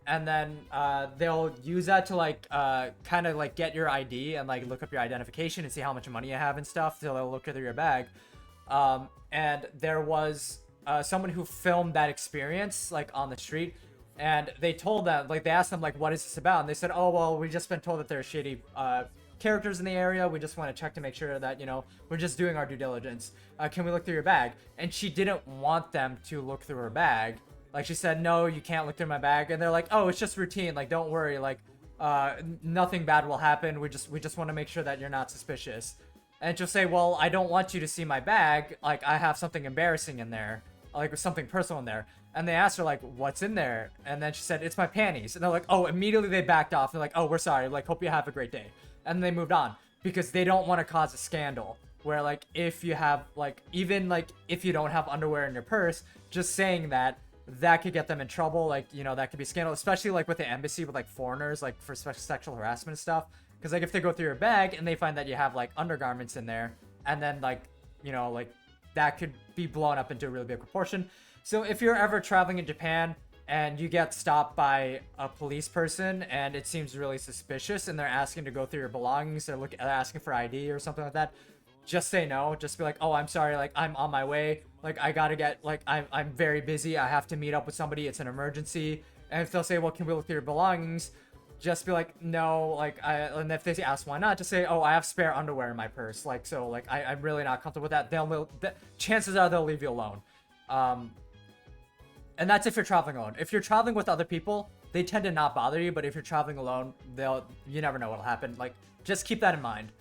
And then they'll use that to like kind of like get your ID and like look up your identification and see how much money you have and stuff. So they'll look through your bag. And there was someone who filmed that experience like on the street, and they told them, like, they asked them like, what is this about? And they said, oh, well, we just been told that there are shady characters in the area. We just want to check to make sure that, you know, we're just doing our due diligence. Can we look through your bag? And she didn't want them to look through her bag. Like, she said, no, you can't look through my bag. And they're like, oh, it's just routine. Like, don't worry. Like, nothing bad will happen. We just want to make sure that you're not suspicious. And she'll say, well, I don't want you to see my bag. Like, I have something embarrassing in there. like with something personal in there. And they asked her like, what's in there? And then she said, it's my panties. And they're like, oh, immediately they backed off. They're like, oh, we're sorry. Like, hope you have a great day. And they moved on because they don't want to cause a scandal where like, if you have like, even like if you don't have underwear in your purse, just saying that could get them in trouble. Like, you know, that could be scandal, especially like with the embassy with like foreigners, like for sexual harassment and stuff. Because like if they go through your bag and they find that you have like undergarments in there, and then like, you know, like that could be blown up into a really big proportion. So if you're ever traveling in Japan and you get stopped by a police person and it seems really suspicious and they're asking to go through your belongings, they're asking for ID or something like that, just say no. Just be like, oh, I'm sorry, like I'm on my way, like I gotta get, like I'm very busy, I have to meet up with somebody, it's an emergency. And if they'll say, well, can we look through your belongings, just be like, no, like and if they ask why not, just say, oh, I have spare underwear in my purse, like, so like I'm really not comfortable with that. Chances are they'll leave you alone. And that's if you're traveling alone. If you're traveling with other people, they tend to not bother you, but if you're traveling alone, you never know what'll happen. Like, just keep that in mind.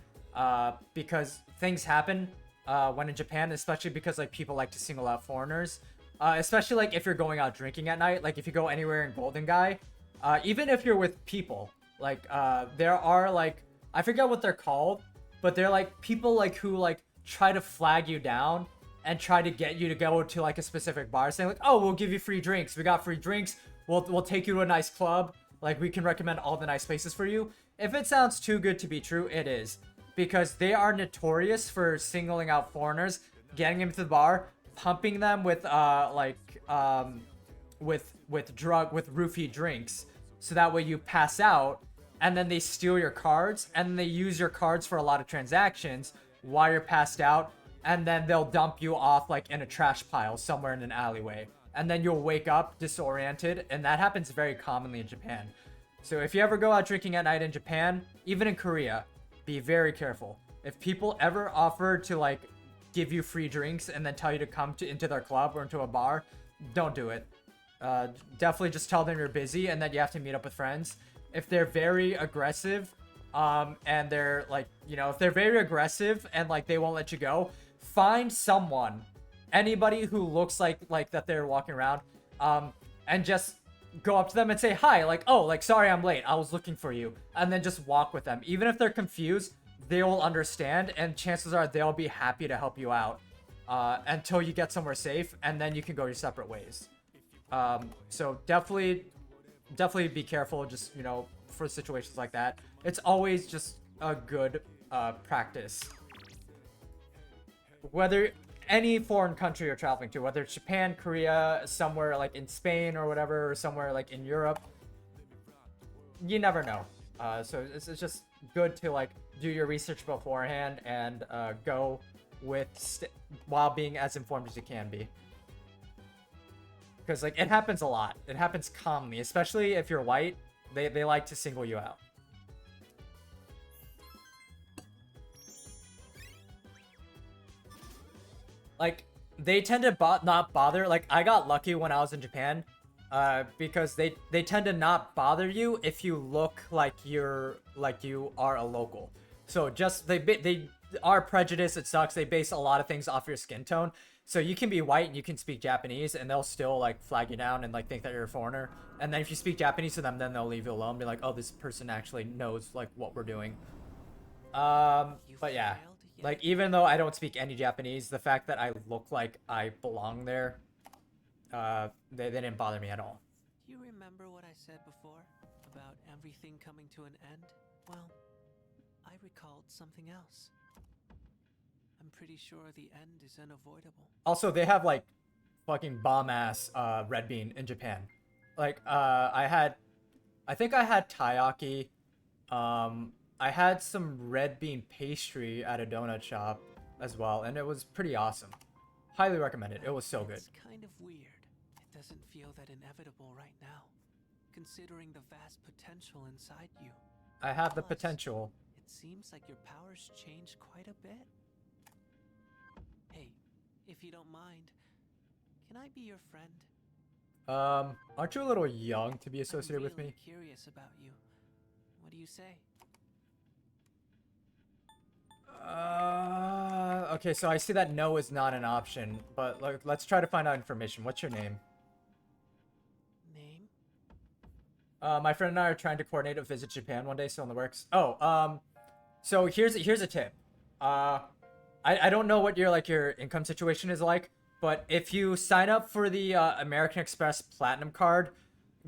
Because things happen when in Japan, especially because like people like to single out foreigners. Especially like if you're going out drinking at night, like if you go anywhere in Golden Gai, even if you're with people, like there are like, I forget what they're called, but they're like people like who like try to flag you down and try to get you to go to like a specific bar, saying like, oh, we'll give you free drinks, we got free drinks, we'll take you to a nice club, like we can recommend all the nice places for you. If it sounds too good to be true, it is, because they are notorious for singling out foreigners, getting them to the bar, pumping them with roofie drinks, so that way you pass out, and then they steal your cards, and they use your cards for a lot of transactions while you're passed out, and then they'll dump you off like in a trash pile somewhere in an alleyway, and then you'll wake up disoriented, and that happens very commonly in Japan. So if you ever go out drinking at night in Japan, even in Korea, be very careful. If people ever offer to like give you free drinks and then tell you to come into their club or into a bar, don't do it. Definitely just tell them you're busy and that you have to meet up with friends. If they're very aggressive, and they're like, you know, if they're very aggressive and like they won't let you go, find someone, anybody who looks like that they're walking around, and just go up to them and say hi, like, oh, like, sorry I'm late, I was looking for you, and then just walk with them. Even if they're confused, they will understand, and chances are they'll be happy to help you out until you get somewhere safe, and then you can go your separate ways. So definitely be careful, just, you know, for situations like that. It's always just a good practice. Whether any foreign country you're traveling to, whether it's Japan, Korea, somewhere like in Spain or whatever, or somewhere like in Europe, you never know. So it's just good to like do your research beforehand and go with while being as informed as you can be. Because like it happens a lot. It happens commonly, especially if you're white. They like to single you out. Like, they tend to not bother. Like, I got lucky when I was in Japan, because they tend to not bother you if you look like you are a local. So just they are prejudiced. It sucks. They base a lot of things off your skin tone. So you can be white and you can speak Japanese, and they'll still like flag you down and like think that you're a foreigner. And then if you speak Japanese to them, then they'll leave you alone. Be like, oh, this person actually knows like what we're doing. But yeah. Like, even though I don't speak any Japanese, the fact that I look like I belong there, they didn't bother me at all.
Do you remember what I said before about everything coming to an end? Well, I recalled something else. I'm pretty sure the end is unavoidable.
Also, they have, like, fucking bomb-ass red bean in Japan. Like, I think I had taiyaki, I had some red bean pastry at a donut shop as well, and it was pretty awesome. Highly recommend it. It was so good.
It's kind of weird. It doesn't feel that inevitable right now, considering the vast potential inside you.
I have the potential.
It seems like your powers changed quite a bit. Hey, if you don't mind, can I be your friend?
Aren't you a little young to be associated with me?
I'm curious about you. What do you say?
Okay, so I see that no is not an option, but let's try to find out information. What's your name?
Name?
My friend and I are trying to coordinate a visit to Japan one day, still in the works. Oh, so here's a tip. I don't know what your income situation is like, but if you sign up for the American Express Platinum card,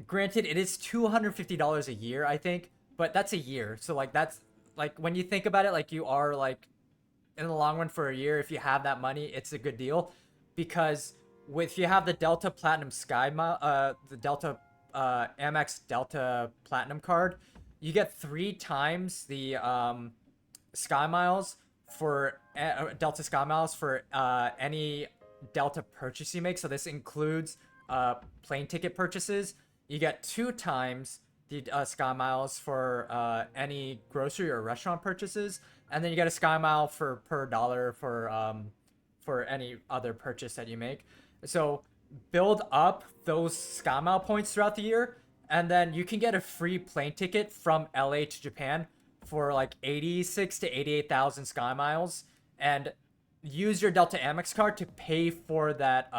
granted it is $250 a year, I think, but that's a year. So like that's like when you think about it, like you are like in the long run for a year, if you have that money, it's a good deal because if you have the Delta Platinum the Delta Amex Delta Platinum card, you get 3 times the Sky Miles for Delta Sky Miles for any Delta purchase you make. So this includes plane ticket purchases. You get 2 times the Sky Miles for any grocery or restaurant purchases, and then you get a Sky Mile per dollar for any other purchase that you make. So build up those Sky Mile points throughout the year, and then you can get a free plane ticket from LA to Japan for like 86 to 88,000 Sky Miles, and use your Delta Amex card to pay for that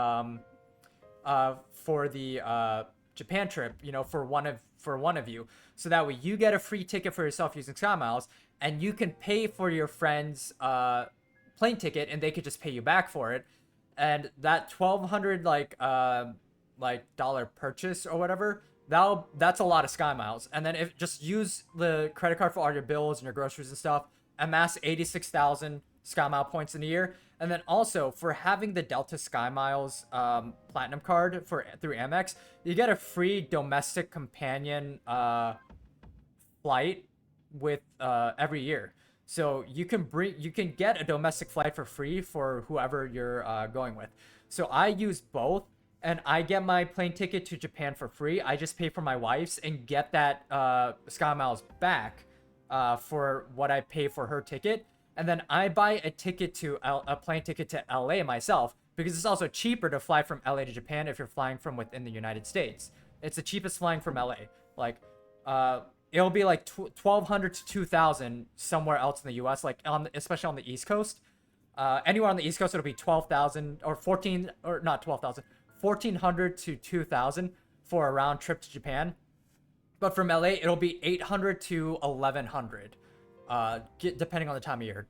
for the Japan trip, you know, for one of you, so that way you get a free ticket for yourself using Sky Miles, and you can pay for your friend's plane ticket, and they could just pay you back for it. And that $1,200 dollar purchase or whatever, that's a lot of Sky Miles. And then if just use the credit card for all your bills and your groceries and stuff, amass 86,000 Sky Mile points in a year. And then also for having the Delta Sky Miles Platinum card through Amex, you get a free domestic companion flight with every year. So you can get a domestic flight for free for whoever you're going with. So I use both, and I get my plane ticket to Japan for free. I just pay for my wife's and get that Sky Miles back for what I pay for her ticket. And then I buy a plane ticket to LA myself, because it's also cheaper to fly from LA to Japan if you're flying from within the United States. It's the cheapest flying from LA. Like, it'll be like $1,200 to $2,000 somewhere else in the U.S. Like especially on the East Coast. Anywhere on the East Coast, it'll be $12,000 or $1,400 to $2,000 for a round trip to Japan. But from LA, it'll be $800 to $1,100. Depending on the time of year.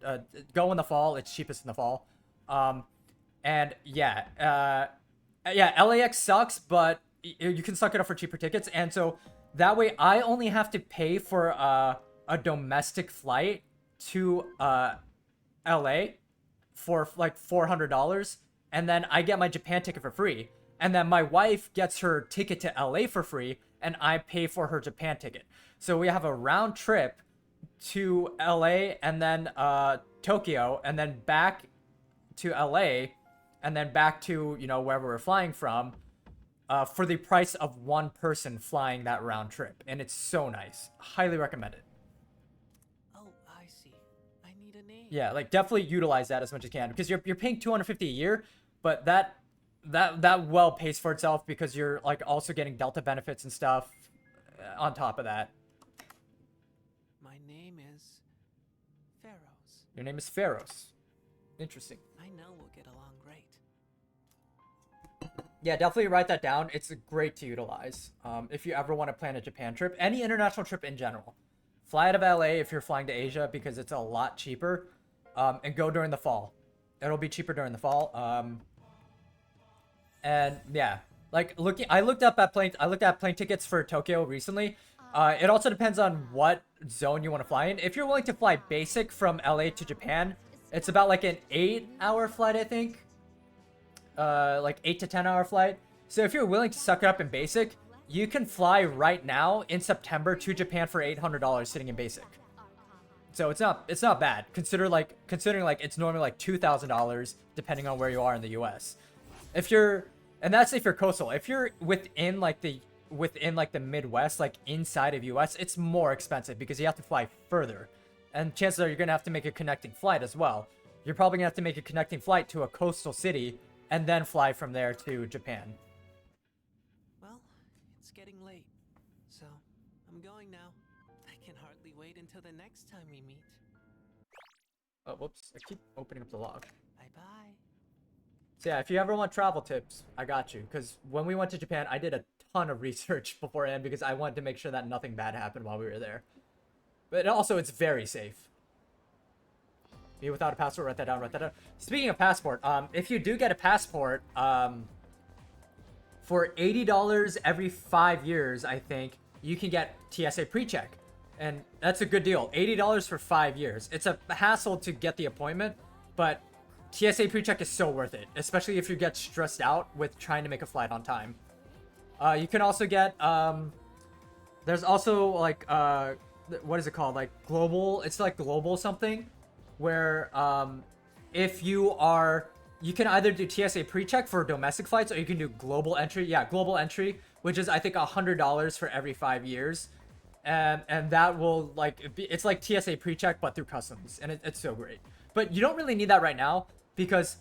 Go in the fall, it's cheapest in the fall. And yeah, LAX sucks, but you can suck it up for cheaper tickets. And so that way I only have to pay for a domestic flight to LA for like $400, and then I get my Japan ticket for free. And then my wife gets her ticket to LA for free, and I pay for her Japan ticket. So we have a round trip to LA and then Tokyo, and then back to LA, and then back to, you know, wherever we're flying from, for the price of one person flying that round trip. And it's so nice. Highly recommend it.
Oh, I see. I need a name.
Yeah, like definitely utilize that as much as you can, because you're paying $250 a year, but that well pays for itself, because you're like also getting Delta benefits and stuff on top of that.
My name is Pharaohs.
Your name is Pharaohs. Interesting.
I know we'll get along great.
Yeah, definitely write that down. It's great to utilize if you ever want to plan a Japan trip, any international trip in general. Fly out of LA if you're flying to Asia, because it's a lot cheaper, and go during the fall. It'll be cheaper during the fall. And yeah, like I looked at plane tickets for Tokyo recently. It also depends on what zone you want to fly in. If you're willing to fly basic from LA to Japan, it's about like an 8-hour flight, I think. Like 8 to 10-hour flight. So if you're willing to suck it up in basic, you can fly right now in September to Japan for $800 sitting in basic. So it's not bad. Considering like it's normally like $2,000 depending on where you are in the US. And that's if you're coastal. If you're within the Midwest, like inside of US, it's more expensive because you have to fly further. And chances are you're going to have to make a connecting flight as well. You're probably going to have to make a connecting flight to a coastal city and then fly from there to Japan.
Well, it's getting late, so I'm going now. I can hardly wait until the next time we meet.
Oh, whoops. I keep opening up the log.
Bye-bye.
So yeah, if you ever want travel tips, I got you. Because when we went to Japan, I did a ton of research beforehand because I wanted to make sure that nothing bad happened while we were there. But also, it's very safe. Me without a passport, write that down, write that down. Speaking of passport, if you do get a passport, for $80 every 5 years, I think, you can get TSA pre-check. And that's a good deal. $80 for 5 years. It's a hassle to get the appointment, but TSA pre-check is so worth it, especially if you get stressed out with trying to make a flight on time. You can also get, there's also like, what is it called? Like global, it's like global something, where if you are, you can either do TSA pre-check for domestic flights or you can do global entry. Yeah, global entry, which is I think $100 for every 5 years. And that will like, it's like TSA pre-check but through customs, and it's so great. But you don't really need that right now because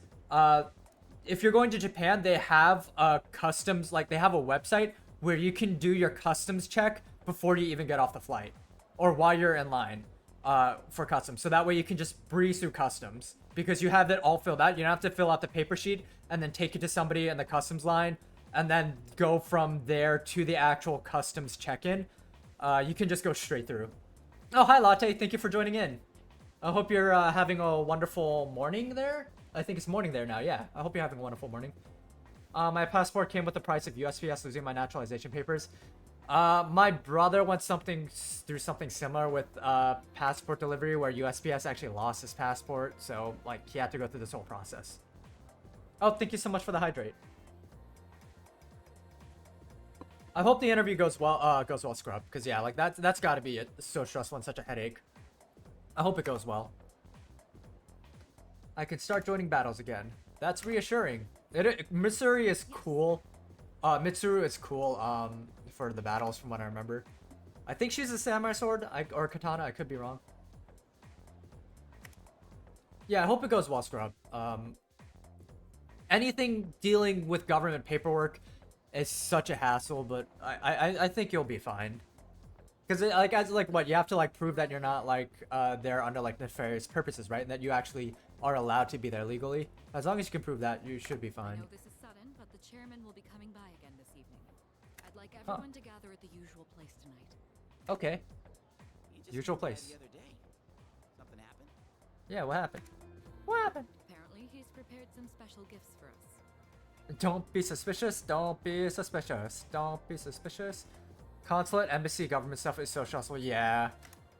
if you're going to Japan, they have a customs, like they have a website where you can do your customs check before you even get off the flight or while you're in line for customs. So that way you can just breeze through customs because you have it all filled out. You don't have to fill out the paper sheet and then take it to somebody in the customs line and then go from there to the actual customs check-in. You can just go straight through. Oh, hi Latte, thank you for joining in. I hope you're having a wonderful morning there. I think it's morning there now, yeah. I hope you're having a wonderful morning. My passport came with the price of USPS losing my naturalization papers. My brother went through something similar with passport delivery where USPS actually lost his passport, so like he had to go through this whole process. Oh, thank you so much for the hydrate. I hope the interview goes well, Scrub, because yeah, like that's got to be it. It's so stressful and such a headache. I hope it goes well. I can start joining battles again. That's reassuring. Mitsuru is cool. Mitsuru is cool. For the battles, from what I remember. I think she's a samurai sword or katana. I could be wrong. Yeah, I hope it goes well, Scrub. Anything dealing with government paperwork is such a hassle, but I think you'll be fine. Because like what you have to like prove that you're not like there under like nefarious purposes, right? And that you actually are allowed to be there legally. As long as you can prove that, you should be fine.
I know this is sudden, but the chairman will be coming by again this evening. I'd like everyone to gather at the usual place tonight.
Okay. Usual place.
The other day. Something happened?
Yeah, what happened? What happened?
Apparently, he's prepared some special gifts for us.
Don't be suspicious. Don't be suspicious. Don't be suspicious. Consulate, embassy, government stuff is so stressful. Yeah.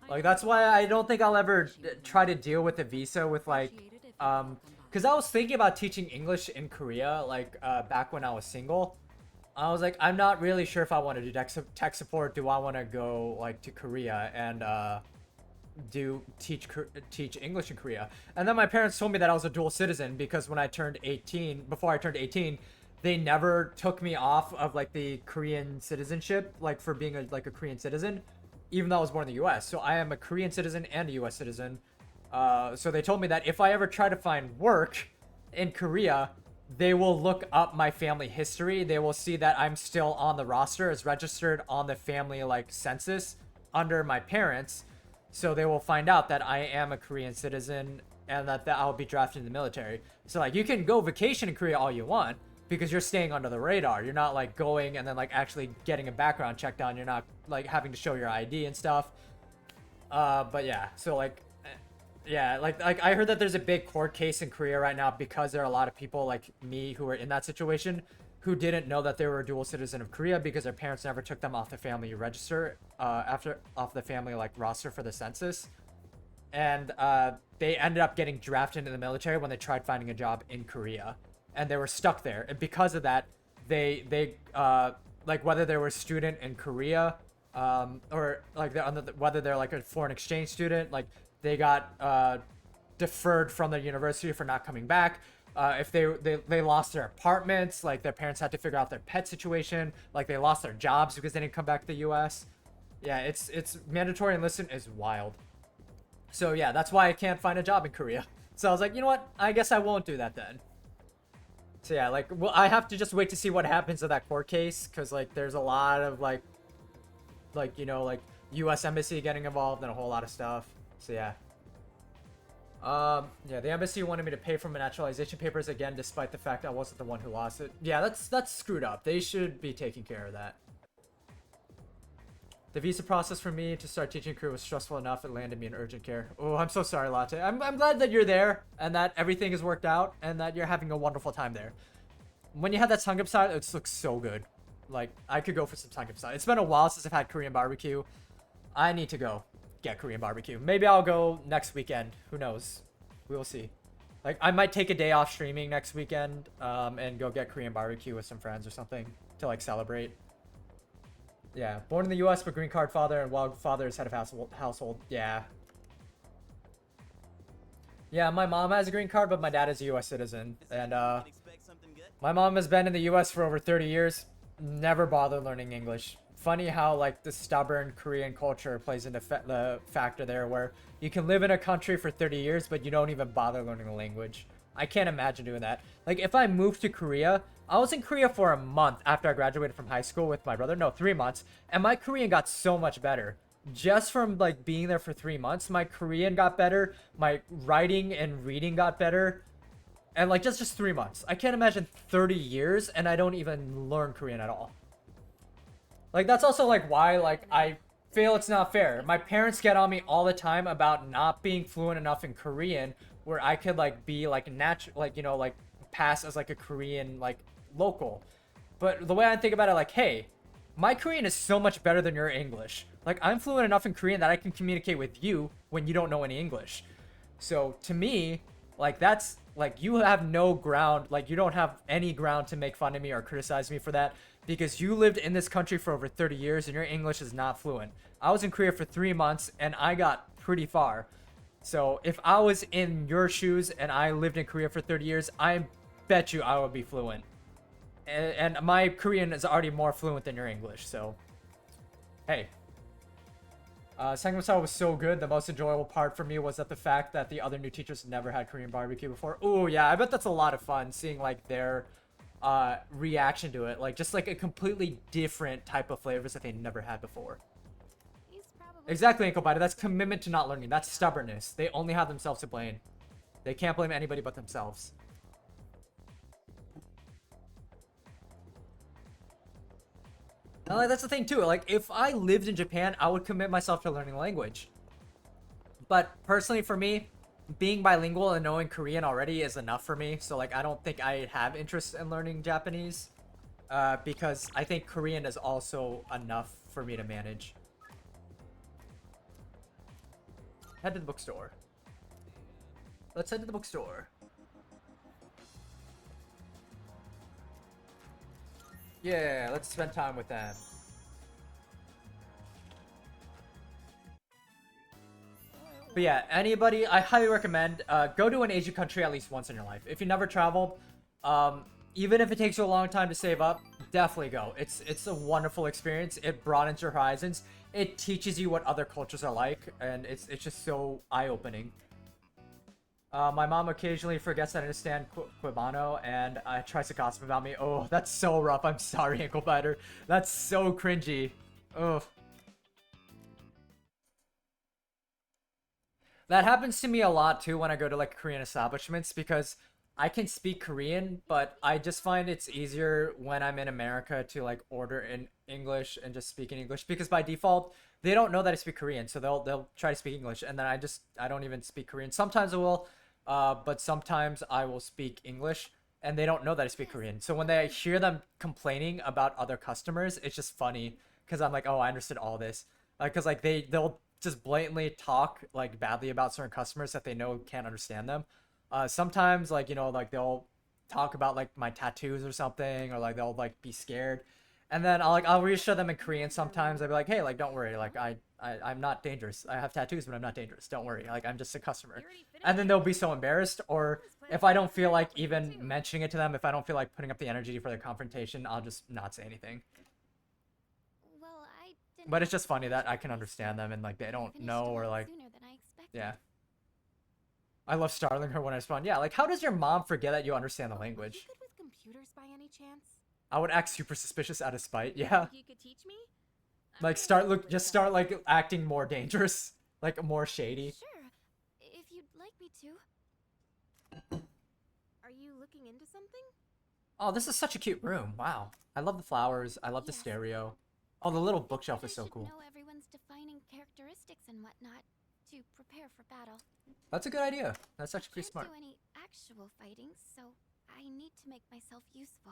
Like, that's why I don't think I'll ever try to deal with the visa with, like, because I was thinking about teaching English in Korea, like, back when I was single. I was like, I'm not really sure if I want to do tech support. Do I want to go, like, to Korea and, teach English in Korea? And then my parents told me that I was a dual citizen because when I turned 18, before I turned 18, they never took me off of like the Korean citizenship, like for being a Korean citizen, even though I was born in the US. So I am a Korean citizen and a US citizen. So they told me that if I ever try to find work in Korea, they will look up my family history. They will see that I'm still on the roster as registered on the family like census under my parents. So they will find out that I am a Korean citizen and that I'll be drafted in the military. So like you can go vacation in Korea all you want because you're staying under the radar. You're not like going and then like actually getting a background check done. You're not like having to show your ID and stuff. But yeah, so like, yeah, like I heard that there's a big court case in Korea right now because there are a lot of people like me who are in that situation who didn't know that they were a dual citizen of Korea because their parents never took them off the family register, off the family like roster for the census. And they ended up getting drafted into the military when they tried finding a job in Korea. And they were stuck there. And because of that, they like whether they were a student in Korea, or like whether they're like a foreign exchange student, like they got deferred from their university for not coming back. If they lost their apartments, like their parents had to figure out their pet situation, like they lost their jobs because they didn't come back to the US. Yeah, it's mandatory enlistment is wild. So yeah, that's why I can't find a job in Korea. So I was like, you know what? I guess I won't do that then. So yeah, like, well, I have to just wait to see what happens to that court case, because like there's a lot of like you know, like US embassy getting involved and a whole lot of stuff. So yeah. Yeah, the embassy wanted me to pay for my naturalization papers again, despite the fact I wasn't the one who lost it. Yeah, that's screwed up. They should be taking care of that. The visa process for me to start teaching Korean was stressful enough. It landed me in urgent care. Oh, I'm so sorry, Latte. I'm glad that you're there and that everything has worked out and that you're having a wonderful time there. When you had that samgyeopsal, it looks so good. Like, I could go for some samgyeopsal. It's been a while since I've had Korean barbecue. I need to go get Korean barbecue. Maybe I'll go next weekend. Who knows? We will see. Like, I might take a day off streaming next weekend and go get Korean barbecue with some friends or something to, like, celebrate. Yeah, born in the U.S. but green card father, and while father is head of household. Yeah. Yeah, my mom has a green card, but my dad is a U.S. citizen. And, my mom has been in the U.S. for over 30 years. Never bothered learning English. Funny how, like, the stubborn Korean culture plays into the factor there, where you can live in a country for 30 years, but you don't even bother learning the language. I can't imagine doing that. Like, if I moved to Korea, I was in Korea for a month after I graduated from high school with my brother. No, 3 months. And my Korean got so much better. Just from, like, being there for 3 months, my Korean got better. My writing and reading got better. And, like, just 3 months. I can't imagine 30 years and I don't even learn Korean at all. Like, that's also, like, why, like, I feel it's not fair. My parents get on me all the time about not being fluent enough in Korean where I could, like, be, like, like, you know, like, pass as, like, a Korean, like, local. But the way I think about it, like, hey, my Korean is so much better than your English. Like, I'm fluent enough in Korean that I can communicate with you when you don't know any English. So, to me, like, that's, like, you have no ground, like, you don't have any ground to make fun of me or criticize me for that, because you lived in this country for over 30 years and your English is not fluent. I was in Korea for 3 months and I got pretty far. So if I was in your shoes and I lived in Korea for 30 years, I bet you I would be fluent. And my Korean is already more fluent than your English, so hey. Samgyeopsal was so good. The most enjoyable part for me was that the fact that the other new teachers never had Korean barbecue before. Oh yeah, I bet that's a lot of fun seeing, like, their reaction to it. Like, just, like, a completely different type of flavors that they never had before. Exactly, Uncle Bida. That's commitment to not learning. That's stubbornness. They only have themselves to blame. They can't blame anybody but themselves. And, like, that's the thing too. Like, if I lived in Japan, I would commit myself to learning language. But personally, for me, being bilingual and knowing Korean already is enough for me. So, like, I don't think I have interest in learning Japanese, because I think Korean is also enough for me to manage. Head to the bookstore. Let's head to the bookstore. Yeah, let's spend time with them. But yeah, anybody, I highly recommend, go to an Asian country at least once in your life. If you never traveled, even if it takes you a long time to save up, definitely go. It's a wonderful experience. It broadens your horizons. It teaches you what other cultures are like, and it's just so eye-opening. My mom occasionally forgets that I understand Cubano and tries to gossip about me. Oh, that's so rough. I'm sorry, Ankle Biter. That's so cringy. Ugh. That happens to me a lot too when I go to, like, Korean establishments, because I can speak Korean, but I just find it's easier when I'm in America to, like, order in English and just speak in English, because by default they don't know that I speak Korean, so they'll try to speak English, and then I don't even speak Korean. Sometimes I will, but sometimes I will speak English and they don't know that I speak Korean. So when they hear them complaining about other customers, it's just funny, because I'm like, oh, I understood all this, because, like, they'll just blatantly talk, like, badly about certain customers that they know can't understand them. Sometimes, like, you know, like, they'll talk about, like, my tattoos or something, or, like, they'll, like, be scared, and then I'll reassure them in Korean. Sometimes I'll be like, hey, like, don't worry, like, I'm not dangerous. I have tattoos, but I'm not dangerous. Don't worry, like, I'm just a customer. And then they'll be so embarrassed, or if I don't feel like even mentioning it to them, if I don't feel like putting up the energy for the confrontation, I'll just not say anything. But it's just funny that I can understand them and, like, they don't know, or, like, yeah. I love startling her when I respond. Yeah, like, how does your mom forget that you understand the language?
Are you good with computers by any chance?
I would act super suspicious out of spite. Yeah.
You could teach me?
Like, start like acting more dangerous, like more shady.
Sure, if you'd like me to.
Oh, this is such a cute room. Wow. I love the flowers. I love the stereo. Oh, the little bookshelf is so cool.
Know everyone's defining characteristics and whatnot to prepare for battle.
That's a good idea. That's actually pretty smart.
I can't do any actual fighting, so I need to make myself useful.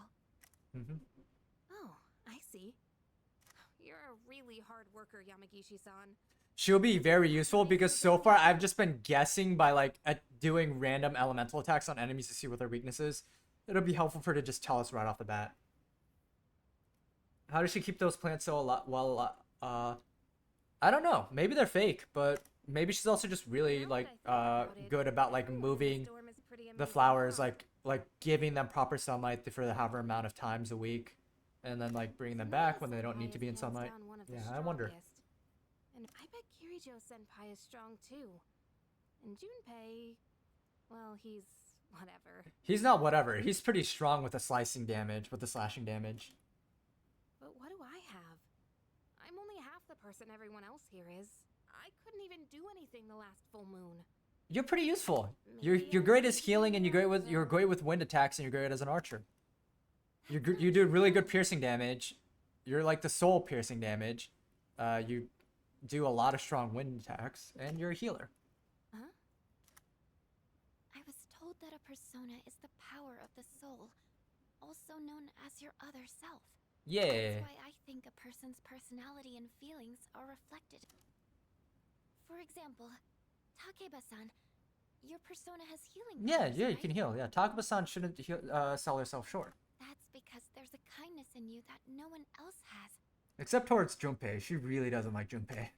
Oh, I see. You're a really hard worker, Yamagishi-san.
She'll be very useful because so far I've just been guessing by like doing random elemental attacks on enemies to see what their weaknesses. It'll be helpful for her to just tell us right off the bat. How does she keep those plants so I don't know. Maybe they're fake, but maybe she's also just really like good about like moving the flowers, like giving them proper sunlight for the however amount of times a week, and then like bringing them back when they don't need to be in sunlight. Yeah, I wonder.
And I bet Kirijo-senpai is strong too. And Junpei, well, he's whatever.
He's not whatever. He's pretty strong with the slicing damage, with the slashing damage.
But what do I have? I'm only half the person everyone else here is. I couldn't even do anything the last full moon.
You're pretty useful. You're great as healing, and you're great with wind attacks, and you're great as an archer. You do really good piercing damage. You're like the soul piercing damage. You do a lot of strong wind attacks, and you're a healer.
Huh? I was told that a persona is the power of the soul, also known as your other self.
Yeah.
That's why I think a person's personality and feelings are reflected. For example, Takeba-san, your persona has healing powers,
Yeah, you
right?
can heal. Yeah, Takeba-san shouldn't sell herself short.
That's because there's a kindness in you that no one else has.
Except towards Junpei. She really doesn't like Junpei.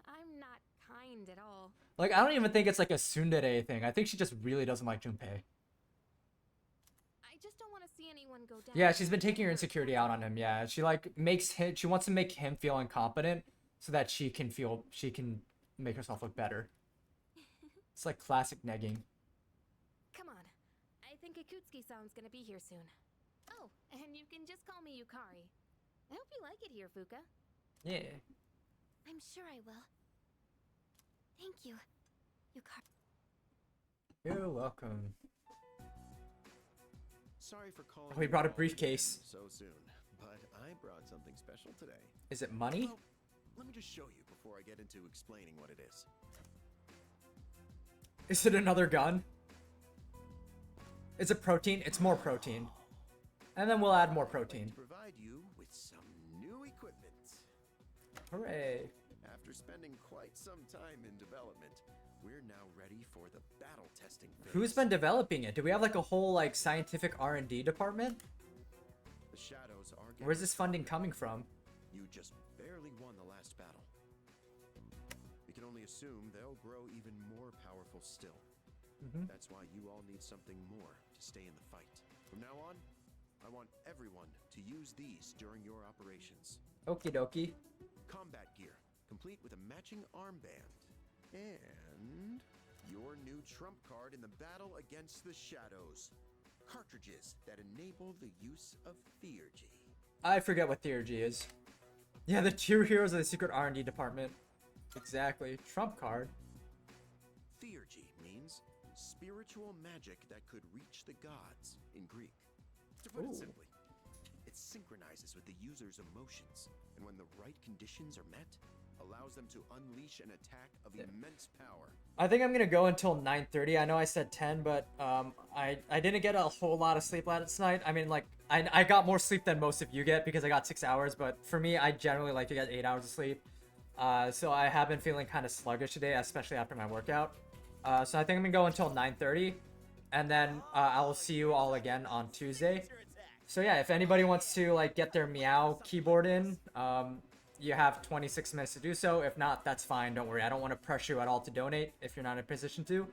I'm not kind at all.
Like, I don't even think it's like a tsundere thing. I think she just really doesn't like Junpei.
I just don't want to see anyone go down.
Yeah, she's been taking her insecurity out on him. Yeah, she like she wants to make him feel incompetent so that she can make herself look better. It's like classic negging.
Come on. I think Ikutsuki-san's gonna be here soon. Oh, and you can just call me Yukari. I hope you like it here, Fuka.
Yeah.
I'm sure I will. Thank you, Yukari.
You're welcome.
Sorry for calling.
Oh, he brought a briefcase.
so soon, but I brought something special today.
Is it money?
Well, let me just show you before I get into explaining what it is.
Is it another gun? Is it protein? It's more protein. And then we'll add more protein.
To provide you with some new equipment.
Hooray.
After spending quite some time in development, we're now ready for the battle testing phase.
Who's been developing it? Do we have like a whole like scientific R&D department?
The shadows are getting
Where's this funding coming from?
You just barely won the last battle. We can only assume they'll grow even more powerful still. That's why you all need something more to stay in the fight. From now on, I want everyone to use these during your operations.
Okie dokie.
Combat gear, complete with a matching armband. And your new trump card in the battle against the shadows. Cartridges that enable the use of Theurgy.
I forget what Theurgy is. Yeah, the two heroes of the secret R&D department. Exactly. Trump card.
Theurgy means spiritual magic that could reach the gods in Greek. To put it simply, it synchronizes with the user's emotions, and when the right conditions are met, allows them to unleash an attack of immense power.
I think I'm gonna go until 9:30. I know I said 10, but I didn't get a whole lot of sleep last night. I mean, like I got more sleep than most of you get because I got 6 hours. But for me, I generally like to get 8 hours of sleep. So I have been feeling kind of sluggish today, especially after my workout. So I think I'm gonna go until 9:30, and then I'll see you all again on Tuesday. So yeah, if anybody wants to like get their Meow keyboard in, you have 26 minutes to do so. If not, that's fine. Don't worry. I don't want to pressure you at all to donate if you're not in a position to.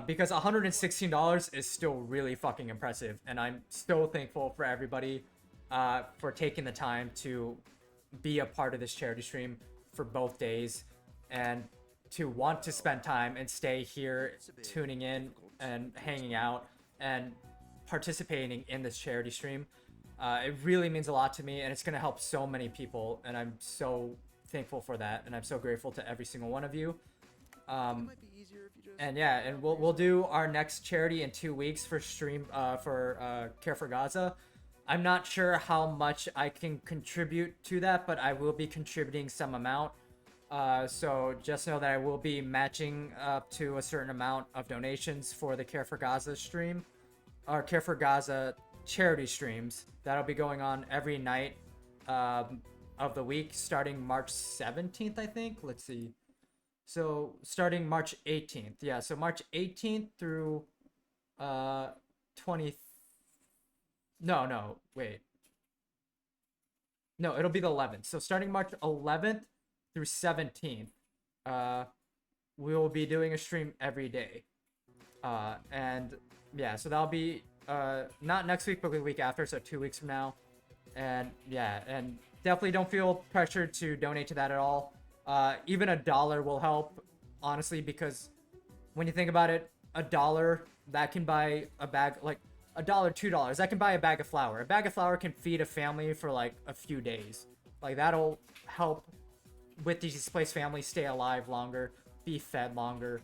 Because $116 is still really fucking impressive. And I'm so thankful for everybody for taking the time to be a part of this charity stream for both days. And to want to spend time and stay here tuning in and hanging out and participating in this charity stream. It really means a lot to me, and it's going to help so many people, and I'm so thankful for that, and I'm so grateful to every single one of you. And yeah, and we'll do our next charity in 2 weeks for Care for Gaza. I'm not sure how much I can contribute to that, but I will be contributing some amount. So just know that I will be matching up to a certain amount of donations for the Care for Gaza stream, or Care for Gaza charity streams. That'll be going on every night of the week, starting March 17th, I think. Let's see. So starting March 18th. Yeah, so March 18th through 20th. No, wait. No, it'll be the 11th. So starting March 11th through 17th, we will be doing a stream every day. And yeah, so that'll be not next week, but the week after, so 2 weeks from now. And yeah, and definitely don't feel pressured to donate to that at all. Even $1 will help, honestly, because when you think about it, $1 that can buy a bag, like $1, $2 that can buy a bag of flour. A bag of flour can feed a family for like a few days. Like that'll help with these displaced families stay alive longer, be fed longer.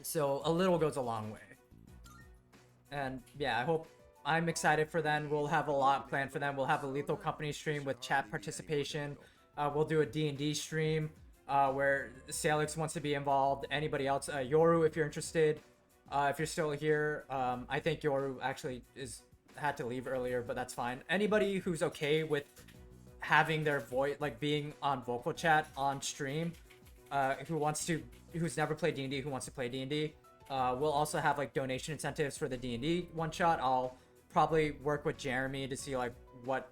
So a little goes a long way. And yeah, I'm excited for them. We'll have a lot planned for them. We'll have a Lethal Company stream with chat participation. We'll do a D&D stream where Salix wants to be involved. Anybody else? Yoru, if you're interested. If you're still here, I think Yoru actually had to leave earlier, but that's fine. Anybody who's okay with having their voice, like being on vocal chat on stream, who's never played D&D, who wants to play D&D, we'll also have like donation incentives for the D&D one shot. I'll probably work with Jeremy to see like what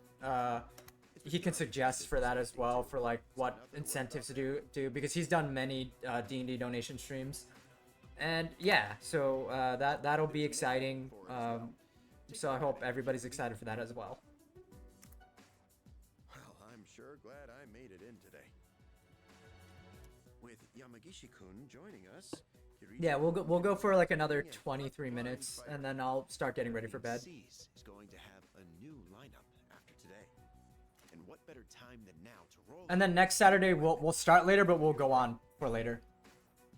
he can suggest for that as well, for like what incentives to do because he's done many D&D donation streams. And yeah, so that'll be exciting. So I hope everybody's excited for that as well.
Well, I'm sure glad I made it in today. With Yamagishi-kun joining us.
Yeah, we'll go for like another 23 minutes, and then I'll start getting ready for bed.
Is going to have a new lineup after today. And what better time than now to roll.
And then next Saturday we'll start later, but we'll go on for later.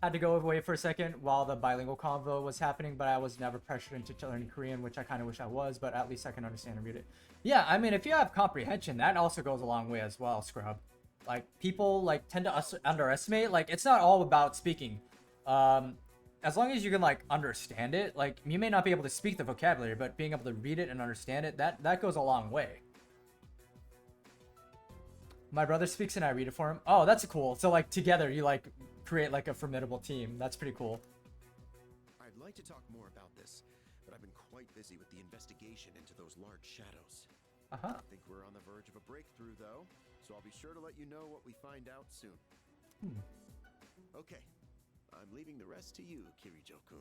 Had to go away for a second while the bilingual convo was happening, but I was never pressured into learning Korean, which I kind of wish I was, but at least I can understand and read it. Yeah, I mean, if you have comprehension, that also goes a long way as well, Scrub. Like, people, like, tend to underestimate, like, it's not all about speaking. As long as you can, like, understand it, like, you may not be able to speak the vocabulary, but being able to read it and understand it, that goes a long way. My brother speaks and I read it for him. Oh, that's cool. So, like, together, you, like, create, like, a formidable team. That's pretty cool.
I'd like to talk more about this, but I've been quite busy with the investigation into those large shadows.
Uh-huh.
I think we're on the verge of a breakthrough, though, so I'll be sure to let you know what we find out soon. Okay, I'm leaving the rest to you, Kirijo-kun.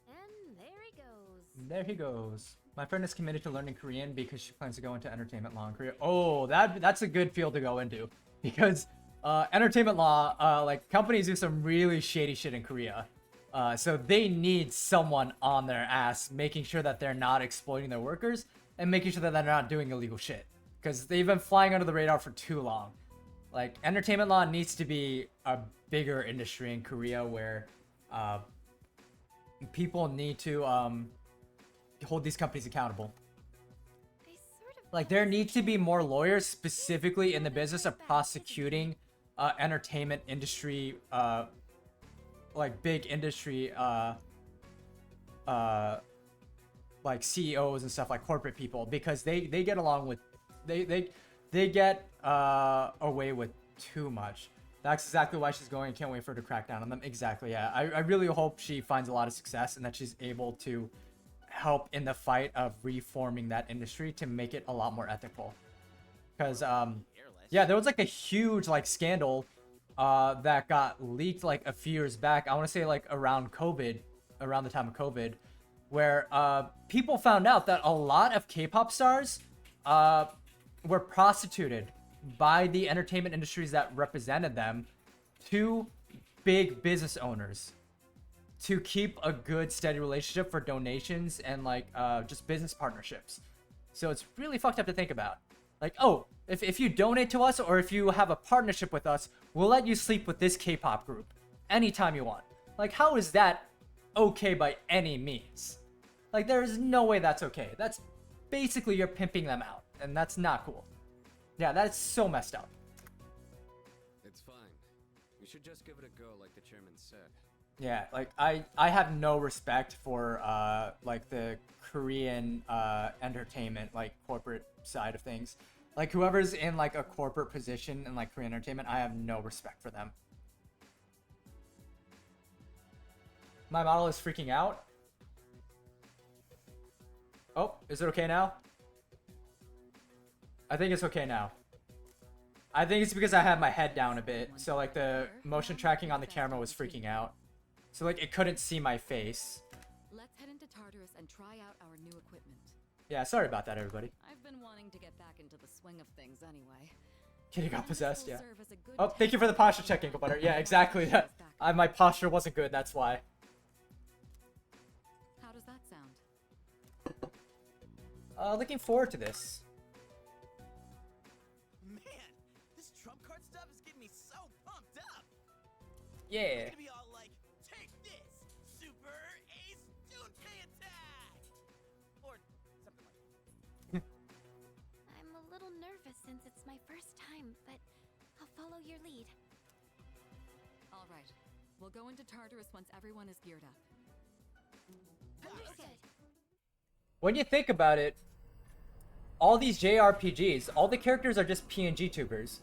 And there he goes.
There he goes. My friend is committed to learning Korean because she plans to go into entertainment law in Korea. Oh, that's a good field to go into because entertainment law, like companies do some really shady shit in Korea. So they need someone on their ass making sure that they're not exploiting their workers and making sure that they're not doing illegal shit because they've been flying under the radar for too long. Like entertainment law needs to be a bigger industry in Korea where people need to hold these companies accountable. Like there needs to be more lawyers specifically in the business of prosecuting entertainment industry, like big industry, like CEOs and stuff, like corporate people, because they get along with, they get away with too much. That's exactly why she's going. Can't wait for her to crack down on them. Exactly, yeah. I really hope she finds a lot of success and that she's able to help in the fight of reforming that industry to make it a lot more ethical. Because, yeah, there was like a huge like scandal that got leaked like a few years back. I want to say like around COVID, around the time of COVID, where people found out that a lot of K-pop stars were prostituted by the entertainment industries that represented them to big business owners to keep a good steady relationship for donations and like just business partnerships. So it's really fucked up to think about. Like, oh, if you donate to us or if you have a partnership with us, we'll let you sleep with this K-pop group anytime you want. Like, how is that okay by any means? Like, there's no way that's okay. That's basically you're pimping them out, and that's not cool. Yeah, that's so messed up.
It's fine. We should just give it a go like the chairman said.
Yeah, like I have no respect for like the Korean entertainment, like corporate side of things. Like whoever's in like a corporate position in like Korean entertainment, I have no respect for them. My model is freaking out. Oh, is it okay now? I think it's okay now. I think it's because I had my head down a bit, so like the motion tracking on the camera was freaking out. So like it couldn't see my face.
Let's head into Tartarus and try out our new equipment.
Yeah, sorry about that, everybody.
I've been wanting to get back into the swing of things anyway.
Kitty got possessed, yeah. Oh, thank you for the posture check, Inkle Butter. Yeah, exactly. My posture wasn't good, that's why.
How does that sound?
Looking forward to this.
Man, this trump card stuff is getting me so pumped up.
Yeah.
It's gonna be all like, take this, Super Ace Junpei attack, or something like that.
I'm a little nervous since it's my first time, but I'll follow your lead.
All right. We'll go into Tartarus once everyone is geared up.
Understood.
When you think about it, all these JRPGs, all the characters are just PNG tubers.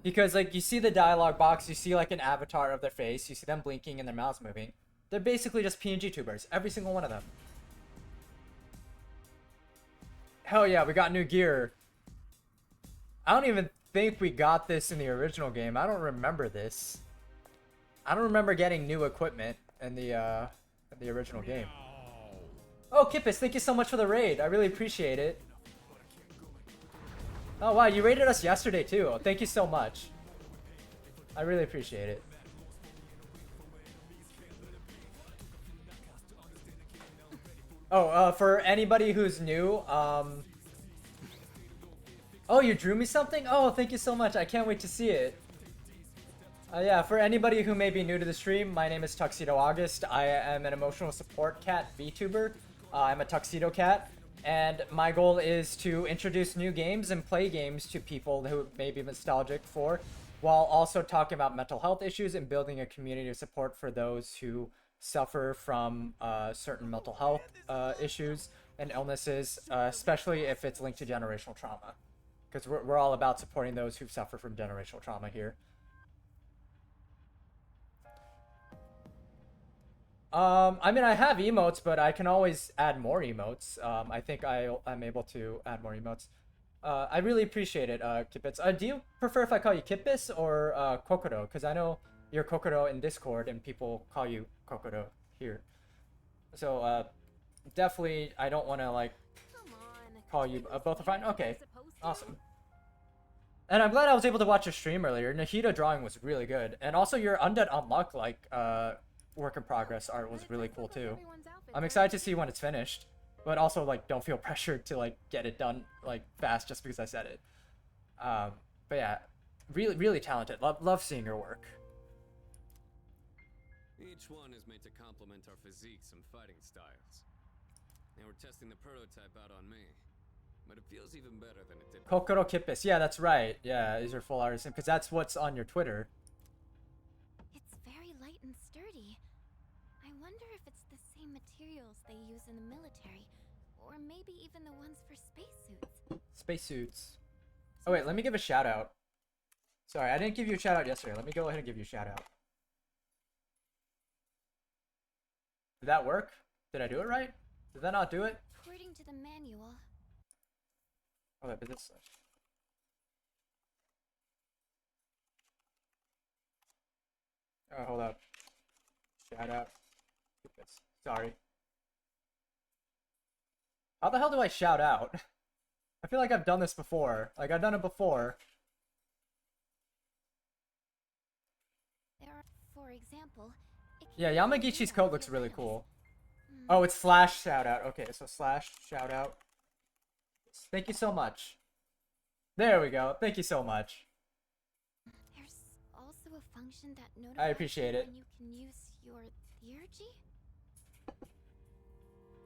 Because like you see the dialogue box, you see like an avatar of their face, you see them blinking and their mouths moving. They're basically just PNG tubers, every single one of them. Hell yeah, we got new gear. I don't even think we got this in the original game. I don't remember this. I don't remember getting new equipment in the original game. Oh, Kippis, thank you so much for the raid. I really appreciate it. Oh, wow, you raided us yesterday, too. Thank you so much. I really appreciate it. Oh, for anybody who's new, oh, you drew me something? Oh, thank you so much. I can't wait to see it. Yeah, for anybody who may be new to the stream, my name is Tuxedo August. I am an emotional support cat VTuber. I'm a tuxedo cat, and my goal is to introduce new games and play games to people who may be nostalgic for, while also talking about mental health issues and building a community of support for those who suffer from certain mental health issues and illnesses, especially if it's linked to generational trauma. Because we're all about supporting those who suffer from generational trauma here. I mean, I have emotes, but I can always add more emotes. I think I'm able to add more emotes. I really appreciate it, Kippits. Do you prefer if I call you Kippis or Kokoro? Because I know you're Kokoro in Discord, and people call you Kokoro here. So, definitely, I don't want to, like, call you both are fine. Okay, awesome. And I'm glad I was able to watch your stream earlier. Nahida drawing was really good. And also your Undead Unluck, like, work in progress art was really cool too. I'm excited to see when it's finished, but also like don't feel pressured to like get it done like fast just because I said it. But yeah, really talented. Love seeing your work.
Each one is made to complement our physiques and fighting styles. And we're testing the prototype out on me, but it feels even better than it did.
Kokoro Kippis, yeah, that's right. Yeah, is your full artist because that's what's on your Twitter.
It's very light and sturdy. I wonder if it's the same materials they use in the military, or maybe even the ones for spacesuits.
Spacesuits. Oh wait, let me give a shout out. Sorry, I didn't give you a shout out yesterday. Let me go ahead and give you a shout out. Did that work? Did I do it right? Did that not do it?
According to the manual.
Okay, but this. Oh, hold up. Shout out. Sorry. How the hell do I shout out? I feel like I've done this before. Like, I've done it before.
There are, for example,
Yeah, Yamagichi's coat looks really cool. Oh, it's slash shout out. Okay, so slash shout out. Thank you so much. There we go. Thank you so much.
There's also a function that notifies
I appreciate
you
it.
when you can use your theurgy.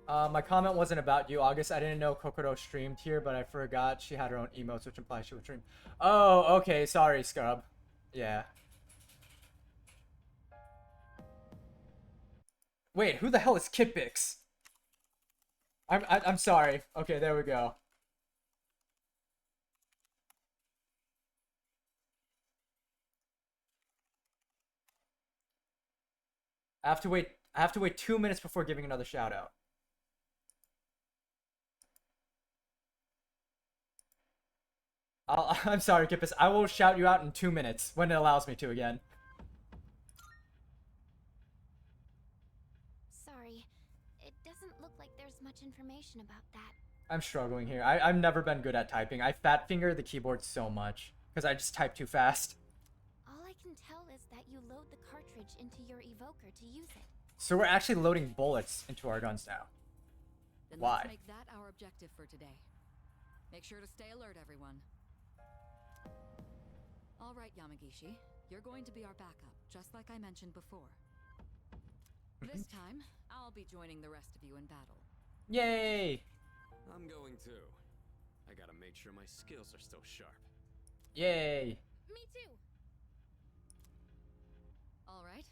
My comment wasn't about you, August. I didn't know Kokoro streamed here, but I forgot she had her own emotes, which implies she would stream. Oh, okay. Sorry, Scrub. Yeah. Wait, who the hell is Kitbix? I'm sorry. Okay, there we go. I have to wait 2 minutes before giving another shout out. I'm sorry, Kippis. I will shout you out in 2 minutes when it allows me to again.
Sorry, it doesn't look like there's much information about that.
I'm struggling here. I've never been good at typing. I fat finger the keyboard so much because I just type too fast.
All I can tell is that you load the cartridge into your evoker to use it.
So we're actually loading bullets into our guns now.
Then
Why?
let's make that our objective for today. Make sure to stay alert, everyone. All right, Yamagishi. You're going to be our backup, just like I mentioned before. This time, I'll be joining the rest of you in battle.
Yay!
I'm going too. I gotta make sure my skills are still sharp.
Yay!
Me too.
All right.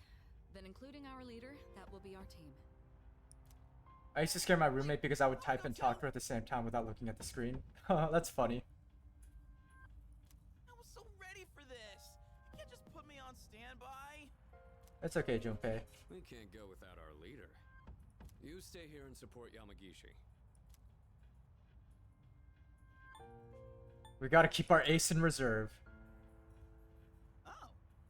Then including our leader, that will be our team.
I used to scare my roommate because I would type and talk to her at the same time without looking at the screen. That's funny.
I was so ready for this. You can't just put me on standby.
It's okay, Junpei.
We can't go without our leader. You stay here and support Yamagishi.
We gotta keep our ace in reserve.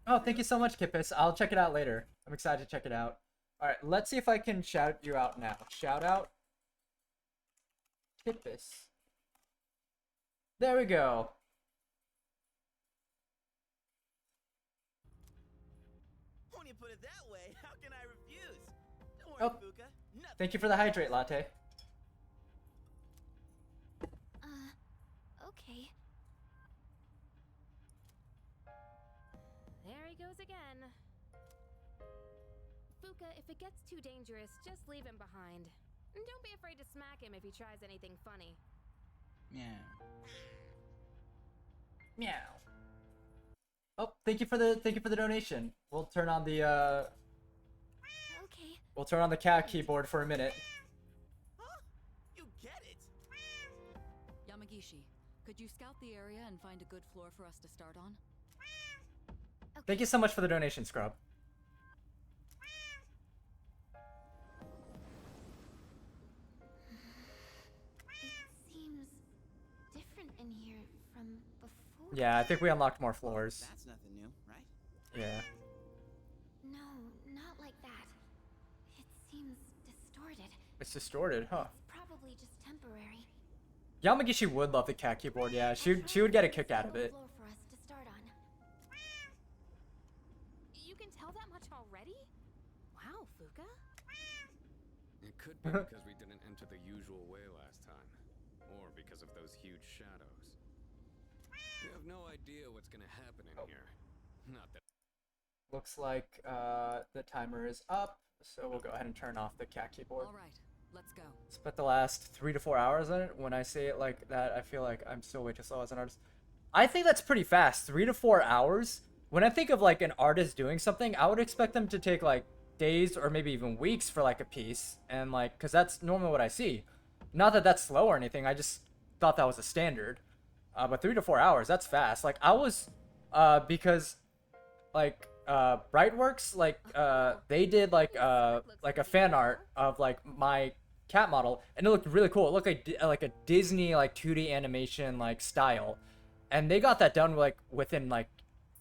Oh, thank you so much, Kippis. I'll check it out later. I'm excited to check it out. Alright, let's see if I can shout you out now. Shout out Kippis. There we go.
When you put it that way, how can I refuse? Don't worry,
Oh,
Fuka. Nothing.
thank you for the hydrate latte.
Okay.
There he goes again. Fuka, if it gets too dangerous, just leave him behind. And don't be afraid to smack him if he tries anything funny.
Yeah.
Meow. Oh, thank you for the donation. We'll turn on the
Okay.
we'll turn on the cat keyboard for a minute.
You get it.
Yamagishi, could you scout the area and find a good floor for us to start on?
Thank you so much for the donation, Scrub.
It seems different in here from before.
Yeah, I think we unlocked more floors.
That's nothing new, right?
Yeah.
No, not like that. It seems distorted.
It's distorted, huh?
Probably just temporary.
Yamagishi would love the cat keyboard, yeah. She would get a kick out of it.
Floor for us to start on.
You can tell that much already? Wow, Fuka.
It could be because we didn't enter the usual way last time. Or because of those huge shadows. We have no idea what's gonna happen in here. Not that...
Looks like the timer is up, so we'll go ahead and turn off the cat keyboard.
All right, let's go.
Spent the last 3 to 4 hours on it. When I say it like that, I feel like I'm still way too slow as an artist. I think that's pretty fast. 3 to 4 hours. When I think of like an artist doing something, I would expect them to take like days or maybe even weeks for like a piece, and like, cause that's normally what I see. Not that that's slow or anything. I just thought that was a standard. But 3 to 4 hours, that's fast. Like I was, because like Brightworks, like they did like a fan art of like my cat model, and it looked really cool. It looked like a Disney like 2D animation like style, and they got that done like within like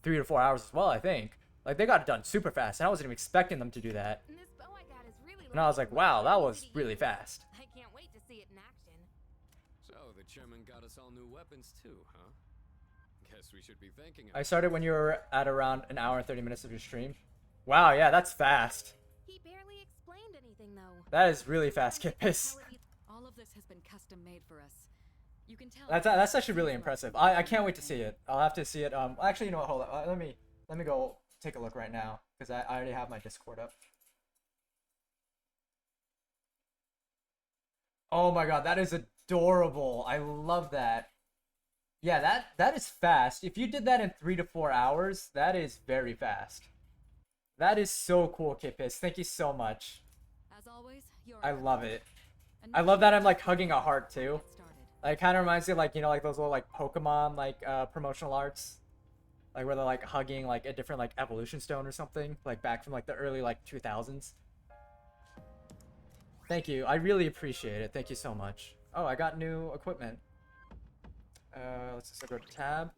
3 to 4 hours as well. I think like they got it done super fast, and I wasn't even expecting them to do that.
And this bow I got is really
And I was like, wow, that was really fast.
I can't wait to see it in action.
So, the chairman got us all new weapons too, huh? Guess we should be thanking him.
I started when you were at around an hour and 30 minutes of your stream. Wow, yeah, that's fast.
He barely explained anything though.
That is really fast, Kippis.
All of this has been custom made for us. You can tell
That's actually really impressive. I can't wait to see it. I'll have to see it. Actually, you know what? Hold on. Let me go take a look right now because I already have my Discord up. Oh my god, that is adorable. I love that. Yeah, that is fast. If you did that in 3 to 4 hours, that is very fast. That is so cool, Kipis. Thank you so much.
As always,
I love it. I love that I'm like hugging a heart too. Like kind of reminds me of like, you know, like those little like Pokemon like promotional arts. Like where they're like hugging like a different like evolution stone or something, like back from like the early like 2000s. Thank you. I really appreciate it. Thank you so much. Oh, I got new equipment. Let's just go to tab.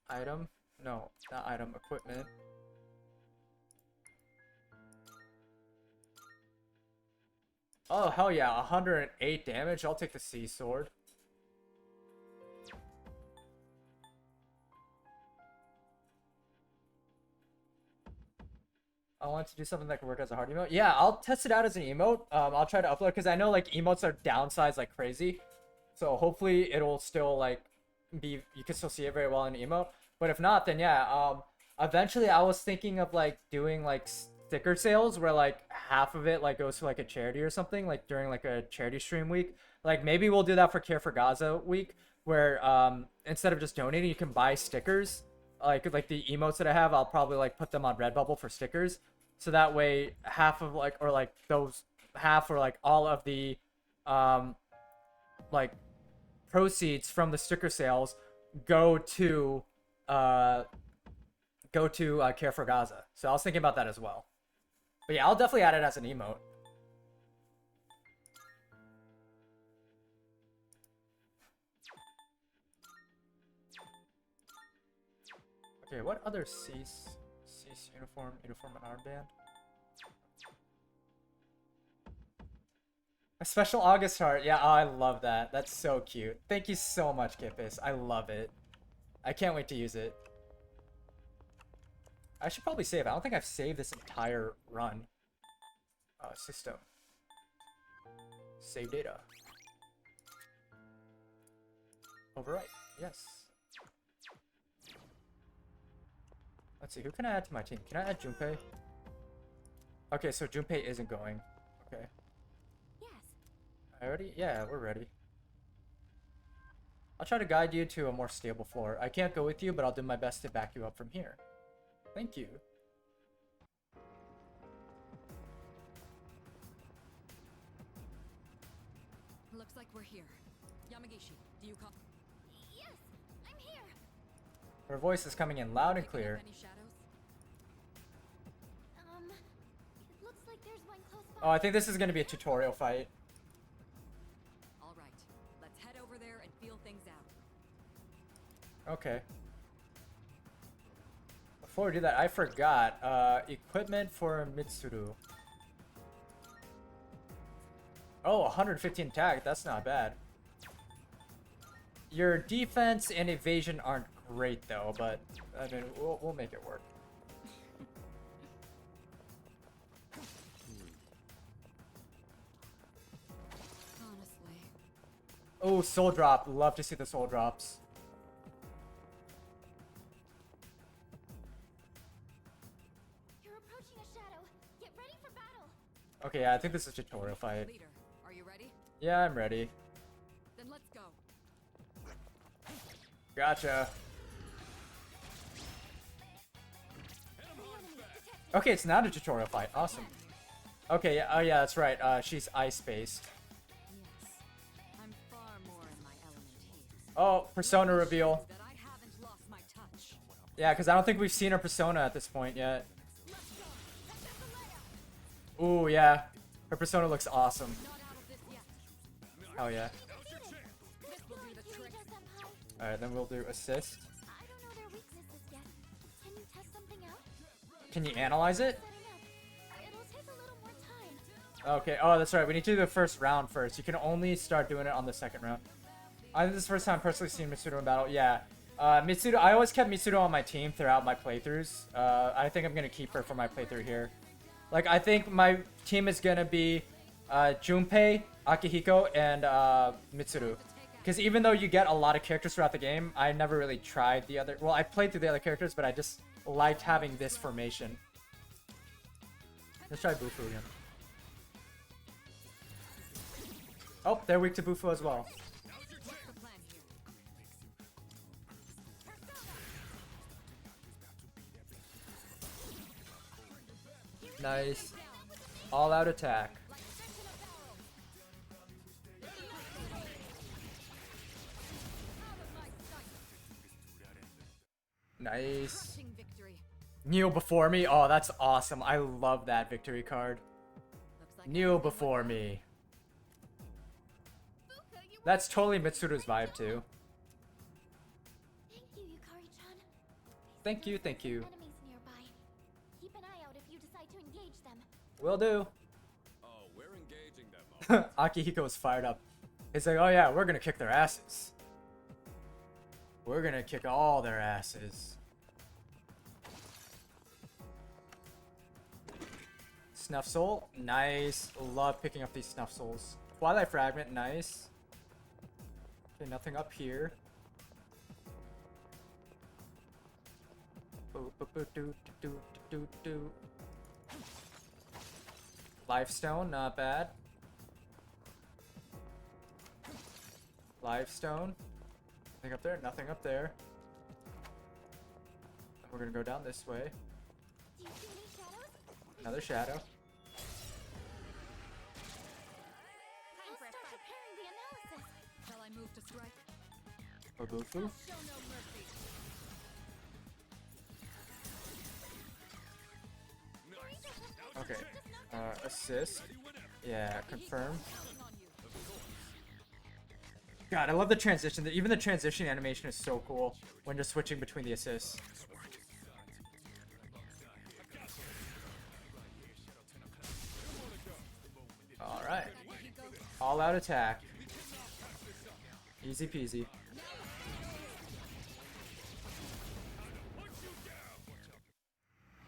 Item. No, not item. Equipment. Oh, hell yeah. 108 damage. I'll take the sea sword. I want to do something that can work as a hard emote. Yeah, I'll test it out as an emote. I'll try to upload because I know like emotes are downsized like crazy. So hopefully it'll still like be, you can still see it very well in emote. But if not, then yeah, eventually I was thinking of like doing like sticker sales where like half of it like goes to like a charity or something, like during like a charity stream week. Like maybe we'll do that for Care for Gaza week where instead of just donating, you can buy stickers. Like the emotes that I have, I'll probably like put them on Redbubble for stickers. So that way half of like, or like those half or like all of the like proceeds from the sticker sales go to Care for Gaza. So I was thinking about that as well. But yeah, I'll definitely add it as an emote. Okay, what other cease uniform and armband? A special August heart. Yeah, oh, I love that. That's so cute. Thank you so much, Kipis. I love it. I can't wait to use it. I should probably save. I don't think I've saved this entire run. System. Save data. Overwrite. Yes. Let's see. Who can I add to my team? Can I add Junpei? Okay, so Junpei isn't going. Okay. I already? Yeah, we're ready. I'll try to guide you to a more stable floor. I can't go with you, but I'll do my best to back you up from here. Thank you.
Looks like we're here. Yamagishi, do you call?
Yes, I'm here.
Her voice is coming in loud and clear.
Any shadows?
It looks like there's one close by.
Oh, I think this is going to be a tutorial fight.
All right, let's head over there and feel things out.
Okay. Before we do that, I forgot. Equipment for Mitsuru. Oh, 115 attack. That's not bad. Your defense and evasion aren't great though, but I mean, we'll make it work.
Honestly.
Oh, soul drop. Love to see the soul drops.
You're approaching a shadow. Get ready for battle.
Okay, yeah, I think this is a tutorial fight.
Leader, are you ready?
Yeah, I'm ready.
Then let's go.
Gotcha. Okay, it's not a tutorial fight. Awesome. Okay, yeah, oh yeah, that's right. She's ice-based.
Yes. I'm far more in my element here.
Oh, persona reveal.
That I haven't lost my touch.
Yeah, because I don't think we've seen her persona at this point yet. Ooh, yeah. Her persona looks awesome. Oh yeah. Alright, then we'll do assist.
I don't know their weaknesses yet. Can you test something out?
Can you analyze it?
It'll take a little more time.
Okay, oh, that's right. We need to do the first round first. You can only start doing it on the second round. I think this is the first time I've personally seen Mitsuru in battle. Yeah. Mitsuru, I always kept Mitsuru on my team throughout my playthroughs. I think I'm going to keep her for my playthrough here. Like, I think my team is going to be Junpei, Akihiko, and Mitsuru. Because even though you get a lot of characters throughout the game, I never really tried the other... Well, I played through the other characters, but I just liked having this formation. Let's try Bufu again. Oh, they're weak to Bufu as well. Nice. All-out attack. Nice. Kneel before me. Oh, that's awesome. I love that victory card. Kneel before me. That's totally Mitsuru's vibe too.
Thank you, Yukari-chan.
Thank you, thank you.
Enemies nearby. Keep an eye out if you decide to engage them.
Will do.
Oh, we're engaging them.
Akihiko is fired up. He's like, oh yeah, we're gonna kick their asses. We're gonna kick all their asses. Snuff Soul, nice. Love picking up these Snuff Souls. Twilight Fragment, nice. Okay, nothing up here. Life Stone, not bad. Life Stone. Nothing up there, nothing up there. We're gonna go down this way.
Do you see any shadows?
Another shadow.
I'll start preparing the analysis.
Shall I move to strike?
Obufu.
Show no mercy.
Okay. Assist. Yeah, confirm. God, I love the transition. Even the transition animation is so cool when just switching between the assists. Alright. All out attack. Easy peasy.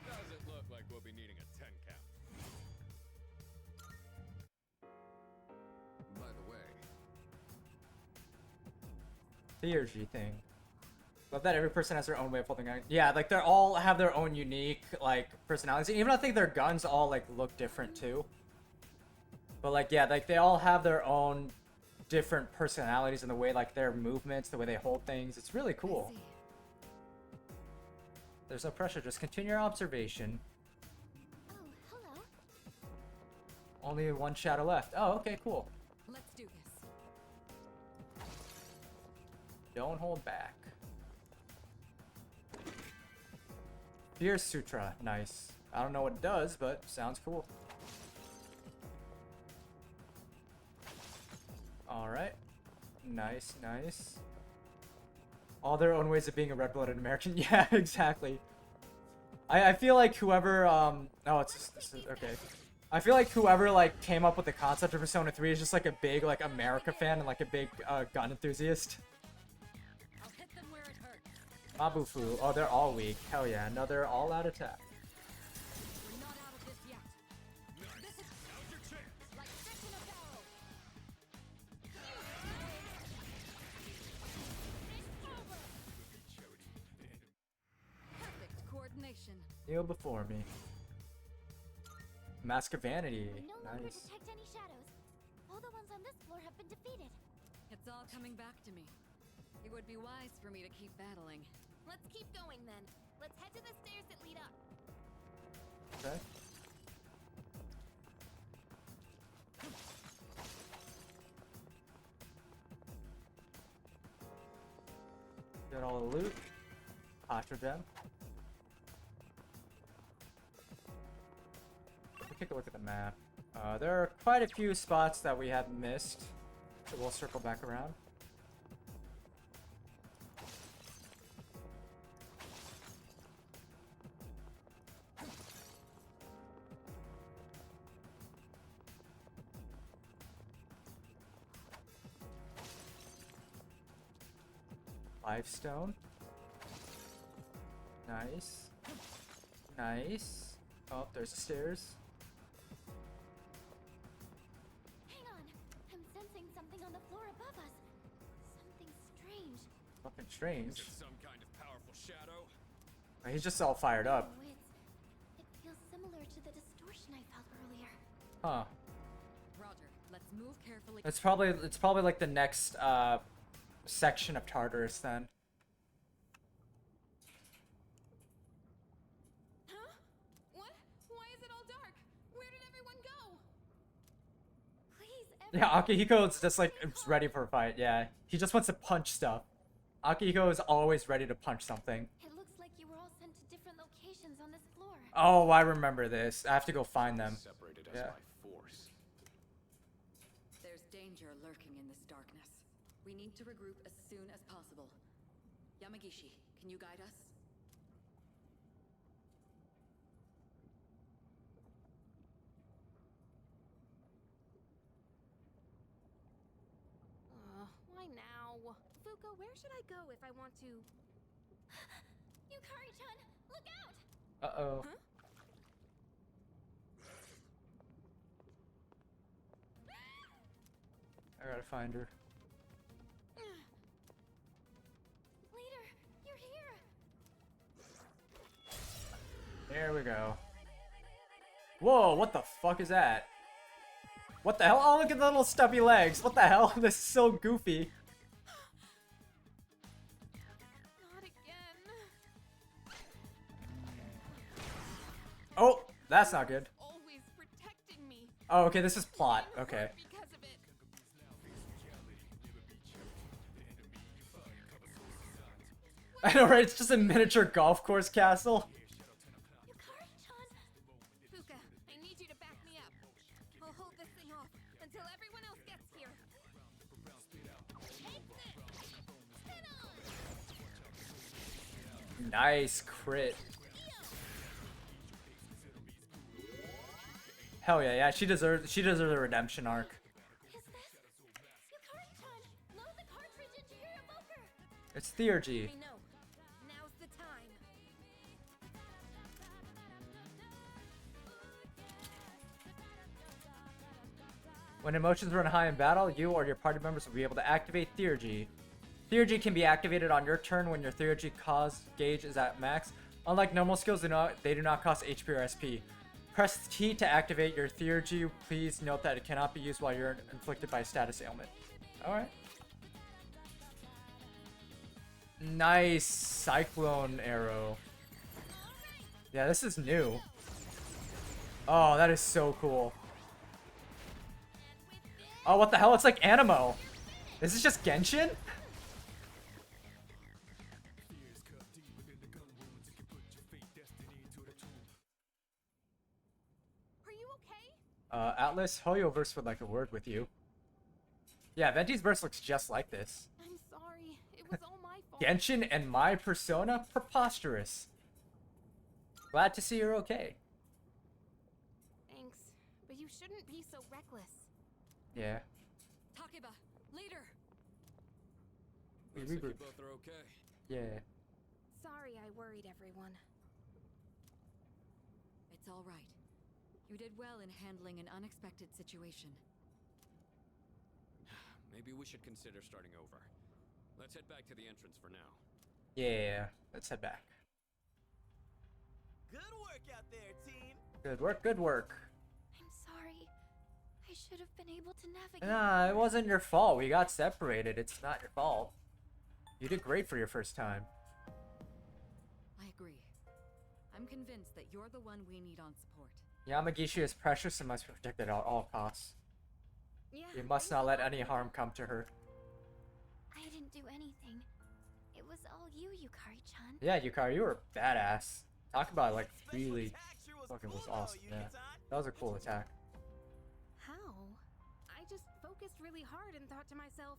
Does it look like we'll be needing a 10 count? By the way,
Theurgy thing. Love that every person has their own way of holding on. Yeah, like they all have their own unique like personalities. Even I think their guns all like look different too. But like yeah, like they all have their own different personalities in the way like their movements, the way they hold things. It's really cool. There's no pressure, just continue your observation.
Oh, hello.
Only one shadow left. Oh, okay, cool.
Let's do this.
Don't hold back. Fierce Sutra, nice. I don't know what it does, but sounds cool. Alright. Nice, nice. All their own ways of being a red-blooded American. Yeah, exactly. I feel like whoever, oh, it's just, okay. I feel like whoever, like, came up with the concept of Persona 3 is just, like, a big, like, America fan and, like, a big, gun enthusiast.
I'll hit them where it hurts.
Mabufu. Oh, they're all weak. Hell yeah, another all-out attack.
We're not out of this yet. This is like fish in a barrel. Perfect coordination.
Kneel before me. Mask of Vanity.
We no longer
Nice.
detect any shadows. All the ones on this floor have been defeated.
It's all coming back to me. It would be wise for me to keep battling.
Let's keep going then. Let's head to the stairs that lead up.
Okay. Get all the loot. Hydro gem. Let me take a look at the map. There are quite a few spots that we have missed, so we'll circle back around. Lifestone. Nice. Nice. Oh, there's the stairs.
Hang on. I'm sensing something on the floor above us.
Fucking strange.
Is it some kind of powerful shadow?
He's just all fired up.
It feels similar to the distortion I felt earlier.
Huh.
Roger, let's move carefully.
It's probably like the next section of Tartarus then.
Huh? What? Why is it all dark? Where did everyone go?
Please,
Yeah, Akihiko's just like ready for a fight. Yeah, he just wants to punch stuff. Akihiko is always ready to punch something.
It looks like you were all sent to different locations on this floor.
Oh, I remember this. I have to go find them.
Separated us
Yeah.
by force.
There's danger lurking in this darkness. We need to regroup as soon as possible. Yamagishi, can you guide us?
Why now? Fuko, where should I go if I want to...
Yukari-chan, look out!
Uh-oh.
Huh?
I gotta find her.
Leader, you're here!
There we go. Whoa, what the fuck is that? What the hell? Oh, look at the little stubby legs. What the hell? This is so goofy.
Not again.
Oh, that's not good.
Always protecting me.
Oh, okay, this is plot. Okay.
Because of it.
I know, right? It's just a miniature golf course castle.
Fuka, I need you to back me up. I'll hold this thing off until everyone else gets here. Take this! Spin on!
Nice crit. Hell yeah, yeah. She deserves a redemption arc.
Yukari-chan, load the cartridge into your evoker!
It's Theurgy.
I know. Now's the time.
When emotions run high in battle, you or your party members will be able to activate Theurgy. Theurgy can be activated on your turn when your Theurgy cost gauge is at max. Unlike normal skills, they do not cost HP or SP. Press T to activate your Theurgy. Please note that it cannot be used while you're inflicted by a status ailment. Alright. Nice Cyclone Arrow. Yeah, this is new. Oh, that is so cool. Oh, what the hell? It's like Animo. Is this just Genshin?
Are you okay?
Atlas, Hoyoverse would like a word with you. Yeah, Venti's verse looks just like this.
I'm sorry. It was all my fault.
Genshin and my persona? Preposterous. Glad to see you're okay.
Thanks, but you shouldn't be so reckless.
Yeah.
Takeba, leader.
Looks like you both are okay.
Yeah.
Sorry I worried everyone.
It's all right. You did well in handling an unexpected situation.
Maybe we should consider starting over. Let's head back to the entrance for now.
Yeah, let's head back.
Good work out there, team.
Good work, good work.
I'm sorry. I should have been able to navigate.
Nah, it wasn't your fault. We got separated. It's not your fault. You did great for your first time.
I agree. I'm convinced that you're the one we need on support.
Yamagishi is precious and must be protected at all costs.
Yeah.
You must not let any harm come to her.
I didn't do anything. It was all you, Yukari-chan.
Yeah, Yukari, you were badass. Talk about like really fucking was awesome. Yeah, that was a cool attack.
How? I just focused really hard and thought to myself,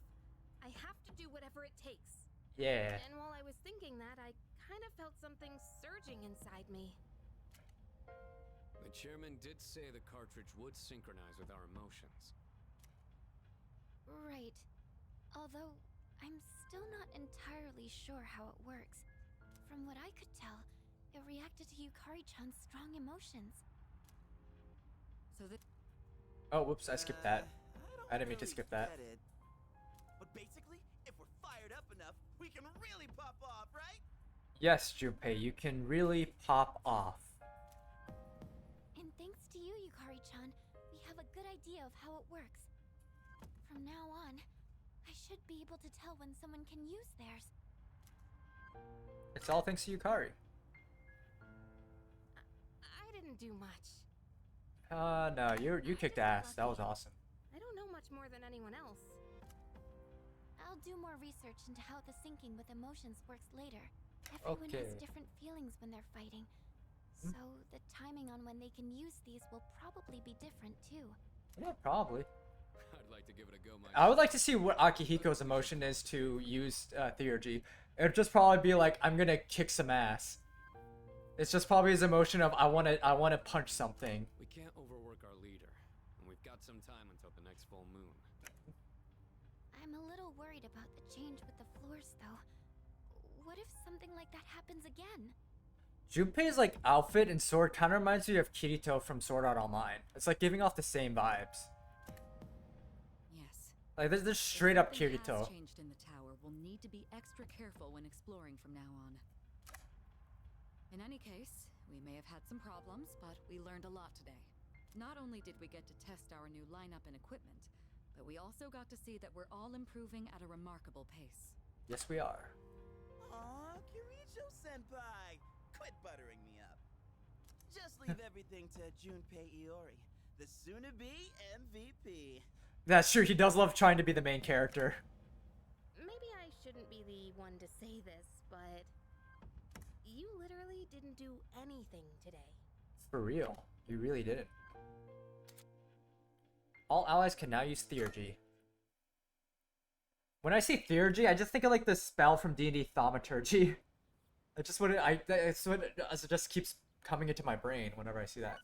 I have to do whatever it takes.
Yeah.
And while I was thinking that, I kind of felt something surging inside me.
The chairman did say the cartridge would synchronize with our emotions.
Right. Although, I'm still not entirely sure how it works. From what I could tell, it reacted to Yukari-chan's strong emotions.
So that...
Oh, whoops, I skipped that. I didn't mean to skip that.
But basically, if we're fired up enough, we can really pop off, right?
Yes, Junpei, you can really pop off.
And thanks to you, Yukari-chan, we have a good idea of how it works. From now on, I should be able to tell when someone can use theirs.
It's all thanks to Yukari.
I didn't do much.
No, you kicked ass. That was awesome.
I don't know much more than anyone else.
I'll do more research into how the syncing with emotions works later. Everyone has
Okay.
different feelings when they're fighting. So the timing on when they can use these will probably be different too.
Yeah, probably.
I'd like to give it a go myself.
I would like to see what Akihiko's emotion is to use Theurgy. It'd just probably be like, I'm gonna kick some ass. It's just probably his emotion of I wanna punch something.
We can't overwork our leader, and we've got some time until the next full moon.
I'm a little worried about the change with the floors though. What if something like that happens again?
Junpei's like outfit and sword kind of reminds me of Kirito from Sword Art Online. It's like giving off the same vibes.
Yes.
Like there's
If
straight up
something has
Kirito.
changed in the tower, we'll need to be extra careful when exploring from now on. In any case, we may have had some problems, but we learned a lot today. Not only did we get to test our new lineup and equipment, but we also got to see that we're all improving at a remarkable pace.
Yes, we are.
Aw, Kirijo-senpai! Quit buttering me up. Just leave everything to Junpei Iori, the soon-to-be MVP.
That's true. He does love trying to be the main character.
Maybe I shouldn't be the one to say this, but you literally didn't do anything today.
For real. You really didn't. All allies can now use Theurgy. When I see Theurgy, I just think of like the spell from D&D Thaumaturgy. I just what it just keeps coming into my brain whenever I see that.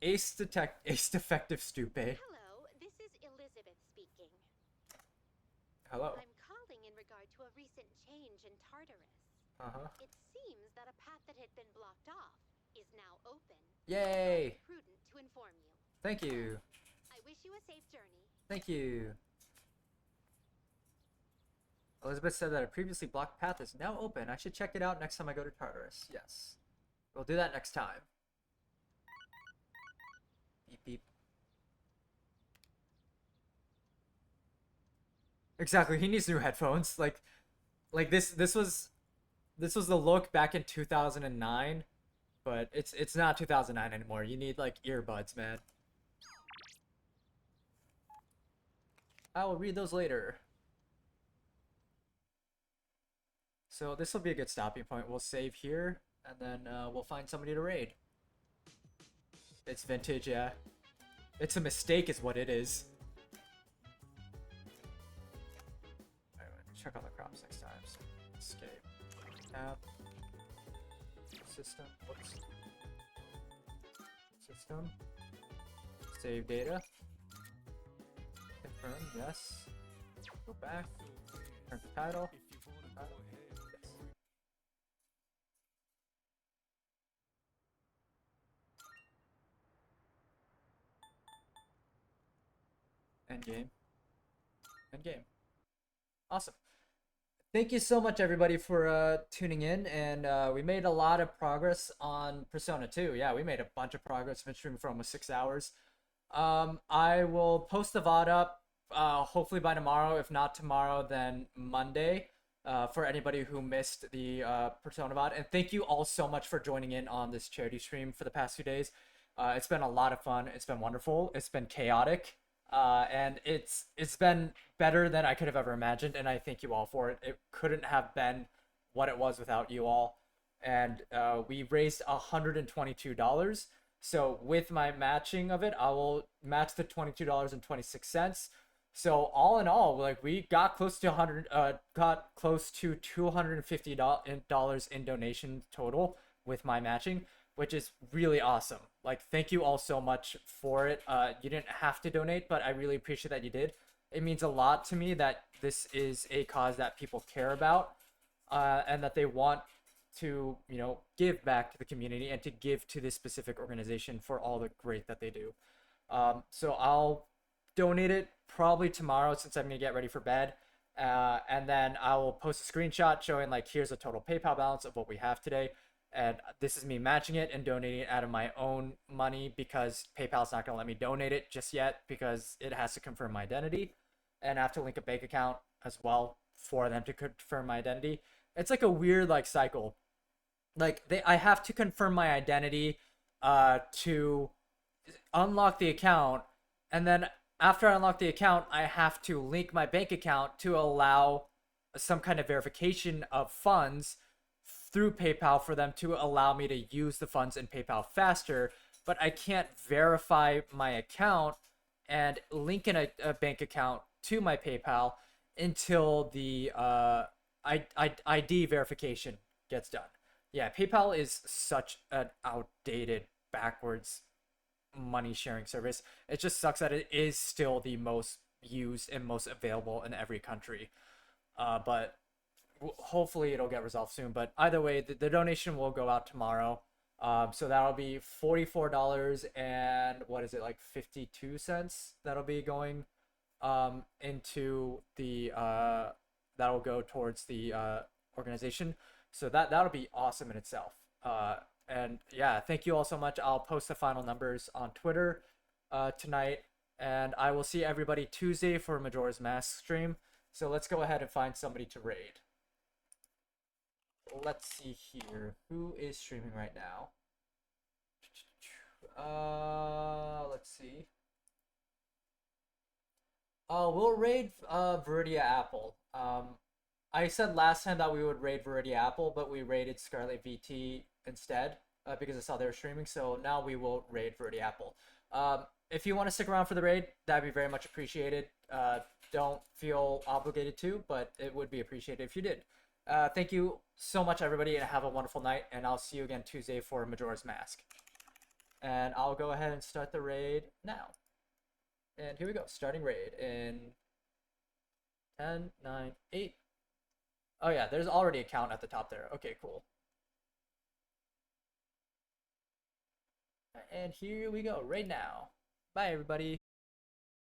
Ace Defective Stupe.
Hello, this is Elizabeth speaking.
Hello.
I'm calling in regard to a recent change in Tartarus.
Uh-huh.
It seems that a path that had been blocked off is now open.
Yay!
It's prudent to inform you.
Thank you.
I wish you a safe journey.
Thank you. Elizabeth said that a previously blocked path is now open. I should check it out next time I go to Tartarus. Yes. We'll do that next time. Beep beep. Exactly, he needs new headphones. Like this was the look back in 2009, but it's not 2009 anymore. You need like earbuds, man. I will read those later. So this will be a good stopping point. We'll save here, and then we'll find somebody to raid. It's vintage, yeah. It's a mistake is what it is. Alright, check out the crops next time. So, escape. Tab. System. Whoops. System. Save data. Confirm, yes. Go back. Turn to title. Yes. Endgame. Endgame. Awesome. Thank you so much, everybody, for tuning in, and we made a lot of progress on Persona 2. Yeah, we made a bunch of progress. Been streaming for almost 6 hours. I will post the VOD up hopefully by tomorrow. If not tomorrow, then Monday. For anybody who missed the Persona VOD. And thank you all so much for joining in on this charity stream for the past few days. It's been a lot of fun. It's been wonderful. It's been chaotic. And it's been better than I could have ever imagined, and I thank you all for it. It couldn't have been what it was without you all. And we raised $122. So with my matching of it, I will match the $22.26. So all in all, like we got close to $250 in donation total with my matching, which is really awesome. Like, thank you all so much for it. You didn't have to donate, but I really appreciate that you did. It means a lot to me that this is a cause that people care about, and that they want to, you know, give back to the community and to give to this specific organization for all the great that they do. So I'll donate it probably tomorrow since I'm gonna get ready for bed, And then I will post a screenshot showing like here's a total PayPal balance of what we have today, and this is me matching it and donating it out of my own money because PayPal's not gonna let me donate it just yet because it has to confirm my identity, and I have to link a bank account as well for them to confirm my identity. It's like a weird like cycle. Like I have to confirm my identity to unlock the account, and then after I unlock the account, I have to link my bank account to allow some kind of verification of funds through PayPal for them to allow me to use the funds in PayPal faster. But I can't verify my account and link in a bank account to my PayPal until the ID verification gets done. Yeah, PayPal is such an outdated, backwards money sharing service. It just sucks that it is still the most used and most available in every country. But hopefully it'll get resolved soon. But either way, the donation will go out tomorrow. So that'll be $44 and what is it, like 52 cents that'll be going into the that'll go towards the organization. So that'll be awesome in itself. And yeah, thank you all so much. I'll post the final numbers on Twitter tonight, and I will see everybody Tuesday for Majora's Mask stream. So let's go ahead and find somebody to raid. Let's see here. Who is streaming right now? Let's see. We'll raid Viridia Apple. I said last time that we would raid Viridia Apple, but we raided Scarlet VT instead because I saw they were streaming. So now we will raid Viridia Apple. If you want to stick around for the raid, that'd be very much appreciated. Don't feel obligated to, but it would be appreciated if you did. Thank you so much, everybody, and have a wonderful night. And I'll see you again Tuesday for Majora's Mask. And I'll go ahead and start the raid now. And here we go, starting raid in 10, 9, 8. Oh yeah, there's already a count at the top there. Okay, cool. And here we go, right now. Bye, everybody.